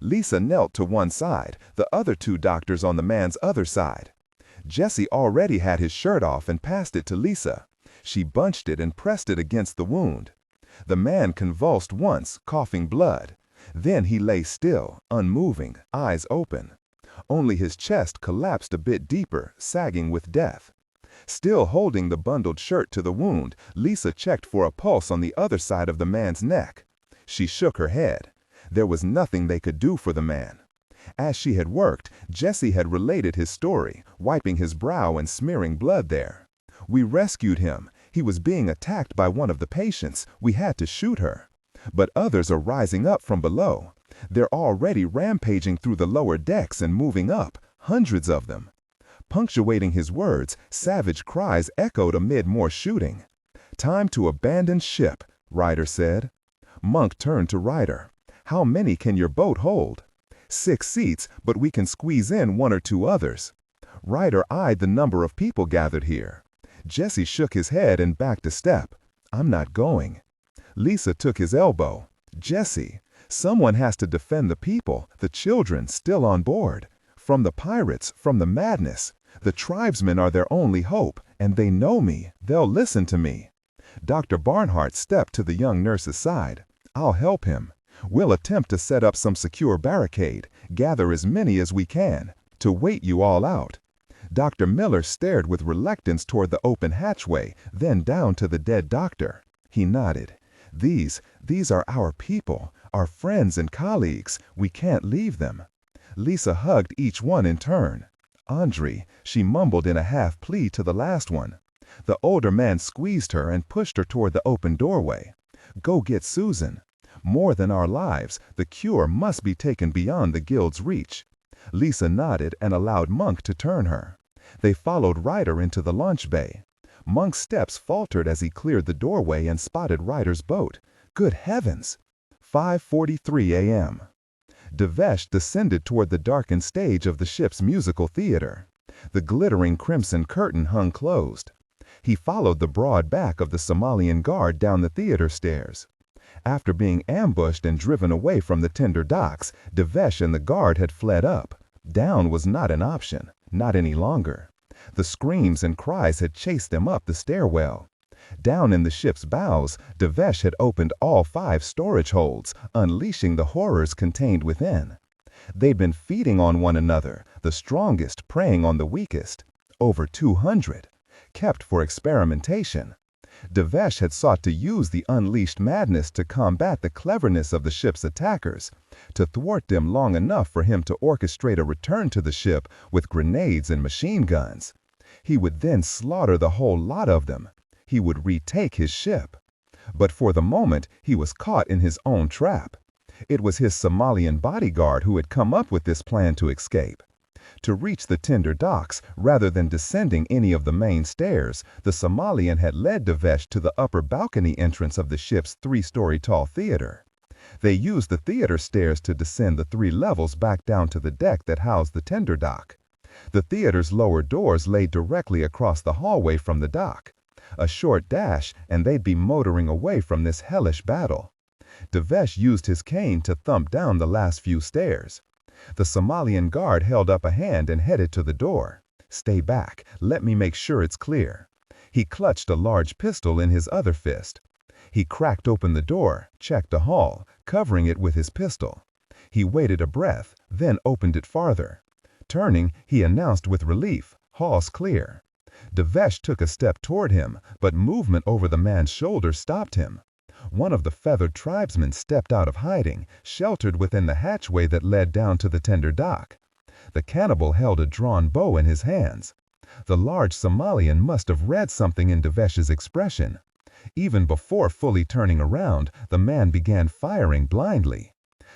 Lisa knelt to one side, the other 2 doctors on the man's other side. Jesse already had his shirt off and passed it to Lisa. She bunched it and pressed it against the wound. The man convulsed once, coughing blood. Then he lay still, unmoving, eyes open. Only his chest collapsed a bit deeper, sagging with death. Still holding the bundled shirt to the wound, Lisa checked for a pulse on the other side of the man's neck. She shook her head. There was nothing they could do for the man. As she had worked, Jesse had related his story, wiping his brow and smearing blood there. "We rescued him. He was being attacked by one of the patients. We had to shoot her. But others are rising up from below. They're already rampaging through the lower decks and moving up, hundreds of them." Punctuating his words, savage cries echoed amid more shooting. "Time to abandon ship," Ryder said. Monk turned to Ryder. "How many can your boat hold?" 6 seats, but we can squeeze in 1 or 2 others." Ryder eyed the number of people gathered here. Jesse shook his head and backed a step. "I'm not going." Lisa took his elbow. "Jesse, someone has to defend the people, the children still on board. From the pirates, from the madness. The tribesmen are their only hope, and they know me. They'll listen to me." Dr. Barnhart stepped to the young nurse's side. "I'll help him. We'll attempt to set up some secure barricade, gather as many as we can, to wait you all out." Dr. Miller stared with reluctance toward the open hatchway, then down to the dead doctor. He nodded. These are our people, our friends and colleagues. We can't leave them. Lisa hugged each one in turn. Andre, she mumbled in a half plea to the last one. The older man squeezed her and pushed her toward the open doorway. Go get Susan. More than our lives, the cure must be taken beyond the guild's reach. Lisa nodded and allowed Monk to turn her. They followed Ryder into the launch bay. Monk's steps faltered as he cleared the doorway and spotted Ryder's boat. Good heavens! 5:43 a.m. Devesh descended toward the darkened stage of the ship's musical theater. The glittering crimson curtain hung closed. He followed the broad back of the Somalian guard down the theater stairs. After being ambushed and driven away from the tender docks, Devesh and the guard had fled up. Down was not an option, not any longer. The screams and cries had chased them up the stairwell. Down in the ship's bows, Devesh had opened all 5 storage holds, unleashing the horrors contained within. They'd been feeding on one another, the strongest preying on the weakest. Over 200. Kept for experimentation. Devesh had sought to use the unleashed madness to combat the cleverness of the ship's attackers, to thwart them long enough for him to orchestrate a return to the ship with grenades and machine guns. He would then slaughter the whole lot of them. He would retake his ship. But for the moment, he was caught in his own trap. It was his Somalian bodyguard who had come up with this plan to escape. To reach the tender docks, rather than descending any of the main stairs, the Somalian had led Devesh to the upper balcony entrance of the ship's 3-story tall theater. They used the theater stairs to descend the 3 levels back down to the deck that housed the tender dock. The theater's lower doors lay directly across the hallway from the dock. A short dash, and they'd be motoring away from this hellish battle. Devesh used his cane to thump down the last few stairs. The Somalian guard held up a hand and headed to the door. Stay back. Let me make sure it's clear. He clutched a large pistol in his other fist. He cracked open the door, checked the hall, covering it with his pistol. He waited a breath, then opened it farther. Turning, he announced with relief, "Hall's clear." Devesh took a step toward him, but movement over the man's shoulder stopped him. One of the feathered tribesmen stepped out of hiding, sheltered within the hatchway that led down to the tender dock. The cannibal held a drawn bow in his hands. The large Somalian must have read something in Devesh's expression. Even before fully turning around, the man began firing blindly.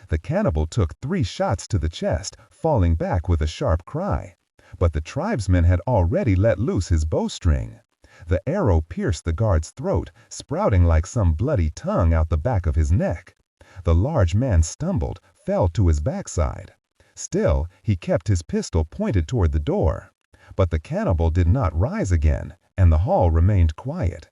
The cannibal took 3 shots to the chest, falling back with a sharp cry. But the tribesman had already let loose his bowstring. The arrow pierced the guard's throat, sprouting like some bloody tongue out the back of his neck. The large man stumbled, fell to his backside. Still, he kept his pistol pointed toward the door. But the cannibal did not rise again, and the hall remained quiet.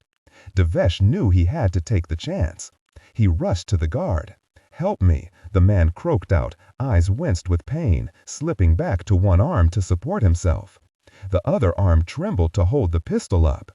Devesh knew he had to take the chance. He rushed to the guard. "Help me," the man croaked out, eyes winced with pain, slipping back to one arm to support himself. The other arm trembled to hold the pistol up.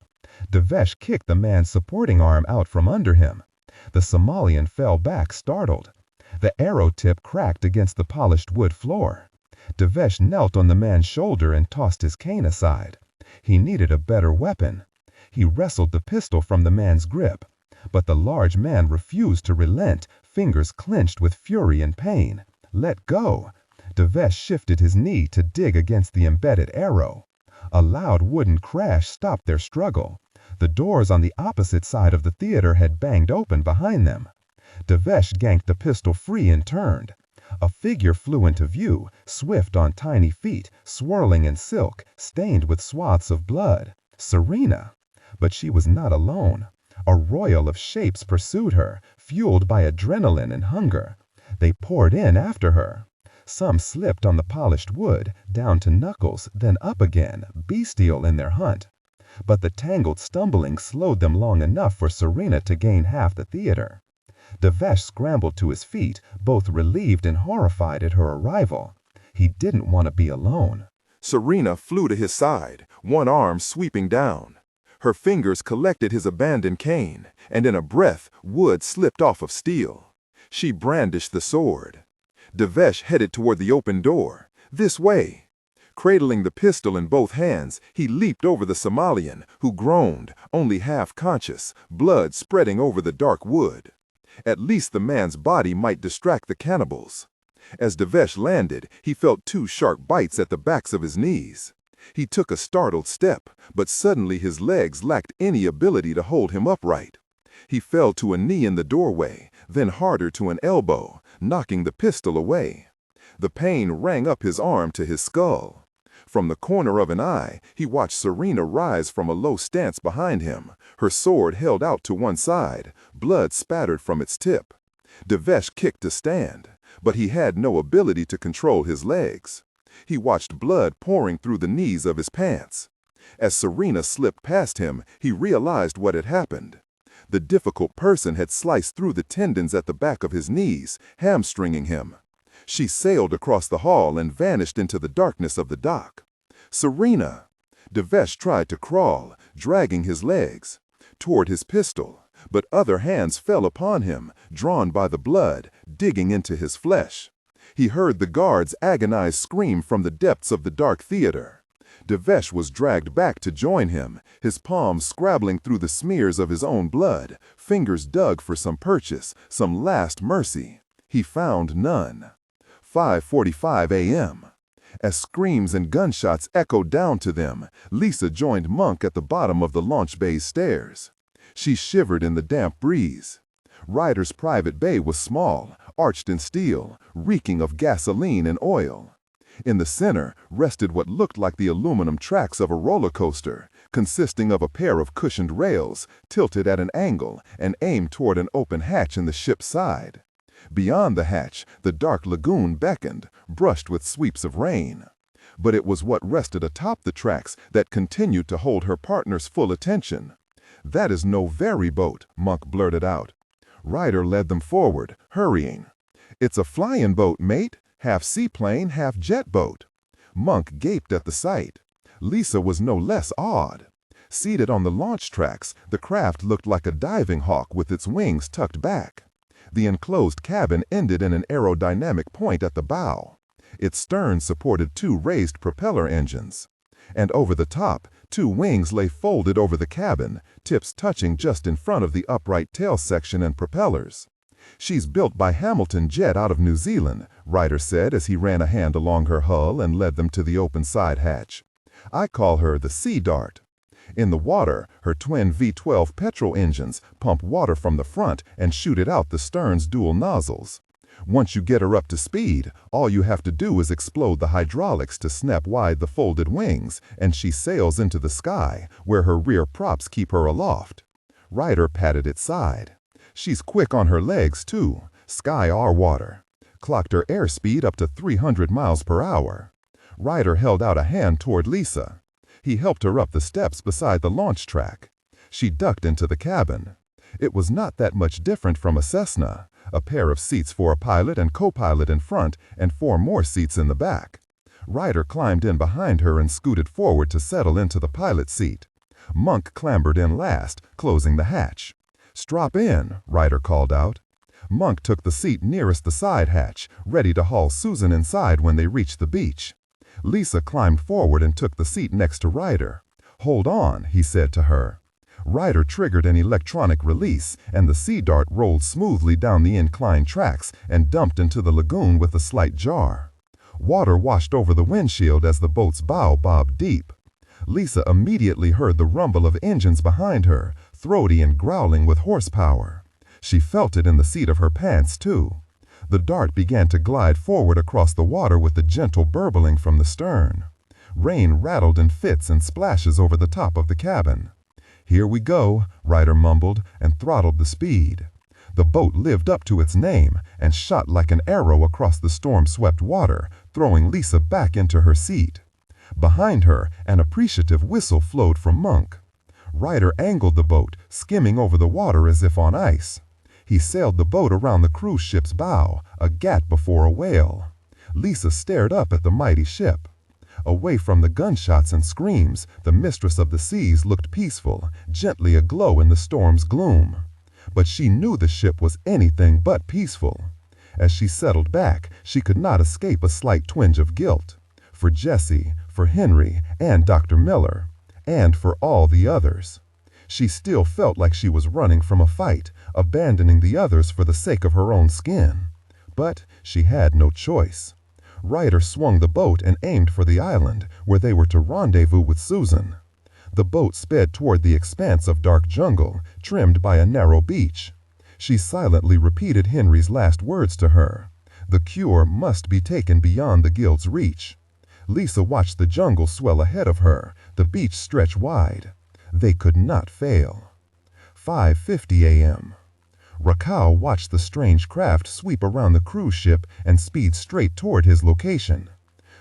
Devesh kicked the man's supporting arm out from under him. The Somalian fell back, startled. The arrow tip cracked against the polished wood floor. Devesh knelt on the man's shoulder and tossed his cane aside. He needed a better weapon. He wrestled the pistol from the man's grip. But the large man refused to relent, fingers clenched with fury and pain. "Let go!" Devesh shifted his knee to dig against the embedded arrow. A loud wooden crash stopped their struggle. The doors on the opposite side of the theater had banged open behind them. Devesh ganked the pistol free and turned. A figure flew into view, swift on tiny feet, swirling in silk, stained with swaths of blood. Serena! But she was not alone. A royal of shapes pursued her, fueled by adrenaline and hunger. They poured in after her. Some slipped on the polished wood, down to knuckles, then up again, bestial in their hunt. But the tangled stumbling slowed them long enough for Serena to gain half the theater. Devesh scrambled to his feet, both relieved and horrified at her arrival. He didn't want to be alone. Serena flew to his side, one arm sweeping down. Her fingers collected his abandoned cane, and in a breath, wood slipped off of steel. She brandished the sword. Devesh headed toward the open door. "This way." Cradling the pistol in both hands, he leaped over the Somalian, who groaned, only half conscious, blood spreading over the dark wood. At least the man's body might distract the cannibals. As Devesh landed, he felt 2 sharp bites at the backs of his knees. He took a startled step, but suddenly his legs lacked any ability to hold him upright. He fell to a knee in the doorway, then harder to an elbow, knocking the pistol away. The pain rang up his arm to his skull. From the corner of an eye, he watched Serena rise from a low stance behind him, her sword held out to one side, blood spattered from its tip. Devesh kicked to stand, but he had no ability to control his legs. He watched blood pouring through the knees of his pants. As Serena slipped past him, he realized what had happened. The difficult person had sliced through the tendons at the back of his knees, hamstringing him. She sailed across the hall and vanished into the darkness of the dock. Serena! Devesh tried to crawl, dragging his legs toward his pistol, but other hands fell upon him, drawn by the blood, digging into his flesh. He heard the guard's agonized scream from the depths of the dark theater. Devesh was dragged back to join him, his palms scrabbling through the smears of his own blood, fingers dug for some purchase, some last mercy. He found none. 5:45 a.m. As screams and gunshots echoed down to them, Lisa joined Monk at the bottom of the launch bay's stairs. She shivered in the damp breeze. Ryder's private bay was small, arched in steel, reeking of gasoline and oil. In the center rested what looked like the aluminum tracks of a roller coaster, consisting of a pair of cushioned rails tilted at an angle and aimed toward an open hatch in the ship's side. Beyond the hatch, the dark lagoon beckoned, brushed with sweeps of rain. But it was what rested atop the tracks that continued to hold her partner's full attention. "That is no ferry boat," Monk blurted out. Ryder led them forward, hurrying. "It's a flying boat, mate. Half seaplane, half jet boat." Monk gaped at the sight. Lisa was no less awed. Seated on the launch tracks, the craft looked like a diving hawk with its wings tucked back. The enclosed cabin ended in an aerodynamic point at the bow. Its stern supported 2 raised propeller engines. And over the top, 2 wings lay folded over the cabin, tips touching just in front of the upright tail section and propellers. "She's built by Hamilton Jet out of New Zealand," Ryder said as he ran a hand along her hull and led them to the open side hatch. "I call her the Sea Dart." In the water, her twin V12 petrol engines pump water from the front and shoot it out the stern's dual nozzles. Once you get her up to speed, all you have to do is explode the hydraulics to snap wide the folded wings, and she sails into the sky, where her rear props keep her aloft. Ryder patted its side. "She's quick on her legs, too. Sky our water. Clocked her airspeed up to 300 miles per hour. Ryder held out a hand toward Lisa. He helped her up the steps beside the launch track. She ducked into the cabin. It was not that much different from a Cessna, a pair of seats for a pilot and co-pilot in front and 4 more seats in the back. Ryder climbed in behind her and scooted forward to settle into the pilot seat. Monk clambered in last, closing the hatch. "Strap in," Ryder called out. Monk took the seat nearest the side hatch, ready to haul Susan inside when they reached the beach. Lisa climbed forward and took the seat next to Ryder. "Hold on," he said to her. Ryder triggered an electronic release, and the Sea Dart rolled smoothly down the inclined tracks and dumped into the lagoon with a slight jar. Water washed over the windshield as the boat's bow bobbed deep. Lisa immediately heard the rumble of engines behind her, throaty and growling with horsepower. She felt it in the seat of her pants, too. The Dart began to glide forward across the water with a gentle burbling from the stern. Rain rattled in fits and splashes over the top of the cabin. "Here we go," Ryder mumbled, and throttled the speed. The boat lived up to its name and shot like an arrow across the storm-swept water, throwing Lisa back into her seat. Behind her, an appreciative whistle flowed from Monk. Ryder angled the boat, skimming over the water as if on ice. He sailed the boat around the cruise ship's bow, a gat before a whale. Lisa stared up at the mighty ship. Away from the gunshots and screams, the mistress of the seas looked peaceful, gently aglow in the storm's gloom. But she knew the ship was anything but peaceful. As she settled back, she could not escape a slight twinge of guilt. For Jessie, for Henry and Dr. Miller, and for all the others. She still felt like she was running from a fight, abandoning the others for the sake of her own skin. But she had no choice. Ryder swung the boat and aimed for the island, where they were to rendezvous with Susan. The boat sped toward the expanse of dark jungle, trimmed by a narrow beach. She silently repeated Henry's last words to her. The cure must be taken beyond the guild's reach. Lisa watched the jungle swell ahead of her, the beach stretch wide. They could not fail. 5:50 a.m. Rakau watched the strange craft sweep around the cruise ship and speed straight toward his location.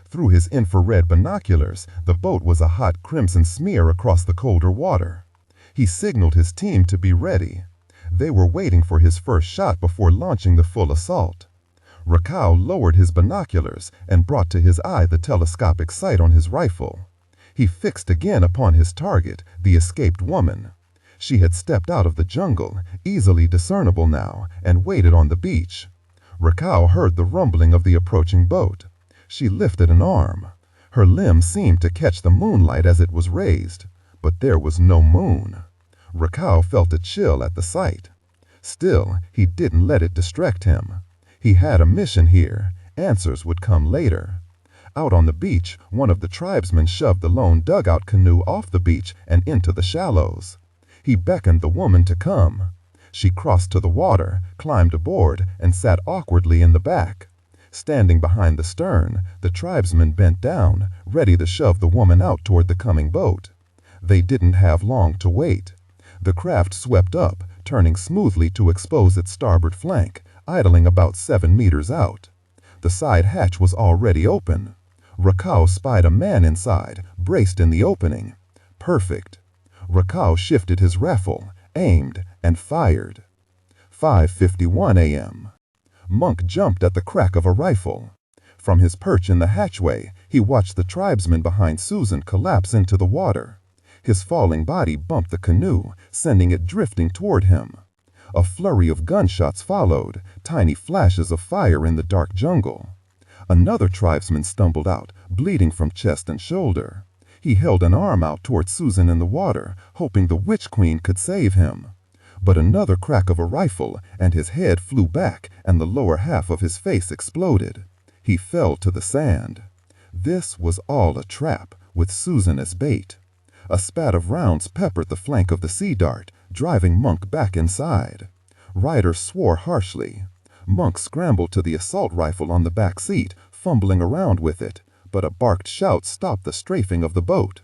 Through his infrared binoculars, the boat was a hot crimson smear across the colder water. He signaled his team to be ready. They were waiting for his first shot before launching the full assault. Rakau lowered his binoculars and brought to his eye the telescopic sight on his rifle. He fixed again upon his target, the escaped woman. She had stepped out of the jungle, easily discernible now, and waited on the beach. Rakau heard the rumbling of the approaching boat. She lifted an arm. Her limbs seemed to catch the moonlight as it was raised, but there was no moon. Rakau felt a chill at the sight. Still, he didn't let it distract him. He had a mission here. Answers would come later. Out on the beach, one of the tribesmen shoved the lone dugout canoe off the beach and into the shallows. He beckoned the woman to come. She crossed to the water, climbed aboard, and sat awkwardly in the back. Standing behind the stern, the tribesman bent down, ready to shove the woman out toward the coming boat. They didn't have long to wait. The craft swept up, turning smoothly to expose its starboard flank, idling about 7 meters out. The side hatch was already open. Rakau spied a man inside, braced in the opening. Perfect. Rakau shifted his rifle, aimed, and fired. 5:51 a.m. Monk jumped at the crack of a rifle. From his perch in the hatchway, he watched the tribesman behind Susan collapse into the water. His falling body bumped the canoe, sending it drifting toward him. A flurry of gunshots followed, tiny flashes of fire in the dark jungle. Another tribesman stumbled out, bleeding from chest and shoulder. He held an arm out toward Susan in the water, hoping the Witch Queen could save him. But another crack of a rifle, and his head flew back, and the lower half of his face exploded. He fell to the sand. This was all a trap, with Susan as bait. A spat of rounds peppered the flank of the Sea Dart, driving Monk back inside. Ryder swore harshly. Monk scrambled to the assault rifle on the back seat, fumbling around with it, but a barked shout stopped the strafing of the boat.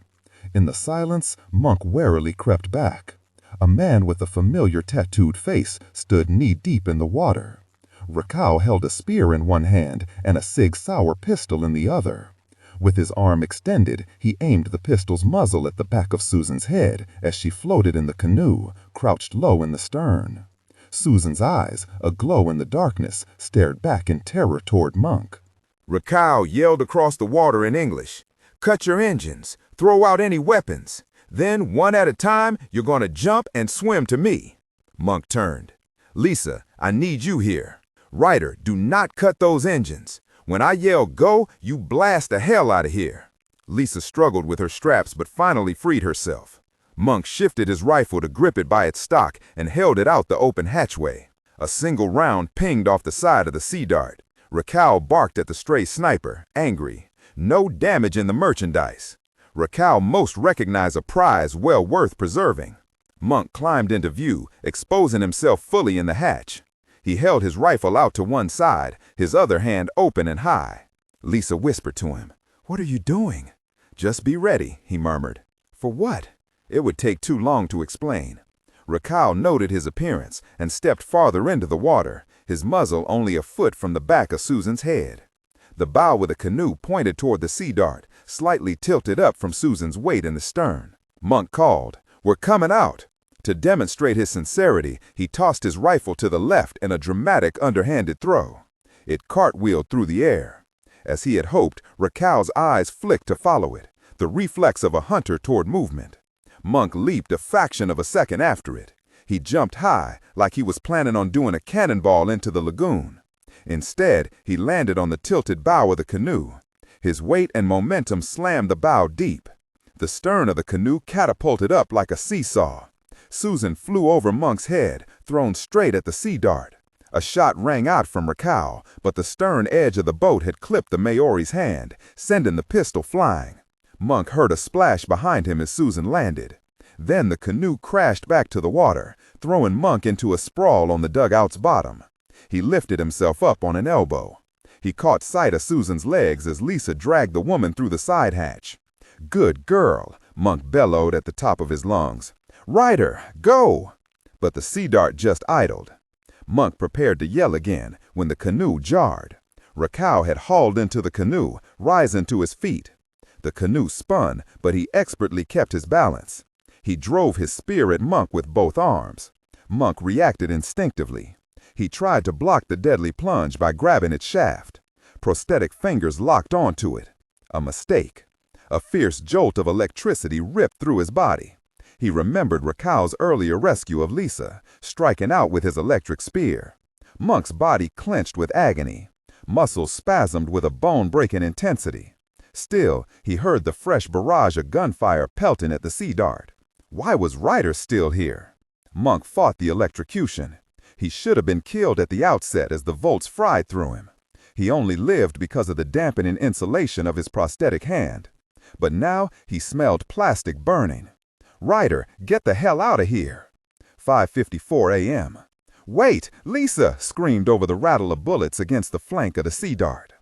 In the silence, Monk warily crept back. A man with a familiar tattooed face stood knee-deep in the water. Rakau held a spear in one hand and a Sig Sauer pistol in the other. With his arm extended, he aimed the pistol's muzzle at the back of Susan's head as she floated in the canoe, crouched low in the stern. Susan's eyes, aglow in the darkness, stared back in terror toward Monk. Rakau yelled across the water in English, "Cut your engines, throw out any weapons. Then, one at a time, you're going to jump and swim to me." Monk turned. "Lisa, I need you here. Ryder, do not cut those engines. When I yell go, you blast the hell out of here." Lisa struggled with her straps but finally freed herself. Monk shifted his rifle to grip it by its stock and held it out the open hatchway. A single round pinged off the side of the Sea Dart. Rakau barked at the stray sniper, angry. No damage in the merchandise. Rakau most recognized a prize well worth preserving. Monk climbed into view, exposing himself fully in the hatch. He held his rifle out to one side, his other hand open and high. Lisa whispered to him, "What are you doing?" "Just be ready," he murmured. "For what?" It would take too long to explain. Rakau noted his appearance and stepped farther into the water, his muzzle only a foot from the back of Susan's head. The bow of the canoe pointed toward the Sea Dart, slightly tilted up from Susan's weight in the stern. Monk called, "We're coming out." To demonstrate his sincerity, he tossed his rifle to the left in a dramatic underhanded throw. It cartwheeled through the air. As he had hoped, Rakau's eyes flicked to follow it, the reflex of a hunter toward movement. Monk leaped a fraction of a second after it. He jumped high, like he was planning on doing a cannonball into the lagoon. Instead, he landed on the tilted bow of the canoe. His weight and momentum slammed the bow deep. The stern of the canoe catapulted up like a seesaw. Susan flew over Monk's head, thrown straight at the sea dart. A shot rang out from Raquel, but the stern edge of the boat had clipped the Maori's hand, sending the pistol flying. Monk heard a splash behind him as Susan landed. Then the canoe crashed back to the water, throwing Monk into a sprawl on the dugout's bottom. He lifted himself up on an elbow. He caught sight of Susan's legs as Lisa dragged the woman through the side hatch. "Good girl," Monk bellowed at the top of his lungs. "Ryder, go!" But the sea dart just idled. Monk prepared to yell again when the canoe jarred. Raquel had hauled into the canoe, rising to his feet. The canoe spun, but he expertly kept his balance. He drove his spear at Monk with both arms. Monk reacted instinctively. He tried to block the deadly plunge by grabbing its shaft. Prosthetic fingers locked onto it. A mistake. A fierce jolt of electricity ripped through his body. He remembered Raquel's earlier rescue of Lisa, striking out with his electric spear. Monk's body clenched with agony. Muscles spasmed with a bone-breaking intensity. Still, he heard the fresh barrage of gunfire pelting at the sea dart. Why was Ryder still here? Monk fought the electrocution. He should have been killed at the outset as the volts fried through him. He only lived because of the dampening insulation of his prosthetic hand. But now he smelled plastic burning. "Ryder, get the hell out of here." 5:54 a.m. "Wait, Lisa!" screamed over the rattle of bullets against the flank of the sea dart.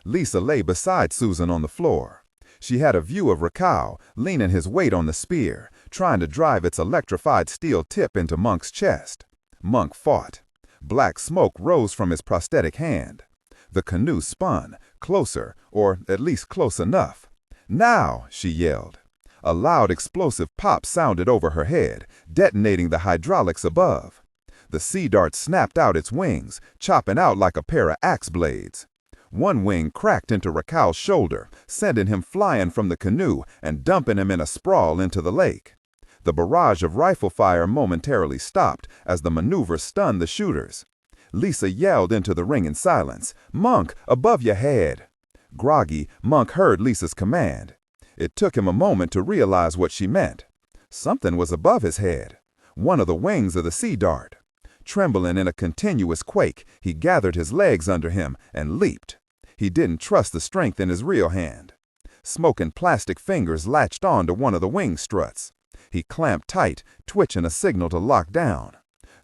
Lisa lay beside Susan on the floor. She had a view of Raquel, leaning his weight on the spear, trying to drive its electrified steel tip into Monk's chest. Monk fought. Black smoke rose from his prosthetic hand. The canoe spun, closer, or at least close enough. "Now!" she yelled. A loud explosive pop sounded over her head, detonating the hydraulics above. The sea dart snapped out its wings, chopping out like a pair of axe blades. One wing cracked into Raquel's shoulder, sending him flying from the canoe and dumping him in a sprawl into the lake. The barrage of rifle fire momentarily stopped as the maneuver stunned the shooters. Lisa yelled into the ringing silence, "Monk, above your head!" Groggy, Monk heard Lisa's command. It took him a moment to realize what she meant. Something was above his head. One of the wings of the sea dart. Trembling in a continuous quake, he gathered his legs under him and leaped. He didn't trust the strength in his real hand. Smoking plastic fingers latched on to one of the wing struts. He clamped tight, twitching a signal to lock down.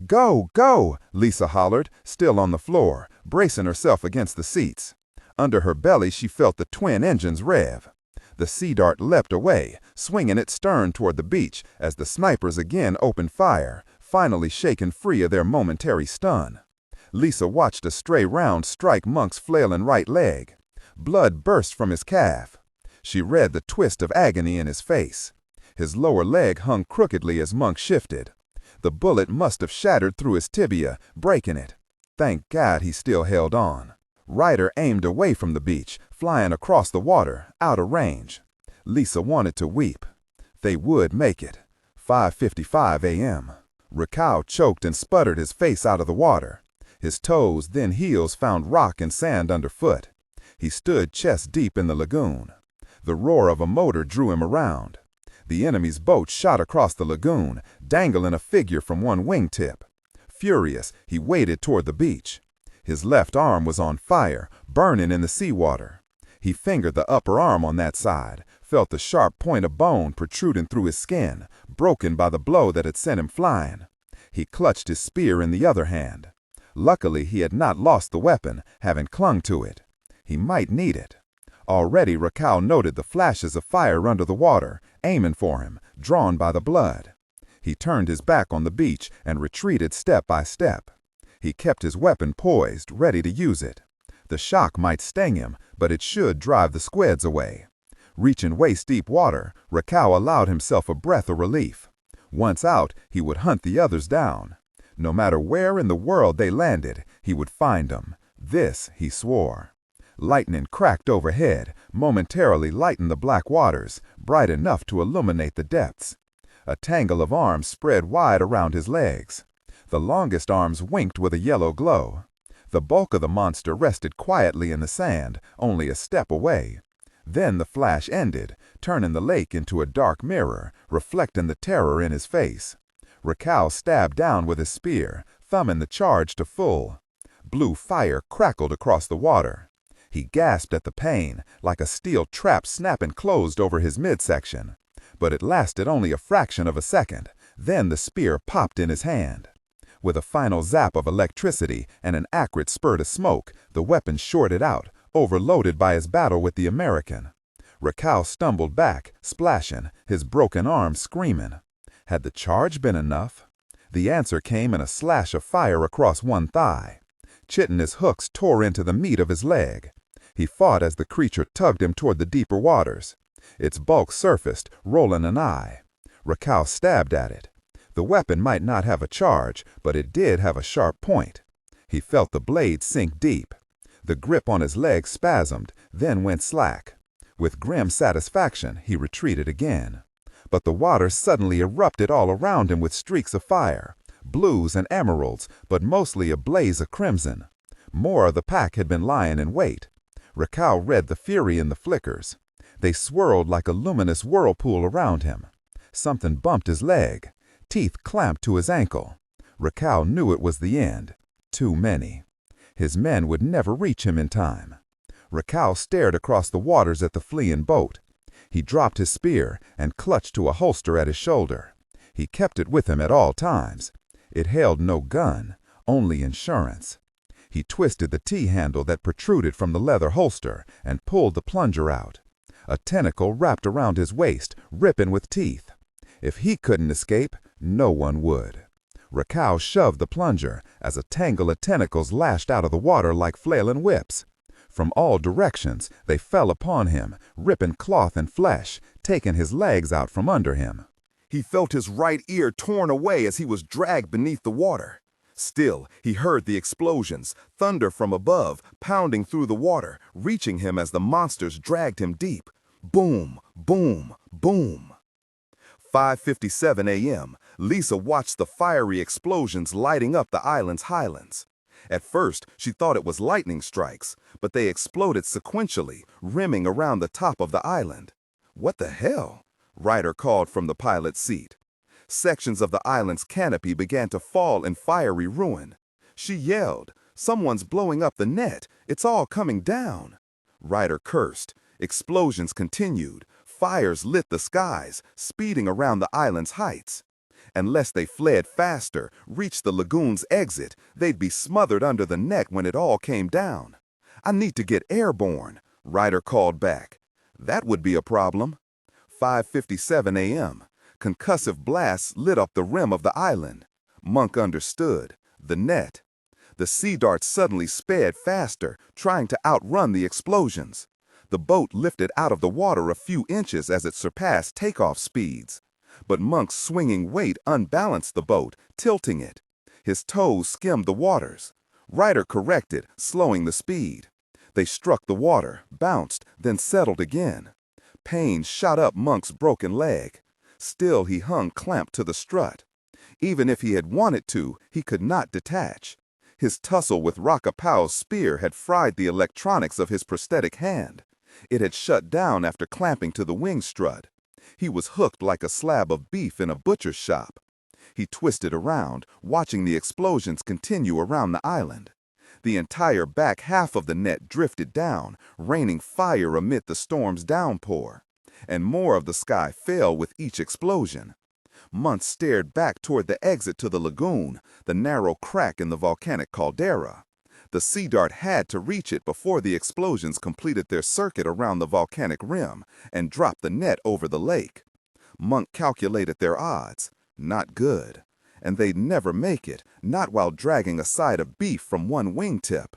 "Go, go!" Lisa hollered, still on the floor, bracing herself against the seats. Under her belly she felt the twin engines rev. The sea dart leapt away, swinging its stern toward the beach as the snipers again opened fire, finally shaken free of their momentary stun. Lisa watched a stray round strike Monk's flailing right leg. Blood burst from his calf. She read the twist of agony in his face. His lower leg hung crookedly as Monk shifted. The bullet must have shattered through his tibia, breaking it. Thank God he still held on. Ryder aimed away from the beach, flying across the water, out of range. Lisa wanted to weep. They would make it. 5:55 a.m. Raquel choked and sputtered his face out of the water. His toes, then heels, found rock and sand underfoot. He stood chest deep in the lagoon. The roar of a motor drew him around. The enemy's boat shot across the lagoon, dangling a figure from one wingtip. Furious, he waded toward the beach. His left arm was on fire, burning in the seawater. He fingered the upper arm on that side, felt the sharp point of bone protruding through his skin, broken by the blow that had sent him flying. He clutched his spear in the other hand. Luckily, he had not lost the weapon, having clung to it. He might need it. Already Raquel noted the flashes of fire under the water, aiming for him, drawn by the blood. He turned his back on the beach and retreated step by step. He kept his weapon poised, ready to use it. The shock might sting him, but it should drive the squids away. Reaching waist-deep water, Raquel allowed himself a breath of relief. Once out, he would hunt the others down. No matter where in the world they landed, he would find them. This he swore. Lightning cracked overhead, momentarily lightened the black waters, bright enough to illuminate the depths. A tangle of arms spread wide around his legs. The longest arms winked with a yellow glow. The bulk of the monster rested quietly in the sand, only a step away. Then the flash ended, turning the lake into a dark mirror, reflecting the terror in his face. Raquel stabbed down with his spear, thumbing the charge to full. Blue fire crackled across the water. He gasped at the pain, like a steel trap snapping closed over his midsection. But it lasted only a fraction of a second. Then the spear popped in his hand. With a final zap of electricity and an acrid spurt of smoke, the weapon shorted out, overloaded by his battle with the American. Raquel stumbled back, splashing, his broken arm screaming. Had the charge been enough? The answer came in a slash of fire across one thigh. Chitinous hooks tore into the meat of his leg. He fought as the creature tugged him toward the deeper waters. Its bulk surfaced, rolling an eye. Raquel stabbed at it. The weapon might not have a charge, but it did have a sharp point. He felt the blade sink deep. The grip on his leg spasmed, then went slack. With grim satisfaction, he retreated again. But the water suddenly erupted all around him with streaks of fire, blues and emeralds, but mostly a blaze of crimson. More of the pack had been lying in wait. Raquel read the fury in the flickers. They swirled like a luminous whirlpool around him. Something bumped his leg. Teeth clamped to his ankle. Raquel knew it was the end. Too many. His men would never reach him in time. Raquel stared across the waters at the fleeing boat. He dropped his spear and clutched to a holster at his shoulder. He kept it with him at all times. It held no gun, only insurance. He twisted the T-handle that protruded from the leather holster and pulled the plunger out. A tentacle wrapped around his waist, ripping with teeth. If he couldn't escape, no one would. Raquel shoved the plunger as a tangle of tentacles lashed out of the water like flailing whips. From all directions, they fell upon him, ripping cloth and flesh, taking his legs out from under him. He felt his right ear torn away as he was dragged beneath the water. Still, he heard the explosions, thunder from above, pounding through the water, reaching him as the monsters dragged him deep. Boom, boom, boom. 5:57 a.m., Lisa watched the fiery explosions lighting up the island's highlands. At first, she thought it was lightning strikes, but they exploded sequentially, rimming around the top of the island. "What the hell?" Ryder called from the pilot's seat. Sections of the island's canopy began to fall in fiery ruin. She yelled, "Someone's blowing up the net! It's all coming down!" Ryder cursed. Explosions continued. Fires lit the skies, speeding around the island's heights. Unless they fled faster, reached the lagoon's exit, they'd be smothered under the net when it all came down. "I need to get airborne," Ryder called back. "That would be a problem." 5:57 a.m. Concussive blasts lit up the rim of the island. Monk understood. The net. The sea dart suddenly sped faster, trying to outrun the explosions. The boat lifted out of the water a few inches as it surpassed takeoff speeds. But Monk's swinging weight unbalanced the boat, tilting it. His toes skimmed the waters. Ryder corrected, slowing the speed. They struck the water, bounced, then settled again. Pain shot up Monk's broken leg. Still he hung clamped to the strut. Even if he had wanted to, he could not detach. His tussle with Rakapau's spear had fried the electronics of his prosthetic hand. It had shut down after clamping to the wing strut. He was hooked like a slab of beef in a butcher's shop. He twisted around, watching the explosions continue around the island. The entire back half of the net drifted down, raining fire amid the storm's downpour. And more of the sky fell with each explosion. Monk stared back toward the exit to the lagoon, the narrow crack in the volcanic caldera. The sea dart had to reach it before the explosions completed their circuit around the volcanic rim and dropped the net over the lake. Monk calculated their odds. Not good. And they'd never make it, not while dragging a side of beef from one wingtip.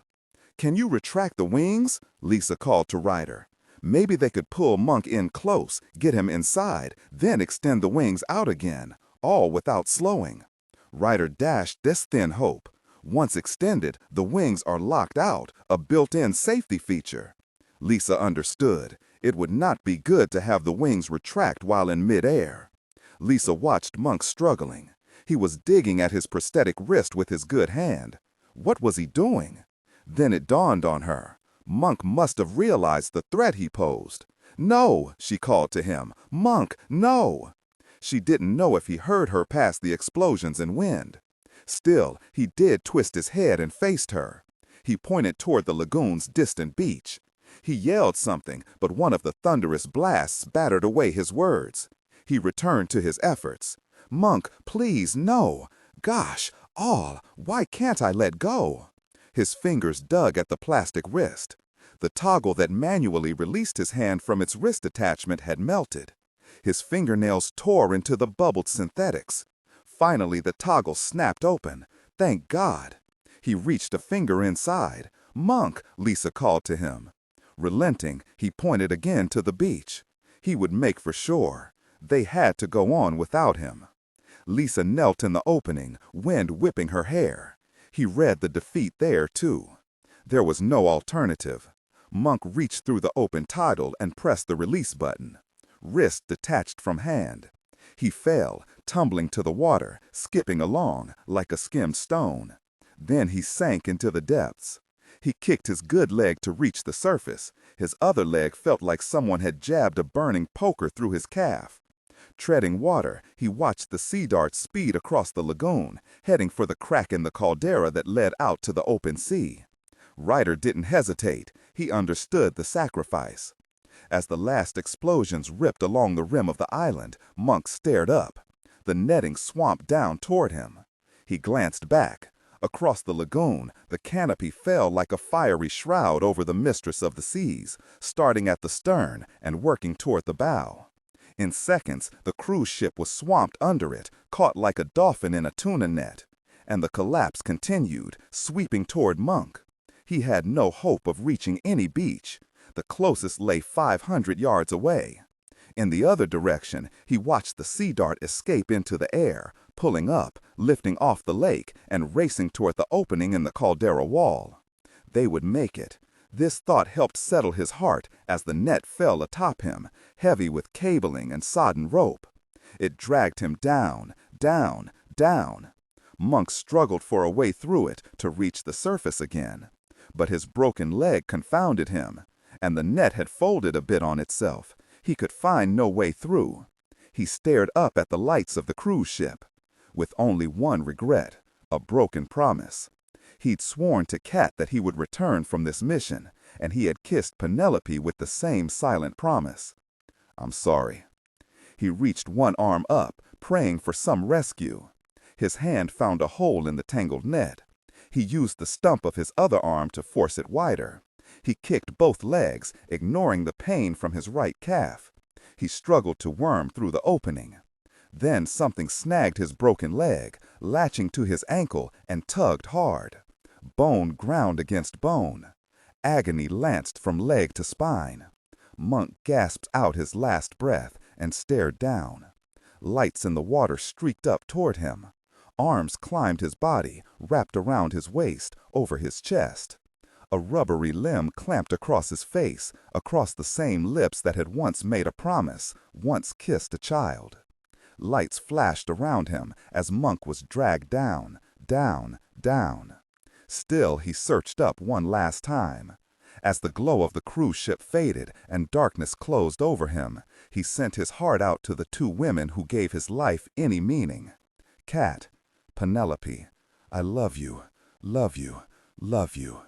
"Can you retract the wings?" Lisa called to Ryder. Maybe they could pull Monk in close, get him inside, then extend the wings out again, all without slowing. Ryder dashed this thin hope. Once extended, the wings are locked out, a built-in safety feature. Lisa understood. It would not be good to have the wings retract while in midair. Lisa watched Monk struggling. He was digging at his prosthetic wrist with his good hand. What was he doing? Then it dawned on her. Monk must have realized the threat he posed. "No!" she called to him. "Monk, no!" She didn't know if he heard her past the explosions and wind. Still, he did twist his head and faced her. He pointed toward the lagoon's distant beach. He yelled something, but one of the thunderous blasts battered away his words. He returned to his efforts. "Monk, please, no! Gosh, why can't I let go?" His fingers dug at the plastic wrist. The toggle that manually released his hand from its wrist attachment had melted. His fingernails tore into the bubbled synthetics. Finally, the toggle snapped open. Thank God. He reached a finger inside. "Monk," Lisa called to him. Relenting, he pointed again to the beach. He would make for shore. They had to go on without him. Lisa knelt in the opening, wind whipping her hair. He read the defeat there, too. There was no alternative. Monk reached through the open tidal and pressed the release button. Wrist detached from hand. He fell, tumbling to the water, skipping along like a skimmed stone. Then he sank into the depths. He kicked his good leg to reach the surface. His other leg felt like someone had jabbed a burning poker through his calf. Treading water, he watched the sea dart speed across the lagoon, heading for the crack in the caldera that led out to the open sea. Ryder didn't hesitate. He understood the sacrifice. As the last explosions ripped along the rim of the island, Monk stared up. The netting swamped down toward him. He glanced back. Across the lagoon, the canopy fell like a fiery shroud over the mistress of the seas, starting at the stern and working toward the bow. In seconds, the cruise ship was swamped under it, caught like a dolphin in a tuna net. And the collapse continued, sweeping toward Monk. He had no hope of reaching any beach. The closest lay 500 yards away. In the other direction, he watched the sea dart escape into the air, pulling up, lifting off the lake, and racing toward the opening in the caldera wall. They would make it. This thought helped settle his heart as the net fell atop him, heavy with cabling and sodden rope. It dragged him down, down, down. Monk struggled for a way through it to reach the surface again. But his broken leg confounded him, and the net had folded a bit on itself. He could find no way through. He stared up at the lights of the cruise ship, with only one regret, a broken promise. He'd sworn to Cat that he would return from this mission, and he had kissed Penelope with the same silent promise. "I'm sorry." He reached one arm up, praying for some rescue. His hand found a hole in the tangled net. He used the stump of his other arm to force it wider. He kicked both legs, ignoring the pain from his right calf. He struggled to worm through the opening. Then something snagged his broken leg, latching to his ankle, and tugged hard. Bone ground against bone. Agony lanced from leg to spine. Monk gasped out his last breath and stared down. Lights in the water streaked up toward him. Arms climbed his body, wrapped around his waist, over his chest. A rubbery limb clamped across his face, across the same lips that had once made a promise, once kissed a child. Lights flashed around him as Monk was dragged down, down, down. Still, he searched up one last time. As the glow of the cruise ship faded and darkness closed over him, he sent his heart out to the two women who gave his life any meaning. Cat, Penelope, I love you, love you, love you.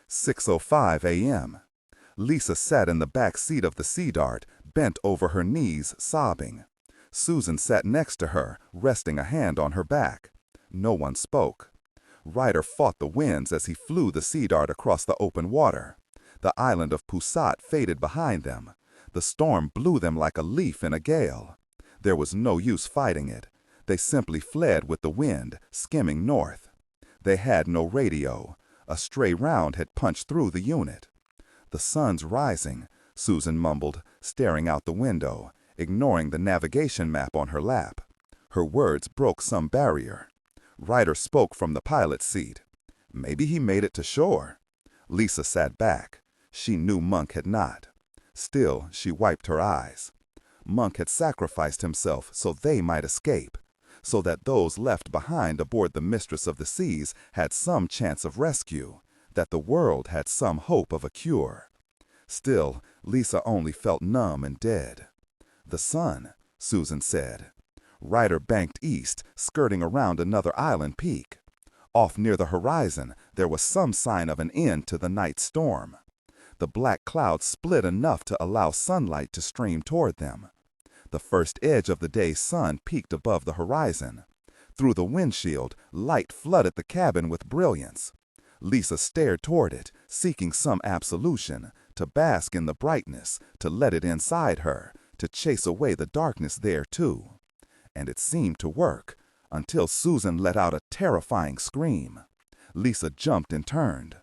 6:05 a.m. Lisa sat in the back seat of the Sea Dart, bent over her knees, sobbing. Susan sat next to her, resting a hand on her back. No one spoke. Ryder fought the winds as he flew the Sea Dart across the open water. The island of Pusat faded behind them. The storm blew them like a leaf in a gale. There was no use fighting it. They simply fled with the wind, skimming north. They had no radio. A stray round had punched through the unit. "The sun's rising," Susan mumbled, staring out the window, ignoring the navigation map on her lap. Her words broke some barrier. Ryder spoke from the pilot's seat. Maybe he made it to shore. Lisa sat back. She knew Monk had not. Still, she wiped her eyes. Monk had sacrificed himself so they might escape, so that those left behind aboard the Mistress of the Seas had some chance of rescue, that the world had some hope of a cure. Still, Lisa only felt numb and dead. "The sun," Susan said. Ryder banked east, skirting around another island peak. Off near the horizon, there was some sign of an end to the night storm. The black clouds split enough to allow sunlight to stream toward them. The first edge of the day's sun peaked above the horizon. Through the windshield, light flooded the cabin with brilliance. Lisa stared toward it, seeking some absolution, to bask in the brightness, to let it inside her, to chase away the darkness there too. And it seemed to work, until Susan let out a terrifying scream. Lisa jumped and turned.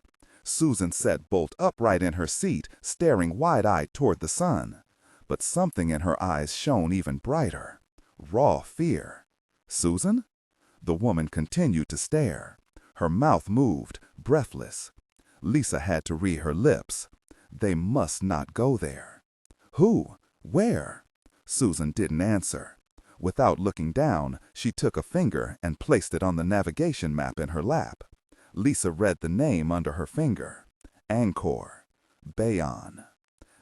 Susan sat bolt upright in her seat, staring wide-eyed toward the sun. But something in her eyes shone even brighter. Raw fear. "Susan?" The woman continued to stare. Her mouth moved, breathless. Lisa had to read her lips. They must not go there. "Who? Where?" Susan didn't answer. Without looking down, she took a finger and placed it on the navigation map in her lap. Lisa read the name under her finger. Angkor, Bayon.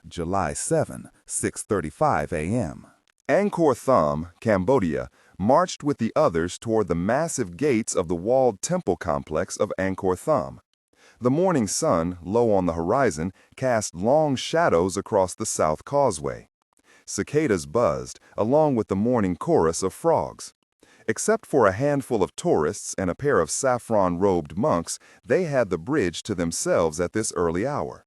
July 7, 6:35 a.m. Angkor Thom, Cambodia, marched with the others toward the massive gates of the walled temple complex of Angkor Thom. The morning sun, low on the horizon, cast long shadows across the South Causeway. Cicadas buzzed, along with the morning chorus of frogs. Except for a handful of tourists and a pair of saffron-robed monks, they had the bridge to themselves at this early hour.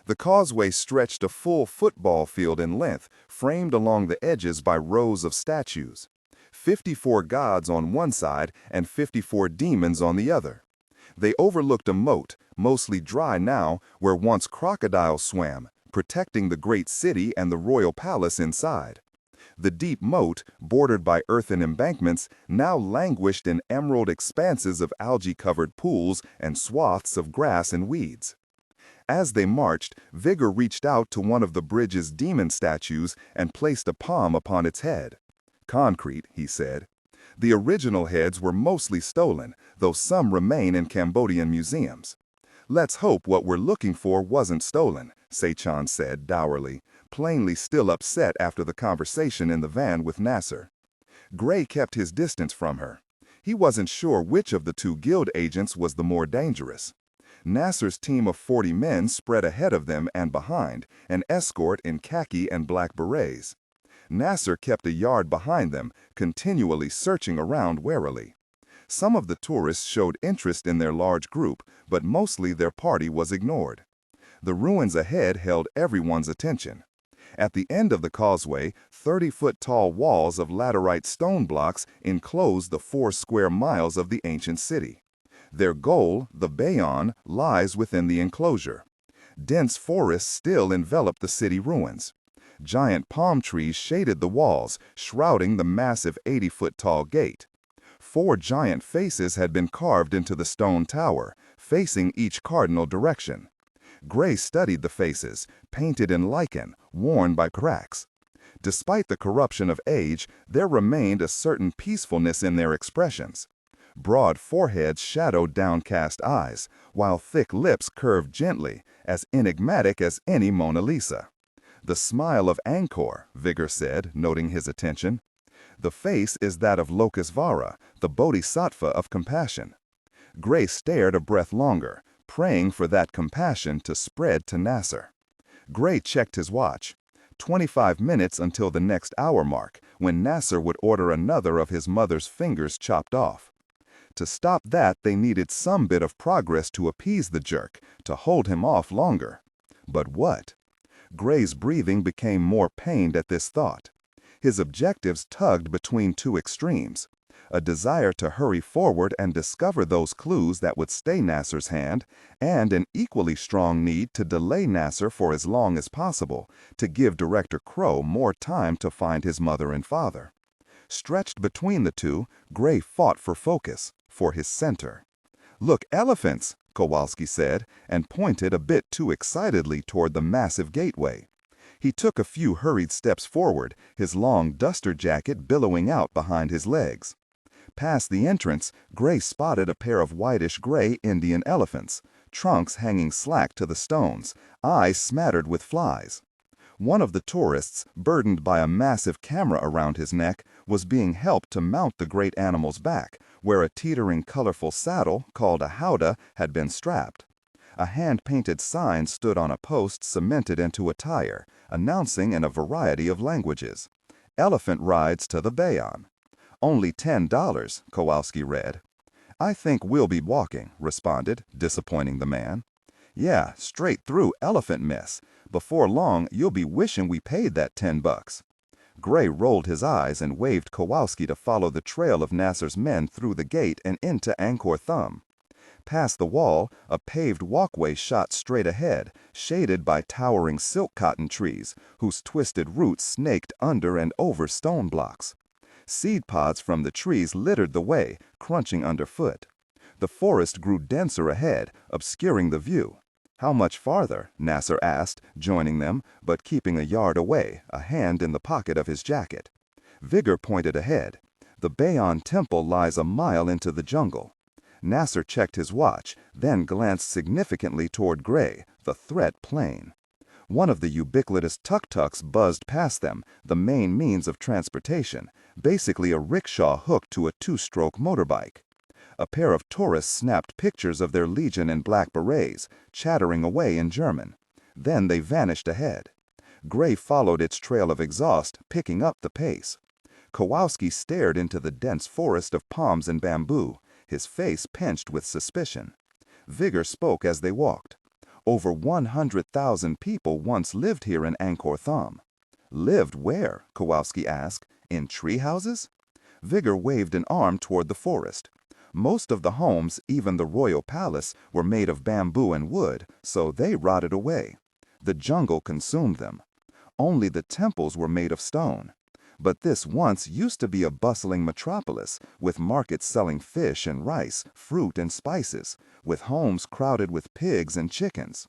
The causeway stretched a full football field in length, framed along the edges by rows of statues. 54 gods on one side and 54 demons on the other. They overlooked a moat, mostly dry now, where once crocodiles swam, protecting the great city and the royal palace inside. The deep moat, bordered by earthen embankments, now languished in emerald expanses of algae-covered pools and swaths of grass and weeds. As they marched, Vigor reached out to one of the bridge's demon statues and placed a palm upon its head. "Concrete," he said. The original heads were mostly stolen, though some remain in Cambodian museums. "Let's hope what we're looking for wasn't stolen," Sechan said dourly, plainly still upset after the conversation in the van with Nasser. Gray kept his distance from her. He wasn't sure which of the two guild agents was the more dangerous. Nasser's team of 40 men spread ahead of them and behind, an escort in khaki and black berets. Nasser kept a yard behind them, continually searching around warily. Some of the tourists showed interest in their large group, but mostly their party was ignored. The ruins ahead held everyone's attention. At the end of the causeway, 30-foot-tall walls of laterite stone blocks enclosed the 4 square miles of the ancient city. Their goal, the Bayon, lies within the enclosure. Dense forests still envelop the city ruins. Giant palm trees shaded the walls, shrouding the massive 80-foot-tall gate. 4 giant faces had been carved into the stone tower, facing each cardinal direction. Gray studied the faces, painted in lichen, worn by cracks. Despite the corruption of age, there remained a certain peacefulness in their expressions. Broad foreheads shadowed downcast eyes, while thick lips curved gently, as enigmatic as any Mona Lisa. "The smile of Angkor," Vigor said, noting his attention. "The face is that of Lokesvara, the bodhisattva of compassion." Gray stared a breath longer, praying for that compassion to spread to Nasser. Gray checked his watch. 25 minutes until the next hour mark, when Nasser would order another of his mother's fingers chopped off. To stop that, they needed some bit of progress to appease the jerk, to hold him off longer. But what? Gray's breathing became more pained at this thought. His objectives tugged between 2 extremes. A desire to hurry forward and discover those clues that would stay Nasser's hand, and an equally strong need to delay Nasser for as long as possible, to give Director Crow more time to find his mother and father. Stretched between the two, Gray fought for focus, for his center. "Look, elephants!" Kowalski said, and pointed a bit too excitedly toward the massive gateway. He took a few hurried steps forward, his long duster jacket billowing out behind his legs. Past the entrance, Gray spotted a pair of whitish-gray Indian elephants, trunks hanging slack to the stones, eyes smattered with flies. One of the tourists, burdened by a massive camera around his neck, was being helped to mount the great animal's back, where a teetering, colorful saddle, called a howdah, had been strapped. A hand-painted sign stood on a post cemented into a tire, announcing in a variety of languages, "Elephant rides to the Bayon." "Only $10, Kowalski read. "I think we'll be walking," responded, disappointing the man. "Yeah, straight through elephant mess. Before long, you'll be wishing we paid that $10. Gray rolled his eyes and waved Kowalski to follow the trail of Nasser's men through the gate and into Angkor Thom. Past the wall, a paved walkway shot straight ahead, shaded by towering silk cotton trees, whose twisted roots snaked under and over stone blocks. Seed pods from the trees littered the way, crunching underfoot. The forest grew denser ahead, obscuring the view. "How much farther?" Nasser asked, joining them, but keeping a yard away, a hand in the pocket of his jacket. Vigor pointed ahead. "The Bayon Temple lies a mile into the jungle." Nasser checked his watch, then glanced significantly toward Gray, the threat plain. One of the ubiquitous tuk-tuks buzzed past them, the main means of transportation, basically a rickshaw hooked to a two-stroke motorbike. A pair of tourists snapped pictures of their legion in black berets, chattering away in German. Then they vanished ahead. Gray followed its trail of exhaust, picking up the pace. Kowalski stared into the dense forest of palms and bamboo, his face pinched with suspicion. Vigor spoke as they walked. Over 100,000 people once lived here in Angkor Thom. "Lived where?" Kowalski asked. "In tree houses?" Vigor waved an arm toward the forest. Most of the homes, even the royal palace, were made of bamboo and wood, so they rotted away. The jungle consumed them. Only the temples were made of stone. But this once used to be a bustling metropolis, with markets selling fish and rice, fruit and spices, with homes crowded with pigs and chickens.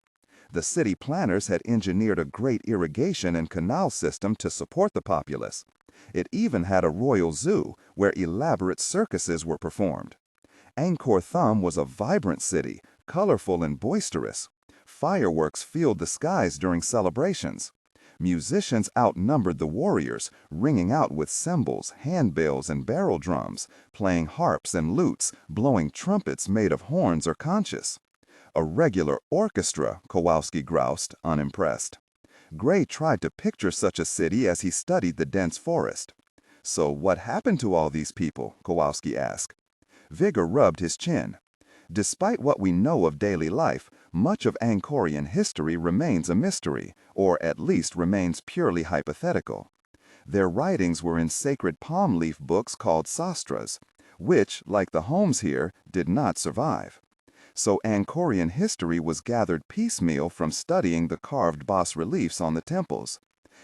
The city planners had engineered a great irrigation and canal system to support the populace. It even had a royal zoo, where elaborate circuses were performed. Angkor Thom was a vibrant city, colorful and boisterous. Fireworks filled the skies during celebrations. Musicians outnumbered the warriors, ringing out with cymbals, handbells, and barrel drums, playing harps and lutes, blowing trumpets made of horns or conchs. "A regular orchestra," Kowalski groused, unimpressed. Gray tried to picture such a city as he studied the dense forest. "So what happened to all these people?" Kowalski asked. Vigor rubbed his chin. "Despite what we know of daily life, much of Angkorian history remains a mystery, or at least remains purely hypothetical. Their writings were in sacred palm leaf books called sastras, which, like the homes here, did not survive. So Angkorian history was gathered piecemeal from studying the carved bas-reliefs on the temples.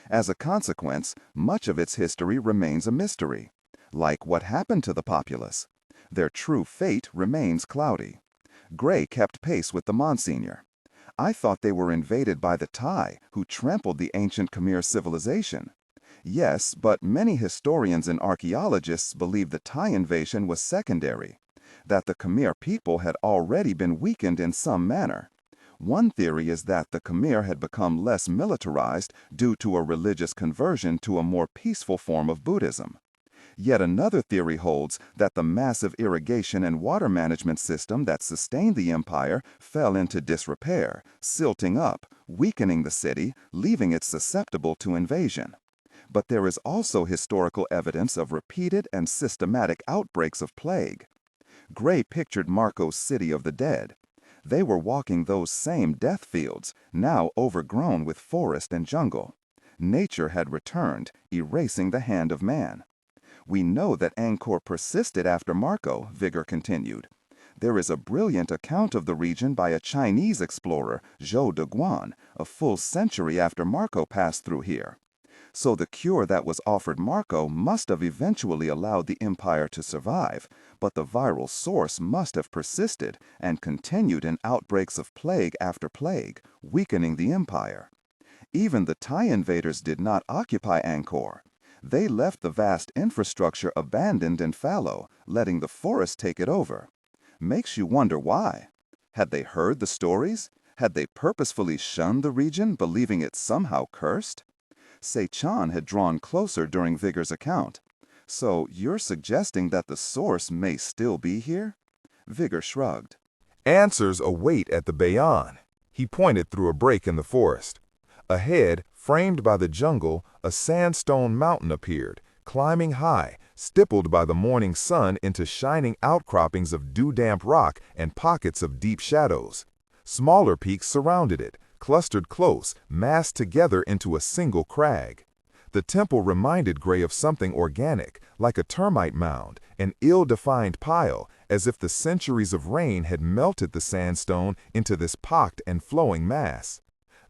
As a consequence, much of its history remains a mystery. Like what happened to the populace? Their true fate remains cloudy." Gray kept pace with the Monsignor. "I thought they were invaded by the Thai, who trampled the ancient Khmer civilization." "Yes, but many historians and archaeologists believe the Thai invasion was secondary, that the Khmer people had already been weakened in some manner. One theory is that the Khmer had become less militarized due to a religious conversion to a more peaceful form of Buddhism. Yet another theory holds that the massive irrigation and water management system that sustained the empire fell into disrepair, silting up, weakening the city, leaving it susceptible to invasion. But there is also historical evidence of repeated and systematic outbreaks of plague." Gray pictured Marco's City of the Dead. They were walking those same death fields, now overgrown with forest and jungle. Nature had returned, erasing the hand of man. "We know that Angkor persisted after Marco," Vigor continued. "There is a brilliant account of the region by a Chinese explorer, Zhou de Guan, a full century after Marco passed through here. So the cure that was offered Marco must have eventually allowed the empire to survive, but the viral source must have persisted and continued in outbreaks of plague after plague, weakening the empire. Even the Thai invaders did not occupy Angkor. They left the vast infrastructure abandoned and fallow, letting the forest take it over. Makes you wonder why." Had they heard the stories? Had they purposefully shunned the region, believing it somehow cursed? Sei-chan had drawn closer during Vigor's account. So you're suggesting that the source may still be here? Vigor shrugged. Answers await at the Bayon. He pointed through a break in the forest. Ahead, framed by the jungle, a sandstone mountain appeared, climbing high, stippled by the morning sun into shining outcroppings of dew-damp rock and pockets of deep shadows. Smaller peaks surrounded it, clustered close, massed together into a single crag. The temple reminded Gray of something organic, like a termite mound, an ill-defined pile, as if the centuries of rain had melted the sandstone into this pocked and flowing mass.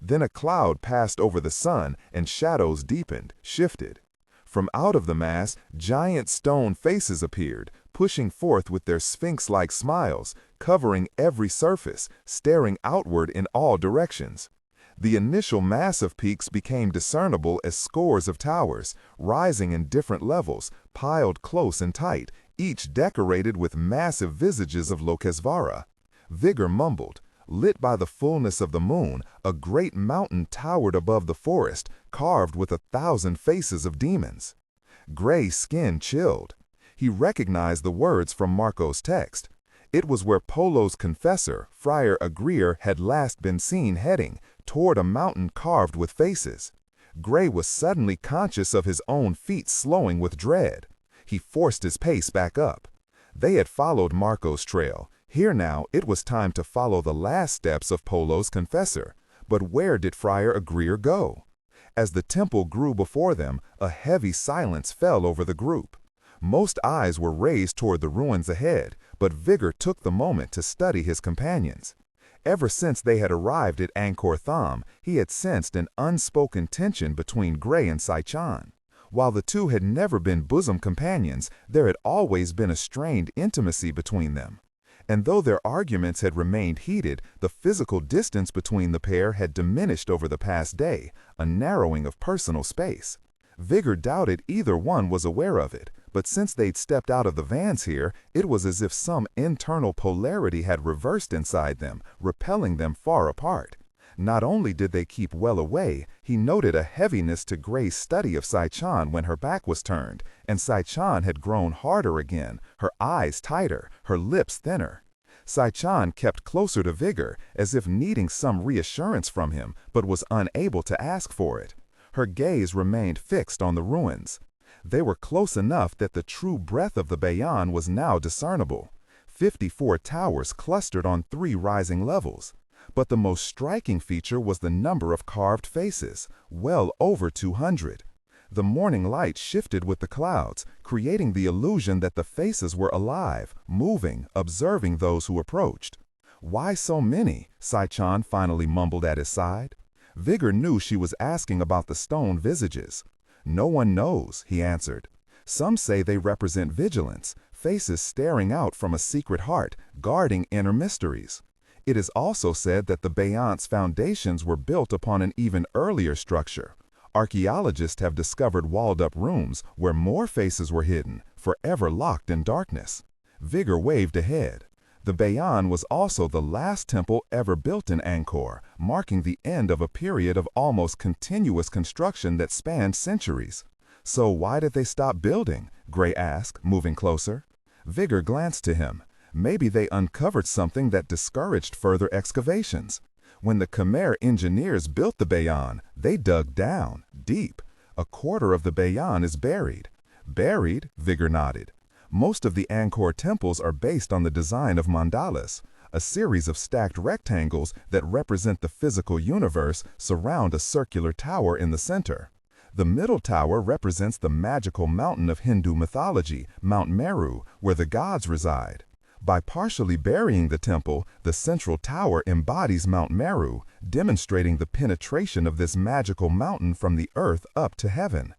Then a cloud passed over the sun, and shadows deepened, shifted. From out of the mass, giant stone faces appeared, pushing forth with their sphinx-like smiles, covering every surface, staring outward in all directions. The initial mass of peaks became discernible as scores of towers, rising in different levels, piled close and tight, each decorated with massive visages of Lokesvara. Vigor mumbled. Lit by the fullness of the moon, a great mountain towered above the forest, carved with 1,000 faces of demons. Gray's skin chilled. He recognized the words from Marco's text. It was where Polo's confessor, Friar Agrier, had last been seen heading, toward a mountain carved with faces. Gray was suddenly conscious of his own feet slowing with dread. He forced his pace back up. They had followed Marco's trail. Here now, it was time to follow the last steps of Polo's confessor. But where did Friar Agrier go? As the temple grew before them, a heavy silence fell over the group. Most eyes were raised toward the ruins ahead, but Vigor took the moment to study his companions. Ever since they had arrived at Angkor Thom, he had sensed an unspoken tension between Gray and Sei-chan. While the two had never been bosom companions, there had always been a strained intimacy between them. And though their arguments had remained heated, the physical distance between the pair had diminished over the past day, a narrowing of personal space. Vigor doubted either one was aware of it, but since they'd stepped out of the vans here, it was as if some internal polarity had reversed inside them, repelling them far apart. Not only did they keep well away, he noted a heaviness to Gray's study of Sei-chan when her back was turned, and Sei-chan had grown harder again, her eyes tighter, her lips thinner. Sei-chan kept closer to Vigor, as if needing some reassurance from him, but was unable to ask for it. Her gaze remained fixed on the ruins. They were close enough that the true breadth of the Bayon was now discernible. 54 towers clustered on 3 rising levels. But the most striking feature was the number of carved faces, well over 200. The morning light shifted with the clouds, creating the illusion that the faces were alive, moving, observing those who approached. "Why so many?" Sei-chan finally mumbled at his side. Vigor knew she was asking about the stone visages. "No one knows," he answered. "Some say they represent vigilance, faces staring out from a secret heart, guarding inner mysteries. It is also said that the Bayon's foundations were built upon an even earlier structure. Archaeologists have discovered walled-up rooms where more faces were hidden, forever locked in darkness." Vigor waved ahead. The Bayon was also the last temple ever built in Angkor, marking the end of a period of almost continuous construction that spanned centuries. "So why did they stop building?" Gray asked, moving closer. Vigor glanced to him. Maybe they uncovered something that discouraged further excavations. When the Khmer engineers built the Bayon, they dug down, deep. A quarter of the Bayon is buried. "Buried?" Vigor nodded. Most of the Angkor temples are based on the design of mandalas. A series of stacked rectangles that represent the physical universe surround a circular tower in the center. The middle tower represents the magical mountain of Hindu mythology, Mount Meru, where the gods reside. By partially burying the temple, the central tower embodies Mount Meru, demonstrating the penetration of this magical mountain from the earth up to heaven.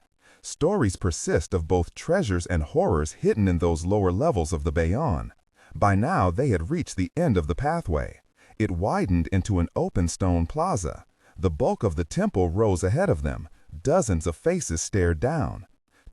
Stories persist of both treasures and horrors hidden in those lower levels of the Bayon. By now, they had reached the end of the pathway. It widened into an open stone plaza. The bulk of the temple rose ahead of them. Dozens of faces stared down.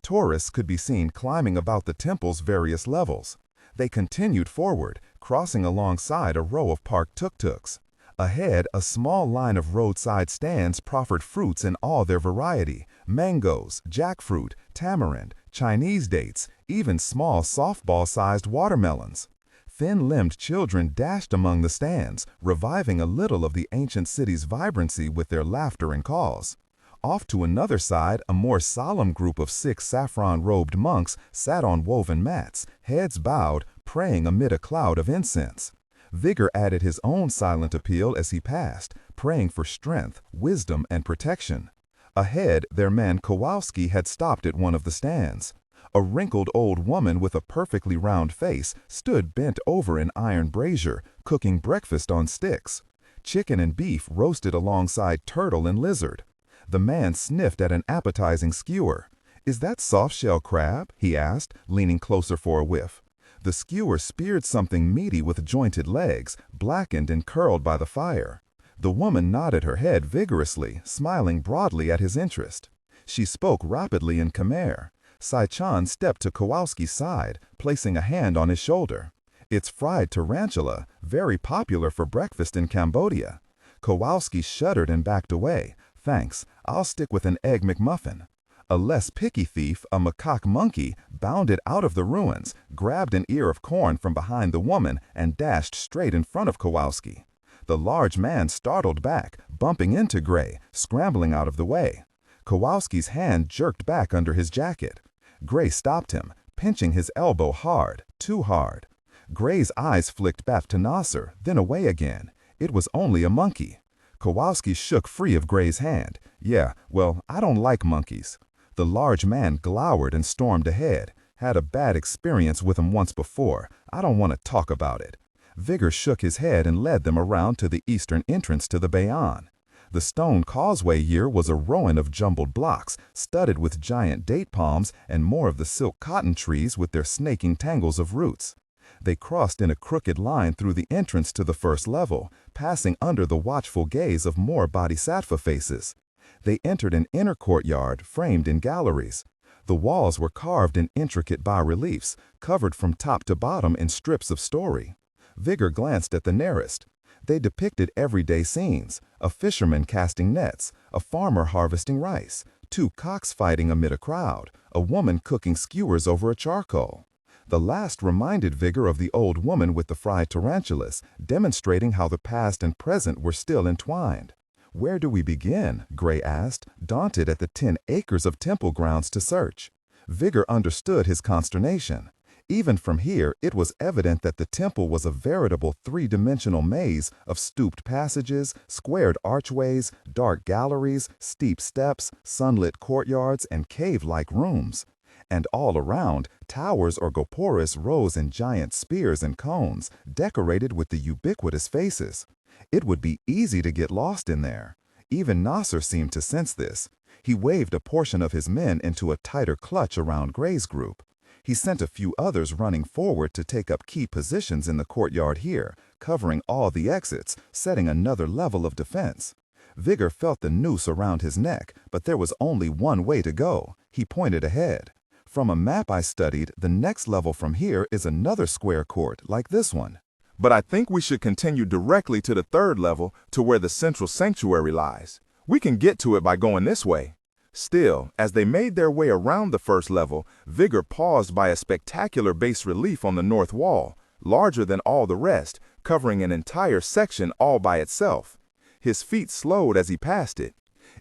Tourists could be seen climbing about the temple's various levels. They continued forward, crossing alongside a row of parked tuk-tuks. Ahead, a small line of roadside stands proffered fruits in all their variety: mangoes, jackfruit, tamarind, Chinese dates, even small softball-sized watermelons. Thin-limbed children dashed among the stands, reviving a little of the ancient city's vibrancy with their laughter and calls. Off to another side, a more solemn group of 6 saffron-robed monks sat on woven mats, heads bowed, praying amid a cloud of incense. Vigor added his own silent appeal as he passed, praying for strength, wisdom, and protection. Ahead, their man Kowalski had stopped at one of the stands. A wrinkled old woman with a perfectly round face stood bent over an iron brazier, cooking breakfast on sticks. Chicken and beef roasted alongside turtle and lizard. The man sniffed at an appetizing skewer. "Is that soft-shell crab?" he asked, leaning closer for a whiff. The skewer speared something meaty with jointed legs, blackened and curled by the fire. The woman nodded her head vigorously, smiling broadly at his interest. She spoke rapidly in Khmer. Sai-chan stepped to Kowalski's side, placing a hand on his shoulder. "It's fried tarantula, very popular for breakfast in Cambodia." Kowalski shuddered and backed away. "Thanks, I'll stick with an egg McMuffin." A less picky thief, a macaque monkey, bounded out of the ruins, grabbed an ear of corn from behind the woman, and dashed straight in front of Kowalski. The large man startled back, bumping into Gray, scrambling out of the way. Kowalski's hand jerked back under his jacket. Gray stopped him, pinching his elbow hard, too hard. Gray's eyes flicked back to Nasser, then away again. It was only a monkey. Kowalski shook free of Gray's hand. "Yeah, well, I don't like monkeys." The large man glowered and stormed ahead. "Had a bad experience with him once before. I don't want to talk about it." Vigor shook his head and led them around to the eastern entrance to the Bayon. The stone causeway here was a ruin of jumbled blocks, studded with giant date palms and more of the silk cotton trees with their snaking tangles of roots. They crossed in a crooked line through the entrance to the first level, passing under the watchful gaze of more bodhisattva faces. They entered an inner courtyard framed in galleries. The walls were carved in intricate bas-reliefs, covered from top to bottom in strips of story. Vigor glanced at the nearest. They depicted everyday scenes: a fisherman casting nets, a farmer harvesting rice, 2 cocks fighting amid a crowd, a woman cooking skewers over a charcoal. The last reminded Vigor of the old woman with the fried tarantulas, demonstrating how the past and present were still entwined. "Where do we begin?" Gray asked, daunted at the 10 acres of temple grounds to search. Vigor understood his consternation. Even from here, it was evident that the temple was a veritable 3-dimensional maze of stooped passages, squared archways, dark galleries, steep steps, sunlit courtyards, and cave-like rooms. And all around, towers or gopuras rose in giant spears and cones, decorated with the ubiquitous faces. It would be easy to get lost in there. Even Nasser seemed to sense this. He waved a portion of his men into a tighter clutch around Gray's group. He sent a few others running forward to take up key positions in the courtyard here, covering all the exits, setting another level of defense. Vigor felt the noose around his neck, but there was only one way to go. He pointed ahead. "From a map I studied, the next level from here is another square court, like this one. But I think we should continue directly to the 3rd level, to where the central sanctuary lies. We can get to it by going this way." Still, as they made their way around the 1st level, Vigor paused by a spectacular bas-relief on the north wall, larger than all the rest, covering an entire section all by itself. His feet slowed as he passed it.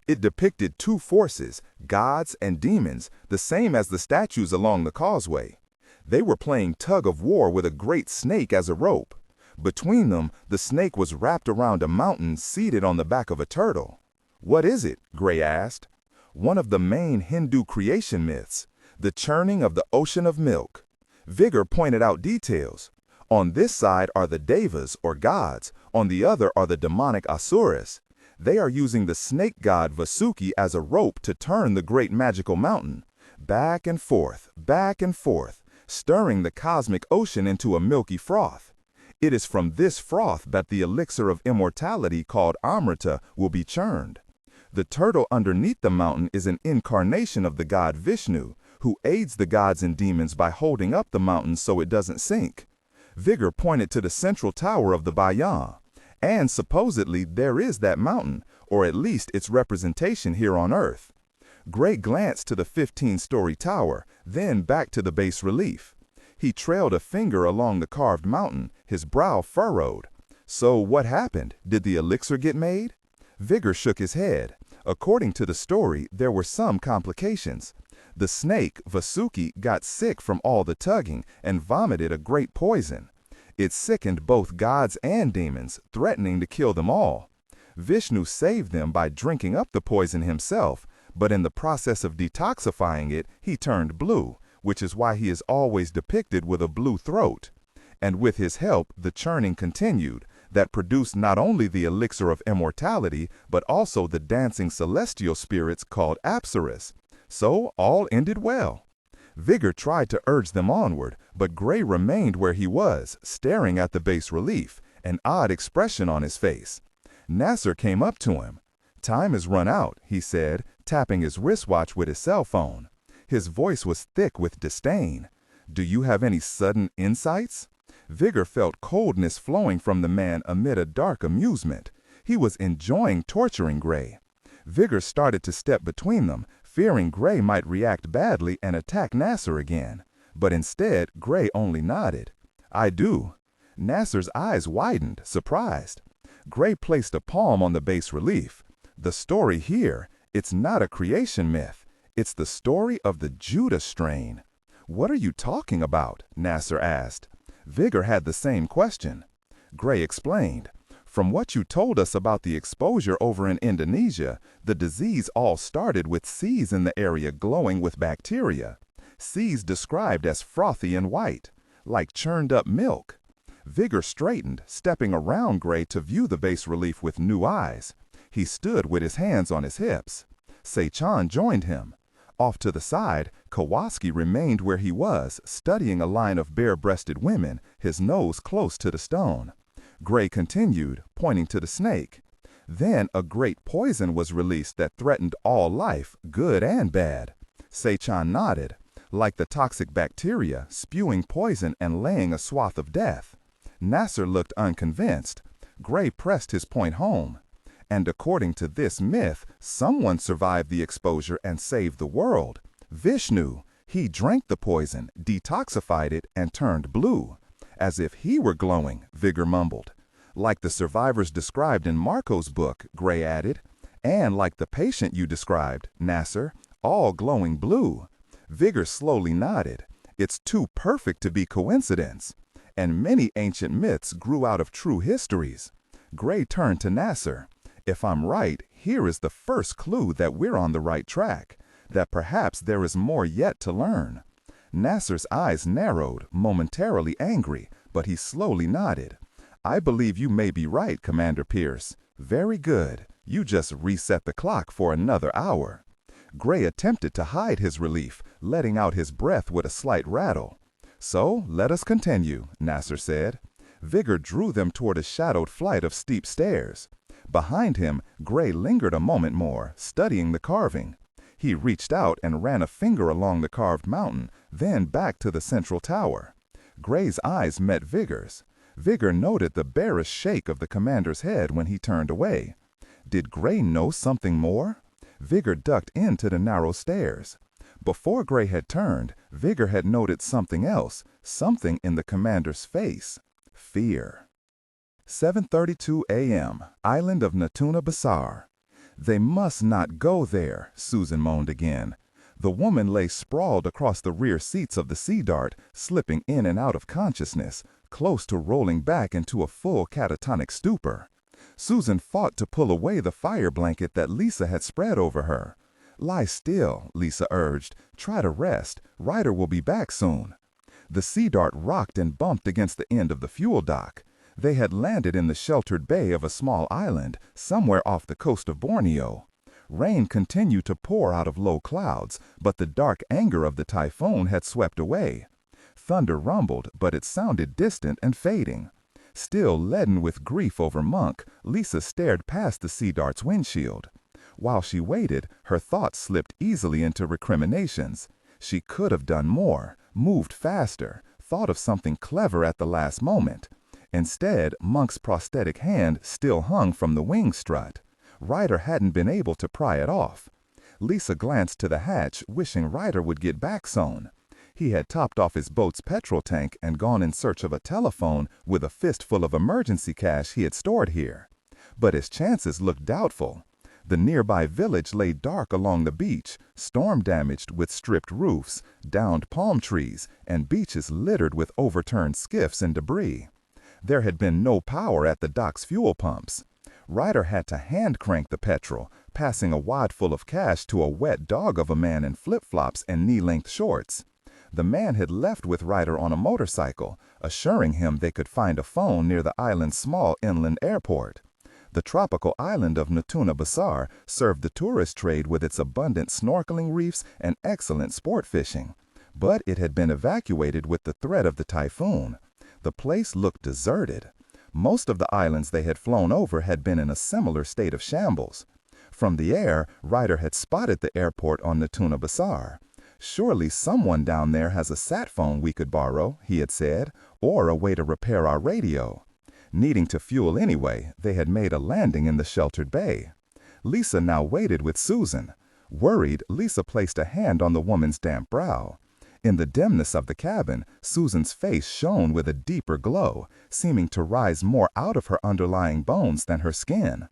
It depicted 2 forces, gods and demons, the same as the statues along the causeway. They were playing tug-of-war with a great snake as a rope. Between them, the snake was wrapped around a mountain seated on the back of a turtle. "What is it?" Gray asked. "One of the main Hindu creation myths, the churning of the ocean of milk." Vigor pointed out details. On this side are the devas, or gods. On the other are the demonic asuras. They are using the snake god Vasuki as a rope to turn the great magical mountain. Back and forth, stirring the cosmic ocean into a milky froth. It is from this froth that the elixir of immortality called Amrita will be churned. The turtle underneath the mountain is an incarnation of the god Vishnu, who aids the gods and demons by holding up the mountain so it doesn't sink. Vigor pointed to the central tower of the Bayan. And supposedly there is that mountain, or at least its representation here on Earth. Gray glanced to the 15-story tower, then back to the bas relief. He trailed a finger along the carved mountain, his brow furrowed. So what happened? Did the elixir get made? Vigor shook his head. According to the story, there were some complications. The snake, Vasuki, got sick from all the tugging and vomited a great poison. It sickened both gods and demons, threatening to kill them all. Vishnu saved them by drinking up the poison himself, but in the process of detoxifying it, he turned blue, which is why he is always depicted with a blue throat. And with his help, the churning continued, that produced not only the elixir of immortality, but also the dancing celestial spirits called apsaras. So all ended well. Vigor tried to urge them onward, but Gray remained where he was, staring at the bas relief, an odd expression on his face. Nasser came up to him. "Time has run out," he said, tapping his wristwatch with his cell phone. His voice was thick with disdain. "Do you have any sudden insights?" Vigor felt coldness flowing from the man amid a dark amusement. He was enjoying torturing Gray. Vigor started to step between them, fearing Gray might react badly and attack Nasser again. But instead, Gray only nodded. "I do." Nasser's eyes widened, surprised. Gray placed a palm on the bas relief. "The story here, it's not a creation myth. It's the story of the Judah strain." "What are you talking about?" Nasser asked. Vigor had the same question. Gray explained. "From what you told us about the exposure over in Indonesia, the disease all started with seas in the area glowing with bacteria. Seas described as frothy and white, like churned up milk." Vigor straightened, stepping around Gray to view the bas relief with new eyes. He stood with his hands on his hips. Sechan joined him. Off to the side, Kowalski remained where he was, studying a line of bare-breasted women, his nose close to the stone. Gray continued, pointing to the snake. "Then a great poison was released that threatened all life, good and bad." Sechan nodded. "Like the toxic bacteria, spewing poison and laying a swath of death." Nasser looked unconvinced. Gray pressed his point home. "And according to this myth, someone survived the exposure and saved the world. Vishnu. He drank the poison, detoxified it, and turned blue. As if he were glowing," Vigor mumbled. "Like the survivors described in Marco's book," Gray added. "And like the patient you described, Nasser, all glowing blue." Vigor slowly nodded. "It's too perfect to be coincidence." And many ancient myths grew out of true histories. Gray turned to Nasser. "If I'm right, here is the first clue that we're on the right track, that perhaps there is more yet to learn." Nasser's eyes narrowed, momentarily angry, but he slowly nodded. "I believe you may be right, Commander Pierce. Very good. You just reset the clock for another hour." Gray attempted to hide his relief, letting out his breath with a slight rattle. "So, let us continue," Nasser said. Vigor drew them toward a shadowed flight of steep stairs. Behind him, Gray lingered a moment more, studying the carving. He reached out and ran a finger along the carved mountain, then back to the central tower. Gray's eyes met Vigor's. Vigor noted the bearish shake of the commander's head when he turned away. Did Gray know something more? Vigor ducked into the narrow stairs. Before Gray had turned, Vigor had noted something else, something in the commander's face. Fear. 7:32 a.m., island of Natuna Basar. "They must not go there," Susan moaned again. The woman lay sprawled across the rear seats of the Sea Dart, slipping in and out of consciousness, close to rolling back into a full catatonic stupor. Susan fought to pull away the fire blanket that Lisa had spread over her. "Lie still," Lisa urged. "Try to rest. Ryder will be back soon." The Sea Dart rocked and bumped against the end of the fuel dock. They had landed in the sheltered bay of a small island, somewhere off the coast of Borneo. Rain continued to pour out of low clouds, but the dark anger of the typhoon had swept away. Thunder rumbled, but it sounded distant and fading. Still leaden with grief over Monk, Lisa stared past the Sea Dart's windshield. While she waited, her thoughts slipped easily into recriminations. She could have done more, moved faster, thought of something clever at the last moment. Instead, Monk's prosthetic hand still hung from the wing strut. Ryder hadn't been able to pry it off. Lisa glanced to the hatch, wishing Ryder would get back soon. He had topped off his boat's petrol tank and gone in search of a telephone with a fistful of emergency cash he had stored here. But his chances looked doubtful. The nearby village lay dark along the beach, storm-damaged with stripped roofs, downed palm trees, and beaches littered with overturned skiffs and debris. There had been no power at the dock's fuel pumps. Ryder had to hand-crank the petrol, passing a wad full of cash to a wet dog of a man in flip-flops and knee-length shorts. The man had left with Ryder on a motorcycle, assuring him they could find a phone near the island's small inland airport. The tropical island of Natuna Bassar served the tourist trade with its abundant snorkeling reefs and excellent sport fishing. But it had been evacuated with the threat of the typhoon. The place looked deserted. Most of the islands they had flown over had been in a similar state of shambles. From the air, Ryder had spotted the airport on Natuna Bassar. "Surely someone down there has a sat phone we could borrow," he had said, "or a way to repair our radio." Needing to fuel anyway, they had made a landing in the sheltered bay. Lisa now waited with Susan. Worried, Lisa placed a hand on the woman's damp brow. In the dimness of the cabin, Susan's face shone with a deeper glow, seeming to rise more out of her underlying bones than her skin.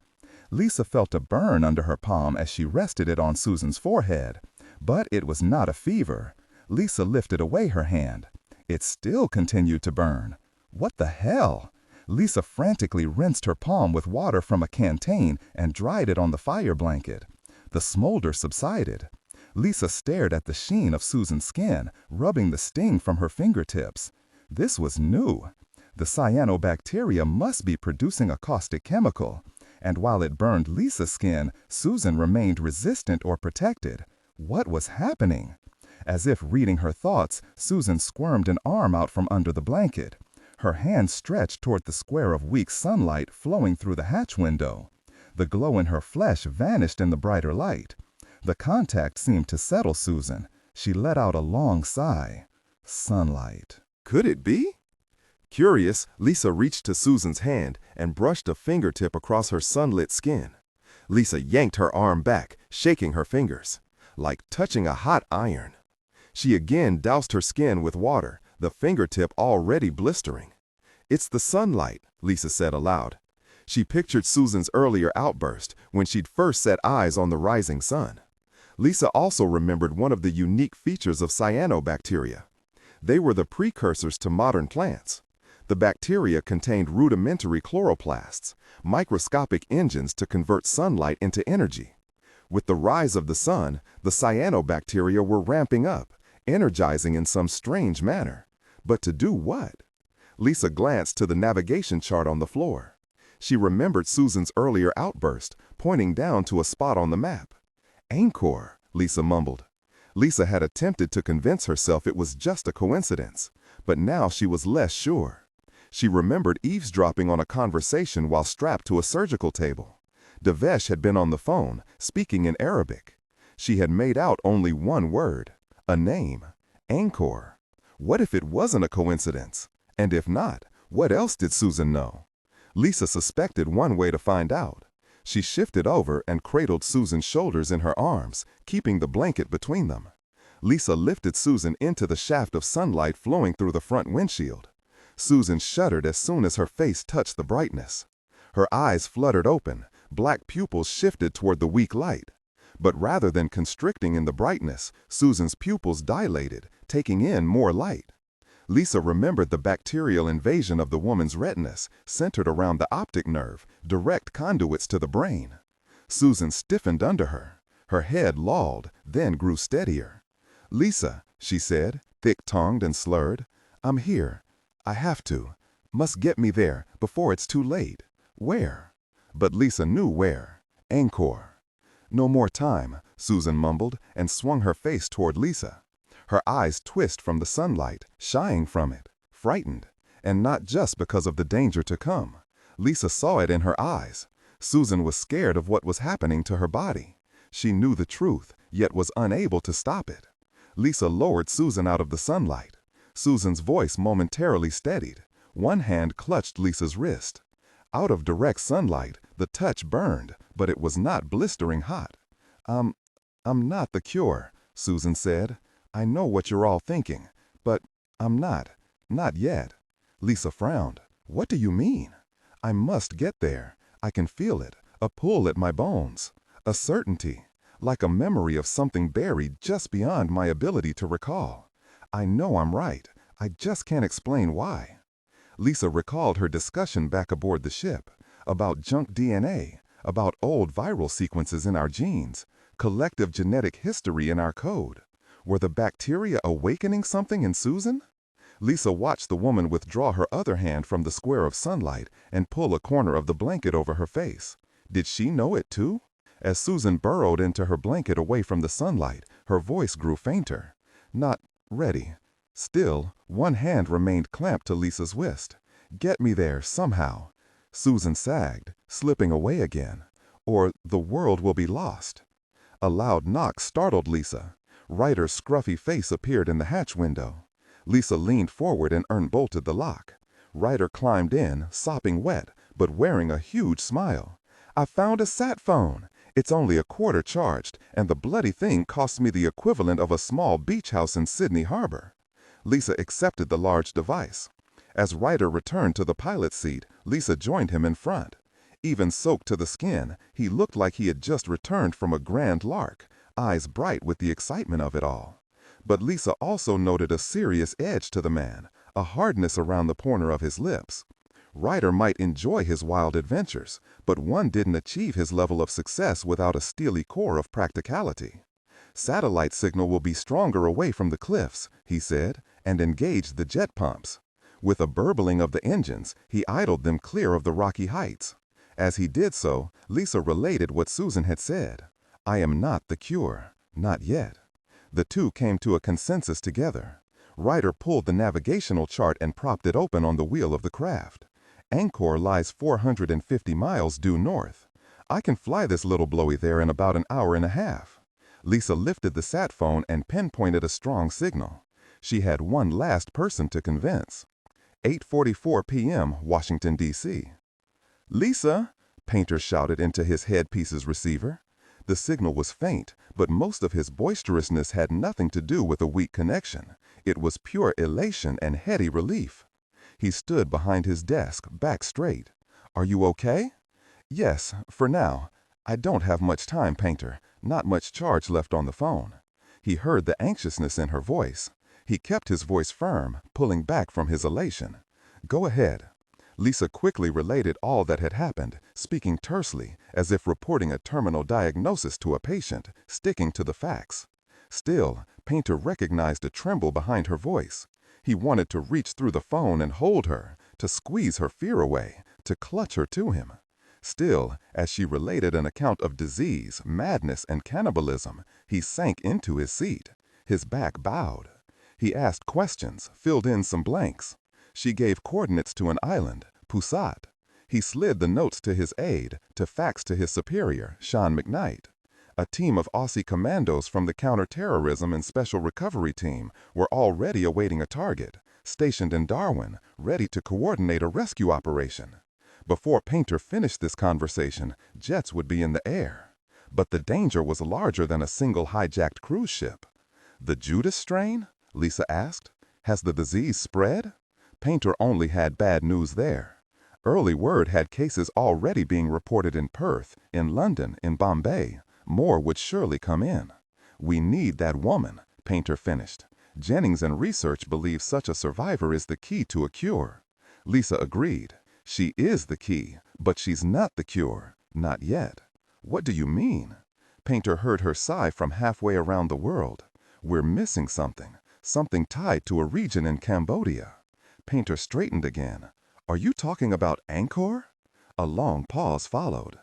Lisa felt a burn under her palm as she rested it on Susan's forehead. But it was not a fever. Lisa lifted away her hand. It still continued to burn. What the hell? Lisa frantically rinsed her palm with water from a canteen and dried it on the fire blanket. The smolder subsided. Lisa stared at the sheen of Susan's skin, rubbing the sting from her fingertips. This was new. The cyanobacteria must be producing a caustic chemical. And while it burned Lisa's skin, Susan remained resistant or protected. What was happening? As if reading her thoughts, Susan squirmed an arm out from under the blanket. Her hand stretched toward the square of weak sunlight flowing through the hatch window. The glow in her flesh vanished in the brighter light. The contact seemed to settle Susan. She let out a long sigh. Sunlight. Could it be? Curious, Lisa reached to Susan's hand and brushed a fingertip across her sunlit skin. Lisa yanked her arm back, shaking her fingers, like touching a hot iron. She again doused her skin with water, the fingertip already blistering. "It's the sunlight," Lisa said aloud. She pictured Susan's earlier outburst when she'd first set eyes on the rising sun. Lisa also remembered one of the unique features of cyanobacteria. They were the precursors to modern plants. The bacteria contained rudimentary chloroplasts, microscopic engines to convert sunlight into energy. With the rise of the sun, the cyanobacteria were ramping up, energizing in some strange manner. But to do what? Lisa glanced to the navigation chart on the floor. She remembered Susan's earlier outburst, pointing down to a spot on the map. Angkor, Lisa mumbled. Lisa had attempted to convince herself it was just a coincidence, but now she was less sure. She remembered eavesdropping on a conversation while strapped to a surgical table. Devesh had been on the phone, speaking in Arabic. She had made out only one word, a name, Angkor. What if it wasn't a coincidence? And if not, what else did Susan know? Lisa suspected one way to find out. She shifted over and cradled Susan's shoulders in her arms, keeping the blanket between them. Lisa lifted Susan into the shaft of sunlight flowing through the front windshield. Susan shuddered as soon as her face touched the brightness. Her eyes fluttered open, black pupils shifted toward the weak light. But rather than constricting in the brightness, Susan's pupils dilated, taking in more light. Lisa remembered the bacterial invasion of the woman's retinas, centered around the optic nerve, direct conduits to the brain. Susan stiffened under her. Her head lolled, then grew steadier. "Lisa," she said, thick-tongued and slurred, "I'm here. I have to. Must get me there before it's too late. Where?" But Lisa knew where. Angkor. "No more time," Susan mumbled and swung her face toward Lisa. Her eyes twist from the sunlight, shying from it, frightened, and not just because of the danger to come. Lisa saw it in her eyes. Susan was scared of what was happening to her body. She knew the truth, yet was unable to stop it. Lisa lowered Susan out of the sunlight. Susan's voice momentarily steadied. One hand clutched Lisa's wrist. Out of direct sunlight, the touch burned, but it was not blistering hot. I'm not the cure," Susan said. "I know what you're all thinking, but I'm not yet." Lisa frowned. "What do you mean?" "I must get there. I can feel it, a pull at my bones, a certainty, like a memory of something buried just beyond my ability to recall. I know I'm right. I just can't explain why." Lisa recalled her discussion back aboard the ship, about junk DNA, about old viral sequences in our genes, collective genetic history in our code. Were the bacteria awakening something in Susan? Lisa watched the woman withdraw her other hand from the square of sunlight and pull a corner of the blanket over her face. Did she know it too? As Susan burrowed into her blanket away from the sunlight, her voice grew fainter. "Not ready." Still, one hand remained clamped to Lisa's wrist. "Get me there, somehow." Susan sagged, slipping away again. "Or the world will be lost." A loud knock startled Lisa. Ryder's scruffy face appeared in the hatch window. Lisa leaned forward and unbolted the lock. Ryder climbed in, sopping wet, but wearing a huge smile. "I found a sat phone. It's only a quarter charged, and the bloody thing cost me the equivalent of a small beach house in Sydney Harbor." Lisa accepted the large device. As Ryder returned to the pilot's seat, Lisa joined him in front. Even soaked to the skin, he looked like he had just returned from a grand lark, eyes bright with the excitement of it all. But Lisa also noted a serious edge to the man, a hardness around the corner of his lips. Ryder might enjoy his wild adventures, but one didn't achieve his level of success without a steely core of practicality. "Satellite signal will be stronger away from the cliffs," he said, and engaged the jet pumps. With a burbling of the engines, he idled them clear of the rocky heights. As he did so, Lisa related what Susan had said. "I am not the cure. Not yet." The two came to a consensus together. Ryder pulled the navigational chart and propped it open on the wheel of the craft. "Angkor lies 450 miles due north. I can fly this little blowy there in about an hour and a half." Lisa lifted the sat phone and pinpointed a strong signal. She had one last person to convince. 8:44 p.m. Washington, D.C. "Lisa!" Painter shouted into his headpiece's receiver. The signal was faint, but most of his boisterousness had nothing to do with a weak connection. It was pure elation and heady relief. He stood behind his desk, back straight. "Are you okay?" "Yes, for now. I don't have much time, Painter. Not much charge left on the phone." He heard the anxiousness in her voice. He kept his voice firm, pulling back from his elation. "Go ahead." Lisa quickly related all that had happened, speaking tersely, as if reporting a terminal diagnosis to a patient, sticking to the facts. Still, Painter recognized a tremble behind her voice. He wanted to reach through the phone and hold her, to squeeze her fear away, to clutch her to him. Still, as she related an account of disease, madness, and cannibalism, he sank into his seat. His back bowed. He asked questions, filled in some blanks. She gave coordinates to an island, Pusat. He slid the notes to his aide, to fax to his superior, Sean McKnight. A team of Aussie commandos from the counterterrorism and special recovery team were already awaiting a target, stationed in Darwin, ready to coordinate a rescue operation. Before Painter finished this conversation, jets would be in the air. But the danger was larger than a single hijacked cruise ship. "The Judas strain?" Lisa asked. "Has the disease spread?" Painter only had bad news there. Early word had cases already being reported in Perth, in London, in Bombay. More would surely come in. "We need that woman," Painter finished. "Jennings and research believe such a survivor is the key to a cure." Lisa agreed. "She is the key, but she's not the cure. Not yet." "What do you mean?" Painter heard her sigh from halfway around the world. "We're missing something. Something tied to a region in Cambodia." Painter straightened again. "Are you talking about Angkor?" A long pause followed.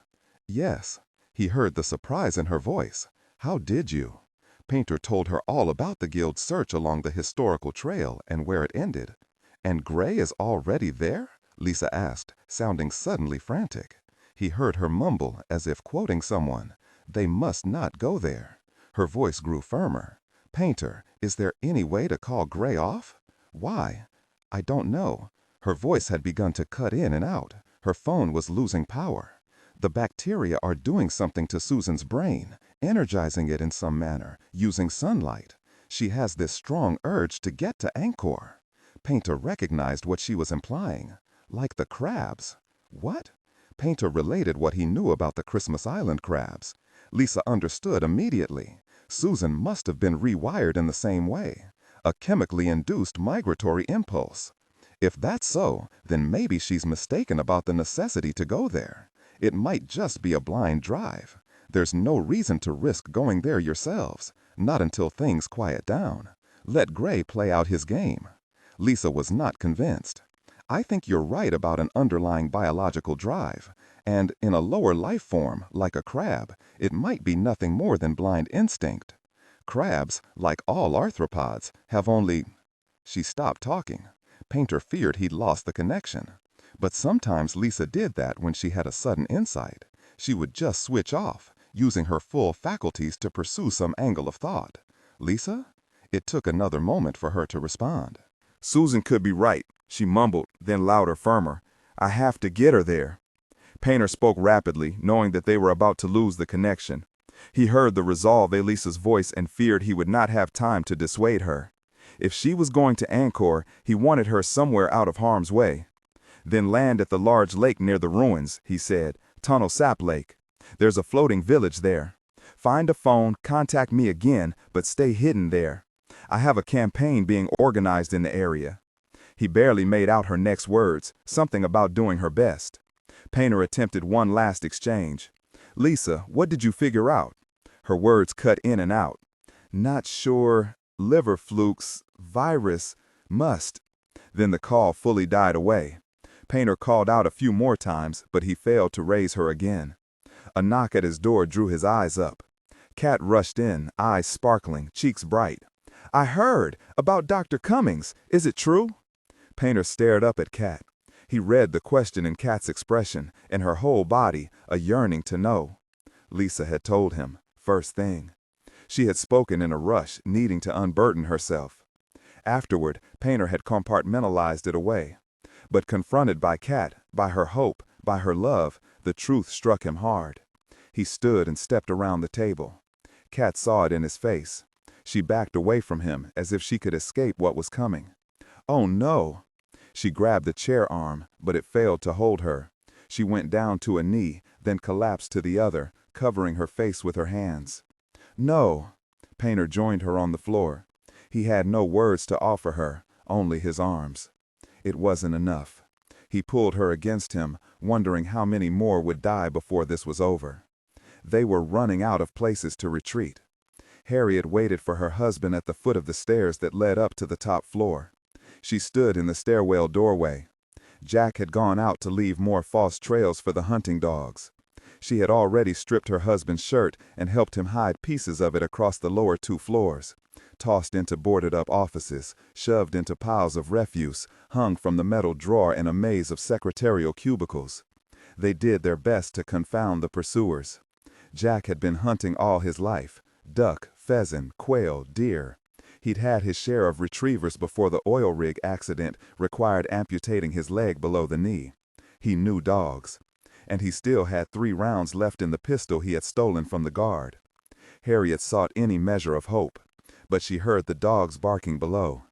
"Yes." He heard the surprise in her voice. "How did you?" Painter told her all about the Guild's search along the historical trail and where it ended. "And Gray is already there?" Lisa asked, sounding suddenly frantic. He heard her mumble, as if quoting someone. "They must not go there." Her voice grew firmer. "Painter, is there any way to call Gray off?" Why? I don't know. Her voice had begun to cut in and out. Her phone was losing power. The bacteria are doing something to Susan's brain, energizing it in some manner, using sunlight. She has this strong urge to get to Angkor. Painter recognized what she was implying. Like the crabs. What? Painter related what he knew about the Christmas Island crabs. Lisa understood immediately. Susan must have been rewired in the same way. A chemically induced migratory impulse. If that's so, then maybe she's mistaken about the necessity to go there. It might just be a blind drive. There's no reason to risk going there yourselves, not until things quiet down. Let Gray play out his game. Lisa was not convinced. I think you're right about an underlying biological drive, and in a lower life form, like a crab, it might be nothing more than blind instinct. Crabs, like all arthropods, have only... She stopped talking. Painter feared he'd lost the connection. But sometimes Lisa did that when she had a sudden insight. She would just switch off, using her full faculties to pursue some angle of thought. Lisa? It took another moment for her to respond. Susan could be right, she mumbled, then louder, firmer. I have to get her there. Painter spoke rapidly, knowing that they were about to lose the connection. He heard the resolve in Lisa's voice and feared he would not have time to dissuade her. If she was going to Angkor, he wanted her somewhere out of harm's way. Then land at the large lake near the ruins, he said, Tunnel Sap Lake. There's a floating village there. Find a phone, contact me again, but stay hidden there. I have a campaign being organized in the area. He barely made out her next words, something about doing her best. Painter attempted one last exchange. Lisa, what did you figure out? Her words cut in and out. Not sure. Liver flukes. Virus. Must. Then the call fully died away. Painter called out a few more times, but he failed to raise her again. A knock at his door drew his eyes up. Kat rushed in, eyes sparkling, cheeks bright. I heard about Dr. Cummings. Is it true? Painter stared up at Kat. He read the question in Kat's expression, in her whole body, a yearning to know. Lisa had told him, first thing. She had spoken in a rush, needing to unburden herself. Afterward, Painter had compartmentalized it away. But confronted by Kat, by her hope, by her love, the truth struck him hard. He stood and stepped around the table. Kat saw it in his face. She backed away from him as if she could escape what was coming. Oh no! She grabbed the chair arm, but it failed to hold her. She went down to a knee, then collapsed to the other, covering her face with her hands. No! Painter joined her on the floor. He had no words to offer her, only his arms. It wasn't enough. He pulled her against him, wondering how many more would die before this was over. They were running out of places to retreat. Harriet waited for her husband at the foot of the stairs that led up to the top floor. She stood in the stairwell doorway. Jack had gone out to leave more false trails for the hunting dogs. She had already stripped her husband's shirt and helped him hide pieces of it across the lower 2 floors. Tossed into boarded-up offices, shoved into piles of refuse, hung from the metal drawer in a maze of secretarial cubicles. They did their best to confound the pursuers. Jack had been hunting all his life, duck, pheasant, quail, deer. He'd had his share of retrievers before the oil rig accident required amputating his leg below the knee. He knew dogs. And he still had 3 rounds left in the pistol he had stolen from the guard. Harriet sought any measure of hope, but she heard the dogs barking below.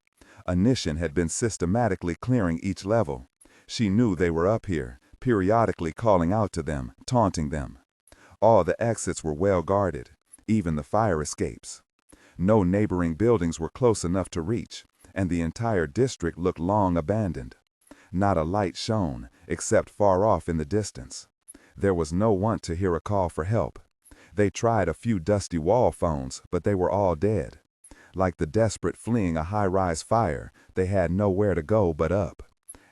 A Nishan had been systematically clearing each level. She knew they were up here, periodically calling out to them, taunting them. All the exits were well guarded, even the fire escapes. No neighboring buildings were close enough to reach, and the entire district looked long abandoned. Not a light shone, except far off in the distance. There was no one to hear a call for help. They tried a few dusty wall phones, but they were all dead. Like the desperate fleeing a high-rise fire, they had nowhere to go but up.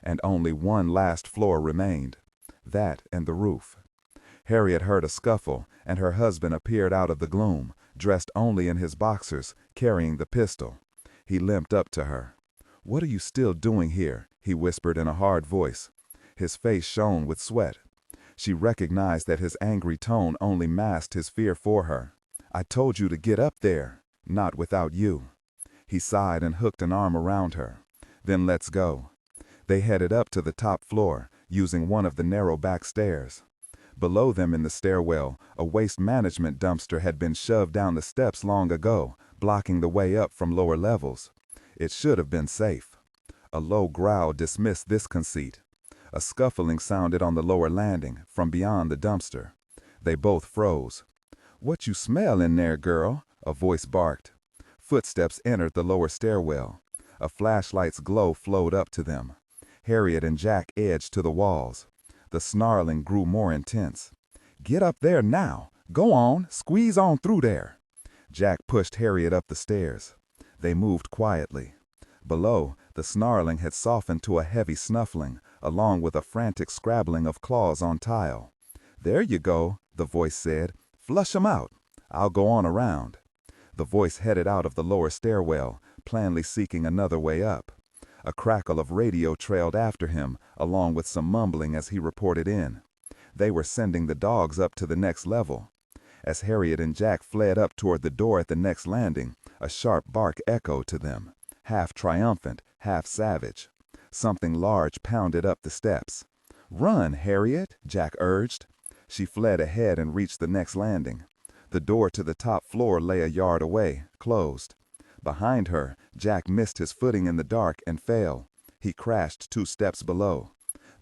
And only one last floor remained. That and the roof. Harriet heard a scuffle, and her husband appeared out of the gloom, dressed only in his boxers, carrying the pistol. He limped up to her. "What are you still doing here?" he whispered in a hard voice. His face shone with sweat. She recognized that his angry tone only masked his fear for her. "I told you to get up there. Not without you." He sighed and hooked an arm around her. Then let's go." They headed up to the top floor, using one of the narrow back stairs. Below them in the stairwell, a waste management dumpster had been shoved down the steps long ago, blocking the way up from lower levels. It should have been safe. A low growl dismissed this conceit. A scuffling sounded on the lower landing, from beyond the dumpster. They both froze. "What you smell in there, girl?" a voice barked. Footsteps entered the lower stairwell. A flashlight's glow flowed up to them. Harriet and Jack edged to the walls. The snarling grew more intense. "Get up there now! Go on, squeeze on through there!" Jack pushed Harriet up the stairs. They moved quietly. Below, the snarling had softened to a heavy snuffling, along with a frantic scrabbling of claws on tile. "There you go," the voice said. "Flush 'em out. I'll go on around." The voice headed out of the lower stairwell, plainly seeking another way up. A crackle of radio trailed after him, along with some mumbling as he reported in. They were sending the dogs up to the next level. As Harriet and Jack fled up toward the door at the next landing, a sharp bark echoed to them, half triumphant, half savage. Something large pounded up the steps. "Run, Harriet," Jack urged. She fled ahead and reached the next landing. The door to the top floor lay a yard away, closed. Behind her, Jack missed his footing in the dark and fell. He crashed 2 steps below.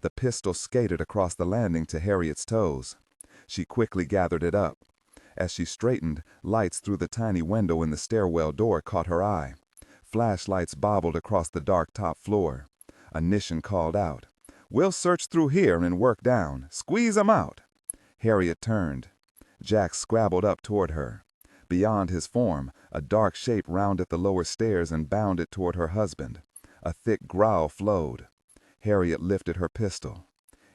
The pistol skated across the landing to Harriet's toes. She quickly gathered it up. As she straightened, lights through the tiny window in the stairwell door caught her eye. Flashlights bobbled across the dark top floor. A Nishan called out, "We'll search through here and work down. Squeeze 'em out." Harriet turned. Jack scrabbled up toward her. Beyond his form, a dark shape rounded the lower stairs and bounded toward her husband. A thick growl flowed. Harriet lifted her pistol.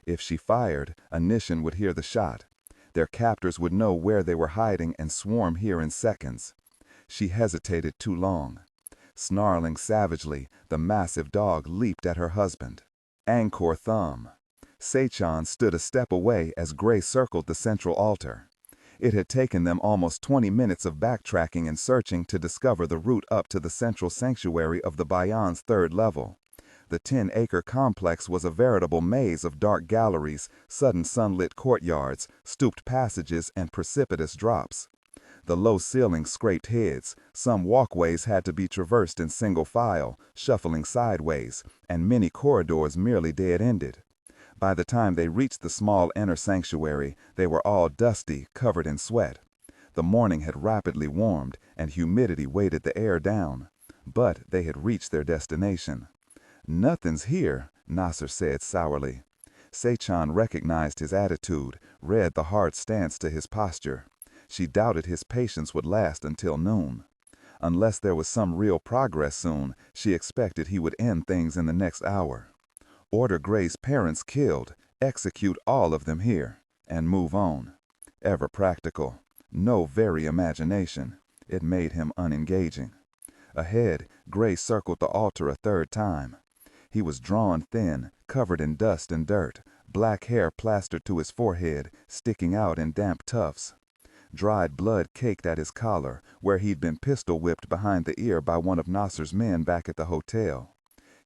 If she fired, a Nishan would hear the shot. Their captors would know where they were hiding and swarm here in seconds. She hesitated too long. Snarling savagely, the massive dog leaped at her husband. Angkor thumb. Sechan stood a step away as Gray circled the central altar. It had taken them almost 20 minutes of backtracking and searching to discover the route up to the central sanctuary of the Bayan's 3rd level. The 10-acre complex was a veritable maze of dark galleries, sudden sunlit courtyards, stooped passages, and precipitous drops. The low ceilings scraped heads, some walkways had to be traversed in single file, shuffling sideways, and many corridors merely dead-ended. By the time they reached the small inner sanctuary, they were all dusty, covered in sweat. The morning had rapidly warmed, and humidity weighted the air down. But they had reached their destination. "Nothing's here," Nasser said sourly. Sechan recognized his attitude, read the hard stance to his posture. She doubted his patience would last until noon. Unless there was some real progress soon, she expected he would end things in the next hour. Order Gray's parents killed, execute all of them here, and move on. Ever practical. No very imagination. It made him unengaging. Ahead, Gray circled the altar a 3rd time. He was drawn thin, covered in dust and dirt, black hair plastered to his forehead, sticking out in damp tufts. Dried blood caked at his collar, where he'd been pistol-whipped behind the ear by one of Nasser's men back at the hotel.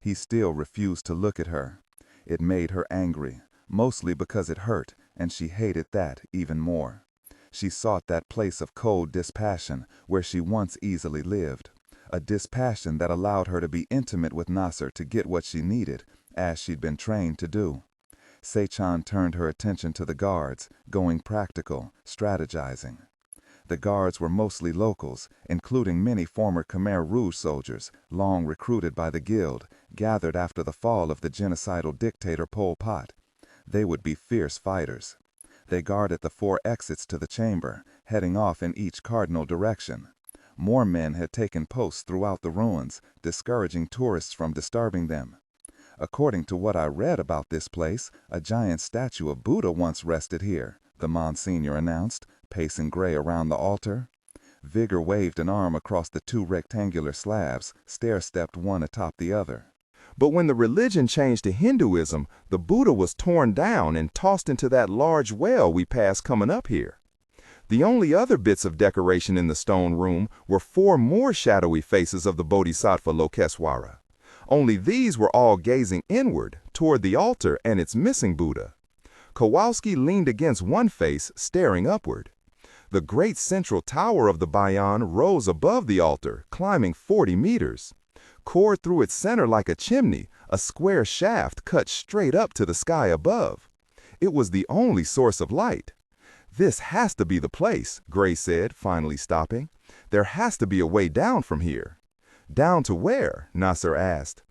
He still refused to look at her. It made her angry, mostly because it hurt, and she hated that even more. She sought that place of cold dispassion where she once easily lived, a dispassion that allowed her to be intimate with Nasser to get what she needed, as she'd been trained to do. Sechan turned her attention to the guards, going practical, strategizing. The guards were mostly locals, including many former Khmer Rouge soldiers, long recruited by the Guild, gathered after the fall of the genocidal dictator Pol Pot. They would be fierce fighters. They guarded the 4 exits to the chamber, heading off in each cardinal direction. More men had taken posts throughout the ruins, discouraging tourists from disturbing them. According to what I read about this place, a giant statue of Buddha once rested here, the Monsignor announced, pacing Gray around the altar. Vigor waved an arm across the 2 rectangular slabs, stair-stepped one atop the other. But when the religion changed to Hinduism, the Buddha was torn down and tossed into that large well we passed coming up here. The only other bits of decoration in the stone room were 4 more shadowy faces of the Bodhisattva Lokeswara. only these were all gazing inward, toward the altar and its missing Buddha. Kowalski leaned against one face, staring upward. The great central tower of the Bayon rose above the altar, climbing 40 meters. Cored through its center like a chimney, a square shaft cut straight up to the sky above. It was the only source of light. "This has to be the place," Gray said, finally stopping. "There has to be a way down from here." "Down to where?" Nasser asked.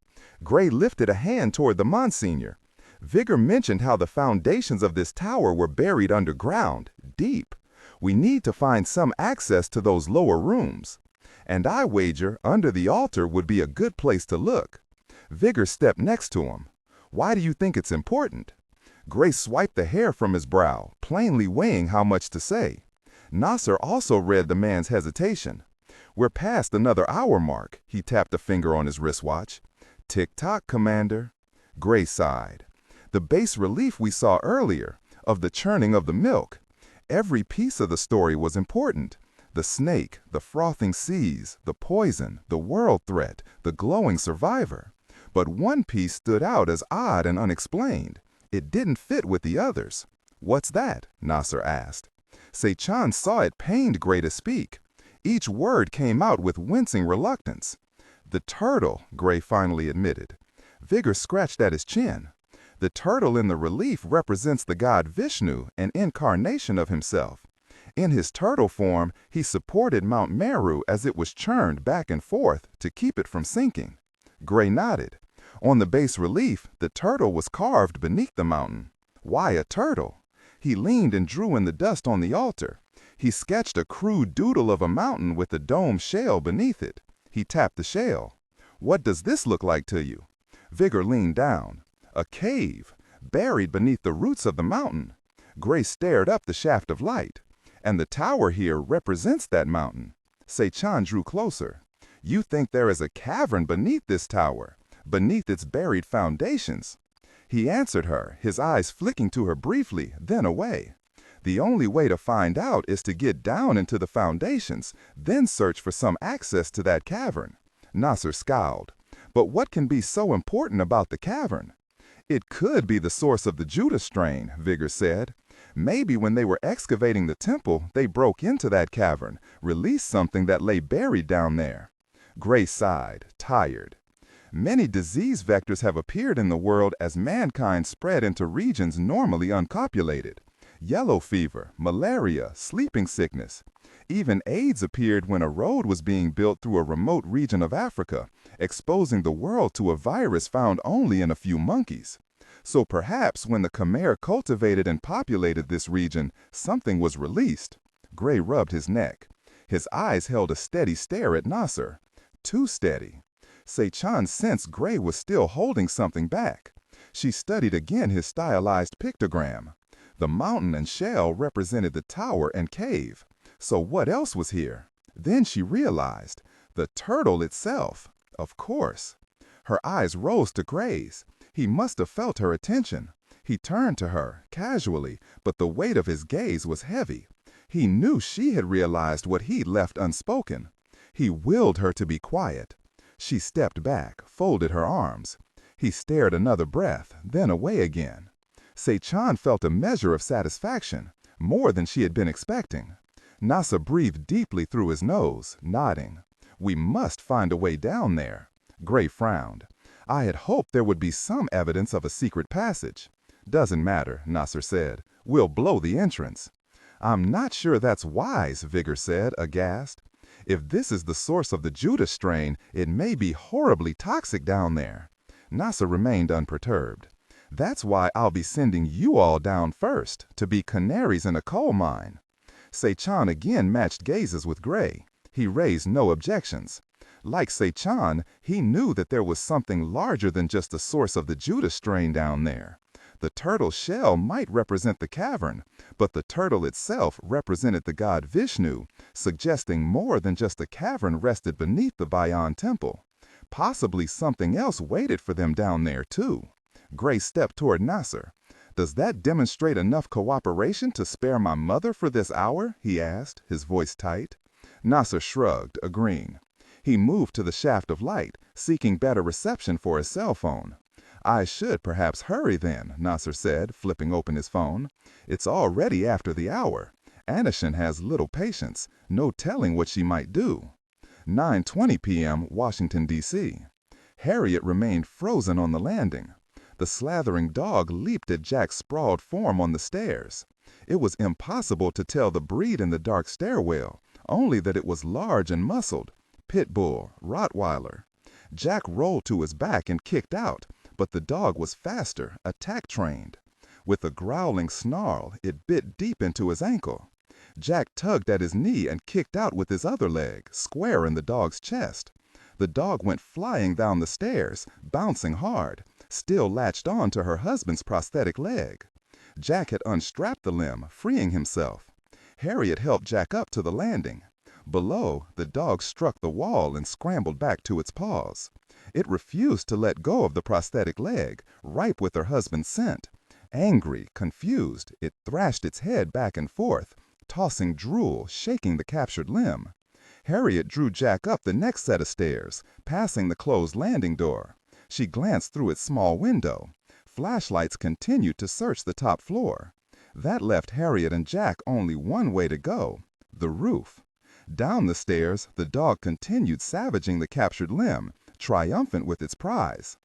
Gray lifted a hand toward the Monsignor. "Vigor mentioned how the foundations of this tower were buried underground, deep. We need to find some access to those lower rooms. And I wager under the altar would be a good place to look." Vigor stepped next to him. "Why do you think it's important?" Gray swiped the hair from his brow, plainly weighing how much to say. Nasser also read the man's hesitation. "We're past another hour mark," he tapped a finger on his wristwatch. "Tick-tock, Commander." Gray sighed. "The bas relief we saw earlier, of the churning of the milk. Every piece of the story was important. The snake, the frothing seas, the poison, the world threat, the glowing survivor. But one piece stood out as odd and unexplained. It didn't fit with the others." "What's that?" Nasser asked. Sechan saw it pained Gray to speak. Each word came out with wincing reluctance. "The turtle," Gray finally admitted. Vigor scratched at his chin. "The turtle in the relief represents the god Vishnu, an incarnation of himself. In his turtle form, he supported Mount Meru as it was churned back and forth to keep it from sinking." Gray nodded. "On the bas relief, the turtle was carved beneath the mountain." "Why a turtle?" He leaned and drew in the dust on the altar. He sketched a crude doodle of a mountain with a dome shell beneath it. He tapped the shell. "What does this look like to you?" Vigor leaned down. "A cave, buried beneath the roots of the mountain." Gray stared up the shaft of light. "And the tower here represents that mountain." Sechan drew closer. "You think there is a cavern beneath this tower, beneath its buried foundations?" He answered her, his eyes flicking to her briefly, then away. "The only way to find out is to get down into the foundations, then search for some access to that cavern." Nasser scowled. "But what can be so important about the cavern?" "It could be the source of the Judah strain," Vigor said. "Maybe when they were excavating the temple, they broke into that cavern, released something that lay buried down there." Gray sighed, tired. "Many disease vectors have appeared in the world as mankind spread into regions normally unpopulated. Yellow fever, malaria, sleeping sickness. Even AIDS appeared when a road was being built through a remote region of Africa, exposing the world to a virus found only in a few monkeys. So perhaps when the Khmer cultivated and populated this region, something was released." Gray rubbed his neck. His eyes held a steady stare at Nasser. Too steady. Sechan sensed Gray was still holding something back. She studied again his stylized pictogram. The mountain and shell represented the tower and cave. So what else was here? Then she realized. The turtle itself. Of course. Her eyes rose to Gray's. He must have felt her attention. He turned to her, casually, but the weight of his gaze was heavy. He knew she had realized what he'd left unspoken. He willed her to be quiet. She stepped back, folded her arms. He stared another breath, then away again. Sechan felt a measure of satisfaction, more than she had been expecting. Nasser breathed deeply through his nose, nodding. "We must find a way down there." Gray frowned. "I had hoped there would be some evidence of a secret passage." "Doesn't matter," Nasser said. "We'll blow the entrance." "I'm not sure that's wise," Vigor said, aghast. "If this is the source of the Judah strain, it may be horribly toxic down there." Nasser remained unperturbed. "That's why I'll be sending you all down first, to be canaries in a coal mine." Sechan again matched gazes with Gray. He raised no objections. Like Sechan, he knew that there was something larger than just the source of the Judah strain down there. The turtle shell might represent the cavern, but the turtle itself represented the god Vishnu, suggesting more than just a cavern rested beneath the Bayon temple. Possibly something else waited for them down there, too. Gray stepped toward Nasser. "Does that demonstrate enough cooperation to spare my mother for this hour?" he asked, his voice tight. Nasser shrugged, agreeing. He moved to the shaft of light, seeking better reception for his cell phone. "I should perhaps hurry then," Nasser said, flipping open his phone. "It's already after the hour. Anishin has little patience, no telling what she might do." 9:20 p.m., Washington, D.C. Harriet remained frozen on the landing. The slathering dog leaped at Jack's sprawled form on the stairs. It was impossible to tell the breed in the dark stairwell, only that it was large and muscled. Pit bull, Rottweiler. Jack rolled to his back and kicked out, but the dog was faster, attack-trained. With a growling snarl, it bit deep into his ankle. Jack tugged at his knee and kicked out with his other leg, square in the dog's chest. The dog went flying down the stairs, bouncing hard, still latched on to her husband's prosthetic leg. Jack had unstrapped the limb, freeing himself. Harriet helped Jack up to the landing. Below, the dog struck the wall and scrambled back to its paws. It refused to let go of the prosthetic leg, ripe with her husband's scent. Angry, confused, it thrashed its head back and forth, tossing drool, shaking the captured limb. Harriet drew Jack up the next set of stairs, passing the closed landing door. She glanced through its small window. Flashlights continued to search the top floor. That left Harriet and Jack only one way to go: the roof. Down the stairs, the dog continued savaging the captured limb, triumphant with its prize.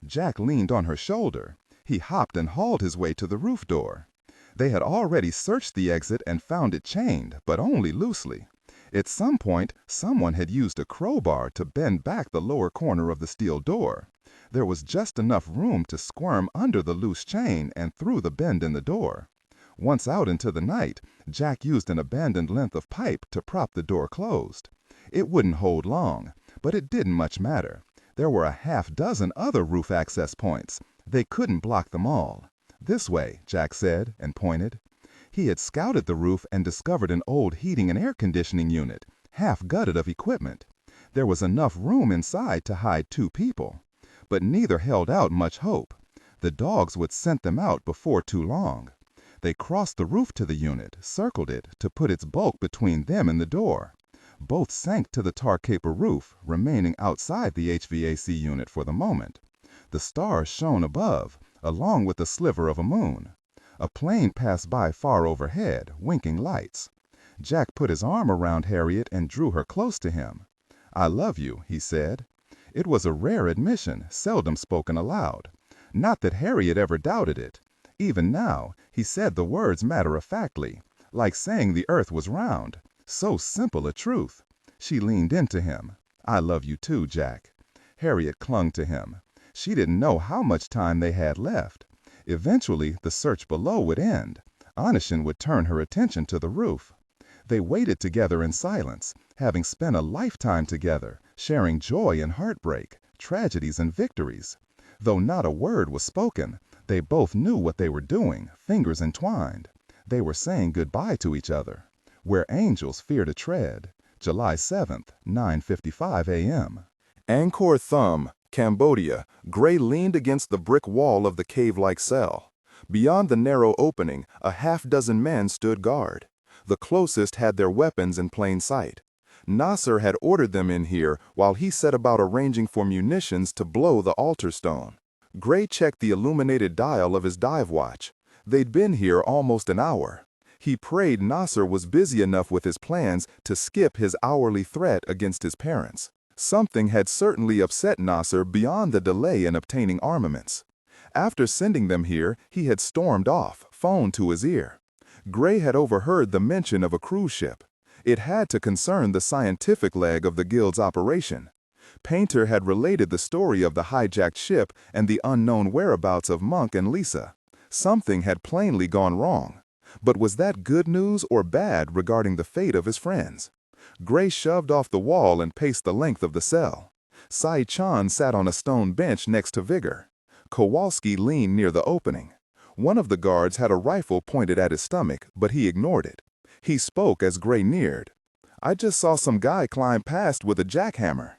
Jack leaned on her shoulder. He hopped and hauled his way to the roof door. They had already searched the exit and found it chained, but only loosely. At some point, someone had used a crowbar to bend back the lower corner of the steel door. There was just enough room to squirm under the loose chain and through the bend in the door. Once out into the night, Jack used an abandoned length of pipe to prop the door closed. It wouldn't hold long, but it didn't much matter. There were a half-dozen other roof access points. They couldn't block them all. "This way," Jack said, and pointed. He had scouted the roof and discovered an old heating and air conditioning unit, half gutted of equipment. There was enough room inside to hide 2 people. But neither held out much hope. The dogs would scent them out before too long. They crossed the roof to the unit, circled it, to put its bulk between them and the door. Both sank to the tar caper roof, remaining outside the HVAC unit for the moment. The stars shone above, along with a sliver of a moon. A plane passed by far overhead, winking lights. Jack put his arm around Harriet and drew her close to him. "I love you," he said. It was a rare admission, seldom spoken aloud. Not that Harriet ever doubted it. Even now, he said the words matter-of-factly, like saying the earth was round. So simple a truth. She leaned into him. "I love you too, Jack." Harriet clung to him. She didn't know how much time they had left. Eventually, the search below would end. Anishin would turn her attention to the roof. They waited together in silence, having spent a lifetime together, sharing joy and heartbreak, tragedies and victories. Though not a word was spoken, they both knew what they were doing, fingers entwined. They were saying goodbye to each other. Where angels fear to tread. July 7th, 9:55 a.m. Angkor Thom, Cambodia, Gray leaned against the brick wall of the cave-like cell. Beyond the narrow opening, a half-dozen men stood guard. The closest had their weapons in plain sight. Nasser had ordered them in here while he set about arranging for munitions to blow the altar stone. Gray checked the illuminated dial of his dive watch. They'd been here almost an hour. He prayed Nasser was busy enough with his plans to skip his hourly threat against his parents. Something had certainly upset Nasser beyond the delay in obtaining armaments. After sending them here, he had stormed off, phone to his ear. Gray had overheard the mention of a cruise ship. It had to concern the scientific leg of the guild's operation. Painter had related the story of the hijacked ship and the unknown whereabouts of Monk and Lisa. Something had plainly gone wrong. But was that good news or bad regarding the fate of his friends? Gray shoved off the wall and paced the length of the cell. Sai Chan sat on a stone bench next to Vigor. Kowalski leaned near the opening. One of the guards had a rifle pointed at his stomach, but he ignored it. He spoke as Gray neared. "I just saw some guy climb past with a jackhammer."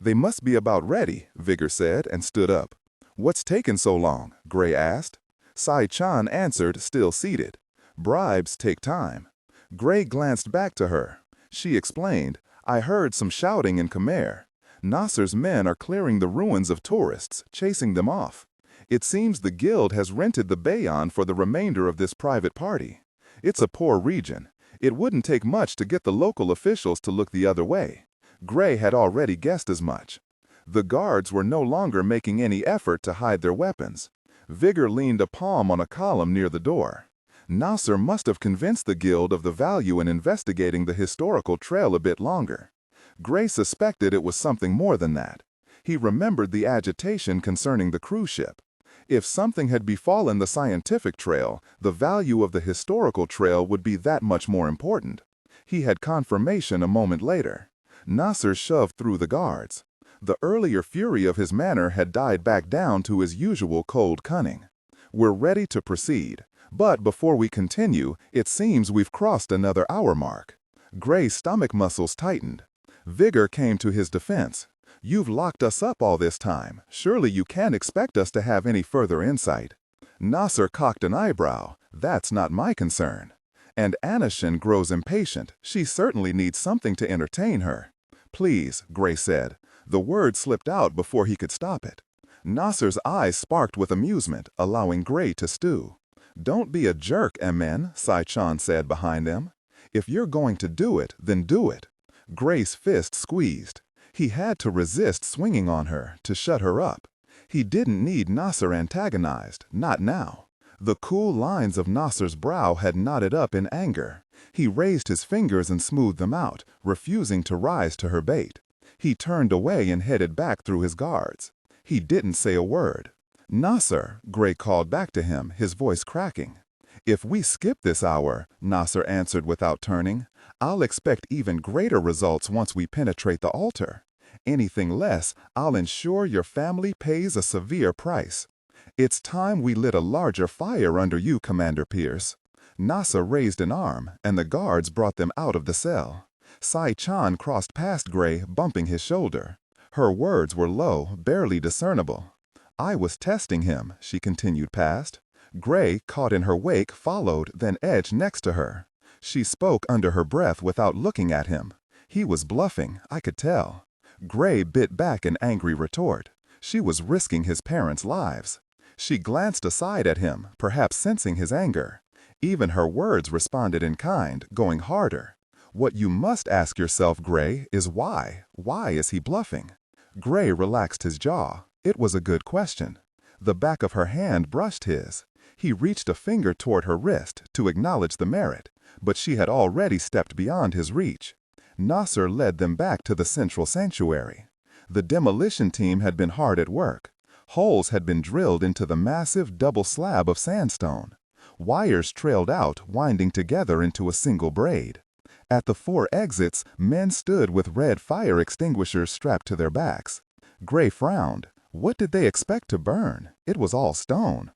"They must be about ready," Vigor said and stood up. "What's taken so long?" Gray asked. Sai Chan answered, still seated. "Bribes take time." Gray glanced back to her. She explained, "I heard some shouting in Khmer." Nasser's men are clearing the ruins of tourists, chasing them off. It seems the guild has rented the Bayon for the remainder of this private party. It's a poor region. It wouldn't take much to get the local officials to look the other way. Gray had already guessed as much. The guards were no longer making any effort to hide their weapons. Vigor leaned a palm on a column near the door. Nasser must have convinced the guild of the value in investigating the historical trail a bit longer. Gray suspected it was something more than that. He remembered the agitation concerning the cruise ship. If something had befallen the scientific trail, the value of the historical trail would be that much more important. He had confirmation a moment later. Nasser shoved through the guards. The earlier fury of his manner had died back down to his usual cold cunning. "We're ready to proceed, but before we continue, it seems we've crossed another hour mark." Gray's stomach muscles tightened. Vigor came to his defense. "You've locked us up all this time. Surely you can't expect us to have any further insight." Nasser cocked an eyebrow. "That's not my concern." And Anishin grows impatient. She certainly needs something to entertain her. "Please," Gray said. The word slipped out before he could stop it. Nasser's eyes sparked with amusement, allowing Gray to stew. "Don't be a jerk, Amen," Sai-chan said behind them. "If you're going to do it, then do it." Gray's fist squeezed. He had to resist swinging on her, to shut her up. He didn't need Nasser antagonized, not now. The cool lines of Nasser's brow had knotted up in anger. He raised his fingers and smoothed them out, refusing to rise to her bait. He turned away and headed back through his guards. He didn't say a word. "Nasser," Gray called back to him, his voice cracking. "If we skip this hour," Nasser answered without turning, "I'll expect even greater results once we penetrate the altar. Anything less, I'll ensure your family pays a severe price. It's time we lit a larger fire under you, Commander Pierce." Nasser raised an arm, and the guards brought them out of the cell. Sai-chan crossed past Gray, bumping his shoulder. Her words were low, barely discernible. "I was testing him," she continued past. Gray, caught in her wake, followed, then edged next to her. She spoke under her breath without looking at him. He was bluffing, I could tell. Gray bit back an angry retort. She was risking his parents' lives. She glanced aside at him, perhaps sensing his anger. Even her words responded in kind, going harder. "What you must ask yourself, Gray, is why? Why is he bluffing?" Gray relaxed his jaw. It was a good question. The back of her hand brushed his. He reached a finger toward her wrist to acknowledge the merit, but she had already stepped beyond his reach. Nasser led them back to the central sanctuary. The demolition team had been hard at work. Holes had been drilled into the massive double slab of sandstone. Wires trailed out, winding together into a single braid. At the 4 exits, men stood with red fire extinguishers strapped to their backs. Gray frowned. What did they expect to burn? It was all stone.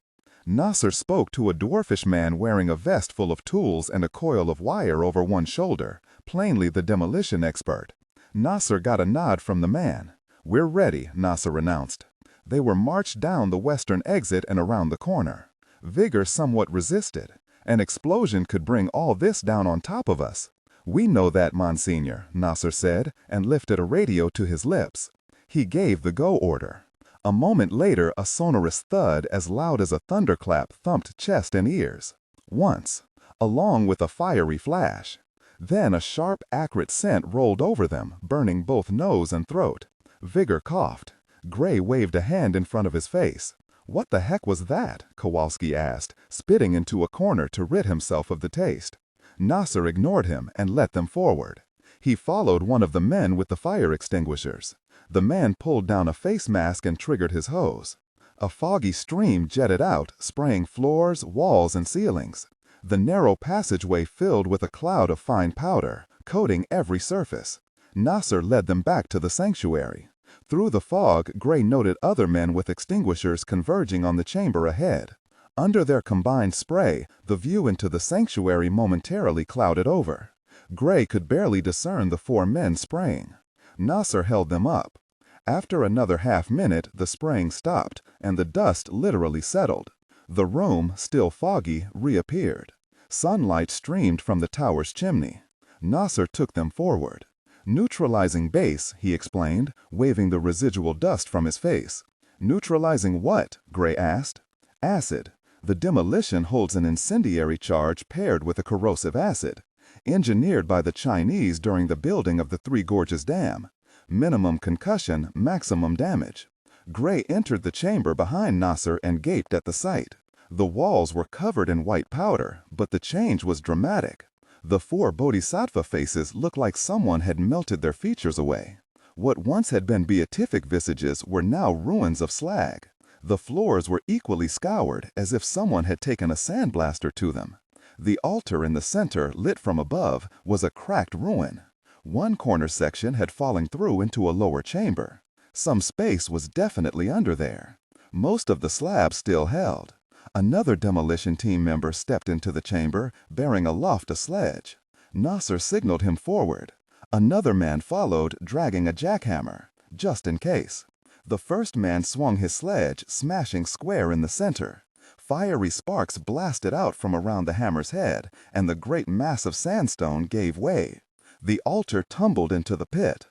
Nasser spoke to a dwarfish man wearing a vest full of tools and a coil of wire over one shoulder, plainly the demolition expert. Nasser got a nod from the man. "We're ready," Nasser announced. They were marched down the western exit and around the corner. Vigor somewhat resisted. "An explosion could bring all this down on top of us." "We know that, Monsignor," Nasser said, and lifted a radio to his lips. He gave the go order. A moment later, a sonorous thud as loud as a thunderclap thumped chest and ears. Once, along with a fiery flash. Then a sharp, acrid scent rolled over them, burning both nose and throat. Vigor coughed. Gray waved a hand in front of his face. "What the heck was that?" Kowalski asked, spitting into a corner to rid himself of the taste. Nasser ignored him and led them forward. He followed one of the men with the fire extinguishers. The man pulled down a face mask and triggered his hose. A foggy stream jetted out, spraying floors, walls, and ceilings. The narrow passageway filled with a cloud of fine powder, coating every surface. Nasser led them back to the sanctuary. Through the fog, Gray noted other men with extinguishers converging on the chamber ahead. Under their combined spray, the view into the sanctuary momentarily clouded over. Gray could barely discern the 4 men spraying. Nasser held them up. After another half-minute, the spraying stopped, and the dust literally settled. The room, still foggy, reappeared. Sunlight streamed from the tower's chimney. Nasser took them forward. Neutralizing base, he explained, waving the residual dust from his face. Neutralizing what? Gray asked. Acid. The demolition holds an incendiary charge paired with a corrosive acid, engineered by the Chinese during the building of the Three Gorges Dam. Minimum concussion, maximum damage. Gray entered the chamber behind Nasser and gaped at the sight. The walls were covered in white powder, but the change was dramatic. The 4 bodhisattva faces looked like someone had melted their features away. What once had been beatific visages were now ruins of slag. The floors were equally scoured, as if someone had taken a sandblaster to them. The altar in the center, lit from above, was a cracked ruin. One corner section had fallen through into a lower chamber. Some space was definitely under there. Most of the slabs still held. Another demolition team member stepped into the chamber, bearing aloft a sledge. Nasser signaled him forward. Another man followed, dragging a jackhammer, just in case. The first man swung his sledge, smashing square in the center. Fiery sparks blasted out from around the hammer's head, and the great mass of sandstone gave way. The altar tumbled into the pit.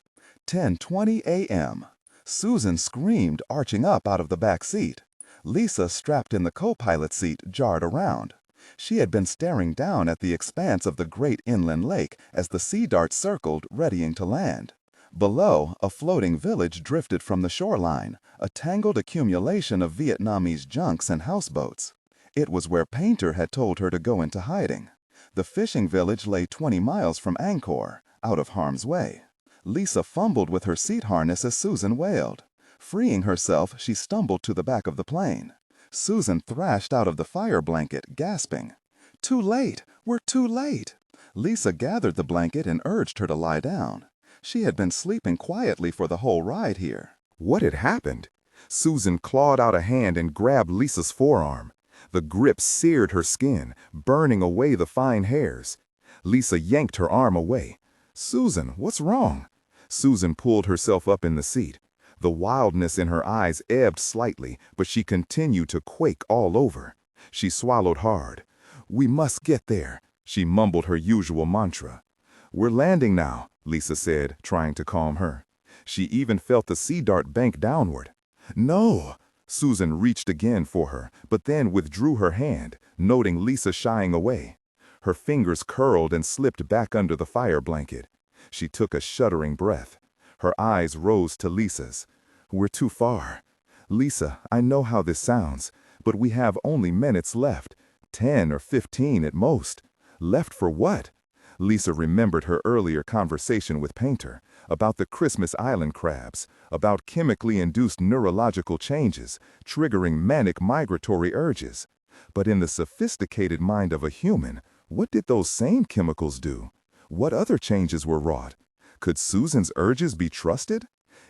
10:20 a.m. Susan screamed, arching up out of the back seat. Lisa, strapped in the co-pilot seat, jarred around. She had been staring down at the expanse of the great inland lake as the Sea Dart circled, readying to land. Below, a floating village drifted from the shoreline, a tangled accumulation of Vietnamese junks and houseboats. It was where Painter had told her to go into hiding. The fishing village lay 20 miles from Angkor, out of harm's way. Lisa fumbled with her seat harness as Susan wailed. Freeing herself, she stumbled to the back of the plane. Susan thrashed out of the fire blanket, gasping. "Too late! We're too late!" Lisa gathered the blanket and urged her to lie down. She had been sleeping quietly for the whole ride here. What had happened? Susan clawed out a hand and grabbed Lisa's forearm. The grip seared her skin, burning away the fine hairs. Lisa yanked her arm away. "Susan, what's wrong?" Susan pulled herself up in the seat. The wildness in her eyes ebbed slightly, but she continued to quake all over. She swallowed hard. "We must get there," she mumbled her usual mantra. "We're landing now," Lisa said, trying to calm her. She even felt the Sea Dart bank downward. "No!" Susan reached again for her, but then withdrew her hand, noting Lisa shying away. Her fingers curled and slipped back under the fire blanket. She took a shuddering breath. Her eyes rose to Lisa's. "We're too far. Lisa, I know how this sounds, but we have only minutes left, 10 or 15 at most. Left for what?" Lisa remembered her earlier conversation with Painter about the Christmas Island crabs, about chemically induced neurological changes, triggering manic migratory urges. But in the sophisticated mind of a human, what did those same chemicals do? What other changes were wrought? Could Susan's urges be trusted?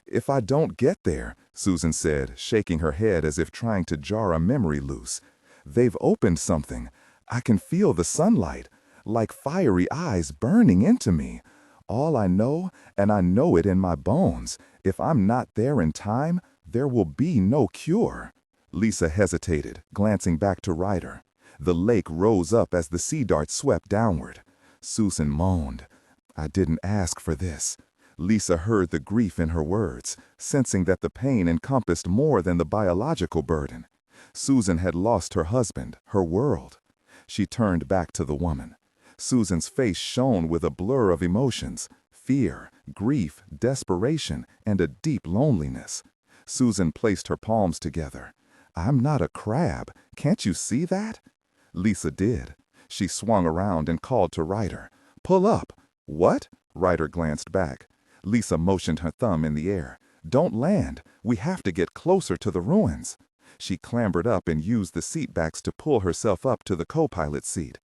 "If I don't get there," Susan said, shaking her head as if trying to jar a memory loose. "They've opened something. I can feel the sunlight, like fiery eyes burning into me. All I know, and I know it in my bones, if I'm not there in time, there will be no cure." Lisa hesitated, glancing back to Ryder. The lake rose up as the Sea Dart swept downward. Susan moaned. "I didn't ask for this." Lisa heard the grief in her words, sensing that the pain encompassed more than the biological burden. Susan had lost her husband, her world. She turned back to the woman. Susan's face shone with a blur of emotions, fear, grief, desperation, and a deep loneliness. Susan placed her palms together. "I'm not a crab. Can't you see that?" Lisa did. She swung around and called to Ryder. "Pull up." "What?" Ryder glanced back. Lisa motioned her thumb in the air. "Don't land. We have to get closer to the ruins." She clambered up and used the seatbacks to pull herself up to the co-pilot seat.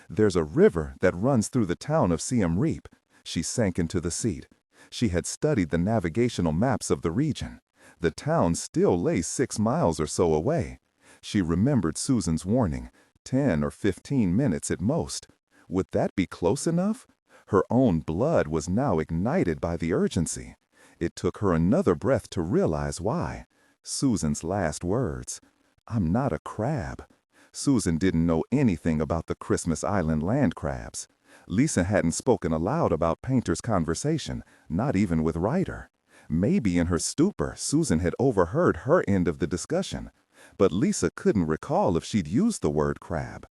"There's a river that runs through the town of Siem Reap." She sank into the seat. She had studied the navigational maps of the region. The town still lay 6 miles or so away. She remembered Susan's warning, 10 or 15 minutes at most. Would that be close enough? Her own blood was now ignited by the urgency. It took her another breath to realize why. Susan's last words. "I'm not a crab." Susan didn't know anything about the Christmas Island land crabs. Lisa hadn't spoken aloud about Painter's conversation, not even with Ryder. Maybe in her stupor, Susan had overheard her end of the discussion, but Lisa couldn't recall if she'd used the word crab.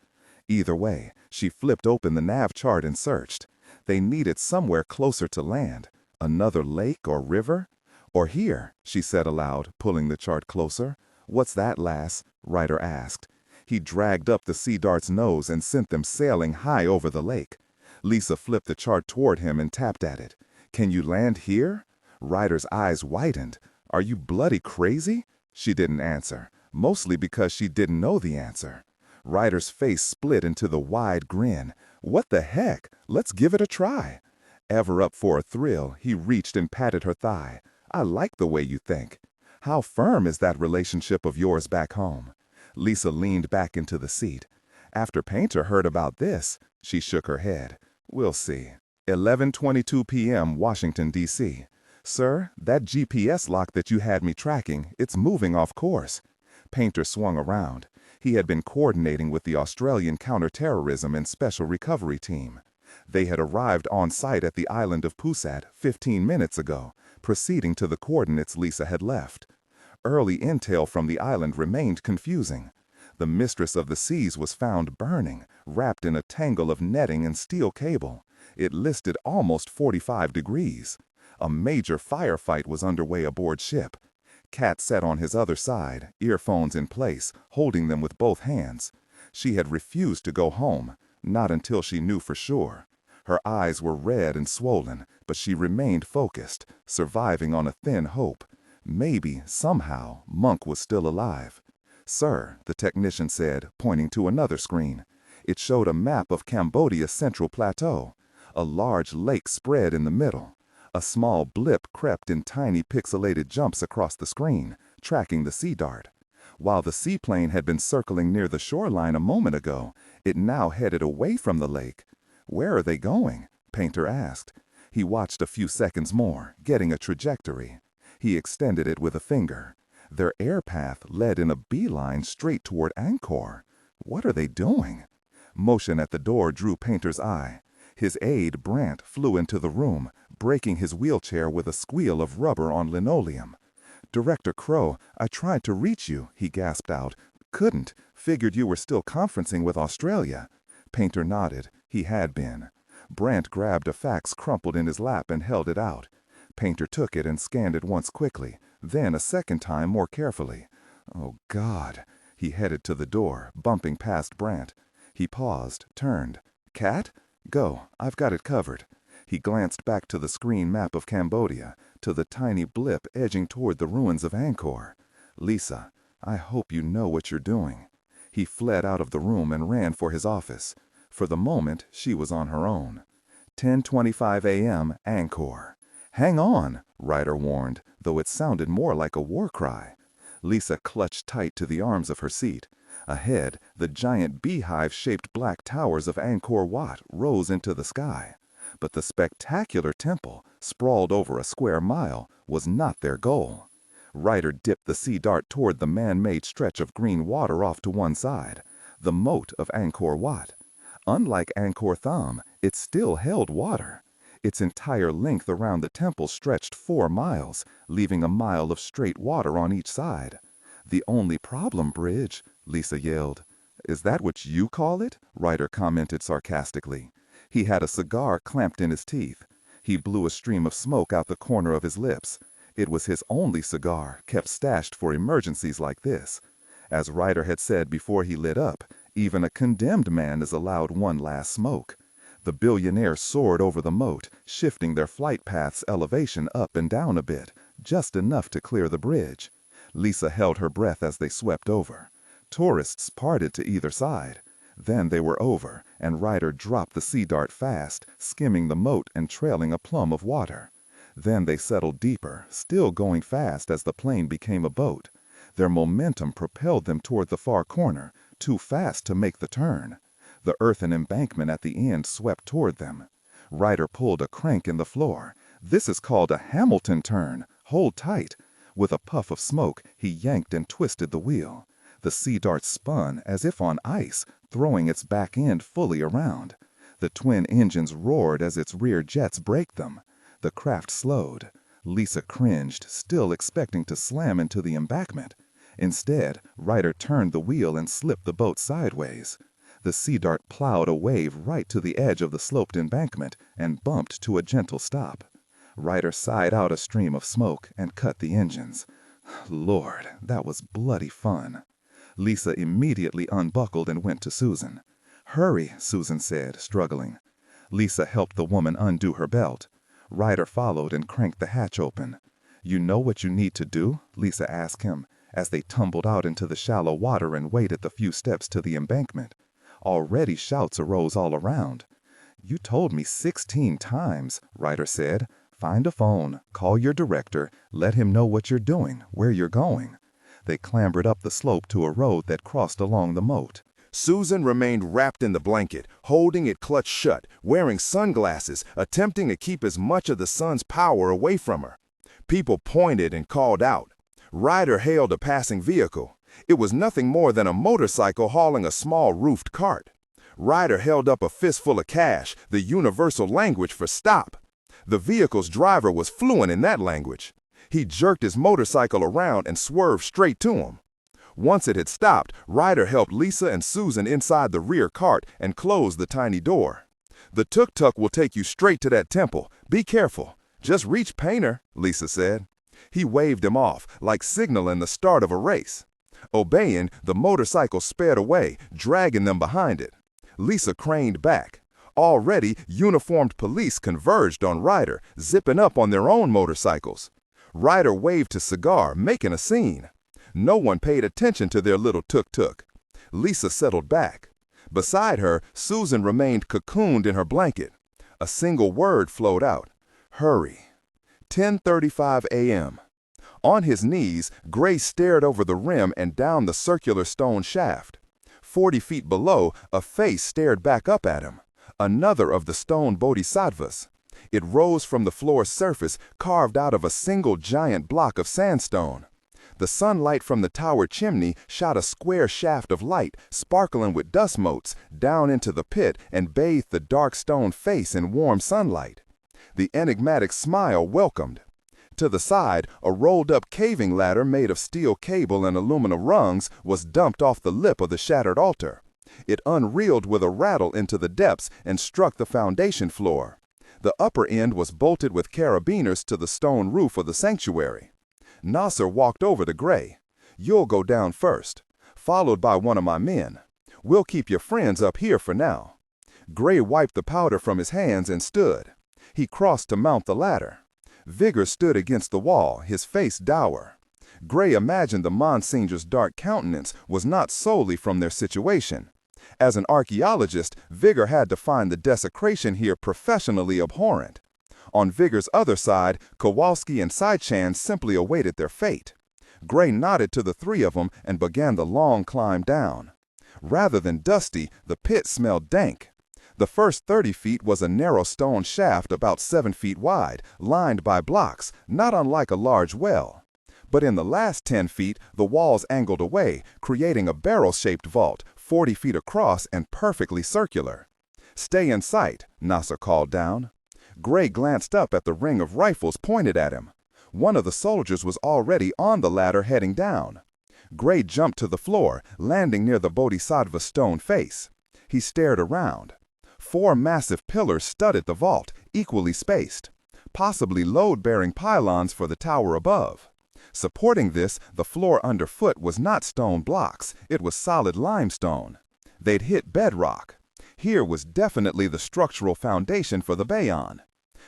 Either way, she flipped open the nav chart and searched. They needed somewhere closer to land, another lake or river. Or here, she said aloud, pulling the chart closer. What's that, lass? Ryder asked. He dragged up the Sea Dart's nose and sent them sailing high over the lake. Lisa flipped the chart toward him and tapped at it. Can you land here? Ryder's eyes widened. Are you bloody crazy? She didn't answer, mostly because she didn't know the answer. Ryder's face split into the wide grin. What the heck? Let's give it a try. Ever up for a thrill, he reached and patted her thigh. I like the way you think. How firm is that relationship of yours back home? Lisa leaned back into the seat. After Painter heard about this, she shook her head. We'll see. 11:22 p.m. Washington, D.C. Sir, that GPS lock that you had me tracking, it's moving off course. Painter swung around. He had been coordinating with the Australian Counterterrorism and Special Recovery Team. They had arrived on site at the island of Pusat 15 minutes ago, proceeding to the coordinates Lisa had left. Early intel from the island remained confusing. The mistress of the seas was found burning, wrapped in a tangle of netting and steel cable. It listed almost 45 degrees. A major firefight was underway aboard ship. Kat sat on his other side, earphones in place, holding them with both hands. She had refused to go home, not until she knew for sure. Her eyes were red and swollen, but she remained focused, surviving on a thin hope. Maybe, somehow, Monk was still alive. Sir, the technician said, pointing to another screen. It showed a map of Cambodia's central plateau. A large lake spread in the middle. A small blip crept in tiny pixelated jumps across the screen, tracking the Sea Dart. While the seaplane had been circling near the shoreline a moment ago, it now headed away from the lake. Where are they going? Painter asked. He watched a few seconds more, getting a trajectory. He extended it with a finger. Their air path led in a beeline straight toward Angkor. What are they doing? Motion at the door drew Painter's eye. His aide, Brant, flew into the room, breaking his wheelchair with a squeal of rubber on linoleum. Director Crow, I tried to reach you, he gasped out. Couldn't. Figured you were still conferencing with Australia. Painter nodded. He had been. Brant grabbed a fax crumpled in his lap and held it out. Painter took it and scanned it once quickly, then a second time more carefully. Oh, God. He headed to the door, bumping past Brant. He paused, turned. Cat? Go. I've got it covered. He glanced back to the screen map of Cambodia, to the tiny blip edging toward the ruins of Angkor. Lisa, I hope you know what you're doing. He fled out of the room and ran for his office. For the moment, she was on her own. 10:25 a.m., Angkor. Hang on, Ryder warned, though it sounded more like a war cry. Lisa clutched tight to the arms of her seat. Ahead, the giant beehive-shaped black towers of Angkor Wat rose into the sky. But the spectacular temple, sprawled over a square mile, was not their goal. Ryder dipped the Sea Dart toward the man-made stretch of green water off to one side, the moat of Angkor Wat. Unlike Angkor Thom, it still held water. Its entire length around the temple stretched 4 miles, leaving a mile of straight water on each side. The only problem, Bridge, Lisa yelled. Is that what you call it? Ryder commented sarcastically. He had a cigar clamped in his teeth. He blew a stream of smoke out the corner of his lips. It was his only cigar, kept stashed for emergencies like this. As Ryder had said before he lit up, even a condemned man is allowed one last smoke. The billionaire soared over the moat, shifting their flight path's elevation up and down a bit, just enough to clear the bridge. Lisa held her breath as they swept over. Tourists parted to either side. Then they were over, and Ryder dropped the Sea Dart fast, skimming the moat and trailing a plum of water. Then they settled deeper, still going fast as the plane became a boat. Their momentum propelled them toward the far corner, too fast to make the turn. The earthen embankment at the end swept toward them. Ryder pulled a crank in the floor. This is called a Hamilton turn. Hold tight. With a puff of smoke, he yanked and twisted the wheel. The Sea Dart spun as if on ice, throwing its back end fully around. The twin engines roared as its rear jets braked them. The craft slowed. Lisa cringed, still expecting to slam into the embankment. Instead, Ryder turned the wheel and slipped the boat sideways. The Sea Dart plowed a wave right to the edge of the sloped embankment and bumped to a gentle stop. Ryder sighed out a stream of smoke and cut the engines. Lord, that was bloody fun. Lisa immediately unbuckled and went to Susan. "Hurry," Susan said, struggling. Lisa helped the woman undo her belt. Ryder followed and cranked the hatch open. "You know what you need to do?" Lisa asked him, as they tumbled out into the shallow water and waded the few steps to the embankment. Already shouts arose all around. "You told me 16 times," Ryder said. "Find a phone, call your director, let him know what you're doing, where you're going." They clambered up the slope to a road that crossed along the moat. Susan remained wrapped in the blanket, holding it clutched shut, wearing sunglasses, attempting to keep as much of the sun's power away from her. People pointed and called out. Ryder hailed a passing vehicle. It was nothing more than a motorcycle hauling a small roofed cart. Ryder held up a fistful of cash, the universal language for stop. The vehicle's driver was fluent in that language. He jerked his motorcycle around and swerved straight to him. Once it had stopped, Ryder helped Lisa and Susan inside the rear cart and closed the tiny door. "The tuk-tuk will take you straight to that temple. Be careful. Just reach Painter," Lisa said. He waved him off, like signaling the start of a race. Obeying, the motorcycle sped away, dragging them behind it. Lisa craned back. Already, uniformed police converged on Ryder, zipping up on their own motorcycles. Ryder waved to Cigar, making a scene. No one paid attention to their little tuk-tuk. Lisa settled back. Beside her, Susan remained cocooned in her blanket. A single word flowed out. "Hurry." 10:35 a.m. On his knees, Gray stared over the rim and down the circular stone shaft. 40 feet below, a face stared back up at him. Another of the stone bodhisattvas. It rose from the floor's surface, carved out of a single giant block of sandstone. The sunlight from the tower chimney shot a square shaft of light, sparkling with dust motes, down into the pit and bathed the dark stone face in warm sunlight. The enigmatic smile welcomed. To the side, a rolled-up caving ladder made of steel cable and aluminum rungs was dumped off the lip of the shattered altar. It unreeled with a rattle into the depths and struck the foundation floor. The upper end was bolted with carabiners to the stone roof of the sanctuary. Nasser walked over to Gray. "You'll go down first, followed by one of my men. We'll keep your friends up here for now." Gray wiped the powder from his hands and stood. He crossed to mount the ladder. Vigor stood against the wall, his face dour. Gray imagined the Monsinger's dark countenance was not solely from their situation. As an archaeologist, Vigor had to find the desecration here professionally abhorrent. On Vigor's other side, Kowalski and Saichan simply awaited their fate. Gray nodded to the three of them and began the long climb down. Rather than dusty, the pit smelled dank. The first 30 feet was a narrow stone shaft about 7 feet wide, lined by blocks, not unlike a large well. But in the last 10 feet, the walls angled away, creating a barrel-shaped vault, 40 feet across and perfectly circular. "Stay in sight," Nasser called down. Gray glanced up at the ring of rifles pointed at him. One of the soldiers was already on the ladder heading down. Gray jumped to the floor, landing near the bodhisattva's stone face. He stared around. 4 massive pillars studded the vault, equally spaced, possibly load-bearing pylons for the tower above. Supporting this, the floor underfoot was not stone blocks, it was solid limestone. They'd hit bedrock. Here was definitely the structural foundation for the Bayon.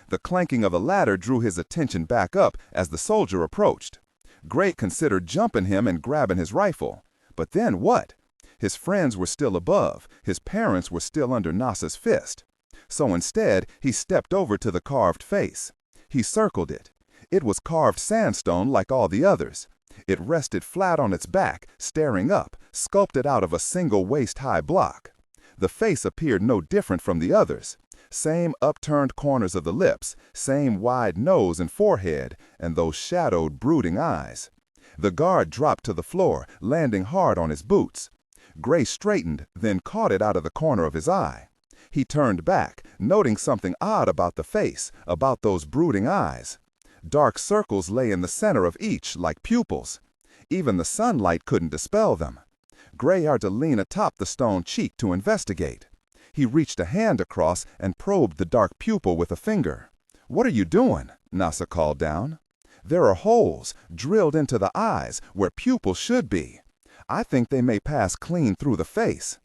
The clanking of the ladder drew his attention back up as the soldier approached. Gray considered jumping him and grabbing his rifle. But then what? His friends were still above, his parents were still under Nasser's fist. So instead, he stepped over to the carved face. He circled it. It was carved sandstone like all the others. It rested flat on its back, staring up, sculpted out of a single waist-high block. The face appeared no different from the others. Same upturned corners of the lips, same wide nose and forehead, and those shadowed, brooding eyes. The guard dropped to the floor, landing hard on his boots. Gray straightened, then caught it out of the corner of his eye. He turned back, noting something odd about the face, about those brooding eyes. Dark circles lay in the center of each, like pupils. Even the sunlight couldn't dispel them. Gray had to lean atop the stone cheek to investigate. He reached a hand across and probed the dark pupil with a finger. "What are you doing?" Nasa called down. "There are holes drilled into the eyes where pupils should be. I think they may pass clean through the face."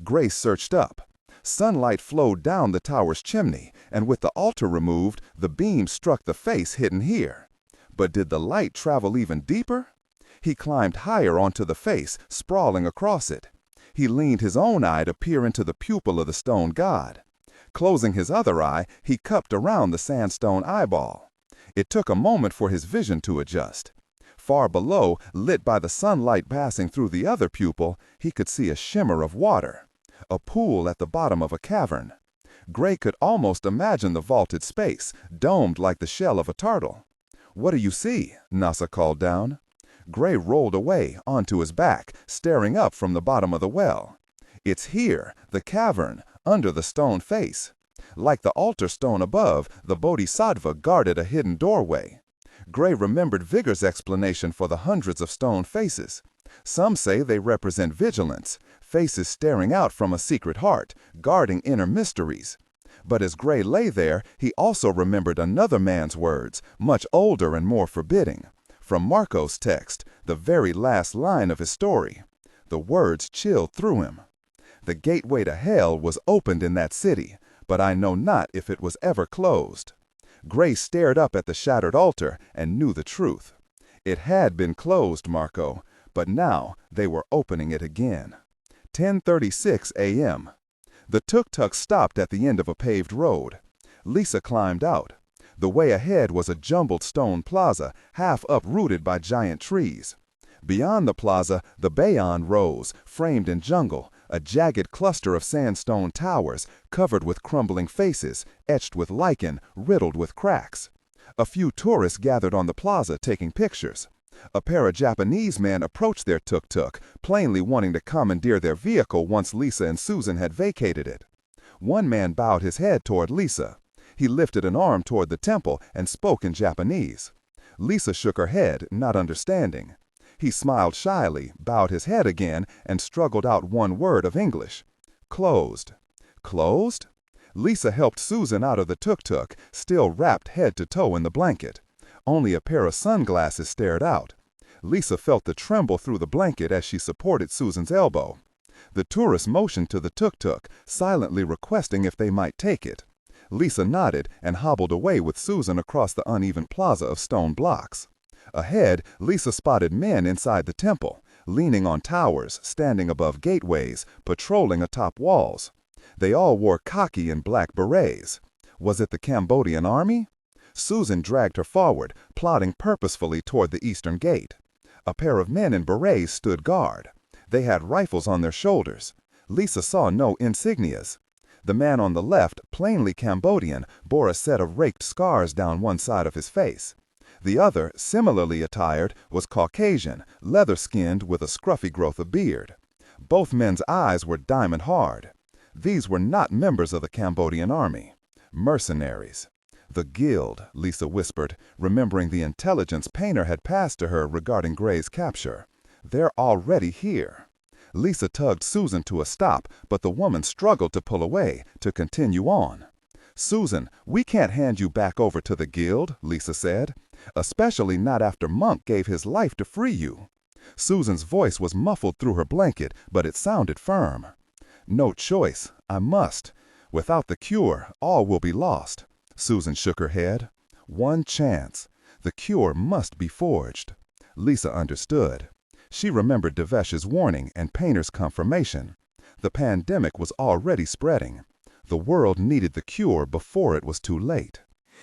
Gray searched up. Sunlight flowed down the tower's chimney, and with the altar removed, the beam struck the face hidden here. But did the light travel even deeper? He climbed higher onto the face, sprawling across it. He leaned his own eye to peer into the pupil of the stone god. Closing his other eye, he cupped around the sandstone eyeball. It took a moment for his vision to adjust. Far below, lit by the sunlight passing through the other pupil, he could see a shimmer of water. A pool at the bottom of a cavern. Gray could almost imagine the vaulted space, domed like the shell of a turtle. "What do you see?" Nasa called down. Gray rolled away, onto his back, staring up from the bottom of the well. "It's here, the cavern, under the stone face. Like the altar stone above, the Bodhisattva guarded a hidden doorway." Gray remembered Vigor's explanation for the hundreds of stone faces. Some say they represent vigilance, faces staring out from a secret heart, guarding inner mysteries. But as Gray lay there, he also remembered another man's words, much older and more forbidding. From Marco's text, the very last line of his story. The words chilled through him. "The gateway to hell was opened in that city, but I know not if it was ever closed." Gray stared up at the shattered altar and knew the truth. It had been closed, Marco, but now they were opening it again. 10:36 a.m. The tuk-tuk stopped at the end of a paved road. Lisa climbed out. The way ahead was a jumbled stone plaza, half uprooted by giant trees. Beyond the plaza, the Bayon rose, framed in jungle, a jagged cluster of sandstone towers, covered with crumbling faces, etched with lichen, riddled with cracks. A few tourists gathered on the plaza taking pictures. A pair of Japanese men approached their tuk-tuk, plainly wanting to commandeer their vehicle once Lisa and Susan had vacated it. One man bowed his head toward Lisa. He lifted an arm toward the temple and spoke in Japanese. Lisa shook her head, not understanding. He smiled shyly, bowed his head again, and struggled out one word of English. "Closed." "Closed?" Lisa helped Susan out of the tuk-tuk, still wrapped head to toe in the blanket. Only a pair of sunglasses stared out. Lisa felt the tremble through the blanket as she supported Susan's elbow. The tourists motioned to the tuk-tuk, silently requesting if they might take it. Lisa nodded and hobbled away with Susan across the uneven plaza of stone blocks. Ahead, Lisa spotted men inside the temple, leaning on towers, standing above gateways, patrolling atop walls. They all wore khaki and black berets. Was it the Cambodian army? Susan dragged her forward, plodding purposefully toward the eastern gate. A pair of men in berets stood guard. They had rifles on their shoulders. Lisa saw no insignias. The man on the left, plainly Cambodian, bore a set of raked scars down one side of his face. The other, similarly attired, was Caucasian, leather-skinned with a scruffy growth of beard. Both men's eyes were diamond-hard. These were not members of the Cambodian army. Mercenaries. "The Guild," Lisa whispered, remembering the intelligence Painter had passed to her regarding Gray's capture. "They're already here." Lisa tugged Susan to a stop, but the woman struggled to pull away, to continue on. "Susan, we can't hand you back over to the Guild," Lisa said. "Especially not after Monk gave his life to free you." Susan's voice was muffled through her blanket, but it sounded firm. "No choice. I must. Without the cure, all will be lost." Susan shook her head. "One chance. The cure must be forged." Lisa understood. She remembered Devesh's warning and Painter's confirmation. The pandemic was already spreading. The world needed the cure before it was too late.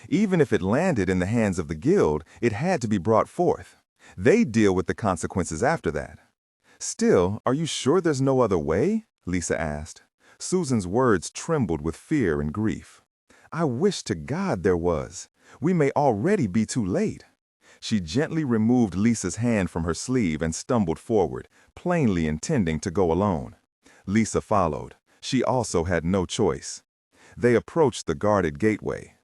Even if it landed in the hands of the Guild, it had to be brought forth. They'd deal with the consequences after that. "Still, are you sure there's no other way?" Lisa asked. Susan's words trembled with fear and grief. "I wish to God there was. We may already be too late." She gently removed Lisa's hand from her sleeve and stumbled forward, plainly intending to go alone. Lisa followed. She also had no choice. They approached the guarded gateway.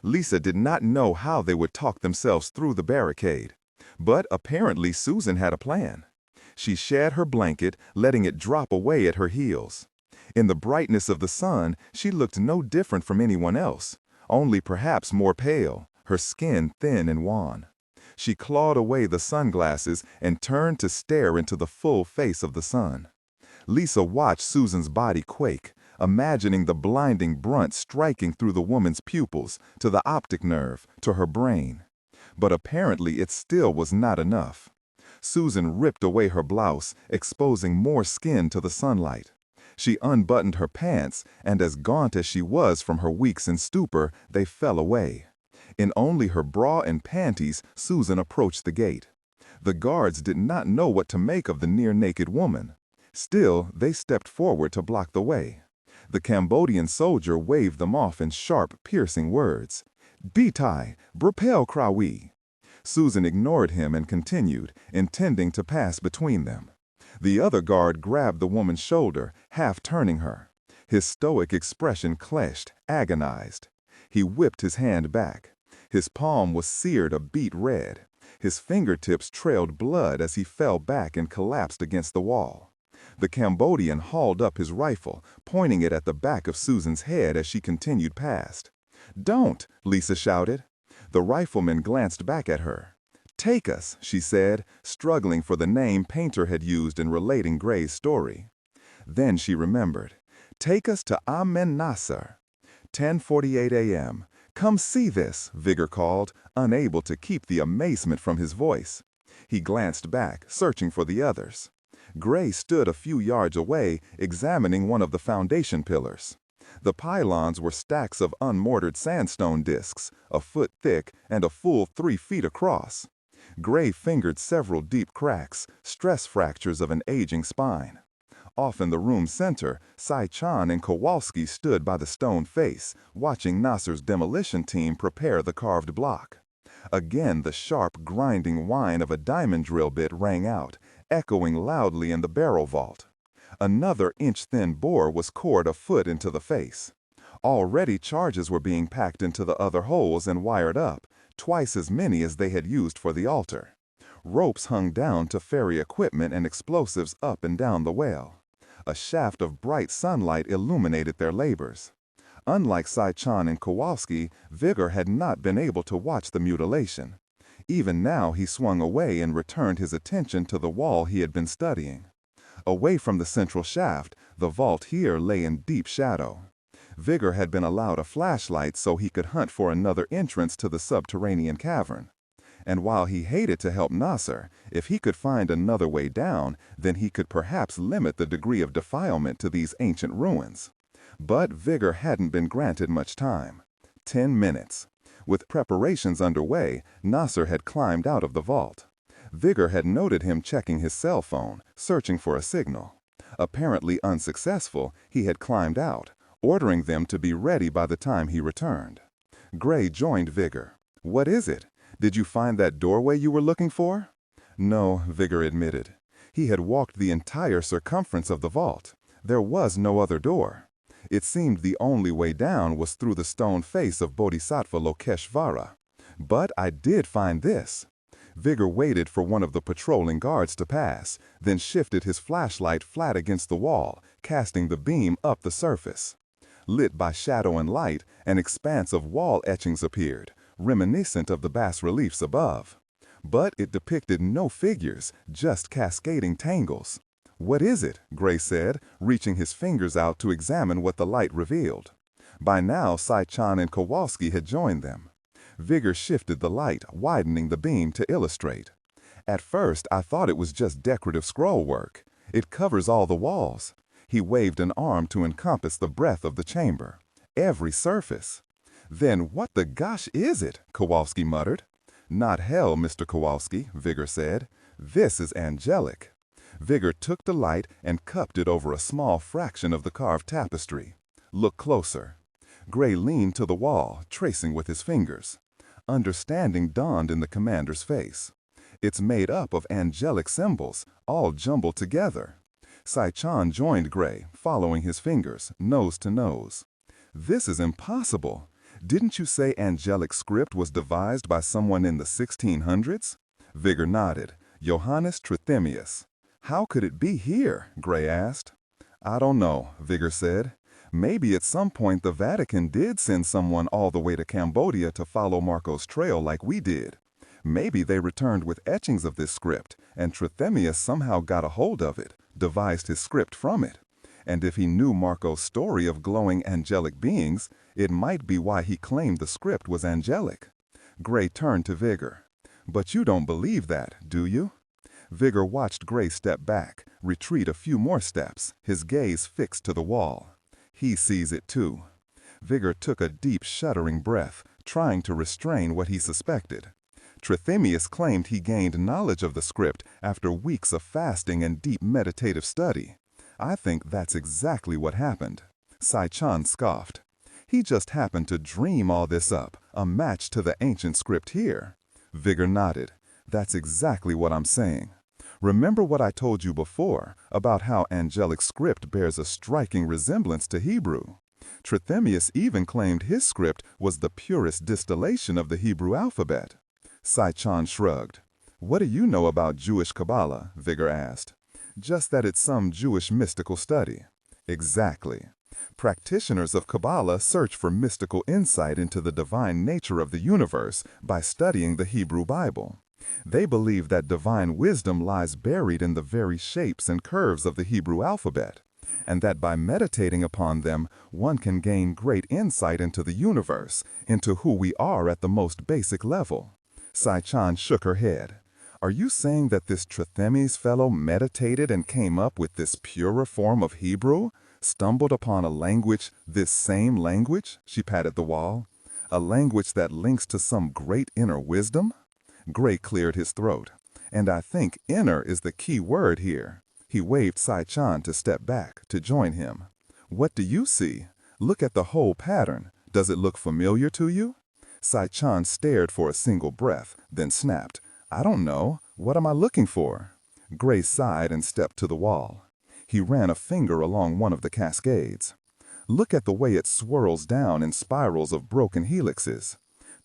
Lisa did not know how they would talk themselves through the barricade, but apparently Susan had a plan. She shed her blanket, letting it drop away at her heels. In the brightness of the sun, she looked no different from anyone else, only perhaps more pale, her skin thin and wan. She clawed away the sunglasses and turned to stare into the full face of the sun. Lisa watched Susan's body quake, imagining the blinding brunt striking through the woman's pupils, to the optic nerve, to her brain. But apparently it still was not enough. Susan ripped away her blouse, exposing more skin to the sunlight. She unbuttoned her pants, and as gaunt as she was from her weeks in stupor, they fell away. In only her bra and panties, Susan approached the gate. The guards did not know what to make of the near-naked woman. Still, they stepped forward to block the way. The Cambodian soldier waved them off in sharp, piercing words. "Bitai, brapel krawi." Susan ignored him and continued, intending to pass between them. The other guard grabbed the woman's shoulder, half turning her. His stoic expression clenched, agonized. He whipped his hand back. His palm was seared a beet red. His fingertips trailed blood as he fell back and collapsed against the wall. The Cambodian hauled up his rifle, pointing it at the back of Susan's head as she continued past. "Don't!" Lisa shouted. The rifleman glanced back at her. "Take us," she said, struggling for the name Painter had used in relating Gray's story. Then she remembered. "Take us to Amen Nasser." 10:48 a.m. "Come see this," Vigor called, unable to keep the amazement from his voice. He glanced back, searching for the others. Gray stood a few yards away, examining one of the foundation pillars. The pylons were stacks of unmortared sandstone discs, a foot thick and a full 3 feet across. Gray fingered several deep cracks, stress fractures of an aging spine. Off in the room's center, Sai-Chan and Kowalski stood by the stone face, watching Nasser's demolition team prepare the carved block. Again the sharp, grinding whine of a diamond drill bit rang out, echoing loudly in the barrel vault. Another inch-thin bore was cored a foot into the face. Already charges were being packed into the other holes and wired up, twice as many as they had used for the altar. Ropes hung down to ferry equipment and explosives up and down the well. A shaft of bright sunlight illuminated their labors. Unlike Sai-Chan and Kowalski, Vigor had not been able to watch the mutilation. Even now he swung away and returned his attention to the wall he had been studying. Away from the central shaft, the vault here lay in deep shadow. Vigor had been allowed a flashlight so he could hunt for another entrance to the subterranean cavern. And while he hated to help Nasser, if he could find another way down, then he could perhaps limit the degree of defilement to these ancient ruins. But Vigor hadn't been granted much time. 10 minutes. With preparations underway, Nasser had climbed out of the vault. Vigor had noted him checking his cell phone, searching for a signal. Apparently unsuccessful, he had climbed out, ordering them to be ready by the time he returned. Gray joined Vigor. "What is it? Did you find that doorway you were looking for?" "No," Vigor admitted. He had walked the entire circumference of the vault. There was no other door. It seemed the only way down was through the stone face of Bodhisattva Lokeshvara. "But I did find this." Vigor waited for one of the patrolling guards to pass, then shifted his flashlight flat against the wall, casting the beam up the surface. Lit by shadow and light, an expanse of wall etchings appeared, reminiscent of the bas-reliefs above. But it depicted no figures, just cascading tangles. "What is it?" Gray said, reaching his fingers out to examine what the light revealed. By now, Sai-Chan and Kowalski had joined them. Vigor shifted the light, widening the beam to illustrate. "At first, I thought it was just decorative scroll work. It covers all the walls." He waved an arm to encompass the breadth of the chamber. "Every surface." "Then what the gosh is it?" Kowalski muttered. "Not hell, Mr. Kowalski," Vigor said. "This is angelic." Vigor took the light and cupped it over a small fraction of the carved tapestry. "Look closer." Gray leaned to the wall, tracing with his fingers. Understanding dawned in the commander's face. "It's made up of angelic symbols, all jumbled together." Sai-Chan joined Gray, following his fingers, nose to nose. This is impossible. Didn't you say angelic script was devised by someone in the 1600s? Vigor nodded. Johannes Trithemius. How could it be here? Gray asked. I don't know, Vigor said. Maybe at some point the Vatican did send someone all the way to Cambodia to follow Marco's trail like we did. Maybe they returned with etchings of this script, and Trithemius somehow got a hold of it, devised his script from it. And if he knew Marco's story of glowing angelic beings, it might be why he claimed the script was angelic. Gray turned to Vigor. But you don't believe that, do you? Vigor watched Gray step back, retreat a few more steps, his gaze fixed to the wall. He sees it too. Vigor took a deep, shuddering breath, trying to restrain what he suspected. Trithemius claimed he gained knowledge of the script after weeks of fasting and deep meditative study. I think that's exactly what happened. Sai-chan scoffed. He just happened to dream all this up, a match to the ancient script here. Vigor nodded. That's exactly what I'm saying. Remember what I told you before about how angelic script bears a striking resemblance to Hebrew? Trithemius even claimed his script was the purest distillation of the Hebrew alphabet. Sai-chan shrugged. What do you know about Jewish Kabbalah? Vigor asked. Just that it's some Jewish mystical study. Exactly. Practitioners of Kabbalah search for mystical insight into the divine nature of the universe by studying the Hebrew Bible. They believe that divine wisdom lies buried in the very shapes and curves of the Hebrew alphabet, and that by meditating upon them, one can gain great insight into the universe, into who we are at the most basic level. Sai-chan shook her head. Are you saying that this Trithemius fellow meditated and came up with this purer form of Hebrew? Stumbled upon a language, this same language? She patted the wall. A language that links to some great inner wisdom? Gray cleared his throat. And I think inner is the key word here. He waved Sai-chan to step back, to join him. What do you see? Look at the whole pattern. Does it look familiar to you? Sai-chan stared for a single breath, then snapped. I don't know. What am I looking for? Gray sighed and stepped to the wall. He ran a finger along one of the cascades. Look at the way it swirls down in spirals of broken helixes.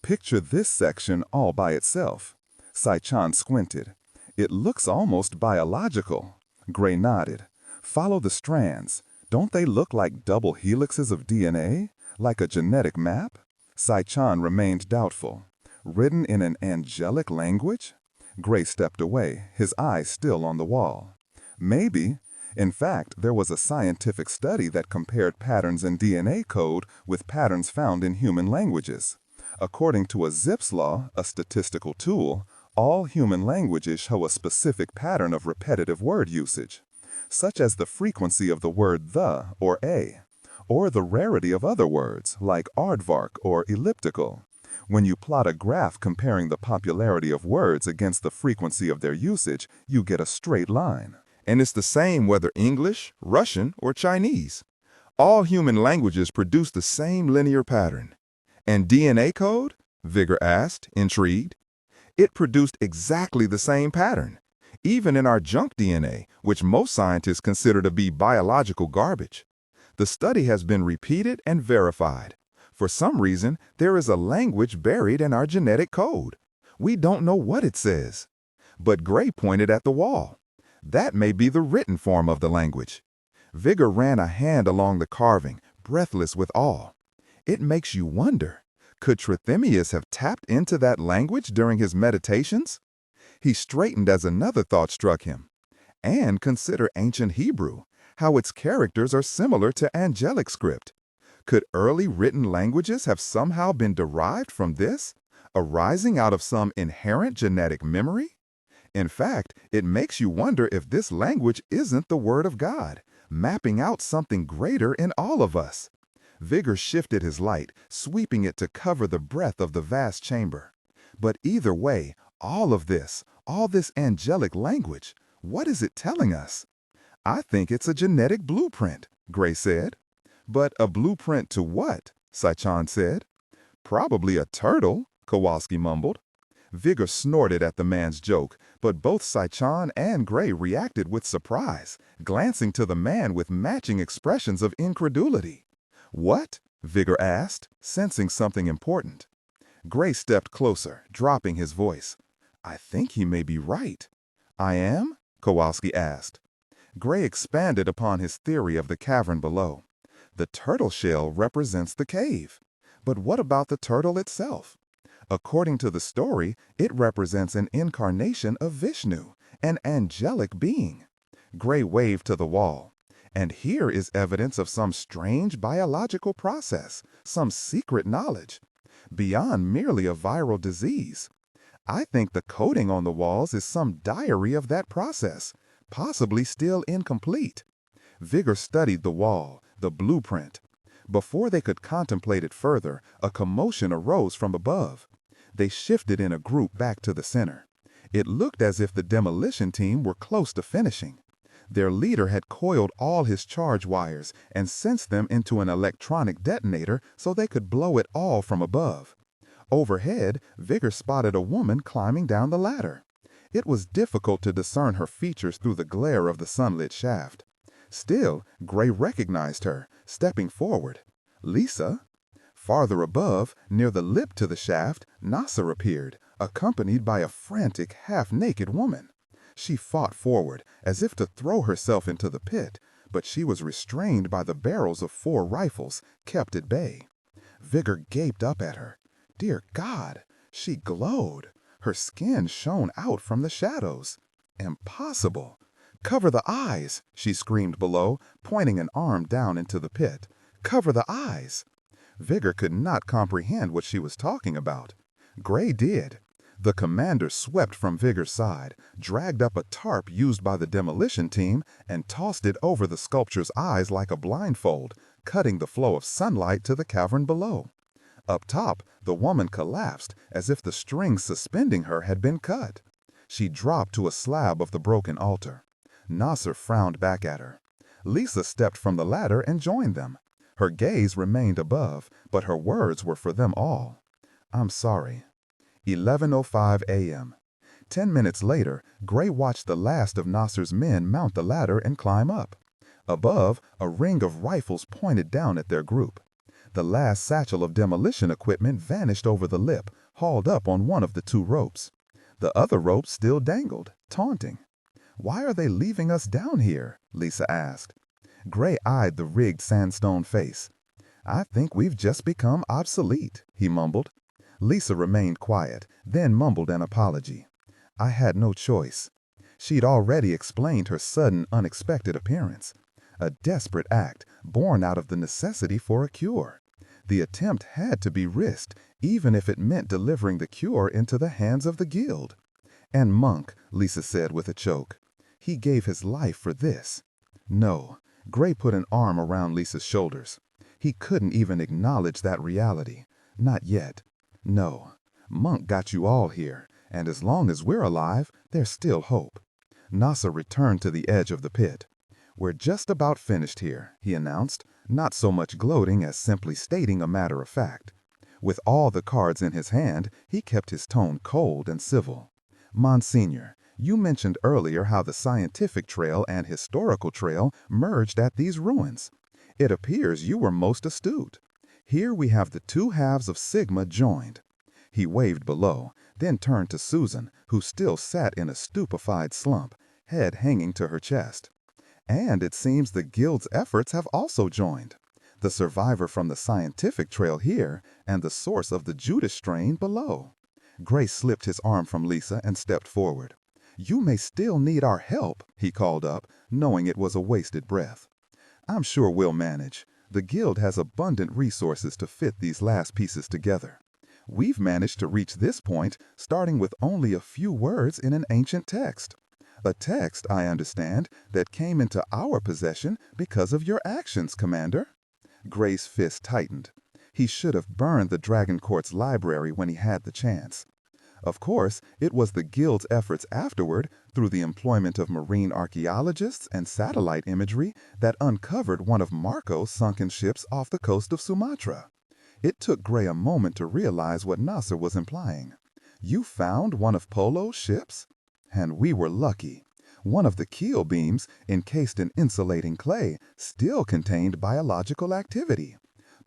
Picture this section all by itself. Sai-chan squinted. It looks almost biological. Gray nodded. Follow the strands. Don't they look like double helixes of DNA? Like a genetic map? Sai-chan remained doubtful. Written in an angelic language? Gray stepped away, his eyes still on the wall. Maybe. In fact, there was a scientific study that compared patterns in DNA code with patterns found in human languages. According to a Zipf's law, a statistical tool, all human languages show a specific pattern of repetitive word usage, such as the frequency of the word the or a, or the rarity of other words like aardvark or elliptical. When you plot a graph comparing the popularity of words against the frequency of their usage, you get a straight line. And it's the same whether English, Russian, or Chinese. All human languages produce the same linear pattern. And DNA code? Vigor asked, intrigued. It produced exactly the same pattern, even in our junk DNA, which most scientists consider to be biological garbage. The study has been repeated and verified. For some reason, there is a language buried in our genetic code. We don't know what it says. But Gray pointed at the wall. That may be the written form of the language. Vigor ran a hand along the carving, breathless with awe. It makes you wonder, could Trithemius have tapped into that language during his meditations? He straightened as another thought struck him. And consider ancient Hebrew, how its characters are similar to angelic script. Could early written languages have somehow been derived from this, arising out of some inherent genetic memory? In fact, it makes you wonder if this language isn't the Word of God, mapping out something greater in all of us. Vigor shifted his light, sweeping it to cover the breadth of the vast chamber. But either way, all this angelic language, what is it telling us? I think it's a genetic blueprint, Gray said. But a blueprint to what? Sai-chan said. Probably a turtle, Kowalski mumbled. Vigor snorted at the man's joke, but both Sai-chan and Gray reacted with surprise, glancing to the man with matching expressions of incredulity. What? Vigor asked, sensing something important. Gray stepped closer, dropping his voice. I think he may be right. I am? Kowalski asked. Gray expanded upon his theory of the cavern below. The turtle shell represents the cave. But what about the turtle itself? According to the story, it represents an incarnation of Vishnu, an angelic being. Gray waved to the wall. And here is evidence of some strange biological process, some secret knowledge, beyond merely a viral disease. I think the coding on the walls is some diary of that process, possibly still incomplete. Vigor studied the wall, the blueprint. Before they could contemplate it further, a commotion arose from above. They shifted in a group back to the center. It looked as if the demolition team were close to finishing. Their leader had coiled all his charge wires and sensed them into an electronic detonator so they could blow it all from above. Overhead, Vigor spotted a woman climbing down the ladder. It was difficult to discern her features through the glare of the sunlit shaft. Still, Gray recognized her, stepping forward. Lisa? Farther above, near the lip to the shaft, Nasser appeared, accompanied by a frantic, half-naked woman. She fought forward, as if to throw herself into the pit, but she was restrained by the barrels of 4 rifles, kept at bay. Vigor gaped up at her. Dear God, she glowed. Her skin shone out from the shadows. Impossible. Cover the eyes, she screamed below, pointing an arm down into the pit. Cover the eyes. Vigor could not comprehend what she was talking about. Gray did. The commander swept from Vigor's side, dragged up a tarp used by the demolition team, and tossed it over the sculpture's eyes like a blindfold, cutting the flow of sunlight to the cavern below. Up top, the woman collapsed as if the strings suspending her had been cut. She dropped to a slab of the broken altar. Nasser frowned back at her. Lisa stepped from the ladder and joined them. Her gaze remained above, but her words were for them all. I'm sorry. 11:05 a.m. 10 minutes later, Gray watched the last of Nasser's men mount the ladder and climb up. Above, a ring of rifles pointed down at their group. The last satchel of demolition equipment vanished over the lip, hauled up on one of the 2 ropes. The other rope still dangled, taunting. Why are they leaving us down here? Lisa asked. Gray eyed the rigged sandstone face. I think we've just become obsolete, he mumbled. Lisa remained quiet, then mumbled an apology. I had no choice. She'd already explained her sudden, unexpected appearance. A desperate act, born out of the necessity for a cure. The attempt had to be risked, even if it meant delivering the cure into the hands of the guild. And Monk, Lisa said with a choke. He gave his life for this. No. Gray put an arm around Lisa's shoulders. He couldn't even acknowledge that reality. Not yet. No. Monk got you all here, and as long as we're alive, there's still hope. Nasser returned to the edge of the pit. We're just about finished here, he announced, not so much gloating as simply stating a matter of fact. With all the cards in his hand, he kept his tone cold and civil. Monsignor, you mentioned earlier how the scientific trail and historical trail merged at these ruins. It appears you were most astute. Here we have the 2 halves of Sigma joined. He waved below, then turned to Susan, who still sat in a stupefied slump, head hanging to her chest. And it seems the guild's efforts have also joined. The survivor from the scientific trail here, and the source of the Judas strain below. Gray slipped his arm from Lisa and stepped forward. You may still need our help, he called up, knowing it was a wasted breath. I'm sure we'll manage. The guild has abundant resources to fit these last pieces together. We've managed to reach this point, starting with only a few words in an ancient text. A text, I understand, that came into our possession because of your actions, Commander. Gray's fist tightened. He should have burned the Dragon Court's library when he had the chance. Of course, it was the guild's efforts afterward, through the employment of marine archaeologists and satellite imagery, that uncovered one of Marco's sunken ships off the coast of Sumatra. It took Gray a moment to realize what Nasser was implying. You found one of Polo's ships? And we were lucky. One of the keel beams, encased in insulating clay, still contained biological activity.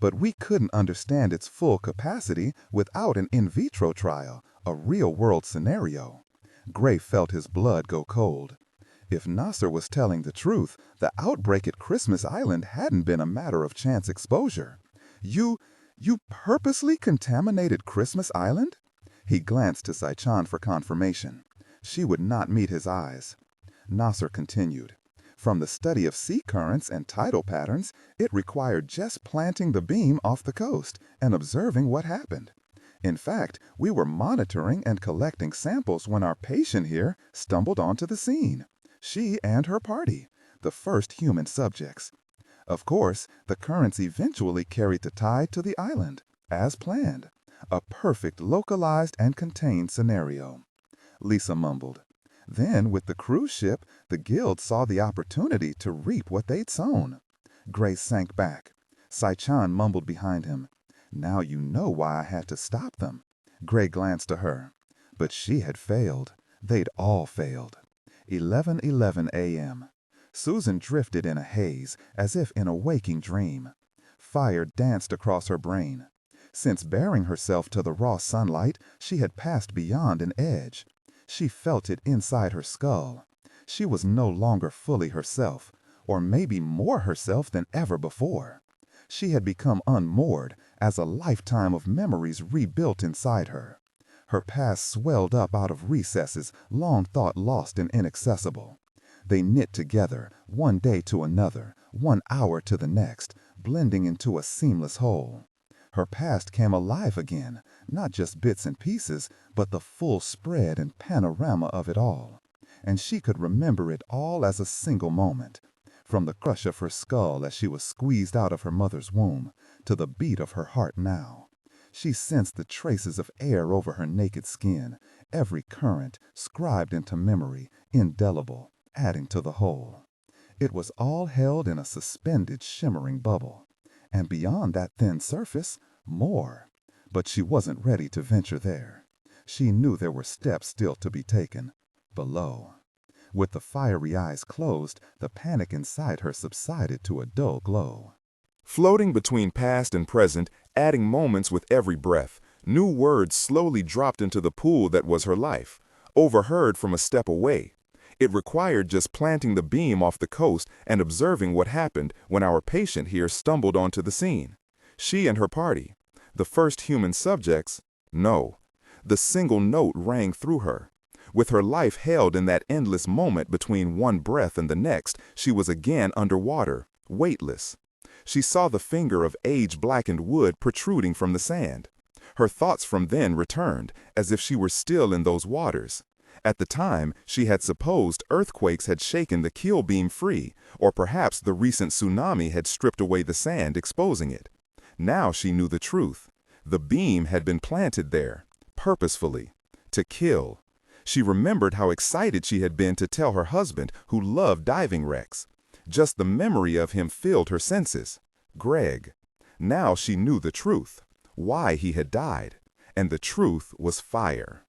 but we couldn't understand its full capacity without an in vitro trial, a real-world scenario. Gray felt his blood go cold. If Nasser was telling the truth, the outbreak at Christmas Island hadn't been a matter of chance exposure. You purposely contaminated Christmas Island? He glanced to Sai-chan for confirmation. She would not meet his eyes. Nasser continued. From the study of sea currents and tidal patterns, it required just planting the beam off the coast and observing what happened. In fact, we were monitoring and collecting samples when our patient here stumbled onto the scene. She and her party, the first human subjects. Of course, the currents eventually carried the tide to the island, as planned. A perfect localized and contained scenario. Lisa mumbled. Then, with the cruise ship, the guild saw the opportunity to reap what they'd sown. Gray sank back. Sai-chan mumbled behind him. Now you know why I had to stop them. Gray glanced to her. But she had failed. They'd all failed. 11:11 a.m. Susan drifted in a haze, as if in a waking dream. Fire danced across her brain. Since baring herself to the raw sunlight, she had passed beyond an edge. She felt it inside her skull. She was no longer fully herself, or maybe more herself than ever before. She had become unmoored as a lifetime of memories rebuilt inside her. Her past swelled up out of recesses long thought lost and inaccessible. They knit together, one day to another, 1 hour to the next, blending into a seamless whole. Her past came alive again, not just bits and pieces, but the full spread and panorama of it all. And she could remember it all as a single moment. From the crush of her skull as she was squeezed out of her mother's womb, to the beat of her heart now. She sensed the traces of air over her naked skin, every current scribed into memory, indelible, adding to the whole. It was all held in a suspended, shimmering bubble. And beyond that thin surface, more. But she wasn't ready to venture there. She knew there were steps still to be taken, below. With the fiery eyes closed, the panic inside her subsided to a dull glow. Floating between past and present, adding moments with every breath, new words slowly dropped into the pool that was her life, overheard from a step away. It required just planting the beam off the coast and observing what happened when our patient here stumbled onto the scene. She and her party. The first human subjects? No. The single note rang through her. With her life held in that endless moment between one breath and the next, she was again underwater, weightless. She saw the finger of age-blackened wood protruding from the sand. Her thoughts from then returned, as if she were still in those waters. At the time, she had supposed earthquakes had shaken the keel beam free, or perhaps the recent tsunami had stripped away the sand, exposing it. Now she knew the truth. The beam had been planted there, purposefully, to kill. She remembered how excited she had been to tell her husband, who loved diving wrecks. Just the memory of him filled her senses. Greg. Now she knew the truth, why he had died, and the truth was fire.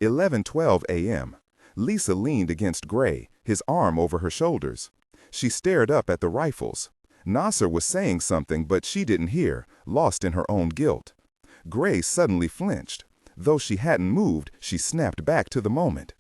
11:12 a.m. Lisa leaned against Gray, his arm over her shoulders. She stared up at the rifles. Nasser was saying something, but she didn't hear, lost in her own guilt. Gray suddenly flinched. Though she hadn't moved, she snapped back to the moment.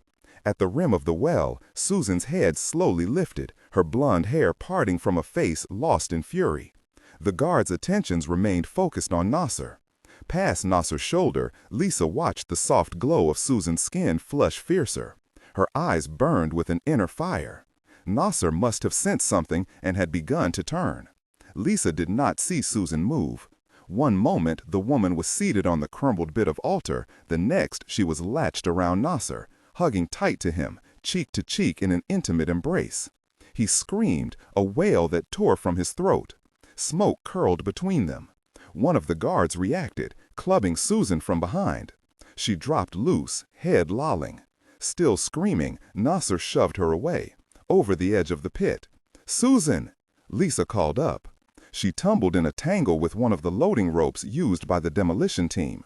At the rim of the well, Susan's head slowly lifted, her blonde hair parting from a face lost in fury. The guard's attentions remained focused on Nasser. Past Nasser's shoulder, Lisa watched the soft glow of Susan's skin flush fiercer. Her eyes burned with an inner fire. Nasser must have sensed something and had begun to turn. Lisa did not see Susan move. One moment, the woman was seated on the crumbled bit of altar. The next, she was latched around Nasser, hugging tight to him, cheek to cheek in an intimate embrace. He screamed, a wail that tore from his throat. Smoke curled between them. One of the guards reacted, clubbing Susan from behind. She dropped loose, head lolling. Still screaming, Nasser shoved her away, over the edge of the pit. "Susan!" Lisa called up. She tumbled in a tangle with one of the loading ropes used by the demolition team.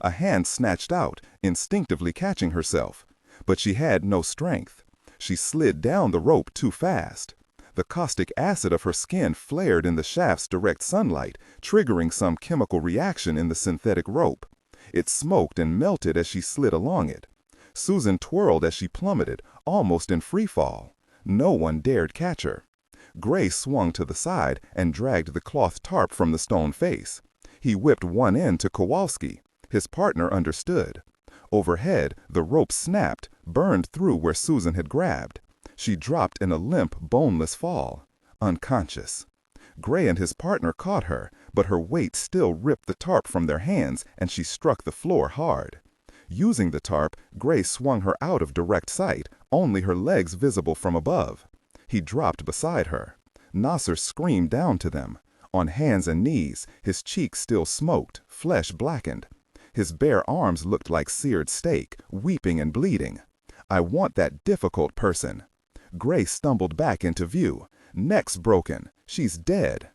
A hand snatched out, instinctively catching herself. But she had no strength. She slid down the rope too fast. The caustic acid of her skin flared in the shaft's direct sunlight, triggering some chemical reaction in the synthetic rope. It smoked and melted as she slid along it. Susan twirled as she plummeted, almost in free fall. No one dared catch her. Gray swung to the side and dragged the cloth tarp from the stone face. He whipped one end to Kowalski. His partner understood. Overhead, the rope snapped, burned through where Susan had grabbed. She dropped in a limp, boneless fall, unconscious. Gray and his partner caught her, but her weight still ripped the tarp from their hands and she struck the floor hard. Using the tarp, Gray swung her out of direct sight, only her legs visible from above. He dropped beside her. Nasser screamed down to them. On hands and knees, his cheeks still smoked, flesh blackened. His bare arms looked like seared steak, weeping and bleeding. I want that difficult person. Gray stumbled back into view. Neck's broken. She's dead.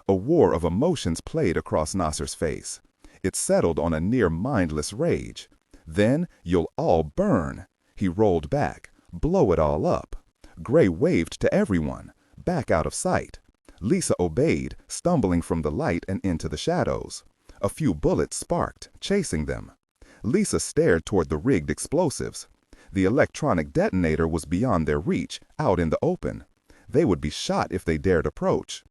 A war of emotions played across Nasser's face. It settled on a near-mindless rage. Then you'll all burn. He rolled back. Blow it all up. Gray waved to everyone. Back out of sight. Lisa obeyed, stumbling from the light and into the shadows. A few bullets sparked, chasing them. Lisa stared toward the rigged explosives. The electronic detonator was beyond their reach, out in the open. They would be shot if they dared approach.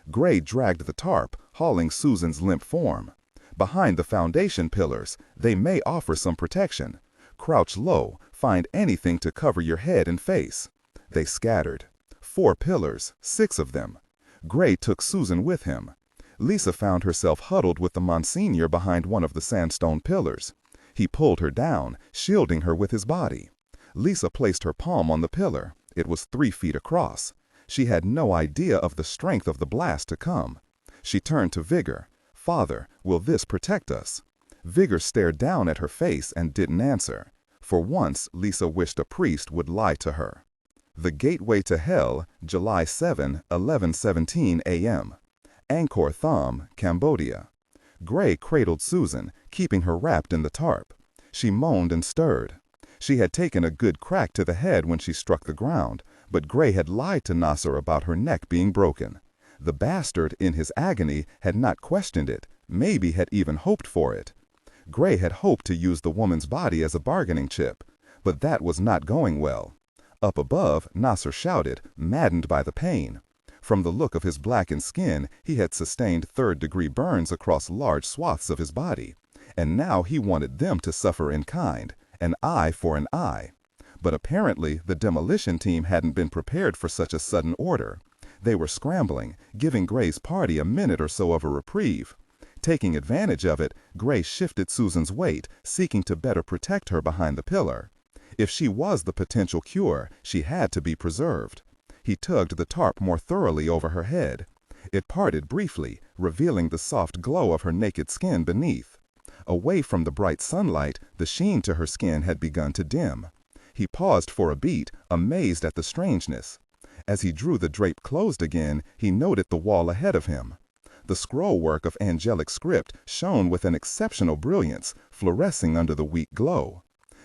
Gray dragged the tarp, hauling Susan's limp form. Behind the foundation pillars, they may offer some protection. Crouch low, find anything to cover your head and face. They scattered. 4 pillars, 6 of them. Gray took Susan with him. Lisa found herself huddled with the Monsignor behind one of the sandstone pillars. He pulled her down, shielding her with his body. Lisa placed her palm on the pillar. It was 3 feet across. She had no idea of the strength of the blast to come. She turned to Vigor. "Father, will this protect us?" Vigor stared down at her face and didn't answer. For once, Lisa wished a priest would lie to her. The Gateway to Hell, July 7, 11:17 a.m. Angkor Wat, Cambodia. Gray cradled Susan, keeping her wrapped in the tarp. She moaned and stirred. She had taken a good crack to the head when she struck the ground, but Gray had lied to Nasser about her neck being broken. The bastard, in his agony, had not questioned it, maybe had even hoped for it. Gray had hoped to use the woman's body as a bargaining chip, but that was not going well. Up above, Nasser shouted, maddened by the pain. From the look of his blackened skin, he had sustained third-degree burns across large swaths of his body, and now he wanted them to suffer in kind, an eye for an eye. But apparently, the demolition team hadn't been prepared for such a sudden order. They were scrambling, giving Gray's party a minute or so of a reprieve. Taking advantage of it, Gray shifted Susan's weight, seeking to better protect her behind the pillar. If she was the potential cure, she had to be preserved. He tugged the tarp more thoroughly over her head. It parted briefly, revealing the soft glow of her naked skin beneath. Away from the bright sunlight, the sheen to her skin had begun to dim. He paused for a beat, amazed at the strangeness. As he drew the drape closed again, he noted the wall ahead of him. The scrollwork of angelic script shone with an exceptional brilliance, fluorescing under the weak glow.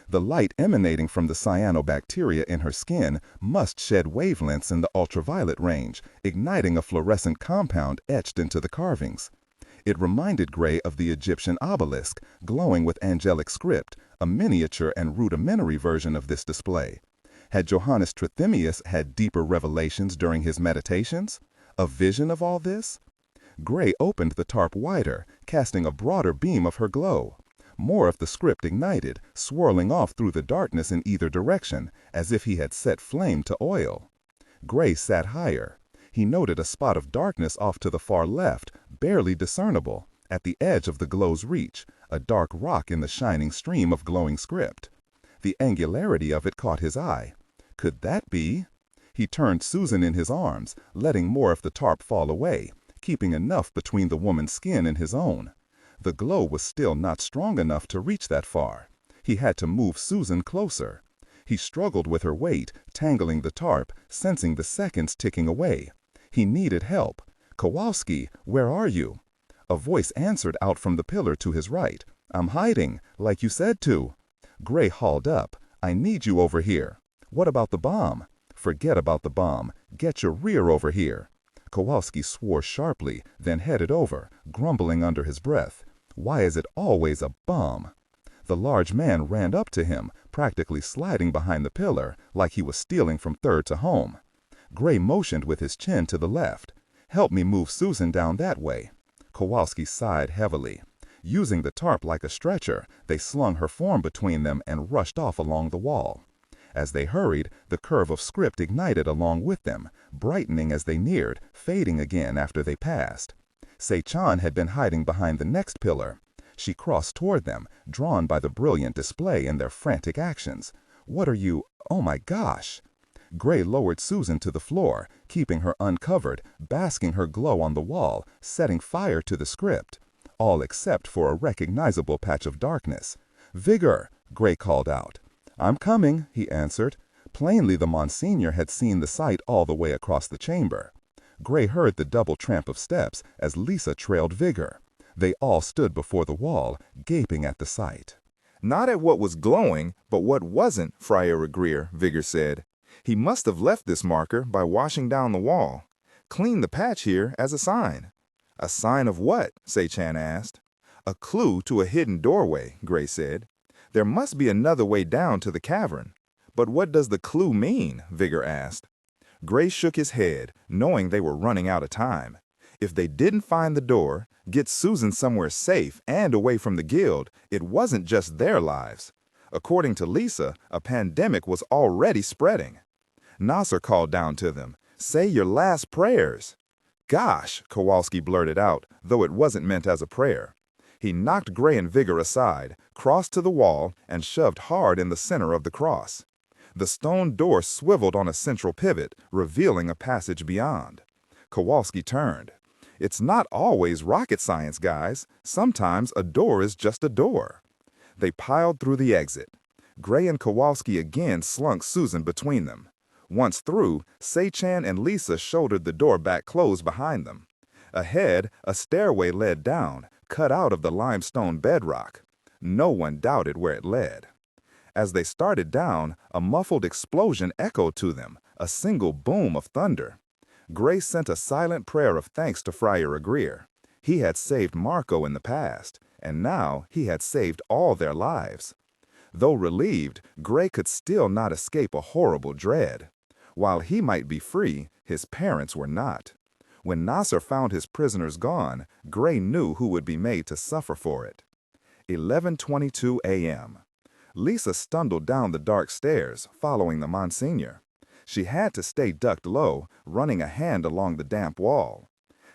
The light emanating from the cyanobacteria in her skin must shed wavelengths in the ultraviolet range, igniting a fluorescent compound etched into the carvings. It reminded Gray of the Egyptian obelisk, glowing with angelic script, a miniature and rudimentary version of this display. Had Johannes Trithemius had deeper revelations during his meditations? A vision of all this? Gray opened the tarp wider, casting a broader beam of her glow. More of the script ignited, swirling off through the darkness in either direction, as if he had set flame to oil. Gray sat higher. He noted a spot of darkness off to the far left, barely discernible, at the edge of the glow's reach, a dark rock in the shining stream of glowing script. The angularity of it caught his eye. Could that be? He turned Susan in his arms, letting more of the tarp fall away, keeping enough between the woman's skin and his own. The glow was still not strong enough to reach that far. He had to move Susan closer. He struggled with her weight, tangling the tarp, sensing the seconds ticking away. He needed help. "Kowalski, where are you?" A voice answered out from the pillar to his right. "I'm hiding, like you said to." Gray hauled up. "I need you over here." "What about the bomb?" Forget about the bomb. Get your rear over here." Kowalski swore sharply, then headed over, grumbling under his breath. "Why is it always a bomb?" The large man ran up to him, practically sliding behind the pillar, like he was stealing from third to home. Gray motioned with his chin to the left. "Help me move Susan down that way." Kowalski sighed heavily. Using the tarp like a stretcher, they slung her form between them and rushed off along the wall. As they hurried, the curve of script ignited along with them, brightening as they neared, fading again after they passed. Se-chan had been hiding behind the next pillar. She crossed toward them, drawn by the brilliant display and their frantic actions. "What are you? Oh my gosh!" Gray lowered Susan to the floor, keeping her uncovered, basking her glow on the wall, setting fire to the script. All except for a recognizable patch of darkness. "Vigor!" Gray called out. "I'm coming," he answered. Plainly the Monsignor had seen the sight all the way across the chamber. Gray heard the double tramp of steps as Lisa trailed Vigor. They all stood before the wall, gaping at the sight. "Not at what was glowing, but what wasn't," Friar Greer, Vigor said. "He must have left this marker by washing down the wall. Clean the patch here as a sign." "A sign of what?" Se-chan asked. "A clue to a hidden doorway," Gray said. "There must be another way down to the cavern." "But what does the clue mean?" Vigor asked. Gray shook his head, knowing they were running out of time. If they didn't find the door, get Susan somewhere safe and away from the guild, it wasn't just their lives. According to Lisa, a pandemic was already spreading. Nasser called down to them, "Say your last prayers." "Gosh," Kowalski blurted out, though it wasn't meant as a prayer. He knocked Gray and Vigor aside, crossed to the wall, and shoved hard in the center of the cross. The stone door swiveled on a central pivot, revealing a passage beyond. Kowalski turned. "It's not always rocket science, guys. Sometimes a door is just a door." They piled through the exit. Gray and Kowalski again slunk Susan between them. Once through, Se-chan and Lisa shouldered the door back closed behind them. Ahead, a stairway led down, cut out of the limestone bedrock. No one doubted where it led. As they started down, a muffled explosion echoed to them, a single boom of thunder. Gray sent a silent prayer of thanks to Friar Greer. He had saved Marco in the past, and now he had saved all their lives. Though relieved, Gray could still not escape a horrible dread. While he might be free, his parents were not. When Nasser found his prisoners gone, Gray knew who would be made to suffer for it. 11:22 a.m. Lisa stumbled down the dark stairs, following the Monsignor. She had to stay ducked low, running a hand along the damp wall.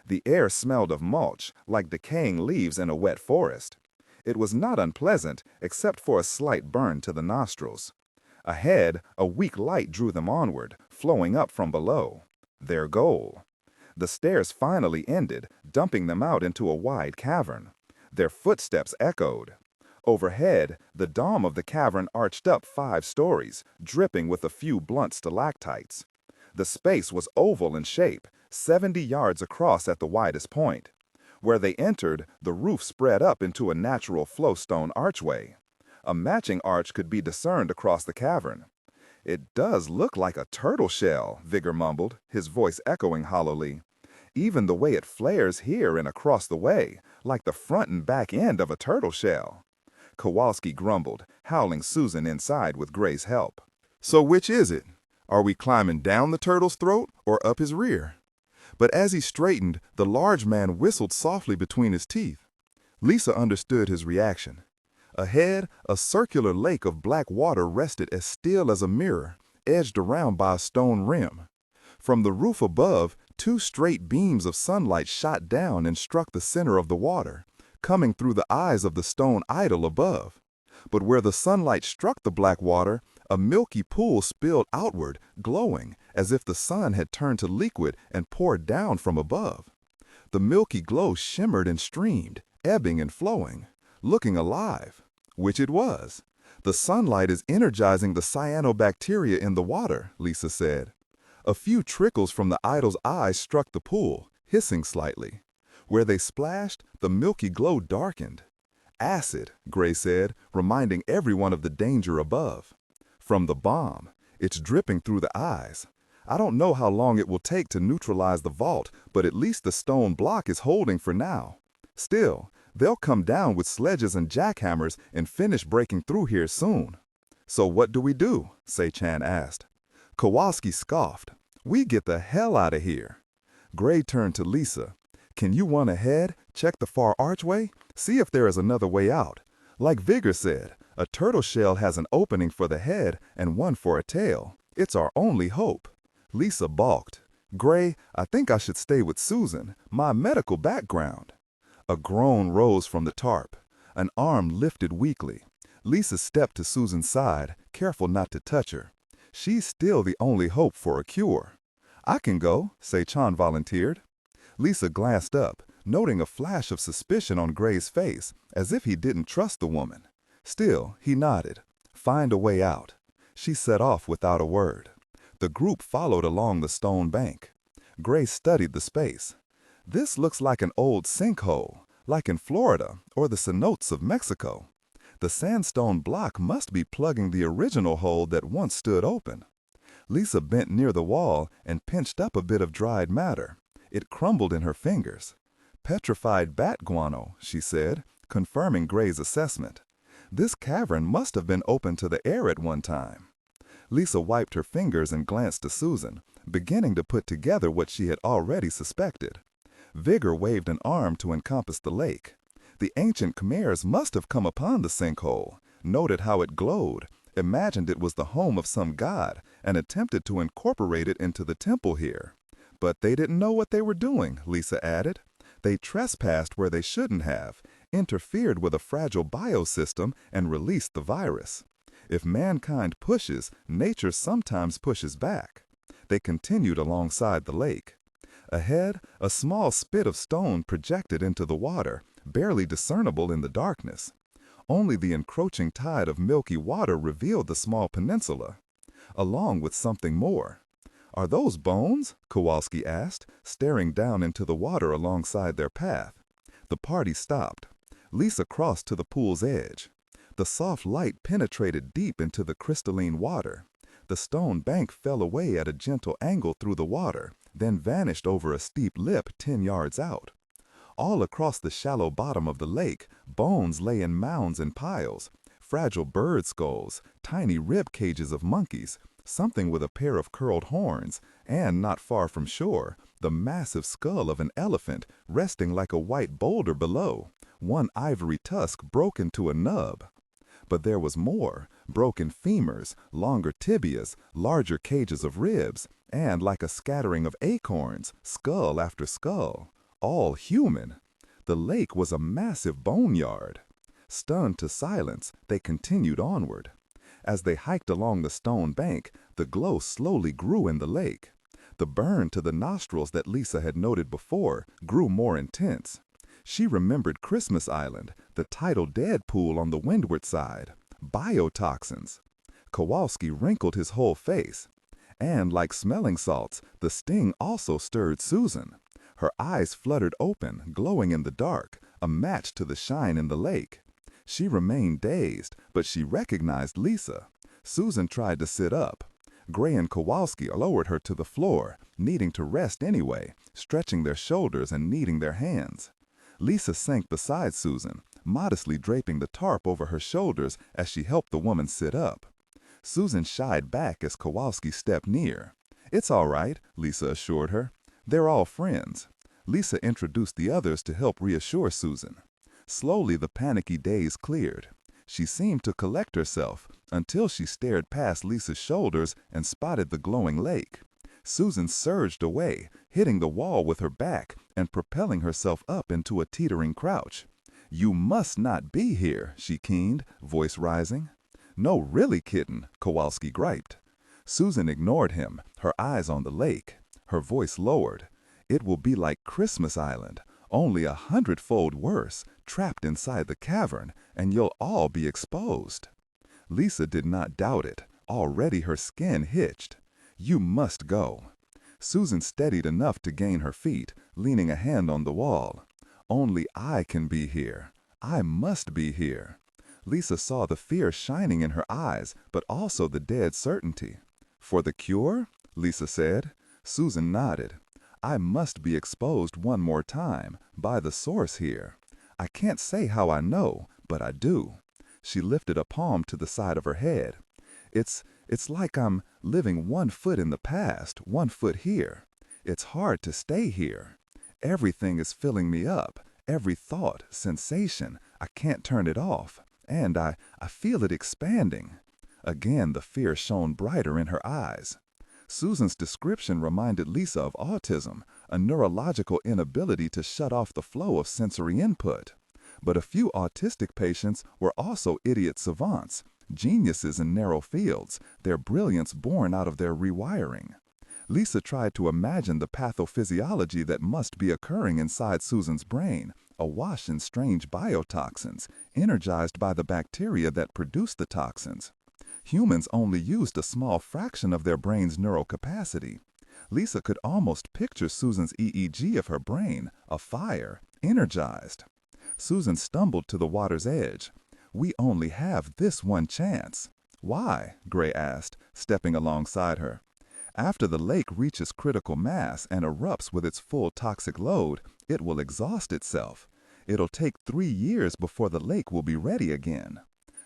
The air smelled of mulch, like decaying leaves in a wet forest. It was not unpleasant, except for a slight burn to the nostrils. Ahead, a weak light drew them onward, flowing up from below. Their goal. The stairs finally ended, dumping them out into a wide cavern. Their footsteps echoed. Overhead, the dome of the cavern arched up 5 stories, dripping with a few blunt stalactites. The space was oval in shape, 70 yards across at the widest point. Where they entered, the roof spread up into a natural flowstone archway. A matching arch could be discerned across the cavern. "It does look like a turtle shell," Vigor mumbled, his voice echoing hollowly. "Even the way it flares here and across the way, like the front and back end of a turtle shell." Kowalski grumbled, howling Susan inside with Gray's help. "So which is it? Are we climbing down the turtle's throat or up his rear?" But as he straightened, the large man whistled softly between his teeth. Lisa understood his reaction. Ahead, a circular lake of black water rested as still as a mirror, edged around by a stone rim. From the roof above, 2 straight beams of sunlight shot down and struck the center of the water, coming through the eyes of the stone idol above. But where the sunlight struck the black water, a milky pool spilled outward, glowing, as if the sun had turned to liquid and poured down from above. The milky glow shimmered and streamed, ebbing and flowing, looking alive, which it was. "The sunlight is energizing the cyanobacteria in the water," Lisa said. A few trickles from the idol's eyes struck the pool, hissing slightly. Where they splashed, the milky glow darkened. "Acid," Gray said, reminding everyone of the danger above. "From the bomb. It's dripping through the eyes. I don't know how long it will take to neutralize the vault, but at least the stone block is holding for now. Still, they'll come down with sledges and jackhammers and finish breaking through here soon. So what do we do? Se-chan asked. Kowalski scoffed. We get the hell out of here. Gray turned to Lisa. Can you run ahead, check the far archway, see if there is another way out? Like Vigor said, a turtle shell has an opening for the head and one for a tail. It's our only hope. Lisa balked. Gray, I think I should stay with Susan, my medical background. A groan rose from the tarp. An arm lifted weakly. Lisa stepped to Susan's side, careful not to touch her. She's still the only hope for a cure. I can go, Se-chan volunteered. Lisa glanced up, noting a flash of suspicion on Gray's face, as if he didn't trust the woman. Still, he nodded. Find a way out. She set off without a word. The group followed along the stone bank. Gray studied the space. This looks like an old sinkhole, like in Florida or the cenotes of Mexico. The sandstone block must be plugging the original hole that once stood open. Lisa bent near the wall and pinched up a bit of dried matter. It crumbled in her fingers. Petrified bat guano, she said, confirming Gray's assessment. This cavern must have been open to the air at one time. Lisa wiped her fingers and glanced to Susan, beginning to put together what she had already suspected. Vigor waved an arm to encompass the lake. The ancient Khmers must have come upon the sinkhole, noted how it glowed, imagined it was the home of some god, and attempted to incorporate it into the temple here. But they didn't know what they were doing, Lisa added. They trespassed where they shouldn't have, interfered with a fragile biosystem, and released the virus. If mankind pushes, nature sometimes pushes back. They continued alongside the lake. Ahead, a small spit of stone projected into the water, barely discernible in the darkness. Only the encroaching tide of milky water revealed the small peninsula, along with something more. Are those bones? Kowalski asked, staring down into the water alongside their path. The party stopped. Lisa crossed to the pool's edge. The soft light penetrated deep into the crystalline water. The stone bank fell away at a gentle angle through the water, then vanished over a steep lip 10 yards out. All across the shallow bottom of the lake, bones lay in mounds and piles, fragile bird skulls, tiny rib cages of monkeys, something with a pair of curled horns, and not far from shore, the massive skull of an elephant resting like a white boulder below, one ivory tusk broken to a nub. But there was more, broken femurs, longer tibias, larger cages of ribs, and like a scattering of acorns, skull after skull, all human. The lake was a massive boneyard. Stunned to silence, they continued onward. As they hiked along the stone bank, the glow slowly grew in the lake. The burn to the nostrils that Lisa had noted before grew more intense. She remembered Christmas Island, the tidal dead pool on the windward side. Biotoxins. Kowalski wrinkled his whole face. And like smelling salts, the sting also stirred Susan. Her eyes fluttered open, glowing in the dark, a match to the shine in the lake. She remained dazed, but she recognized Lisa. Susan tried to sit up. Gray and Kowalski lowered her to the floor, needing to rest anyway, stretching their shoulders and kneading their hands. Lisa sank beside Susan, modestly draping the tarp over her shoulders as she helped the woman sit up. Susan shied back as Kowalski stepped near. "It's all right," Lisa assured her. "They're all friends." Lisa introduced the others to help reassure Susan. Slowly the panicky daze cleared. She seemed to collect herself until she stared past Lisa's shoulders and spotted the glowing lake. Susan surged away, hitting the wall with her back and propelling herself up into a teetering crouch. "You must not be here," she keened, voice rising. "No, really, kitten," Kowalski griped. Susan ignored him, her eyes on the lake. Her voice lowered. "It will be like Christmas Island, only 100-fold worse, trapped inside the cavern, and you'll all be exposed." Lisa did not doubt it. Already her skin hitched. "You must go." Susan steadied enough to gain her feet, leaning a hand on the wall. "Only I can be here. I must be here." Lisa saw the fear shining in her eyes, but also the dead certainty. "For the cure?" Lisa said. Susan nodded. I must be exposed one more time, by the source here. I can't say how I know, but I do. She lifted a palm to the side of her head. It's like I'm living 1 foot in the past, 1 foot here. It's hard to stay here. Everything is filling me up, every thought, sensation. I can't turn it off, and I feel it expanding. Again, the fear shone brighter in her eyes. Susan's description reminded Lisa of autism, a neurological inability to shut off the flow of sensory input. But a few autistic patients were also idiot savants, geniuses in narrow fields, their brilliance born out of their rewiring. Lisa tried to imagine the pathophysiology that must be occurring inside Susan's brain, awash in strange biotoxins, energized by the bacteria that produce the toxins. Humans only used a small fraction of their brain's neural capacity. Lisa could almost picture Susan's EEG of her brain, afire, energized. Susan stumbled to the water's edge. We only have this one chance. Why? Gray asked, stepping alongside her. After the lake reaches critical mass and erupts with its full toxic load, it will exhaust itself. It'll take 3 years before the lake will be ready again.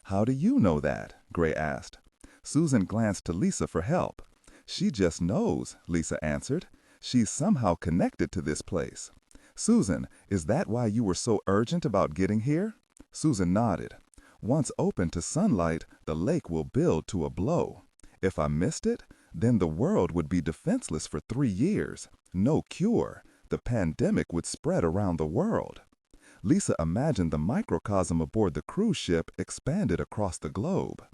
How do you know that? Gray asked. Susan glanced to Lisa for help. She just knows, Lisa answered. She's somehow connected to this place. Susan, is that why you were so urgent about getting here? Susan nodded. Once open to sunlight, the lake will build to a blow. If I missed it, then the world would be defenseless for 3 years. No cure. The pandemic would spread around the world. Lisa imagined the microcosm aboard the cruise ship expanded across the globe.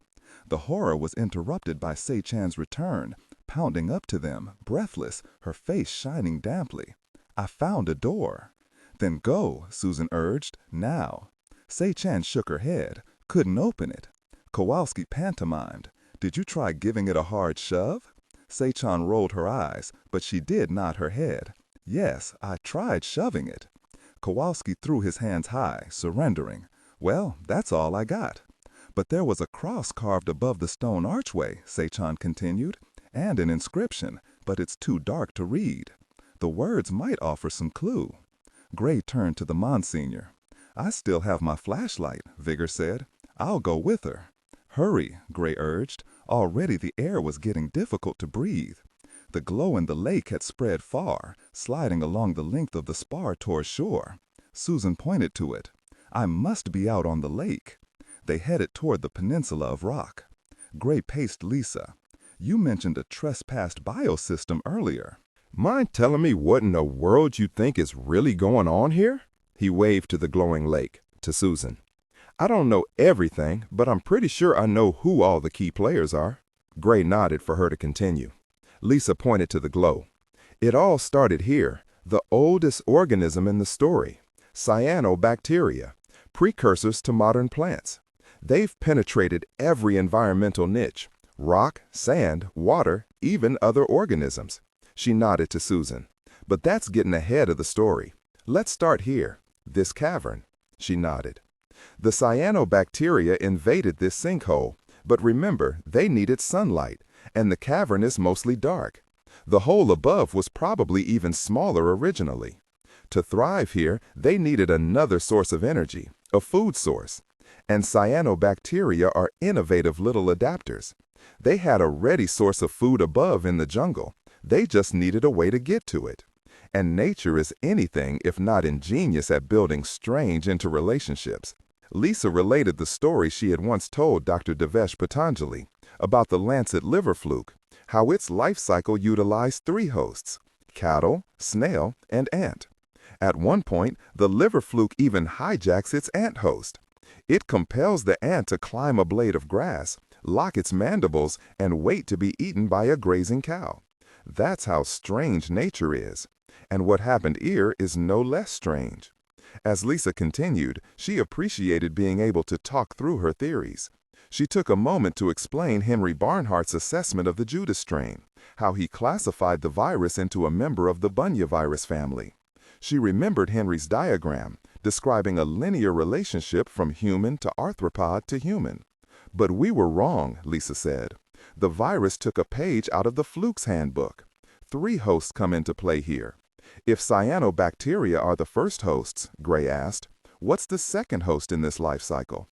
The horror was interrupted by Se-Chan's return, pounding up to them, breathless, her face shining damply. I found a door. Then go, Susan urged, now. Se-Chan shook her head, couldn't open it. Kowalski pantomimed. Did you try giving it a hard shove? Se-Chan rolled her eyes, but she did nod her head. Yes, I tried shoving it. Kowalski threw his hands high, surrendering. Well, that's all I got. But there was a cross carved above the stone archway, Se-Chan continued, and an inscription, but it's too dark to read. The words might offer some clue. Gray turned to the Monsignor. I still have my flashlight, Vigor said. I'll go with her. Hurry, Gray urged. Already the air was getting difficult to breathe. The glow in the lake had spread far, sliding along the length of the spar toward shore. Susan pointed to it. I must be out on the lake. They headed toward the peninsula of rock. Gray paced Lisa. You mentioned a trespassed biosystem earlier. Mind telling me what in the world you think is really going on here? He waved to the glowing lake, to Susan. I don't know everything, but I'm pretty sure I know who all the key players are. Gray nodded for her to continue. Lisa pointed to the glow. It all started here, the oldest organism in the story, cyanobacteria, precursors to modern plants. They've penetrated every environmental niche, rock, sand, water, even other organisms. She nodded to Susan. But that's getting ahead of the story. Let's start here, this cavern. She nodded. The cyanobacteria invaded this sinkhole, but remember, they needed sunlight, and the cavern is mostly dark. The hole above was probably even smaller originally. To thrive here, they needed another source of energy, a food source. And cyanobacteria are innovative little adapters. They had a ready source of food above in the jungle. They just needed a way to get to it. And nature is anything if not ingenious at building strange interrelationships. Lisa related the story she had once told Dr. Devesh Patanjali about the lancet liver fluke, how its life cycle utilized 3 hosts, cattle, snail, and ant. At one point, the liver fluke even hijacks its ant host. It compels the ant to climb a blade of grass, lock its mandibles, and wait to be eaten by a grazing cow. That's how strange nature is. And what happened here is no less strange. As Lisa continued, she appreciated being able to talk through her theories. She took a moment to explain Henry Barnhart's assessment of the Judas strain, how he classified the virus into a member of the Bunya virus family. She remembered Henry's diagram, describing a linear relationship from human to arthropod to human. But we were wrong, Lisa said. The virus took a page out of the Fluke's handbook. 3 hosts come into play here. If cyanobacteria are the first hosts, Gray asked, what's the second host in this life cycle?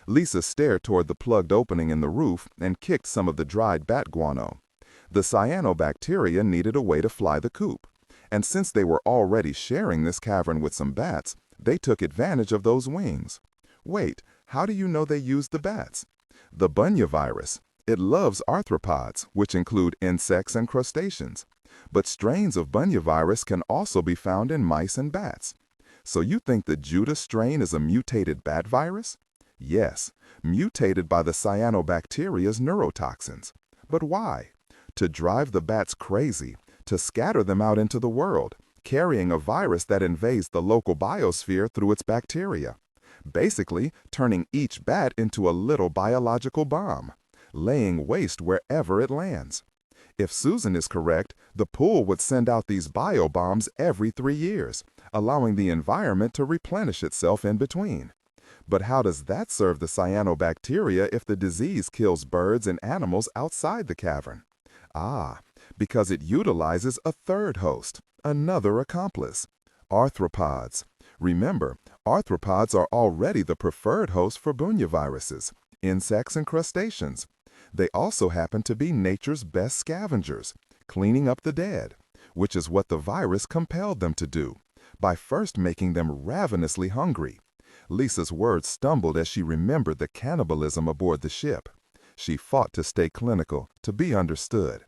Lisa stared toward the plugged opening in the roof and kicked some of the dried bat guano. The cyanobacteria needed a way to fly the coop, and since they were already sharing this cavern with some bats, they took advantage of those wings. Wait, how do you know they used the bats? The bunya virus. It loves arthropods, which include insects and crustaceans. But strains of bunya virus can also be found in mice and bats. So you think the Judas strain is a mutated bat virus? Yes, mutated by the cyanobacteria's neurotoxins. But why? To drive the bats crazy, to scatter them out into the world, carrying a virus that invades the local biosphere through its bacteria. Basically, turning each bat into a little biological bomb, laying waste wherever it lands. If Susan is correct, the pool would send out these biobombs every 3 years, allowing the environment to replenish itself in between. But how does that serve the cyanobacteria if the disease kills birds and animals outside the cavern? Ah, because it utilizes a third host, another accomplice. Arthropods. Remember, arthropods are already the preferred host for bunya viruses, insects and crustaceans. They also happen to be nature's best scavengers, cleaning up the dead, which is what the virus compelled them to do, by first making them ravenously hungry. Lisa's words stumbled as she remembered the cannibalism aboard the ship. She fought to stay clinical, to be understood.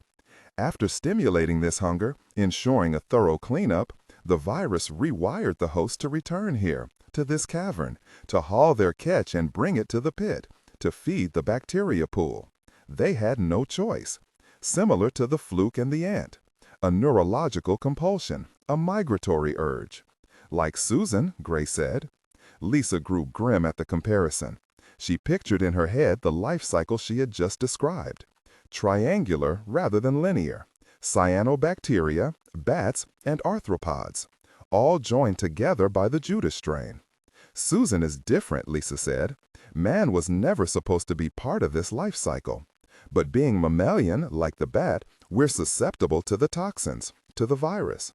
After stimulating this hunger, ensuring a thorough cleanup, the virus rewired the host to return here, to this cavern, to haul their catch and bring it to the pit, to feed the bacteria pool. They had no choice. Similar to the fluke and the ant. A neurological compulsion, a migratory urge. Like Susan, Gray said. Lisa grew grim at the comparison. She pictured in her head the life cycle she had just described. Triangular rather than linear. Cyanobacteria, bats, and arthropods. All joined together by the Judas strain. Susan is different, Lisa said. Man was never supposed to be part of this life cycle. But being mammalian, like the bat, we're susceptible to the toxins, to the virus.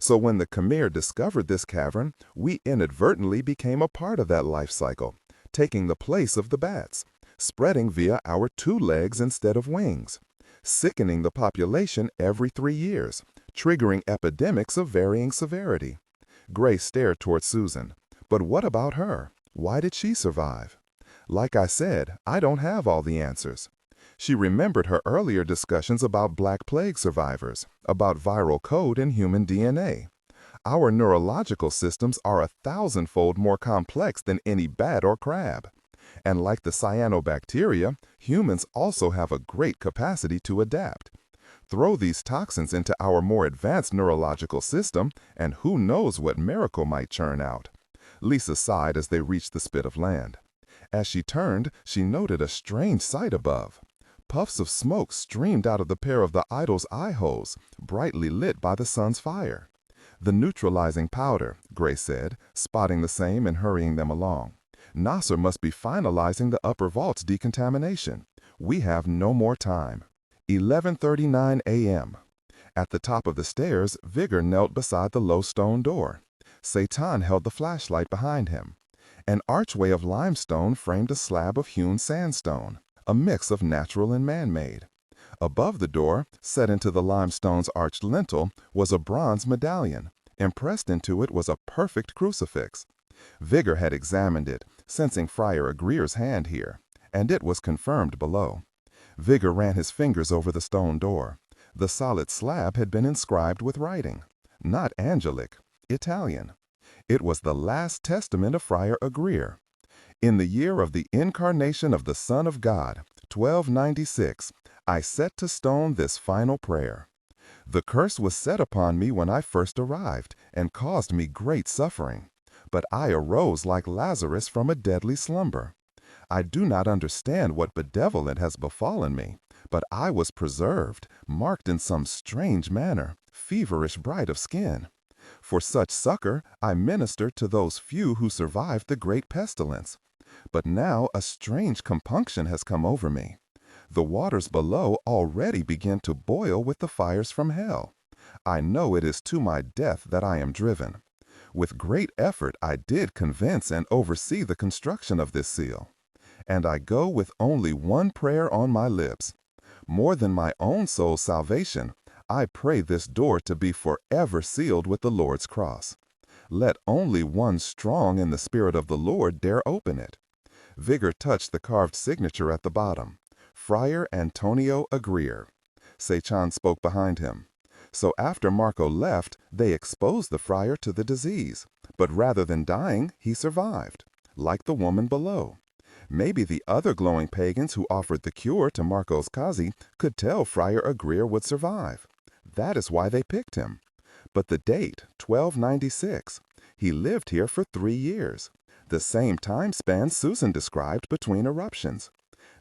So when the Khmer discovered this cavern, we inadvertently became a part of that life cycle, taking the place of the bats, spreading via our 2 legs instead of wings, sickening the population every 3 years, triggering epidemics of varying severity. Gray stared toward Susan. But what about her? Why did she survive? Like I said, I don't have all the answers. She remembered her earlier discussions about Black Plague survivors, about viral code in human DNA. Our neurological systems are 1,000-fold more complex than any bat or crab. And like the cyanobacteria, humans also have a great capacity to adapt. Throw these toxins into our more advanced neurological system, and who knows what miracle might churn out. Lisa sighed as they reached the spit of land. As she turned, she noted a strange sight above. Puffs of smoke streamed out of the pair of the idol's eye holes, brightly lit by the sun's fire. The neutralizing powder, Gray said, spotting the same and hurrying them along. Nasser must be finalizing the upper vault's decontamination. We have no more time. 11:39 a.m. At the top of the stairs, Vigor knelt beside the low stone door. Satan held the flashlight behind him. An archway of limestone framed a slab of hewn sandstone, a mix of natural and man-made. Above the door, set into the limestone's arched lintel, was a bronze medallion. Impressed into it was a perfect crucifix. Vigor had examined it, sensing Friar Agrier's hand here, and it was confirmed below. Vigor ran his fingers over the stone door. The solid slab had been inscribed with writing. Not angelic, Italian. It was the last testament of Friar Agrier. In the year of the incarnation of the Son of God, 1296, I set to stone this final prayer. The curse was set upon me when I first arrived, and caused me great suffering. But I arose like Lazarus from a deadly slumber. I do not understand what bedevilment has befallen me, but I was preserved, marked in some strange manner, feverish bright of skin. For such succor I ministered to those few who survived the great pestilence. But now a strange compunction has come over me. The waters below already begin to boil with the fires from hell. I know it is to my death that I am driven. With great effort I did convince and oversee the construction of this seal. And I go with only one prayer on my lips. More than my own soul's salvation, I pray this door to be forever sealed with the Lord's cross. Let only one strong in the Spirit of the Lord dare open it. Vigor touched the carved signature at the bottom. Friar Antonio Agrier. Sechan spoke behind him. So after Marco left, they exposed the friar to the disease. But rather than dying, he survived, like the woman below. Maybe the other glowing pagans who offered the cure to Marco's Kazi could tell Friar Agrier would survive. That is why they picked him. But the date, 1296. He lived here for 3 years. The same time span Susan described between eruptions.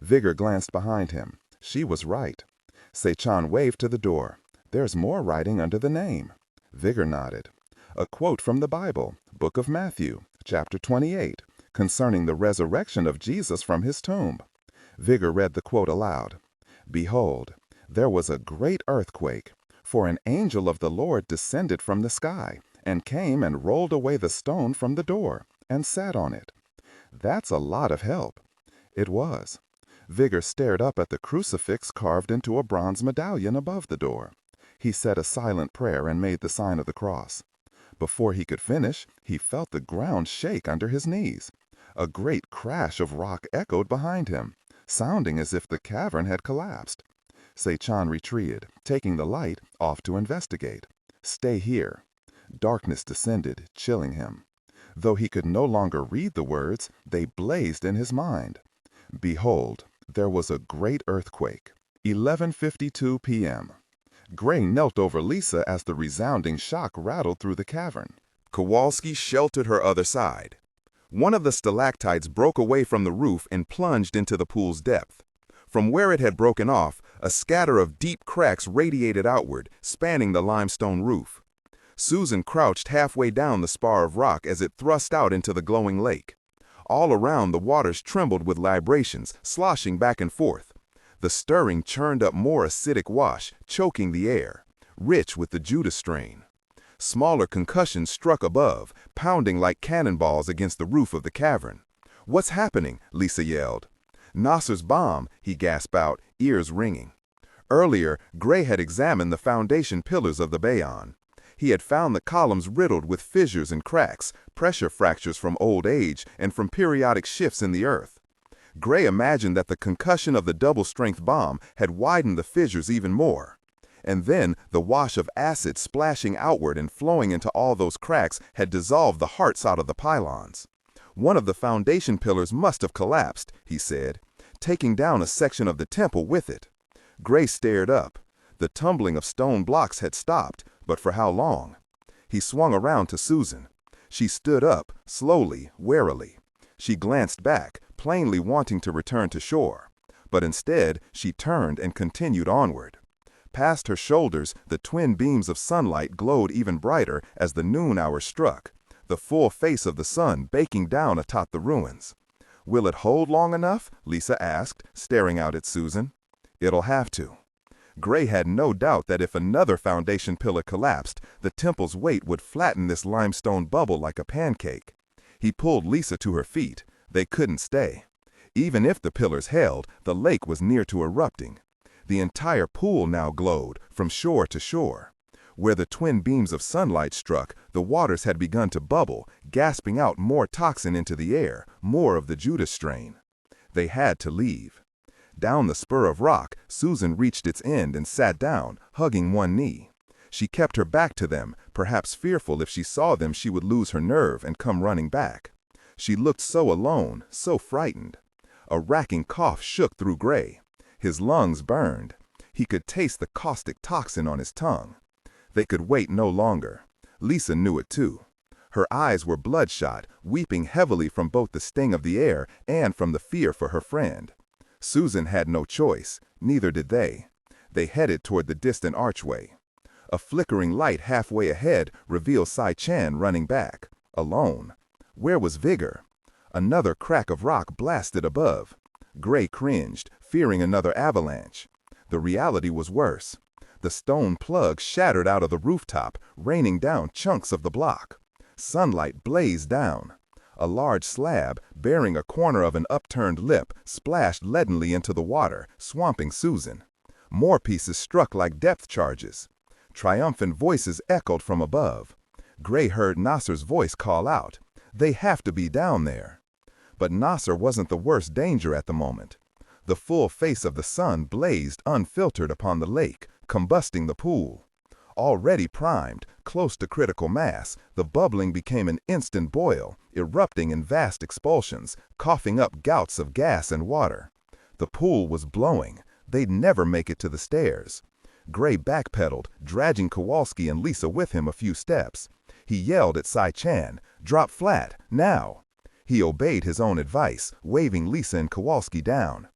Vigor glanced behind him. She was right. Sechan waved to the door. There's more writing under the name. Vigor nodded. A quote from the Bible, Book of Matthew, chapter 28, concerning the resurrection of Jesus from his tomb. Vigor read the quote aloud. Behold, there was a great earthquake, for an angel of the Lord descended from the sky, and came and rolled away the stone from the door, and sat on it. That's a lot of help. It was. Vigor stared up at the crucifix carved into a bronze medallion above the door. He said a silent prayer and made the sign of the cross. Before he could finish, he felt the ground shake under his knees. A great crash of rock echoed behind him, sounding as if the cavern had collapsed. Sechan retreated, taking the light, off to investigate. Stay here. Darkness descended, chilling him. Though he could no longer read the words, they blazed in his mind. Behold, there was a great earthquake. 11:52 p.m. Gray knelt over Lisa as the resounding shock rattled through the cavern. Kowalski sheltered her other side. One of the stalactites broke away from the roof and plunged into the pool's depth. From where it had broken off, a scatter of deep cracks radiated outward, spanning the limestone roof. Susan crouched halfway down the spar of rock as it thrust out into the glowing lake. All around, the waters trembled with librations, sloshing back and forth. The stirring churned up more acidic wash, choking the air, rich with the Judas strain. Smaller concussions struck above, pounding like cannonballs against the roof of the cavern. "What's happening?" Lisa yelled. "Nasser's bomb," he gasped out, ears ringing. Earlier, Gray had examined the foundation pillars of the Bayon. He had found the columns riddled with fissures and cracks, pressure fractures from old age and from periodic shifts in the earth. Gray imagined that the concussion of the double-strength bomb had widened the fissures even more. And then the wash of acid splashing outward and flowing into all those cracks had dissolved the hearts out of the pylons. "One of the foundation pillars must have collapsed," he said, taking down a section of the temple with it. Gray stared up. The tumbling of stone blocks had stopped, but for how long? He swung around to Susan. She stood up, slowly, warily. She glanced back, plainly wanting to return to shore. But instead, she turned and continued onward. Past her shoulders, the twin beams of sunlight glowed even brighter as the noon hour struck, the full face of the sun baking down atop the ruins. "Will it hold long enough?" Lisa asked, staring out at Susan. "It'll have to." Gray had no doubt that if another foundation pillar collapsed, the temple's weight would flatten this limestone bubble like a pancake. He pulled Lisa to her feet. They couldn't stay. Even if the pillars held, the lake was near to erupting. The entire pool now glowed, from shore to shore. Where the twin beams of sunlight struck, the waters had begun to bubble, gasping out more toxin into the air, more of the Judas strain. They had to leave. Down the spur of rock, Susan reached its end and sat down, hugging one knee. She kept her back to them, perhaps fearful if she saw them she would lose her nerve and come running back. She looked so alone, so frightened. A racking cough shook through Gray. His lungs burned. He could taste the caustic toxin on his tongue. They could wait no longer. Lisa knew it too. Her eyes were bloodshot, weeping heavily from both the sting of the air and from the fear for her friend. Susan had no choice, neither did they. They headed toward the distant archway. A flickering light halfway ahead revealed Sai-Chan running back, alone. Where was Vigor? Another crack of rock blasted above. Gray cringed, fearing another avalanche. The reality was worse. The stone plug shattered out of the rooftop, raining down chunks of the block. Sunlight blazed down. A large slab, bearing a corner of an upturned lip, splashed leadenly into the water, swamping Susan. More pieces struck like depth charges. Triumphant voices echoed from above. Gray heard Nasser's voice call out, "They have to be down there." But Nasser wasn't the worst danger at the moment. The full face of the sun blazed unfiltered upon the lake, combusting the pool. Already primed, close to critical mass, the bubbling became an instant boil, erupting in vast expulsions, coughing up gouts of gas and water. The pool was blowing. They'd never make it to the stairs. Gray backpedaled, dragging Kowalski and Lisa with him a few steps. He yelled at Sai-Chan, "Drop flat, now!" He obeyed his own advice, waving Lisa and Kowalski down.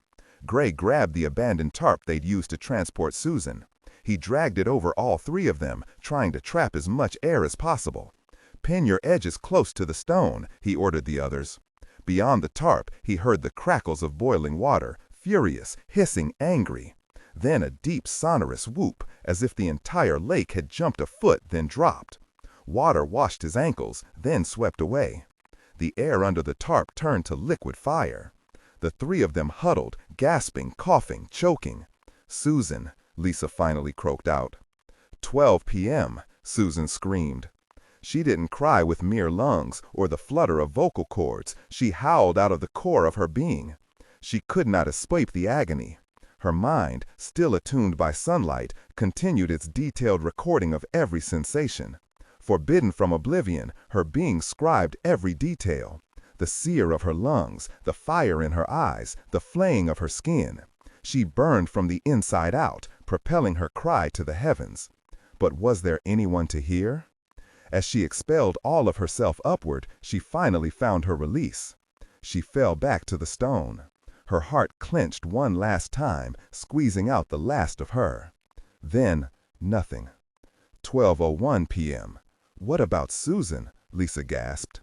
Gray grabbed the abandoned tarp they'd used to transport Susan. He dragged it over all three of them, trying to trap as much air as possible. "Pin your edges close to the stone," he ordered the others. Beyond the tarp, he heard the crackles of boiling water, furious, hissing, angry. Then a deep, sonorous whoop, as if the entire lake had jumped a foot, then dropped. Water washed his ankles, then swept away. The air under the tarp turned to liquid fire. The three of them huddled, gasping, coughing, choking. "Susan," Lisa finally croaked out. 12 p.m., Susan screamed. She didn't cry with mere lungs or the flutter of vocal cords. She howled out of the core of her being. She could not escape the agony. Her mind, still attuned by sunlight, continued its detailed recording of every sensation. Forbidden from oblivion, her being scribed every detail. The sear of her lungs, the fire in her eyes, the flaying of her skin. She burned from the inside out, propelling her cry to the heavens. But was there anyone to hear? As she expelled all of herself upward, she finally found her release. She fell back to the stone. Her heart clenched one last time, squeezing out the last of her. Then, nothing. 12:01 p.m. "What about Susan?" Lisa gasped.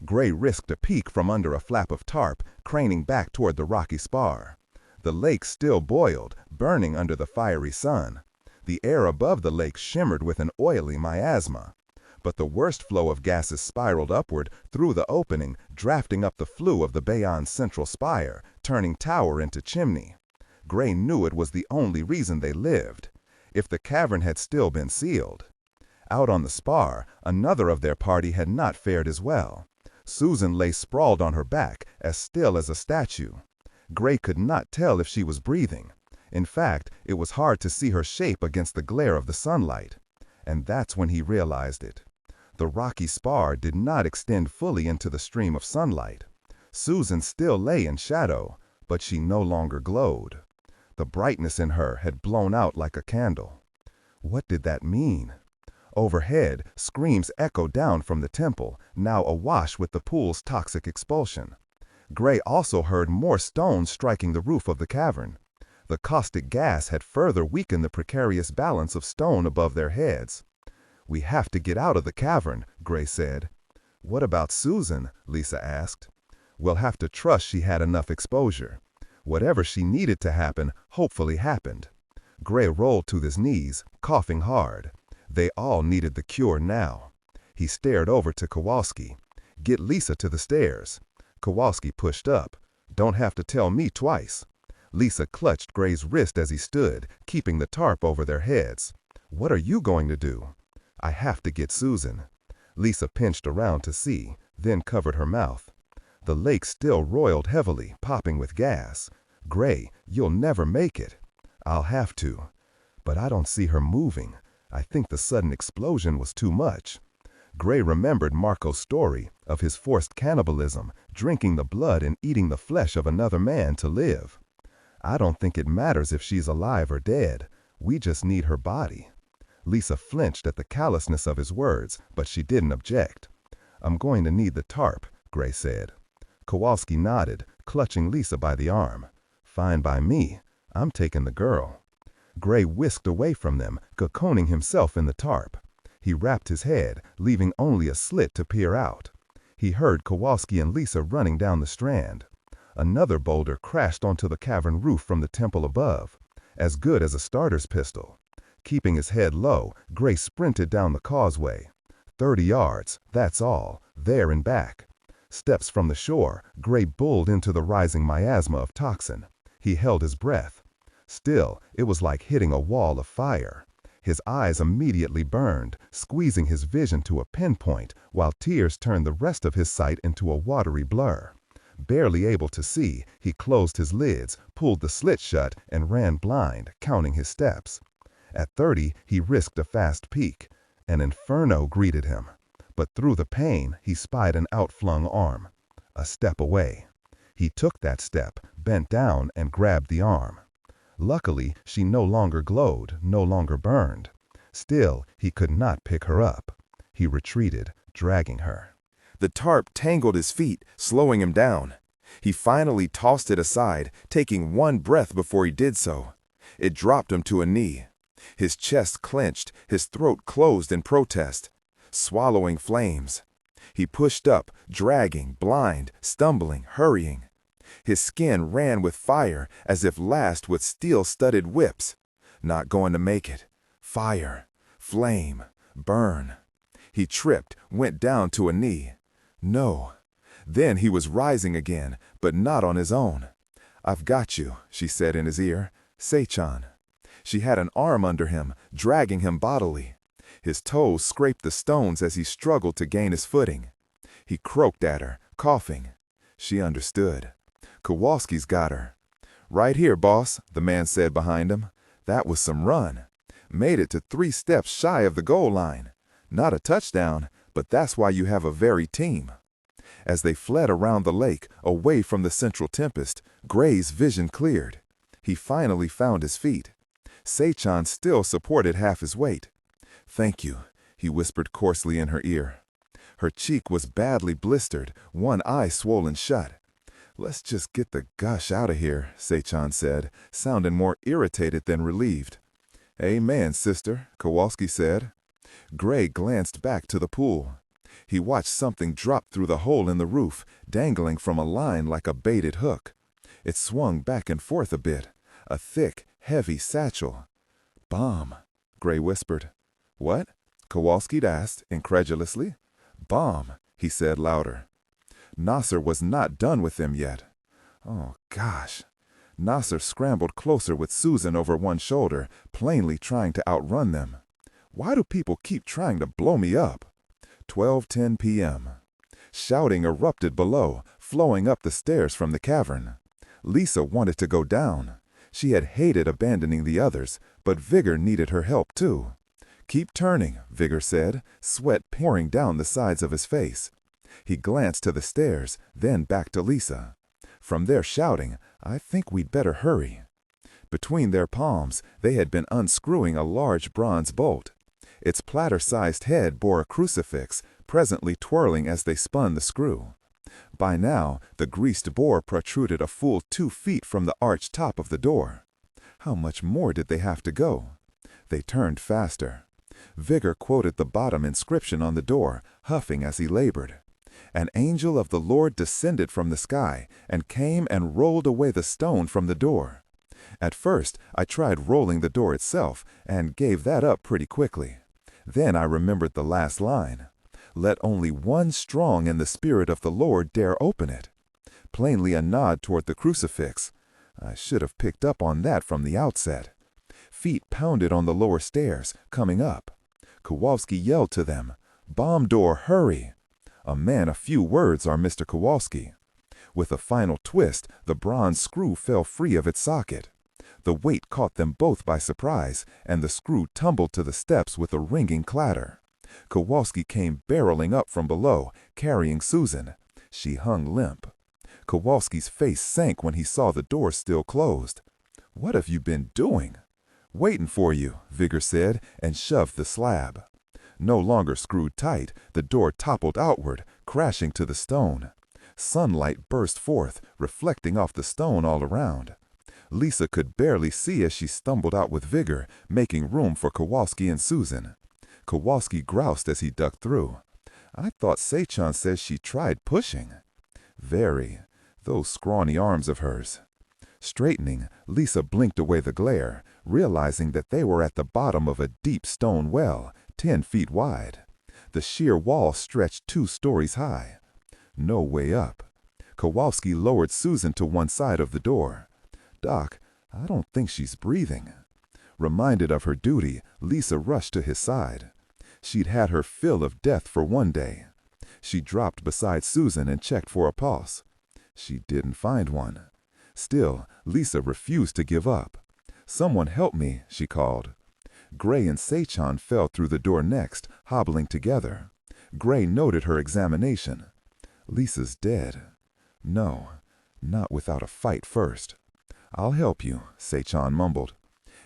Gray risked a peek from under a flap of tarp, craning back toward the rocky spar. The lake still boiled, burning under the fiery sun. The air above the lake shimmered with an oily miasma. But the worst flow of gases spiraled upward through the opening, drafting up the flue of the Bayon's central spire, turning tower into chimney. Gray knew it was the only reason they lived. If the cavern had still been sealed. Out on the spar, another of their party had not fared as well. Susan lay sprawled on her back, as still as a statue. Gray could not tell if she was breathing. In fact, it was hard to see her shape against the glare of the sunlight. And that's when he realized it. The rocky spar did not extend fully into the stream of sunlight. Susan still lay in shadow, but she no longer glowed. The brightness in her had blown out like a candle. What did that mean? Overhead, screams echoed down from the temple, now awash with the pool's toxic expulsion. Gray also heard more stones striking the roof of the cavern. The caustic gas had further weakened the precarious balance of stone above their heads. "We have to get out of the cavern," Gray said. "What about Susan?" Lisa asked. "We'll have to trust she had enough exposure. Whatever she needed to happen, hopefully happened." Gray rolled to his knees, coughing hard. They all needed the cure now. He stared over to Kowalski. "Get Lisa to the stairs." Kowalski pushed up. "Don't have to tell me twice." Lisa clutched Gray's wrist as he stood, keeping the tarp over their heads. "What are you going to do?" "I have to get Susan." Lisa pinched around to see, then covered her mouth. The lake still roiled heavily, popping with gas. "Gray, you'll never make it." "I'll have to." "But I don't see her moving. I think the sudden explosion was too much." Gray remembered Marco's story of his forced cannibalism, drinking the blood and eating the flesh of another man to live. "I don't think it matters if she's alive or dead. We just need her body." Lisa flinched at the callousness of his words, but she didn't object. "I'm going to need the tarp," Gray said. Kowalski nodded, clutching Lisa by the arm. "Fine by me. I'm taking the girl." Gray whisked away from them, coconing himself in the tarp. He wrapped his head, leaving only a slit to peer out. He heard Kowalski and Lisa running down the strand. Another boulder crashed onto the cavern roof from the temple above, as good as a starter's pistol. Keeping his head low, Gray sprinted down the causeway. 30 yards, that's all, there and back. Steps from the shore, Gray bulled into the rising miasma of toxin. He held his breath. Still, it was like hitting a wall of fire. His eyes immediately burned, squeezing his vision to a pinpoint, while tears turned the rest of his sight into a watery blur. Barely able to see, he closed his lids, pulled the slit shut, and ran blind, counting his steps. At 30, he risked a fast peek. An inferno greeted him. But through the pain, he spied an outflung arm. A step away. He took that step, bent down, and grabbed the arm. Luckily, she no longer glowed, no longer burned. Still, he could not pick her up. He retreated, dragging her. The tarp tangled his feet, slowing him down. He finally tossed it aside, taking one breath before he did so. It dropped him to a knee. His chest clenched, his throat closed in protest. Swallowing flames. He pushed up, dragging, blind, stumbling, hurrying. His skin ran with fire, as if lashed with steel-studded whips. Not going to make it. Fire, flame, burn. He tripped, went down to a knee. No. Then he was rising again, but not on his own. "I've got you," she said in his ear. "Sei-chan." She had an arm under him, dragging him bodily. His toes scraped the stones as he struggled to gain his footing. He croaked at her, coughing. She understood. "Kowalski's got her." "Right here, boss," the man said behind him. That was some run. Made it to 3 steps shy of the goal line. Not a touchdown, but that's why you have a very team. As they fled around the lake, away from the central tempest, Gray's vision cleared. He finally found his feet. Sei-chan still supported half his weight. "Thank you," he whispered coarsely in her ear. Her cheek was badly blistered, one eye swollen shut. "Let's just get the gush out of here," Sei-chan said, sounding more irritated than relieved. "Amen, sister," Kowalski said. Gray glanced back to the pool. He watched something drop through the hole in the roof, dangling from a line like a baited hook. It swung back and forth a bit, a thick, heavy satchel. "Bomb," Gray whispered. "What?" Kowalski asked, incredulously. "Bomb," he said louder. Nasser was not done with them yet. Oh, gosh. Nasser scrambled closer with Susan over one shoulder, plainly trying to outrun them. Why do people keep trying to blow me up? 12:10 p.m. Shouting erupted below, flowing up the stairs from the cavern. Lisa wanted to go down. She had hated abandoning the others, but Vigor needed her help too. "Keep turning," Vigor said, sweat pouring down the sides of his face. He glanced to the stairs, then back to Lisa. From their shouting, "I think we'd better hurry." Between their palms, they had been unscrewing a large bronze bolt. Its platter-sized head bore a crucifix, presently twirling as they spun the screw. By now, the greased bore protruded a full 2 feet from the arched top of the door. How much more did they have to go? They turned faster. Vigor quoted the bottom inscription on the door, huffing as he labored. "An angel of the Lord descended from the sky and came and rolled away the stone from the door." At first, I tried rolling the door itself and gave that up pretty quickly. Then I remembered the last line. "Let only one strong in the Spirit of the Lord dare open it." Plainly a nod toward the crucifix. I should have picked up on that from the outset. Feet pounded on the lower stairs, coming up. Kowalski yelled to them, "Bomb door, hurry!" A man of few words are Mr. Kowalski. With a final twist, the bronze screw fell free of its socket. The weight caught them both by surprise, and the screw tumbled to the steps with a ringing clatter. Kowalski came barreling up from below, carrying Susan. She hung limp. Kowalski's face sank when he saw the door still closed. "What have you been doing?" "Waiting for you," Vigor said, and shoved the slab. No longer screwed tight, the door toppled outward, crashing to the stone. Sunlight burst forth, reflecting off the stone all around. Lisa could barely see as she stumbled out with Vigor, making room for Kowalski and Susan. Kowalski groused as he ducked through. "I thought Sei-chan said she tried pushing." "Very. Those scrawny arms of hers. Straightening, Lisa blinked away the glare, realizing that they were at the bottom of a deep stone well, 10 feet wide. The sheer wall stretched 2 stories high. No way up. Kowalski lowered Susan to one side of the door. "Doc, I don't think she's breathing." Reminded of her duty, Lisa rushed to his side. She'd had her fill of death for one day. She dropped beside Susan and checked for a pulse. She didn't find one. Still, Lisa refused to give up. "Someone help me," she called. Gray and Sachan fell through the door next, hobbling together. Gray noted her examination. "Lisa's dead." "No, not without a fight first." "I'll help you," Sachan mumbled.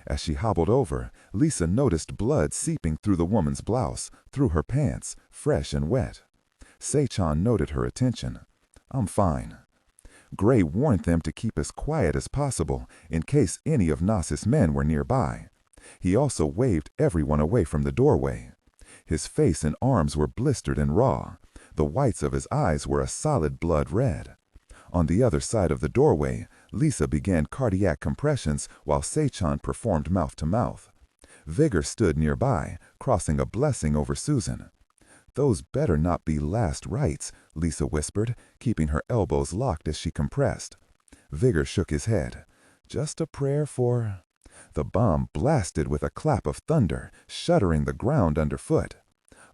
As she hobbled over, Lisa noticed blood seeping through the woman's blouse, through her pants, fresh and wet. Sachan noted her attention. "I'm fine." Gray warned them to keep as quiet as possible in case any of Nas's men were nearby. He also waved everyone away from the doorway. His face and arms were blistered and raw. The whites of his eyes were a solid blood red. On the other side of the doorway, Lisa began cardiac compressions while Sachan performed mouth-to-mouth. Vigor stood nearby, crossing a blessing over Susan. "Those better not be last rites," Lisa whispered, keeping her elbows locked as she compressed. Vigor shook his head. "Just a prayer for—" The bomb blasted with a clap of thunder, shuddering the ground underfoot.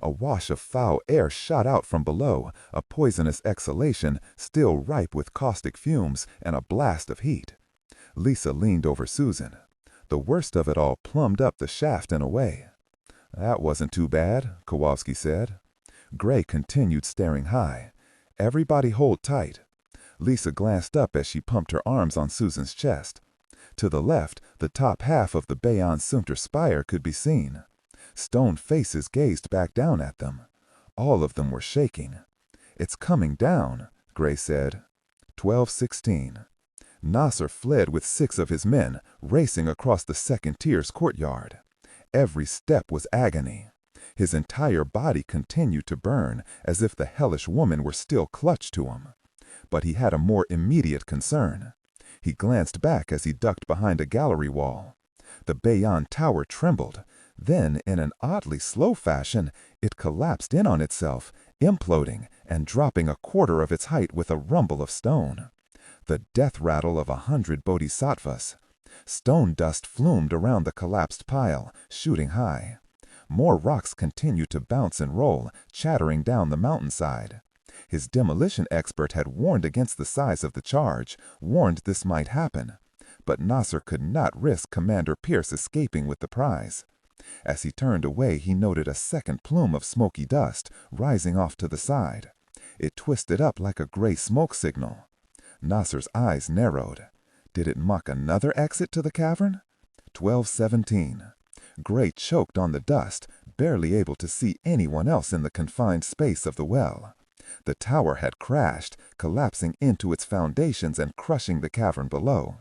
A wash of foul air shot out from below, a poisonous exhalation still ripe with caustic fumes and a blast of heat. Lisa leaned over Susan. The worst of it all plumbed up the shaft and away. "That wasn't too bad," Kowalski said. Gray continued staring high. "Everybody hold tight." Lisa glanced up as she pumped her arms on Susan's chest. To the left, the top half of the Bayon Sunter spire could be seen. Stone faces gazed back down at them. All of them were shaking. "It's coming down," Gray said. 12:16. Nasser fled with 6 of his men, racing across the second tier's courtyard. Every step was agony. His entire body continued to burn, as if the hellish woman were still clutched to him. But he had a more immediate concern. He glanced back as he ducked behind a gallery wall. The Bayon Tower trembled. Then, in an oddly slow fashion, it collapsed in on itself, imploding and dropping a quarter of its height with a rumble of stone. The death rattle of 100 bodhisattvas. Stone dust flumed around the collapsed pile, shooting high. More rocks continued to bounce and roll, chattering down the mountainside. His demolition expert had warned against the size of the charge, warned this might happen. But Nasser could not risk Commander Pierce escaping with the prize. As he turned away, he noted a second plume of smoky dust rising off to the side. It twisted up like a gray smoke signal. Nasser's eyes narrowed. Did it mark another exit to the cavern? 12:17. Gray choked on the dust, barely able to see anyone else in the confined space of the well. The tower had crashed, collapsing into its foundations and crushing the cavern below.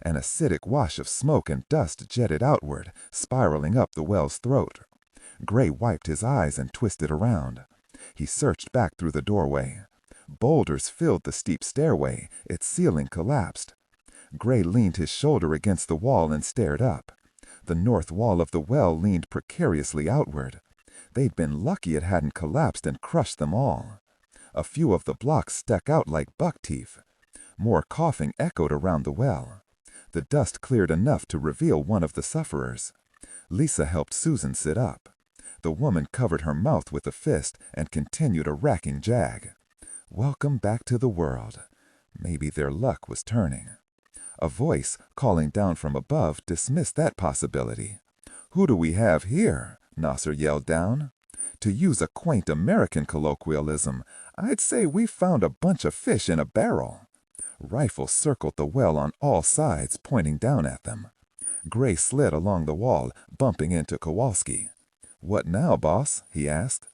An acidic wash of smoke and dust jetted outward, spiraling up the well's throat. Gray wiped his eyes and twisted around. He searched back through the doorway. Boulders filled the steep stairway, its ceiling collapsed. Gray leaned his shoulder against the wall and stared up. The north wall of the well leaned precariously outward. They'd been lucky it hadn't collapsed and crushed them all. A few of the blocks stuck out like buck teeth. More coughing echoed around the well. The dust cleared enough to reveal one of the sufferers. Lisa helped Susan sit up. The woman covered her mouth with a fist and continued a racking jag. Welcome back to the world. Maybe their luck was turning. A voice, calling down from above, dismissed that possibility. Who do we have here? Nasser yelled down. To use a quaint American colloquialism, I'd say we found a bunch of fish in a barrel. Rifles circled the well on all sides, pointing down at them. Gray slid along the wall, bumping into Kowalski. What now, boss? He asked.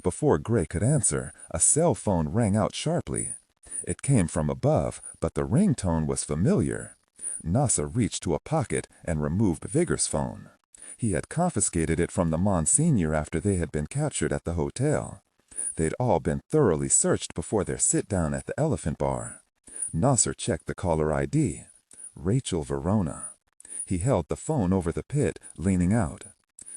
Before Gray could answer, a cell phone rang out sharply. It came from above, but the ringtone was familiar. Nasser reached to a pocket and removed Vigor's phone. He had confiscated it from the Monsignor after they had been captured at the hotel. They'd all been thoroughly searched before their sit-down at the Elephant Bar. Nasser checked the caller ID. Rachel Verona. He held the phone over the pit, leaning out.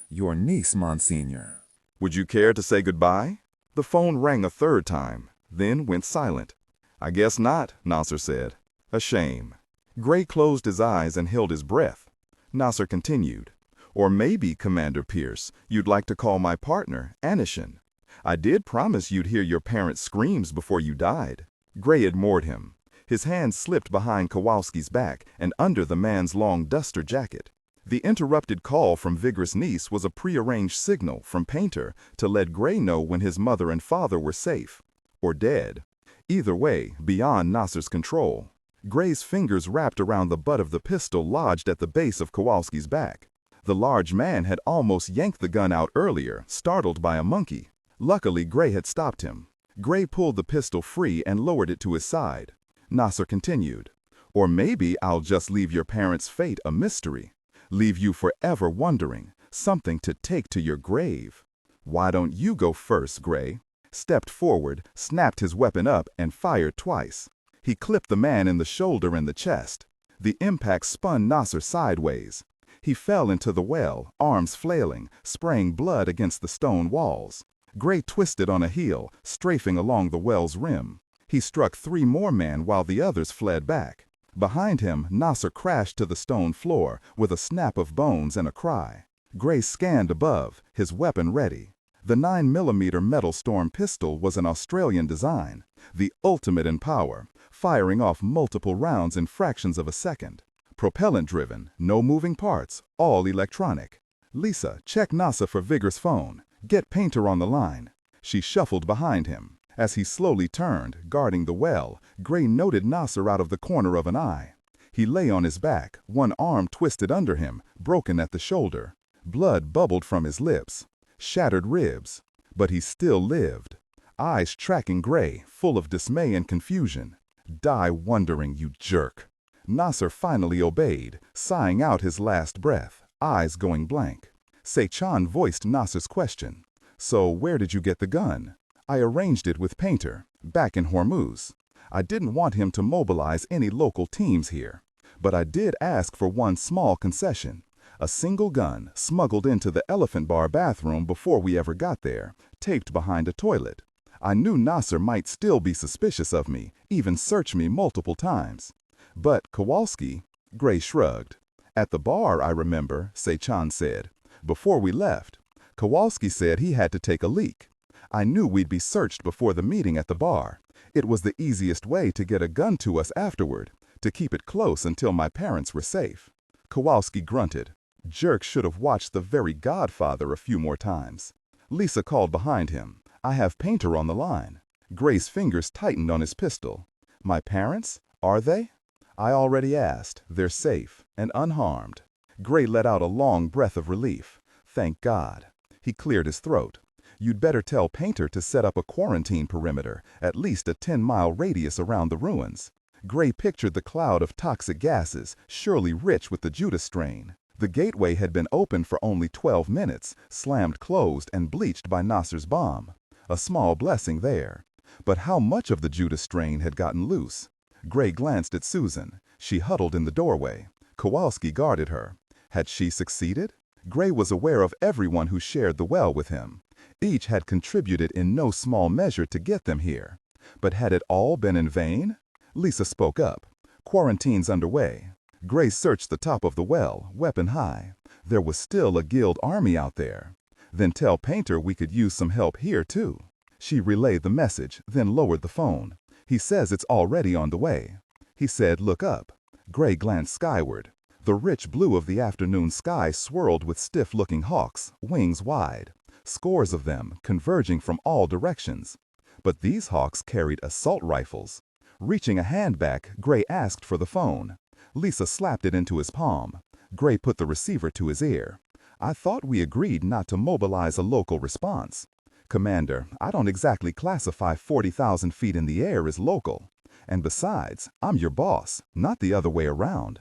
Your niece, Monsignor. Would you care to say goodbye? The phone rang a third time, then went silent. I guess not, Nasser said. A shame. Gray closed his eyes and held his breath. Nasser continued. Or maybe, Commander Pierce, you'd like to call my partner, Anishin. I did promise you'd hear your parents' screams before you died. Gray ignored him. His hand slipped behind Kowalski's back and under the man's long duster jacket. The interrupted call from Vigorous Niece was a prearranged signal from Painter to let Gray know when his mother and father were safe. Or dead. Either way, beyond Nasser's control. Gray's fingers wrapped around the butt of the pistol lodged at the base of Kowalski's back. The large man had almost yanked the gun out earlier, startled by a monkey. Luckily, Gray had stopped him. Gray pulled the pistol free and lowered it to his side. Nasser continued. Or maybe I'll just leave your parents' fate a mystery. Leave you forever wondering, something to take to your grave. Why don't you go first, Gray? Stepped forward, snapped his weapon up, and fired twice. He clipped the man in the shoulder and the chest. The impact spun Nasser sideways. He fell into the well, arms flailing, spraying blood against the stone walls. Gray twisted on a heel, strafing along the well's rim. He struck 3 more men while the others fled back. Behind him, Nasser crashed to the stone floor with a snap of bones and a cry. Gray scanned above, his weapon ready. The 9mm Metal Storm pistol was an Australian design, the ultimate in power, firing off multiple rounds in fractions of a second. Propellant-driven, no moving parts, all electronic. Lisa, check Nasser for Vigor's phone. Get Painter on the line. She shuffled behind him. As he slowly turned, guarding the well, Gray noted Nasser out of the corner of an eye. He lay on his back, one arm twisted under him, broken at the shoulder. Blood bubbled from his lips. Shattered ribs. But he still lived. Eyes tracking Gray, full of dismay and confusion. Die wondering, you jerk. Nasser finally obeyed, sighing out his last breath, eyes going blank. Sechan voiced Nasser's question. So where did you get the gun? I arranged it with Painter, back in Hormuz. I didn't want him to mobilize any local teams here. But I did ask for one small concession. A single gun smuggled into the Elephant Bar bathroom before we ever got there, taped behind a toilet. I knew Nasser might still be suspicious of me, even search me multiple times. But Kowalski, Gray shrugged. At the bar, I remember, Sechan said. Before we left, Kowalski said he had to take a leak. I knew we'd be searched before the meeting at the bar. It was the easiest way to get a gun to us afterward, to keep it close until my parents were safe. Kowalski grunted. Jerk should have watched The Very Godfather a few more times. Lisa called behind him. I have Painter on the line. Gray's fingers tightened on his pistol. My parents? Are they? I already asked. They're safe and unharmed. Gray let out a long breath of relief. Thank God. He cleared his throat. You'd better tell Painter to set up a quarantine perimeter, at least a 10-mile radius around the ruins. Gray pictured the cloud of toxic gases, surely rich with the Judas strain. The gateway had been open for only 12 minutes, slammed closed and bleached by Nasser's bomb. A small blessing there. But how much of the Judas strain had gotten loose? Gray glanced at Susan. She huddled in the doorway. Kowalski guarded her. Had she succeeded? Gray was aware of everyone who shared the well with him. Each had contributed in no small measure to get them here. But had it all been in vain? Lisa spoke up. Quarantine's underway. Gray searched the top of the well, weapon high. There was still a guild army out there. Then tell Painter we could use some help here too. She relayed the message, then lowered the phone. He says it's already on the way. He said, look up. Gray glanced skyward. The rich blue of the afternoon sky swirled with stiff-looking hawks, wings wide. Scores of them, converging from all directions. But these hawks carried assault rifles. Reaching a hand back, Gray asked for the phone. Lisa slapped it into his palm. Gray put the receiver to his ear. I thought we agreed not to mobilize a local response. Commander, I don't exactly classify 40,000 feet in the air as local. And besides, I'm your boss, not the other way around.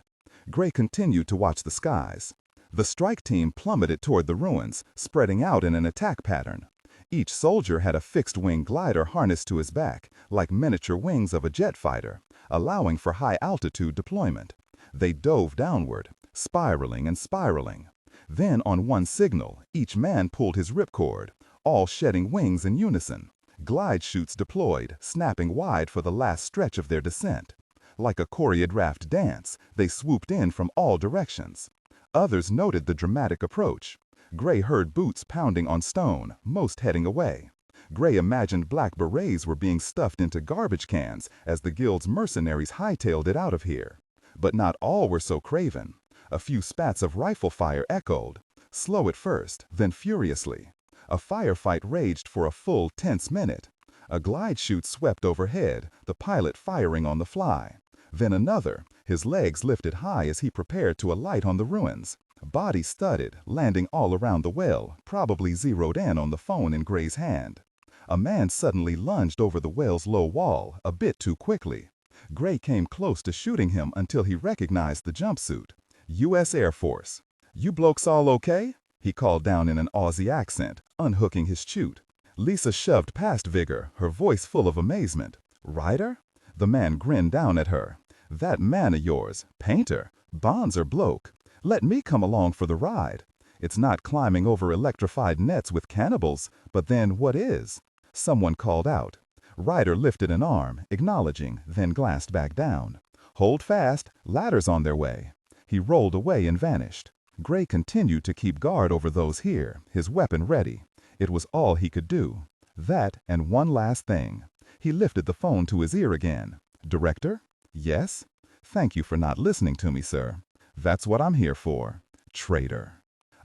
Gray continued to watch the skies. The strike team plummeted toward the ruins, spreading out in an attack pattern. Each soldier had a fixed-wing glider harnessed to his back, like miniature wings of a jet fighter, allowing for high-altitude deployment. They dove downward, spiraling and spiraling. Then, on one signal, each man pulled his ripcord, all shedding wings in unison. Glide chutes deployed, snapping wide for the last stretch of their descent. Like a choreographed dance, they swooped in from all directions. Others noted the dramatic approach. Gray heard boots pounding on stone, most heading away. Gray imagined black berets were being stuffed into garbage cans as the guild's mercenaries hightailed it out of here. But not all were so craven. A few spats of rifle fire echoed, slow at first, then furiously. A firefight raged for a full tense minute. A glide chute swept overhead, the pilot firing on the fly. Then another, his legs lifted high as he prepared to alight on the ruins. Body studded, landing all around the well, probably zeroed in on the phone in Gray's hand. A man suddenly lunged over the well's low wall, a bit too quickly. Gray came close to shooting him until he recognized the jumpsuit. U.S. Air Force. "You blokes all okay?" he called down in an Aussie accent, unhooking his chute. Lisa shoved past Vigor, her voice full of amazement. "Ryder?" The man grinned down at her. "That man of yours, painter, bonds or bloke. Let me come along for the ride. It's not climbing over electrified nets with cannibals, but then what is?" Someone called out. Ryder lifted an arm, acknowledging, then glanced back down. "Hold fast, ladders on their way." He rolled away and vanished. Gray continued to keep guard over those here, his weapon ready. It was all he could do. That and one last thing. He lifted the phone to his ear again. "Director?" "Yes?" "Thank you for not listening to me, sir." "That's what I'm here for." Traitor.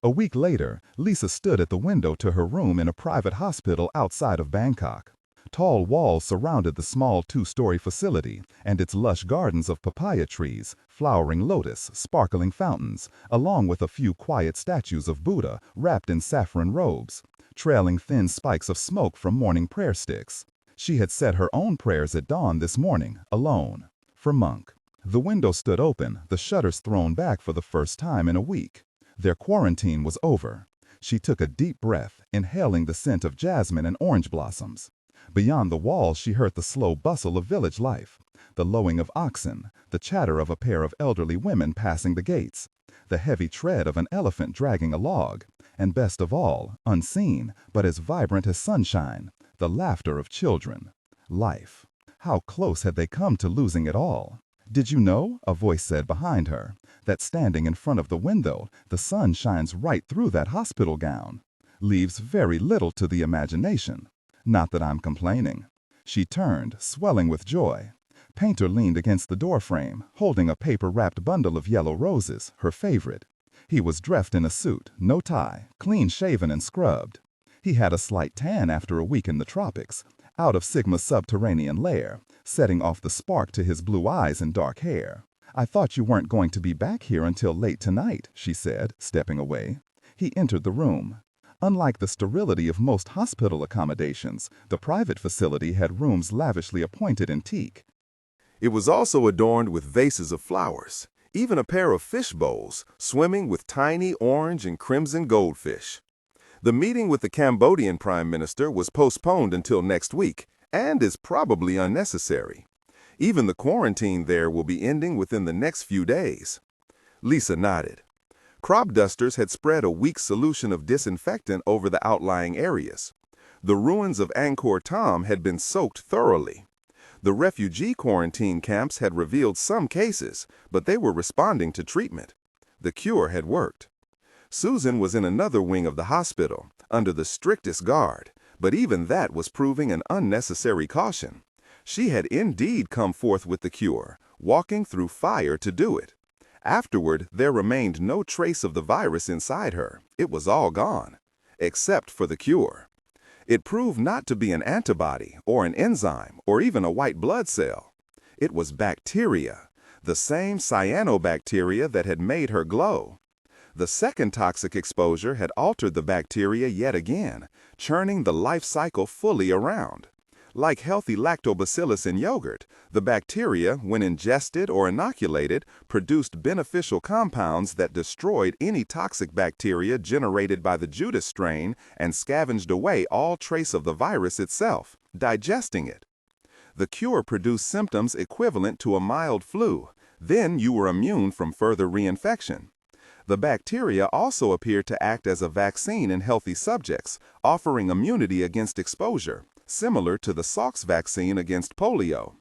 A week later, Lisa stood at the window to her room in a private hospital outside of Bangkok. Tall walls surrounded the small two-story facility and its lush gardens of papaya trees, flowering lotus, sparkling fountains, along with a few quiet statues of Buddha wrapped in saffron robes, trailing thin spikes of smoke from morning prayer sticks. She had said her own prayers at dawn this morning, alone. For Monk. The window stood open, the shutters thrown back for the first time in a week. Their quarantine was over. She took a deep breath, inhaling the scent of jasmine and orange blossoms. Beyond the wall, she heard the slow bustle of village life, the lowing of oxen, the chatter of a pair of elderly women passing the gates, the heavy tread of an elephant dragging a log, and best of all, unseen, but as vibrant as sunshine, the laughter of children. Life. How close had they come to losing it all? "Did you know," a voice said behind her, "that standing in front of the window, the sun shines right through that hospital gown? Leaves very little to the imagination. Not that I'm complaining." She turned, swelling with joy. Painter leaned against the doorframe, holding a paper-wrapped bundle of yellow roses, her favorite. He was dressed in a suit, no tie, clean-shaven and scrubbed. He had a slight tan after a week in the tropics, out of Sigma's subterranean lair, setting off the spark to his blue eyes and dark hair. "I thought you weren't going to be back here until late tonight," she said, stepping away. He entered the room. Unlike the sterility of most hospital accommodations, the private facility had rooms lavishly appointed in teak. It was also adorned with vases of flowers, even a pair of fish bowls swimming with tiny orange and crimson goldfish. The meeting with the Cambodian Prime Minister was postponed until next week and is probably unnecessary. Even the quarantine there will be ending within the next few days. Lisa nodded. Crop dusters had spread a weak solution of disinfectant over the outlying areas. The ruins of Angkor Wat had been soaked thoroughly. The refugee quarantine camps had revealed some cases, but they were responding to treatment. The cure had worked. Susan was in another wing of the hospital, under the strictest guard, but even that was proving an unnecessary caution. She had indeed come forth with the cure, walking through fire to do it. Afterward, there remained no trace of the virus inside her. It was all gone, except for the cure. It proved not to be an antibody or an enzyme or even a white blood cell. It was bacteria, the same cyanobacteria that had made her glow. The second toxic exposure had altered the bacteria yet again, churning the life cycle fully around. Like healthy lactobacillus in yogurt, the bacteria, when ingested or inoculated, produced beneficial compounds that destroyed any toxic bacteria generated by the Judas strain and scavenged away all trace of the virus itself, digesting it. The cure produced symptoms equivalent to a mild flu. Then you were immune from further reinfection. The bacteria also appeared to act as a vaccine in healthy subjects, offering immunity against exposure, similar to the Salk's vaccine against polio.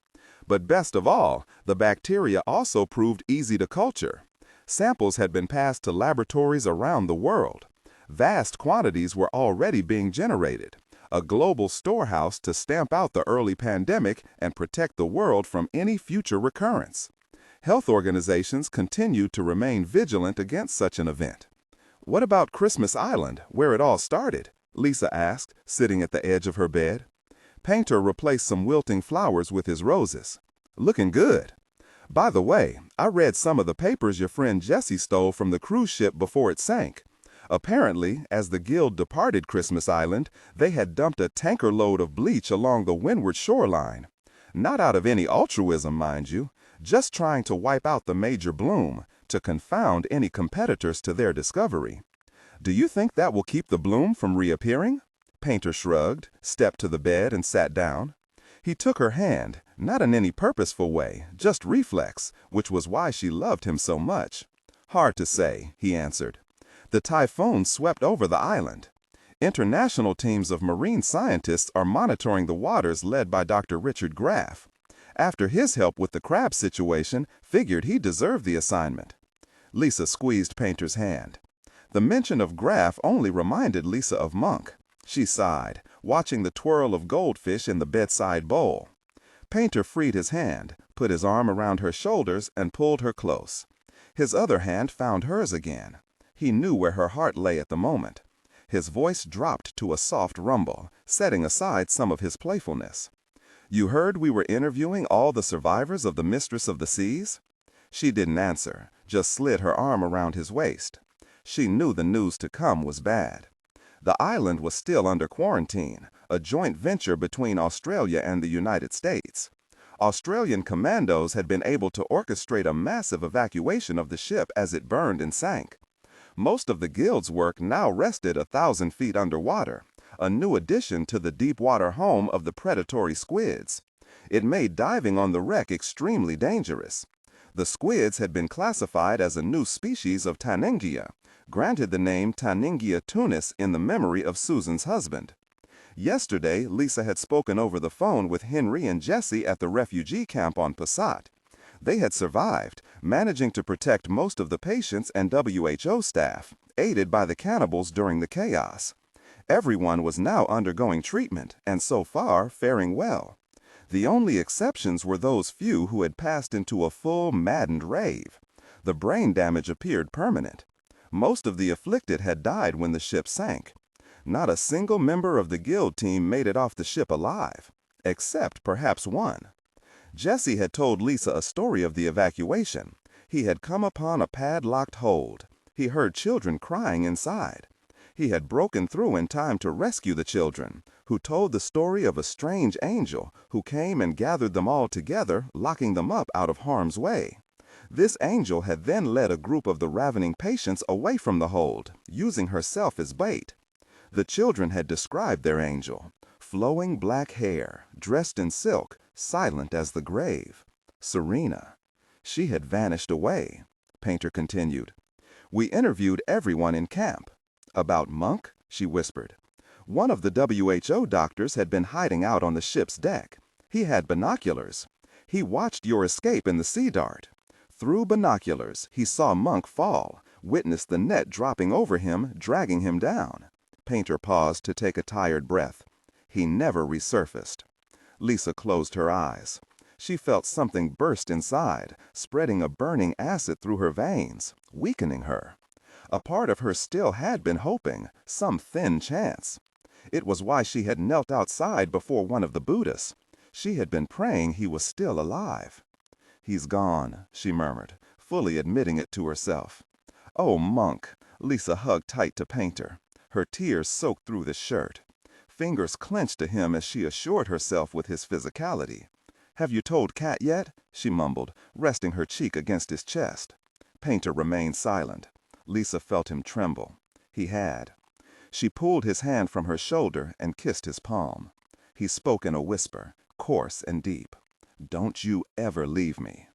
But best of all, the bacteria also proved easy to culture. Samples had been passed to laboratories around the world. Vast quantities were already being generated, a global storehouse to stamp out the early pandemic and protect the world from any future recurrence. Health organizations continued to remain vigilant against such an event. "What about Christmas Island, where it all started?" Lisa asked, sitting at the edge of her bed. Painter replaced some wilting flowers with his roses. "Looking good. By the way, I read some of the papers your friend Jesse stole from the cruise ship before it sank. Apparently, as the guild departed Christmas Island, they had dumped a tanker load of bleach along the windward shoreline. Not out of any altruism, mind you, just trying to wipe out the major bloom, to confound any competitors to their discovery. Do you think that will keep the bloom from reappearing?" Painter shrugged, stepped to the bed, and sat down. He took her hand, not in any purposeful way, just reflex, which was why she loved him so much. "Hard to say," he answered. "The typhoon swept over the island. International teams of marine scientists are monitoring the waters led by Dr. Richard Graff. After his help with the crab situation, figured he deserved the assignment." Lisa squeezed Painter's hand. The mention of Graff only reminded Lisa of Monk. She sighed, watching the twirl of goldfish in the bedside bowl. Painter freed his hand, put his arm around her shoulders, and pulled her close. His other hand found hers again. He knew where her heart lay at the moment. His voice dropped to a soft rumble, setting aside some of his playfulness. "You heard we were interviewing all the survivors of the Mistress of the Seas?" She didn't answer, just slid her arm around his waist. She knew the news to come was bad. The island was still under quarantine, a joint venture between Australia and the United States. Australian commandos had been able to orchestrate a massive evacuation of the ship as it burned and sank. Most of the guild's work now rested 1,000 feet underwater, a new addition to the deep-water home of the predatory squids. It made diving on the wreck extremely dangerous. The squids had been classified as a new species of Taningia, granted the name Taningia tunis in the memory of Susan's husband. Yesterday, Lisa had spoken over the phone with Henry and Jesse at the refugee camp on Passat. They had survived, managing to protect most of the patients and WHO staff, aided by the cannibals during the chaos. Everyone was now undergoing treatment, and so far faring well. The only exceptions were those few who had passed into a full, maddened rave. The brain damage appeared permanent. Most of the afflicted had died when the ship sank. Not a single member of the guild team made it off the ship alive, except perhaps one. Jesse had told Lisa a story of the evacuation. He had come upon a padlocked hold. He heard children crying inside. He had broken through in time to rescue the children, who told the story of a strange angel who came and gathered them all together, locking them up out of harm's way. This angel had then led a group of the ravening patients away from the hold, using herself as bait. The children had described their angel: flowing black hair, dressed in silk, silent as the grave. Serena. She had vanished away. Painter continued. "We interviewed everyone in camp." "About Monk?" she whispered. "One of the WHO doctors had been hiding out on the ship's deck. He had binoculars. He watched your escape in the Sea Dart. Through binoculars, he saw Monk fall, witnessed the net dropping over him, dragging him down." Painter paused to take a tired breath. "He never resurfaced." Lisa closed her eyes. She felt something burst inside, spreading a burning acid through her veins, weakening her. A part of her still had been hoping, some thin chance. It was why she had knelt outside before one of the Buddhists. She had been praying he was still alive. "He's gone," she murmured, fully admitting it to herself. "Oh, Monk!" Lisa hugged tight to Painter. Her tears soaked through the shirt. Fingers clenched to him as she assured herself with his physicality. "Have you told Kat yet?" she mumbled, resting her cheek against his chest. Painter remained silent. Lisa felt him tremble. He had. She pulled his hand from her shoulder and kissed his palm. He spoke in a whisper, coarse and deep. "Don't you ever leave me."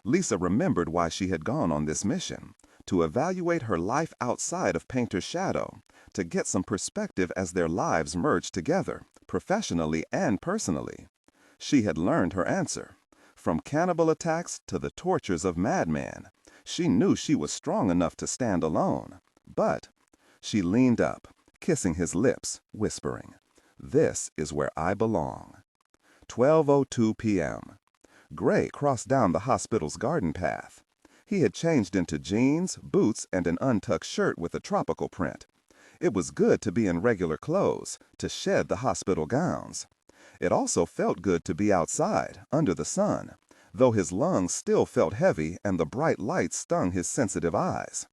Lisa remembered why she had gone on this mission, to evaluate her life outside of Painter's shadow, to get some perspective as their lives merged together, professionally and personally. She had learned her answer. From cannibal attacks to the tortures of madmen, she knew she was strong enough to stand alone. But she leaned up, kissing his lips, whispering, "This is where I belong." 12:02 p.m. Gray crossed down the hospital's garden path. He had changed into jeans, boots, and an untucked shirt with a tropical print. It was good to be in regular clothes, to shed the hospital gowns. It also felt good to be outside, under the sun, though his lungs still felt heavy and the bright light stung his sensitive eyes.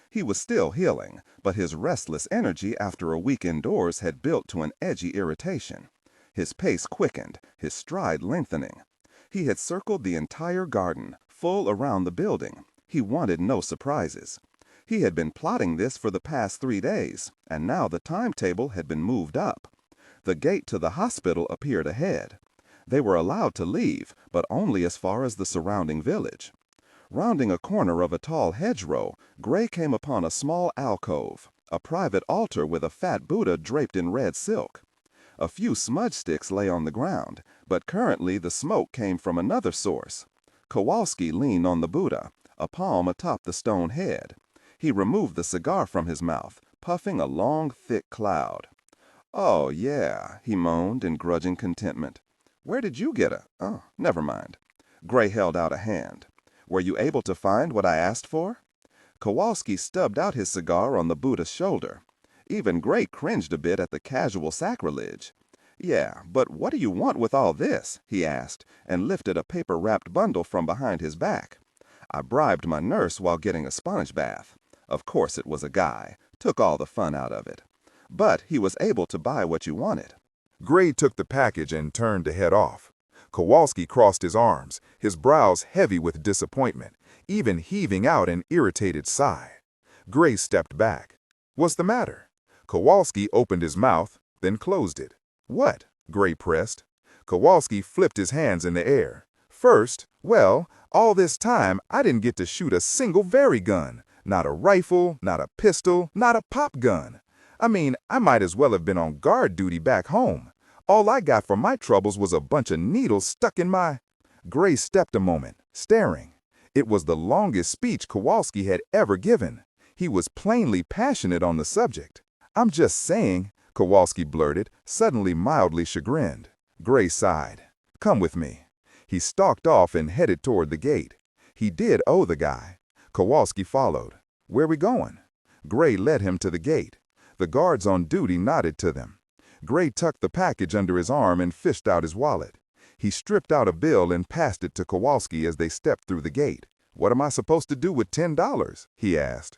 He was still healing, but his restless energy after a week indoors had built to an edgy irritation. His pace quickened, his stride lengthening. He had circled the entire garden, full around the building. He wanted no surprises. He had been plotting this for the past 3 days, and now the timetable had been moved up. The gate to the hospital appeared ahead. They were allowed to leave, but only as far as the surrounding village. Rounding a corner of a tall hedgerow, Gray came upon a small alcove, a private altar with a fat Buddha draped in red silk. A few smudge sticks lay on the ground, but currently the smoke came from another source. Kowalski leaned on the Buddha, a palm atop the stone head. He removed the cigar from his mouth, puffing a long, thick cloud. "Oh, yeah," he moaned in grudging contentment. "Where did you get Oh, never mind." Gray held out a hand. "Were you able to find what I asked for?" Kowalski stubbed out his cigar on the Buddha's shoulder. Even Gray cringed a bit at the casual sacrilege. "Yeah, but what do you want with all this?" he asked, and lifted a paper-wrapped bundle from behind his back. "I bribed my nurse while getting a sponge bath. Of course it was a guy. Took all the fun out of it. But he was able to buy what you wanted." Gray took the package and turned to head off. Kowalski crossed his arms, his brows heavy with disappointment, even heaving out an irritated sigh. Gray stepped back. "What's the matter?" Kowalski opened his mouth, then closed it. "What?" Gray pressed. Kowalski flipped his hands in the air. "First, well, all this time I didn't get to shoot a single gun. Not a rifle, not a pistol, not a pop gun. I mean, I might as well have been on guard duty back home. All I got for my troubles was a bunch of needles stuck in my—" Gray stepped a moment, staring. It was the longest speech Kowalski had ever given. He was plainly passionate on the subject. "I'm just saying," Kowalski blurted, suddenly mildly chagrined. Gray sighed. "Come with me." He stalked off and headed toward the gate. He did owe the guy. Kowalski followed. "Where we going?" Gray led him to the gate. The guards on duty nodded to them. Gray tucked the package under his arm and fished out his wallet. He stripped out a bill and passed it to Kowalski as they stepped through the gate. "What am I supposed to do with $10? He asked.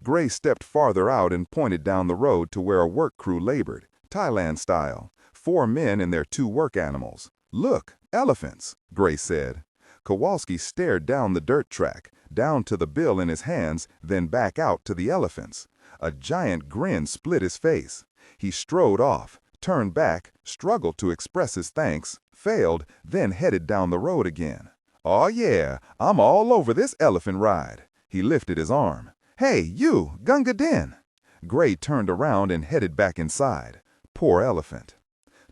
Gray stepped farther out and pointed down the road to where a work crew labored, Thailand style, 4 men and their 2 work animals. "Look, elephants," Gray said. Kowalski stared down the dirt track, down to the bill in his hands, then back out to the elephants. A giant grin split his face. He strode off, turned back, struggled to express his thanks, failed, then headed down the road again. "Oh yeah, I'm all over this elephant ride." He lifted his arm. "Hey, you, Gunga Din!" Gray turned around and headed back inside. Poor elephant.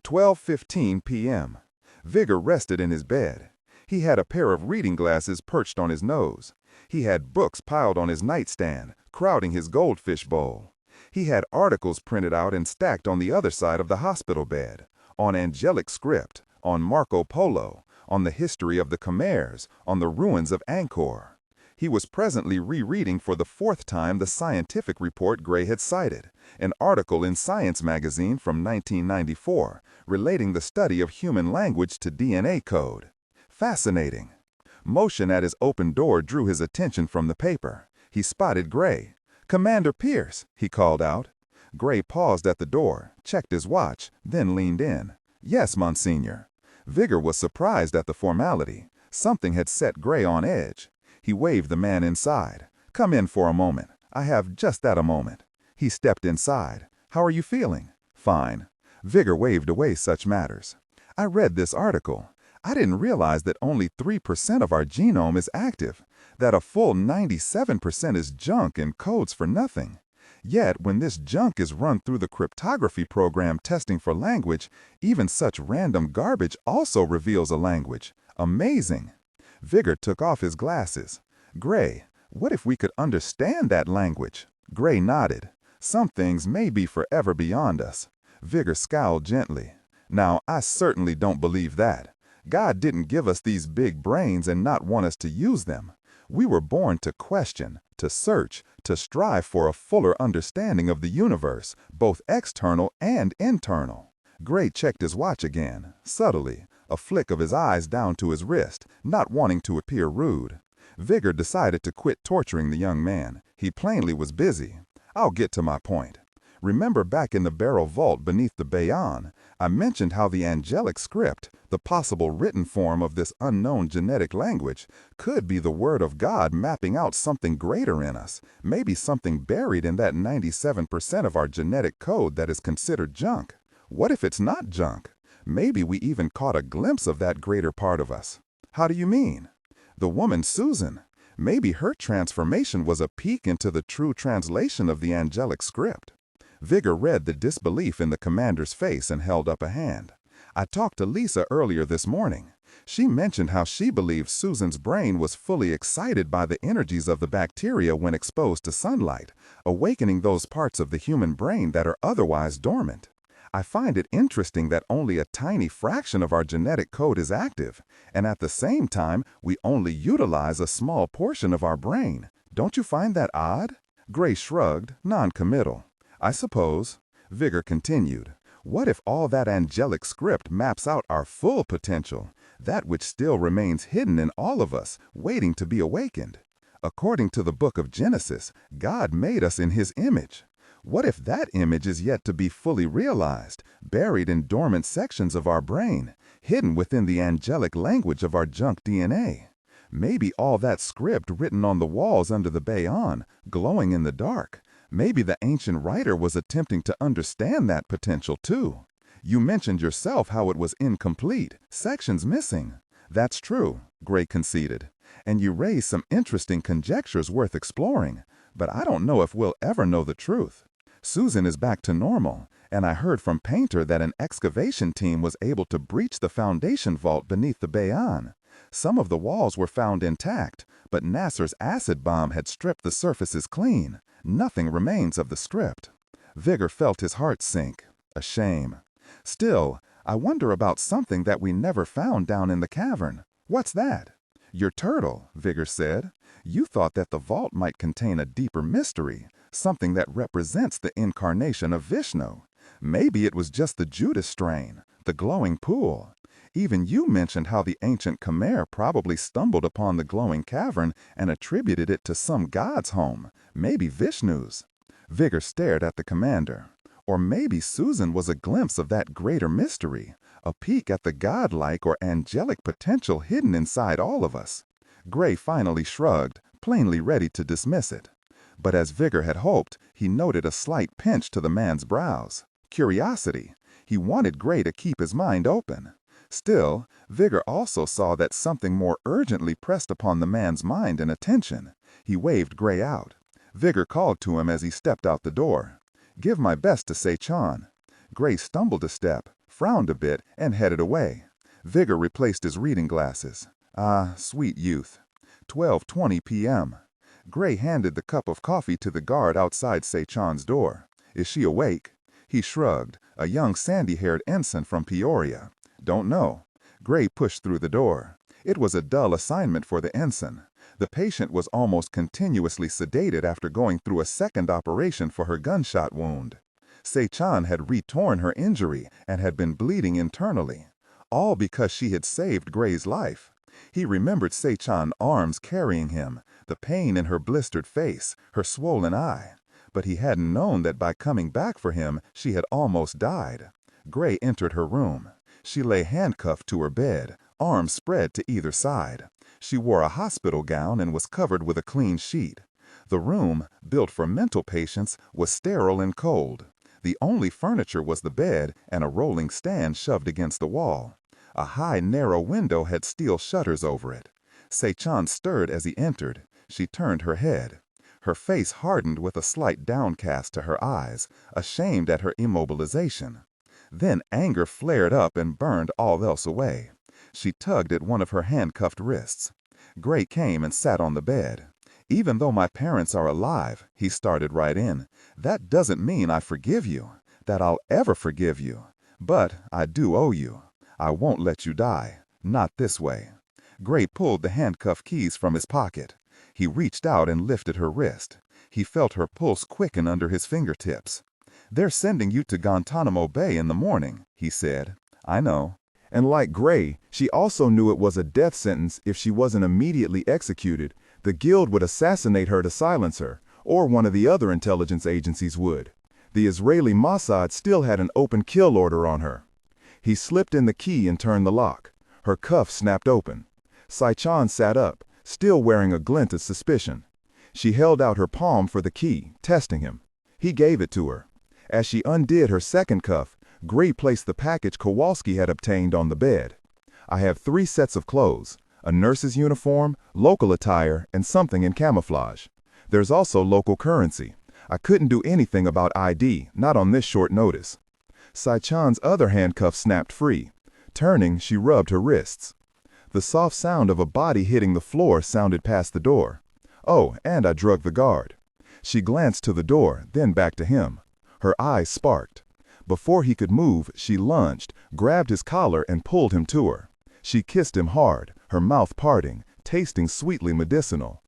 12:15 p.m. Vigor rested in his bed. He had a pair of reading glasses perched on his nose. He had books piled on his nightstand, crowding his goldfish bowl. He had articles printed out and stacked on the other side of the hospital bed, on angelic script, on Marco Polo, on the history of the Khmers, on the ruins of Angkor. He was presently rereading for the 4th time the scientific report Gray had cited, an article in Science magazine from 1994, relating the study of human language to DNA code. Fascinating. Motion at his open door drew his attention from the paper. He spotted Gray. "Commander Pierce," he called out. Gray paused at the door, checked his watch, then leaned in. "Yes, Monsignor." Vigor was surprised at the formality. Something had set Gray on edge. He waved the man inside. "Come in for a moment. I have just that a moment." He stepped inside. "How are you feeling?" "Fine." Vigor waved away such matters. I read this article. I didn't realize that only 3% of our genome is active, that a full 97% is junk and codes for nothing. Yet, when this junk is run through the cryptography program testing for language, even such random garbage also reveals a language. Amazing. Vigor took off his glasses. Gray, what if we could understand that language? Gray nodded. Some things may be forever beyond us. Vigor scowled gently. Now, I certainly don't believe that. God didn't give us these big brains and not want us to use them. We were born to question, to search, to strive for a fuller understanding of the universe, both external and internal. Gray checked his watch again, subtly, a flick of his eyes down to his wrist, not wanting to appear rude. Vigor decided to quit torturing the young man. He plainly was busy. I'll get to my point. Remember back in the barrel vault beneath the Bayon, I mentioned how the angelic script, the possible written form of this unknown genetic language, could be the word of God mapping out something greater in us, maybe something buried in that 97% of our genetic code that is considered junk. What if it's not junk? Maybe we even caught a glimpse of that greater part of us. How do you mean? The woman Susan. Maybe her transformation was a peek into the true translation of the angelic script. Vigor read the disbelief in the commander's face and held up a hand. I talked to Lisa earlier this morning. She mentioned how she believed Susan's brain was fully excited by the energies of the bacteria when exposed to sunlight, awakening those parts of the human brain that are otherwise dormant. I find it interesting that only a tiny fraction of our genetic code is active, and at the same time, we only utilize a small portion of our brain. Don't you find that odd? Gray shrugged, non-committal. I suppose. Vigor continued. What if all that angelic script maps out our full potential, that which still remains hidden in all of us, waiting to be awakened? According to the book of Genesis, God made us in His image. What if that image is yet to be fully realized, buried in dormant sections of our brain, hidden within the angelic language of our junk DNA? Maybe all that script written on the walls under the Bayon, glowing in the dark, maybe the ancient writer was attempting to understand that potential too. You mentioned yourself how it was incomplete, sections missing. That's true, Gray conceded. And you raised some interesting conjectures worth exploring, but I don't know if we'll ever know the truth. Susan is back to normal, and I heard from Painter that an excavation team was able to breach the foundation vault beneath the Bayon. Some of the walls were found intact, but Nasser's acid bomb had stripped the surfaces clean. Nothing remains of the script. Vigor felt his heart sink. A shame. Still, I wonder about something that we never found down in the cavern. What's that? Your turtle, Vigor said. You thought that the vault might contain a deeper mystery, something that represents the incarnation of Vishnu. Maybe it was just the Judas strain, the glowing pool. Even you mentioned how the ancient Khmer probably stumbled upon the glowing cavern and attributed it to some god's home, maybe Vishnu's. Vigor stared at the commander. Or maybe Susan was a glimpse of that greater mystery, a peek at the godlike or angelic potential hidden inside all of us. Gray finally shrugged, plainly ready to dismiss it. But as Vigor had hoped, he noted a slight pinch to the man's brows. Curiosity. He wanted Gray to keep his mind open. Still, Vigor also saw that something more urgently pressed upon the man's mind and attention. He waved Gray out. Vigor called to him as he stepped out the door. Give my best to Sei-chan. Gray stumbled a step, frowned a bit, and headed away. Vigor replaced his reading glasses. Ah, sweet youth. 12:20 p.m. Gray handed the cup of coffee to the guard outside Sei-chan's door. Is she awake? He shrugged, a young sandy-haired ensign from Peoria. Don't know. Gray pushed through the door. It was a dull assignment for the ensign. The patient was almost continuously sedated after going through a second operation for her gunshot wound. Sei-chan had re-torn her injury and had been bleeding internally, all because she had saved Gray's life. He remembered Sei-chan's arms carrying him, the pain in her blistered face, her swollen eye. But he hadn't known that by coming back for him, she had almost died. Gray entered her room. She lay handcuffed to her bed, arms spread to either side. She wore a hospital gown and was covered with a clean sheet. The room, built for mental patients, was sterile and cold. The only furniture was the bed and a rolling stand shoved against the wall. A high, narrow window had steel shutters over it. Sai-chan stirred as he entered. She turned her head. Her face hardened with a slight downcast to her eyes, ashamed at her immobilization. Then anger flared up and burned all else away. She tugged at one of her handcuffed wrists. Gray came and sat on the bed. "Even though my parents are alive," he started right in, "that doesn't mean I forgive you, that I'll ever forgive you. But I do owe you. I won't let you die. Not this way." Gray pulled the handcuff keys from his pocket. He reached out and lifted her wrist. He felt her pulse quicken under his fingertips. "They're sending you to Guantanamo Bay in the morning," he said. "I know." And like Gray, she also knew it was a death sentence if she wasn't immediately executed. The Guild would assassinate her to silence her, or one of the other intelligence agencies would. The Israeli Mossad still had an open kill order on her. He slipped in the key and turned the lock. Her cuff snapped open. Sai-chan sat up, still wearing a glint of suspicion. She held out her palm for the key, testing him. He gave it to her. As she undid her second cuff, Gray placed the package Kowalski had obtained on the bed. "I have 3 sets of clothes, a nurse's uniform, local attire, and something in camouflage. There's also local currency. I couldn't do anything about ID, not on this short notice." Sai-chan's other handcuff snapped free. Turning, she rubbed her wrists. The soft sound of a body hitting the floor sounded past the door. "Oh, and I drugged the guard." She glanced to the door, then back to him. Her eyes sparked. Before he could move, she lunged, grabbed his collar, and pulled him to her. She kissed him hard, her mouth parting, tasting sweetly medicinal.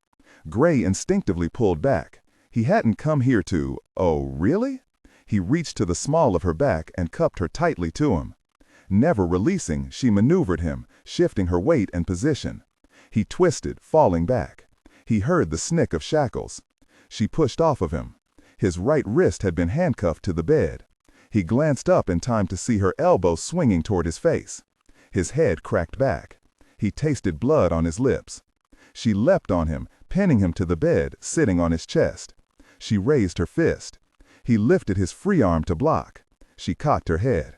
Gray instinctively pulled back. He hadn't come here to, "Oh, really?" He reached to the small of her back and cupped her tightly to him. Never releasing, she maneuvered him, shifting her weight and position. He twisted, falling back. He heard the snick of shackles. She pushed off of him. His right wrist had been handcuffed to the bed. He glanced up in time to see her elbow swinging toward his face. His head cracked back. He tasted blood on his lips. She leapt on him, pinning him to the bed, sitting on his chest. She raised her fist. He lifted his free arm to block. She cocked her head.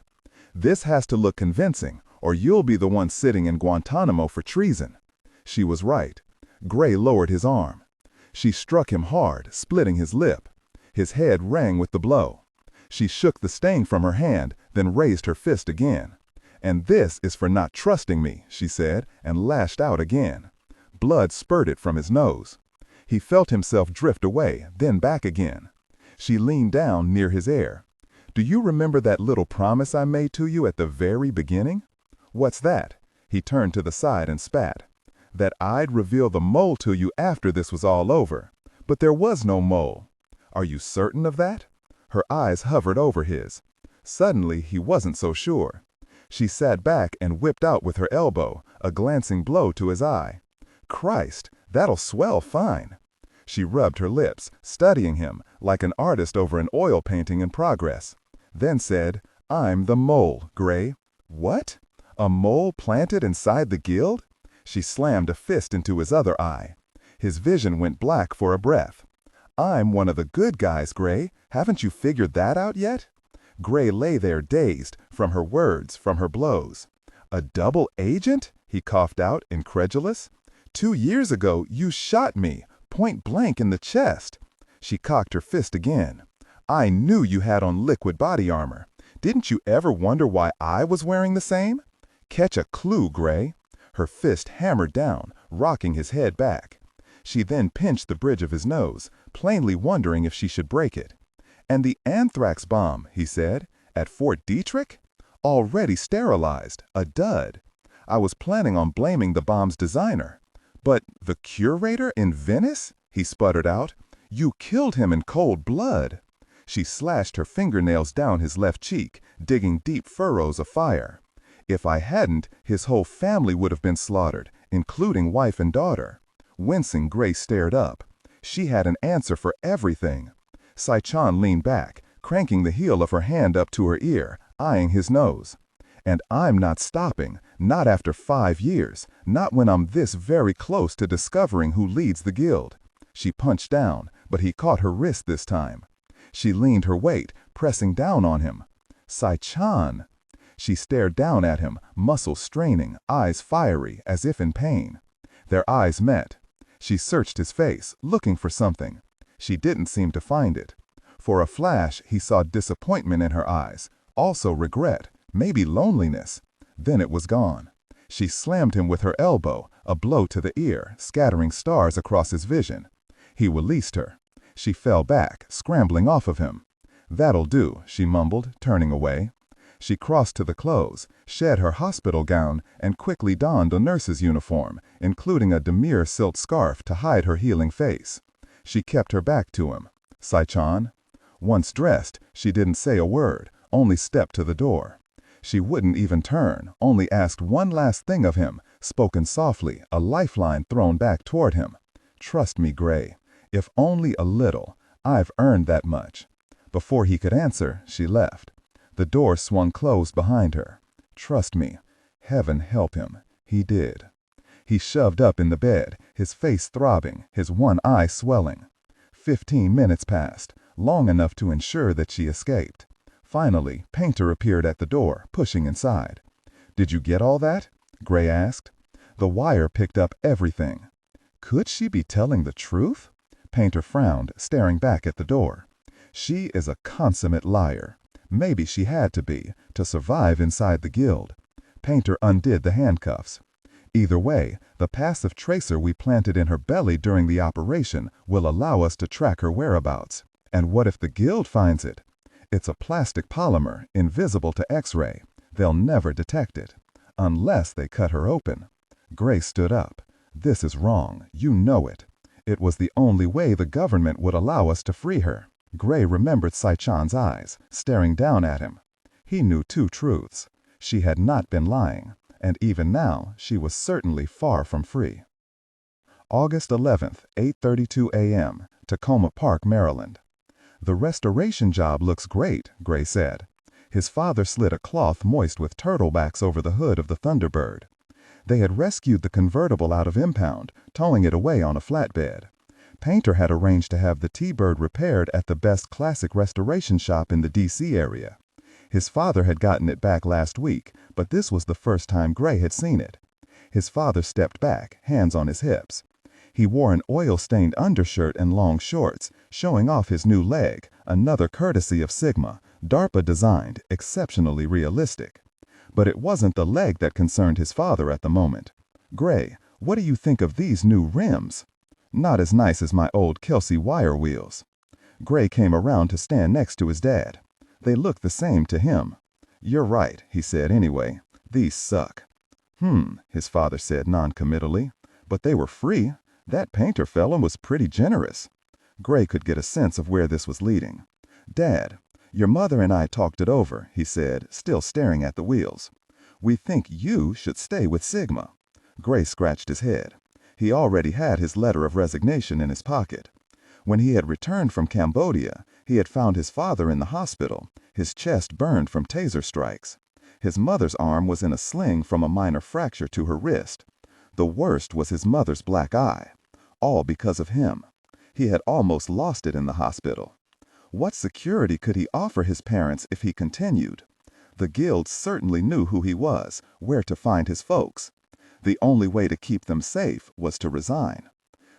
"This has to look convincing, or you'll be the one sitting in Guantanamo for treason." She was right. Gray lowered his arm. She struck him hard, splitting his lip. His head rang with the blow. She shook the stain from her hand, then raised her fist again. "And this is for not trusting me," she said, and lashed out again. Blood spurted from his nose. He felt himself drift away, then back again. She leaned down near his ear. "Do you remember that little promise I made to you at the very beginning?" "What's that?" He turned to the side and spat. "That I'd reveal the mole to you after this was all over. But there was no mole." "Are you certain of that?" Her eyes hovered over his. Suddenly, he wasn't so sure. She sat back and whipped out with her elbow, a glancing blow to his eye. "Christ, that'll swell fine." She rubbed her lips, studying him, like an artist over an oil painting in progress. Then said, "I'm the mole, Gray." "What? A mole planted inside the Guild?" She slammed a fist into his other eye. His vision went black for a breath. "I'm one of the good guys, Gray. Haven't you figured that out yet?" Gray lay there dazed, from her words, from her blows. "A double agent?" he coughed out, incredulous. "2 years ago, you shot me, point blank in the chest." She cocked her fist again. "I knew you had on liquid body armor. Didn't you ever wonder why I was wearing the same? Catch a clue, Gray." Her fist hammered down, rocking his head back. She then pinched the bridge of his nose, plainly wondering if she should break it. "And the anthrax bomb," he said, "at Fort Detrick? Already sterilized, a dud. I was planning on blaming the bomb's designer. But the curator in Venice?" he sputtered out. "You killed him in cold blood." She slashed her fingernails down his left cheek, digging deep furrows of fire. "If I hadn't, his whole family would have been slaughtered, including wife and daughter." Wincing, Gray stared up. She had an answer for everything. Sai-chan leaned back, cranking the heel of her hand up to her ear, eyeing his nose. "And I'm not stopping, not after 5 years, not when I'm this very close to discovering who leads the Guild." She punched down, but he caught her wrist this time. She leaned her weight, pressing down on him. "Sai-chan." She stared down at him, muscles straining, eyes fiery, as if in pain. Their eyes met. She searched his face, looking for something. She didn't seem to find it. For a flash, he saw disappointment in her eyes, also regret, maybe loneliness. Then it was gone. She slammed him with her elbow, a blow to the ear, scattering stars across his vision. He released her. She fell back, scrambling off of him. "That'll do," she mumbled, turning away. She crossed to the clothes, shed her hospital gown, and quickly donned a nurse's uniform, including a demure silk scarf to hide her healing face. She kept her back to him. "Sai-chan." Once dressed, she didn't say a word, only stepped to the door. She wouldn't even turn, only asked one last thing of him, spoken softly, a lifeline thrown back toward him. "Trust me, Gray. If only a little. I've earned that much." Before he could answer, she left. The door swung closed behind her. Trust me. Heaven help him. He did. He shoved up in the bed, his face throbbing, his one eye swelling. 15 minutes passed, long enough to ensure that she escaped. Finally, Painter appeared at the door, pushing inside. "Did you get all that?" Gray asked. The wire picked up everything. Could she be telling the truth? Painter frowned, staring back at the door. She is a consummate liar. Maybe she had to be, to survive inside the guild. Painter undid the handcuffs. Either way, the passive tracer we planted in her belly during the operation will allow us to track her whereabouts. And what if the guild finds it? It's a plastic polymer, invisible to X-ray. They'll never detect it. Unless they cut her open. Gray stood up. "This is wrong. You know it. It was the only way the government would allow us to free her." Gray remembered Sai-chan's eyes, staring down at him. He knew two truths. She had not been lying, and even now she was certainly far from free. August 11th, 8:32 a.m., Tacoma Park, Maryland. "The restoration job looks great," Gray said. His father slid a cloth moist with turtlebacks over the hood of the Thunderbird. They had rescued the convertible out of impound, towing it away on a flatbed. Painter had arranged to have the T-Bird repaired at the best classic restoration shop in the D.C. area. His father had gotten it back last week, but this was the first time Gray had seen it. His father stepped back, hands on his hips. He wore an oil-stained undershirt and long shorts, showing off his new leg, another courtesy of Sigma, DARPA-designed, exceptionally realistic. But it wasn't the leg that concerned his father at the moment. "Gray, what do you think of these new rims?" "Not as nice as my old Kelsey wire wheels." Gray came around to stand next to his dad. They looked the same to him. "You're right," he said anyway. "These suck." His father said non-committally. "But they were free. That Painter fella was pretty generous." Gray could get a sense of where this was leading. "Dad, your mother and I talked it over," he said, still staring at the wheels. "We think you should stay with Sigma." Gray scratched his head. He already had his letter of resignation in his pocket. When he had returned from Cambodia, he had found his father in the hospital, his chest burned from taser strikes. His mother's arm was in a sling from a minor fracture to her wrist. The worst was his mother's black eye. All because of him. He had almost lost it in the hospital. What security could he offer his parents if he continued? The guild certainly knew who he was, where to find his folks. The only way to keep them safe was to resign.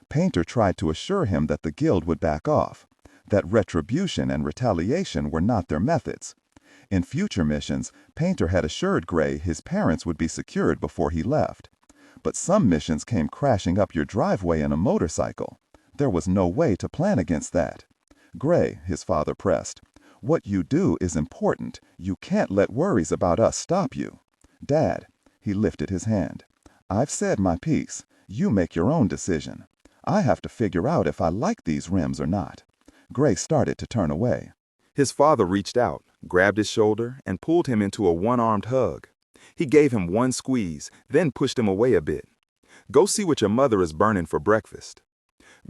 Painter tried to assure him that the guild would back off, that retribution and retaliation were not their methods. In future missions, Painter had assured Gray his parents would be secured before he left. But some missions came crashing up your driveway in a motorcycle. There was no way to plan against that. "Gray," his father pressed, "what you do is important. You can't let worries about us stop you." "Dad," he lifted his hand, "I've said my piece. You make your own decision. I have to figure out if I like these rims or not." Gray started to turn away. His father reached out, grabbed his shoulder, and pulled him into a one-armed hug. He gave him one squeeze, then pushed him away a bit. "Go see what your mother is burning for breakfast."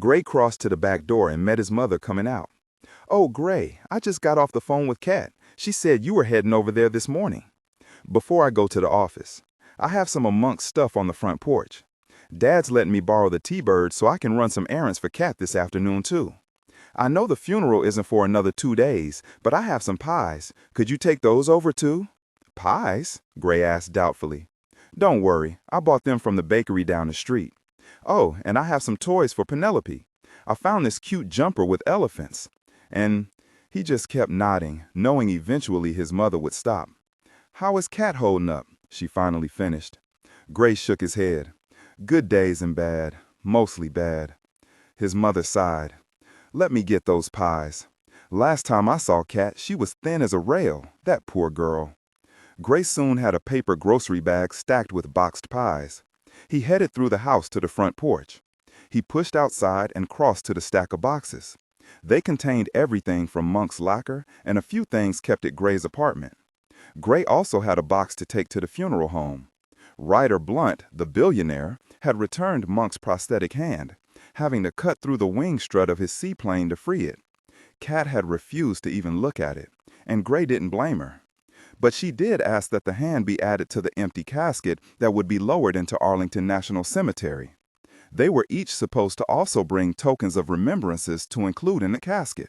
Gray crossed to the back door and met his mother coming out. "Oh, Gray, I just got off the phone with Kat. She said you were heading over there this morning." "Before I go to the office, I have some of Monk's stuff on the front porch. Dad's letting me borrow the T-Bird so I can run some errands for Kat this afternoon, too. I know the funeral isn't for another 2 days, but I have some pies. Could you take those over, too?" Pies? Gray asked doubtfully. Don't worry, I bought them from the bakery down the street. Oh, and I have some toys for Penelope. I found this cute jumper with elephants. And he just kept nodding, knowing eventually his mother would stop. How is Cat holding up? She finally finished. Gray shook his head. Good days and bad, mostly bad. His mother sighed. Let me get those pies. Last time I saw Cat, she was thin as a rail, that poor girl. Gray soon had a paper grocery bag stacked with boxed pies. He headed through the house to the front porch. He pushed outside and crossed to the stack of boxes. They contained everything from Monk's locker and a few things kept at Gray's apartment. Gray also had a box to take to the funeral home. Ryder Blunt, the billionaire, had returned Monk's prosthetic hand, having to cut through the wing strut of his seaplane to free it. Cat had refused to even look at it, and Gray didn't blame her. But she did ask that the hand be added to the empty casket that would be lowered into Arlington National Cemetery. They were each supposed to also bring tokens of remembrances to include in the casket.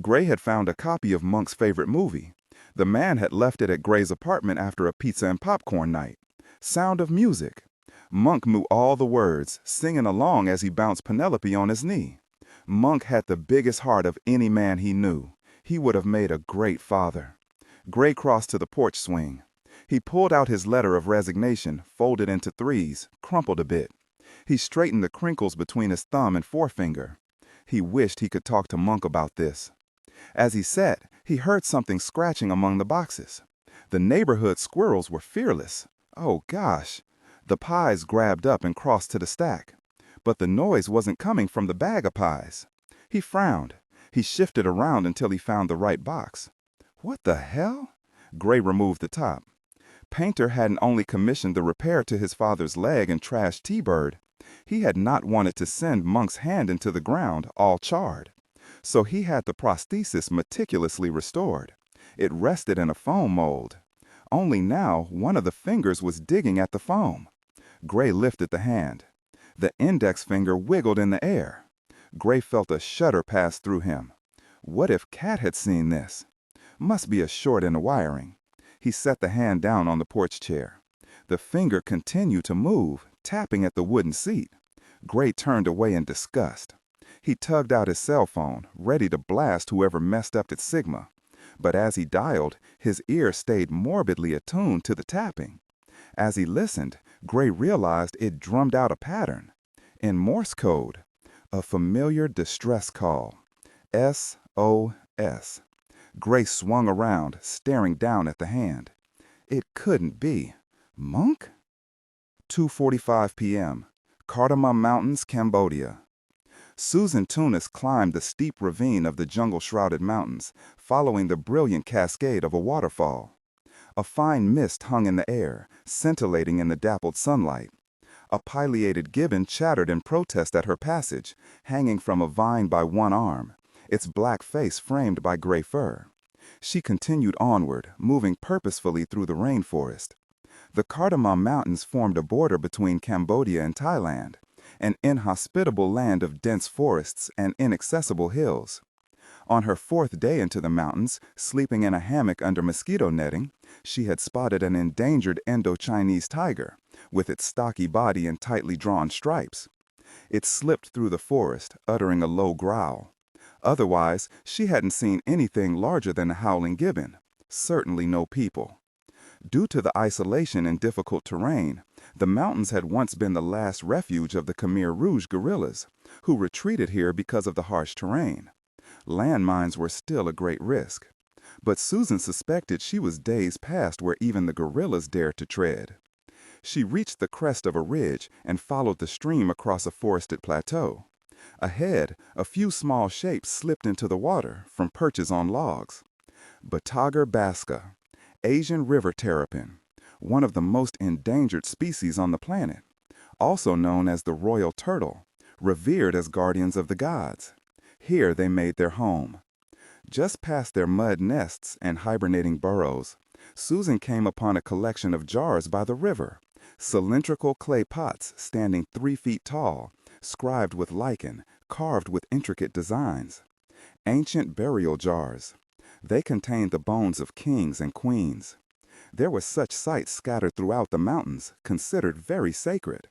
Gray had found a copy of Monk's favorite movie. The man had left it at Gray's apartment after a pizza and popcorn night. Sound of Music. Monk knew all the words, singing along as he bounced Penelope on his knee. Monk had the biggest heart of any man he knew. He would have made a great father. Gray crossed to the porch swing. He pulled out his letter of resignation, folded into threes, crumpled a bit. He straightened the crinkles between his thumb and forefinger. He wished he could talk to Monk about this. As he sat, he heard something scratching among the boxes. The neighborhood squirrels were fearless. Oh, gosh. The pies grabbed up and crossed to the stack. But the noise wasn't coming from the bag of pies. He frowned. He shifted around until he found the right box. What the hell? Gray removed the top. Painter hadn't only commissioned the repair to his father's leg and trashed T-Bird. He had not wanted to send Monk's hand into the ground, all charred. So he had the prosthesis meticulously restored. It rested in a foam mold. Only now one of the fingers was digging at the foam. Gray lifted the hand. The index finger wiggled in the air. Gray felt a shudder pass through him. What if Cat had seen this? Must be a short in the wiring. He set the hand down on the porch chair. The finger continued to move, tapping at the wooden seat. Gray turned away in disgust. He tugged out his cell phone, ready to blast whoever messed up its Sigma. But as he dialed, his ear stayed morbidly attuned to the tapping. As he listened, Gray realized it drummed out a pattern. In Morse code, a familiar distress call. SOS. Gray swung around, staring down at the hand. It couldn't be. Monk? 2:45 p.m. Cardamom Mountains, Cambodia. Susan Tunis climbed the steep ravine of the jungle-shrouded mountains, following the brilliant cascade of a waterfall. A fine mist hung in the air, scintillating in the dappled sunlight. A pileated gibbon chattered in protest at her passage, hanging from a vine by one arm, its black face framed by gray fur. She continued onward, moving purposefully through the rainforest. The Cardamom Mountains formed a border between Cambodia and Thailand, an inhospitable land of dense forests and inaccessible hills. On her fourth day into the mountains, sleeping in a hammock under mosquito netting, she had spotted an endangered Indo-Chinese tiger, with its stocky body and tightly drawn stripes. It slipped through the forest, uttering a low growl. Otherwise, she hadn't seen anything larger than a howling gibbon, certainly no people. Due to the isolation and difficult terrain, the mountains had once been the last refuge of the Khmer Rouge guerrillas, who retreated here because of the harsh terrain. Landmines were still a great risk, but Susan suspected she was days past where even the guerrillas dared to tread. She reached the crest of a ridge and followed the stream across a forested plateau. Ahead, a few small shapes slipped into the water from perches on logs. Batagar basca, Asian river terrapin, one of the most endangered species on the planet, also known as the royal turtle, revered as guardians of the gods. Here they made their home. Just past their mud nests and hibernating burrows, Susan came upon a collection of jars by the river, cylindrical clay pots standing 3 feet tall, scribed with lichen, carved with intricate designs. Ancient burial jars. They contained the bones of kings and queens. There were such sites scattered throughout the mountains, considered very sacred.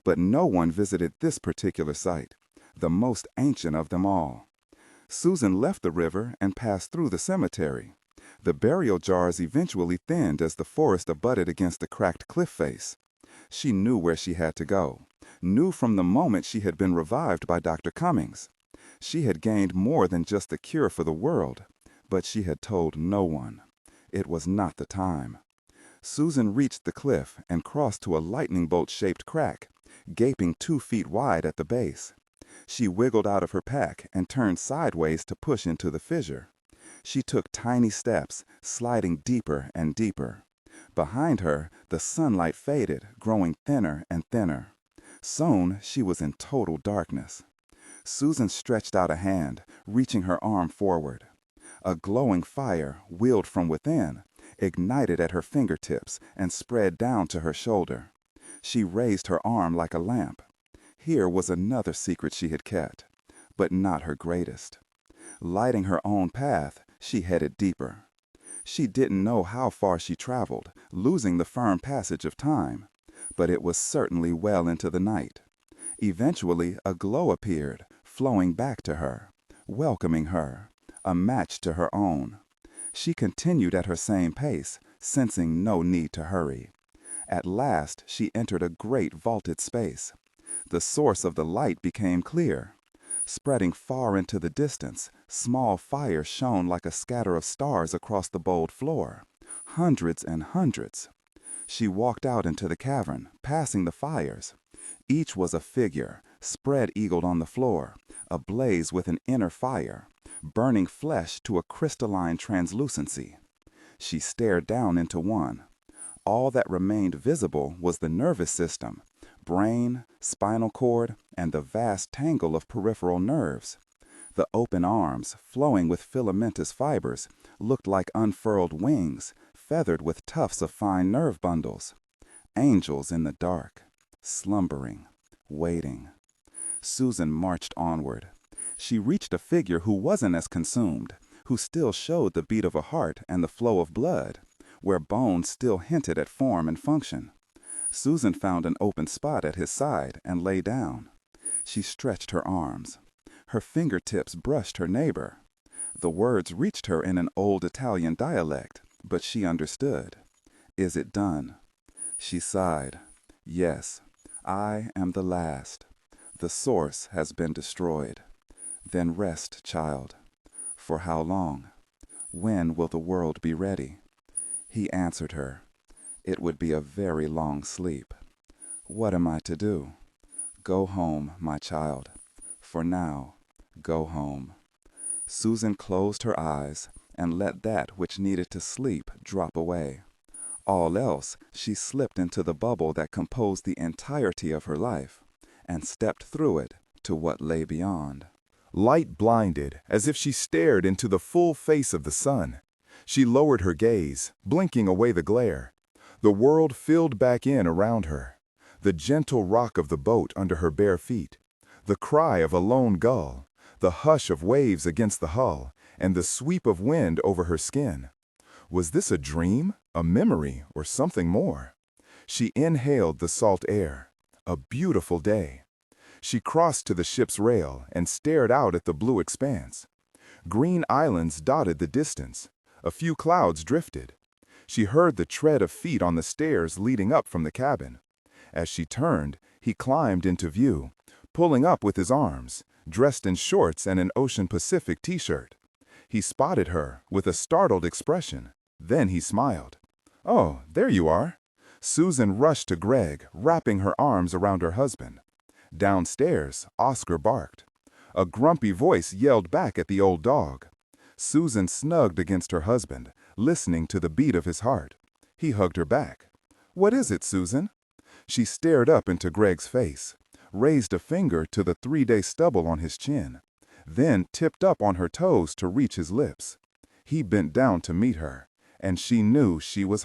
But no one visited this particular site, the most ancient of them all. Susan left the river and passed through the cemetery. The burial jars eventually thinned as the forest abutted against the cracked cliff face. She knew where she had to go, knew from the moment she had been revived by Dr. Cummings. She had gained more than just the cure for the world, but she had told no one. It was not the time. Susan reached the cliff and crossed to a lightning bolt-shaped crack, gaping 2 feet wide at the base. She wiggled out of her pack and turned sideways to push into the fissure. She took tiny steps, sliding deeper and deeper. Behind her, the sunlight faded, growing thinner and thinner. Soon, she was in total darkness. Susan stretched out a hand, reaching her arm forward. A glowing fire, wheeled from within, ignited at her fingertips and spread down to her shoulder. She raised her arm like a lamp. Here was another secret she had kept, but not her greatest. Lighting her own path, she headed deeper. She didn't know how far she traveled, losing the firm passage of time, but it was certainly well into the night. Eventually, a glow appeared, flowing back to her, welcoming her, a match to her own. She continued at her same pace, sensing no need to hurry. At last, she entered a great vaulted space. The source of the light became clear. Spreading far into the distance, small fires shone like a scatter of stars across the bold floor. Hundreds and hundreds. She walked out into the cavern, passing the fires. Each was a figure, spread-eagled on the floor, ablaze with an inner fire, burning flesh to a crystalline translucency. She stared down into one. All that remained visible was the nervous system, brain, spinal cord, and the vast tangle of peripheral nerves. The open arms, flowing with filamentous fibers, looked like unfurled wings, feathered with tufts of fine nerve bundles. Angels in the dark, slumbering, waiting. Susan marched onward. She reached a figure who wasn't as consumed, who still showed the beat of a heart and the flow of blood, where bones still hinted at form and function. Susan found an open spot at his side and lay down. She stretched her arms. Her fingertips brushed her neighbor. The words reached her in an old Italian dialect, but she understood. "Is it done?" She sighed. "Yes, I am the last. The source has been destroyed. Then rest, child. For how long? When will the world be ready?" He answered her. "It would be a very long sleep. What am I to do? Go home, my child. For now, go home." Susan closed her eyes and let that which needed to sleep drop away. All else, she slipped into the bubble that composed the entirety of her life and stepped through it to what lay beyond. Light blinded, as if she stared into the full face of the sun. She lowered her gaze, blinking away the glare. The world filled back in around her. The gentle rock of the boat under her bare feet, the cry of a lone gull, the hush of waves against the hull, and the sweep of wind over her skin. Was this a dream, a memory, or something more? She inhaled the salt air. A beautiful day. She crossed to the ship's rail and stared out at the blue expanse. Green islands dotted the distance. A few clouds drifted. She heard the tread of feet on the stairs leading up from the cabin. As she turned, he climbed into view, pulling up with his arms, dressed in shorts and an Ocean Pacific t-shirt. He spotted her with a startled expression. Then he smiled. "Oh, there you are." Susan rushed to Greg, wrapping her arms around her husband. Downstairs, Oscar barked. A grumpy voice yelled back at the old dog. Susan snugged against her husband, listening to the beat of his heart. He hugged her back. "What is it, Susan?" She stared up into Greg's face, raised a finger to the 3-day stubble on his chin, then tipped up on her toes to reach his lips. He bent down to meet her, and she knew she was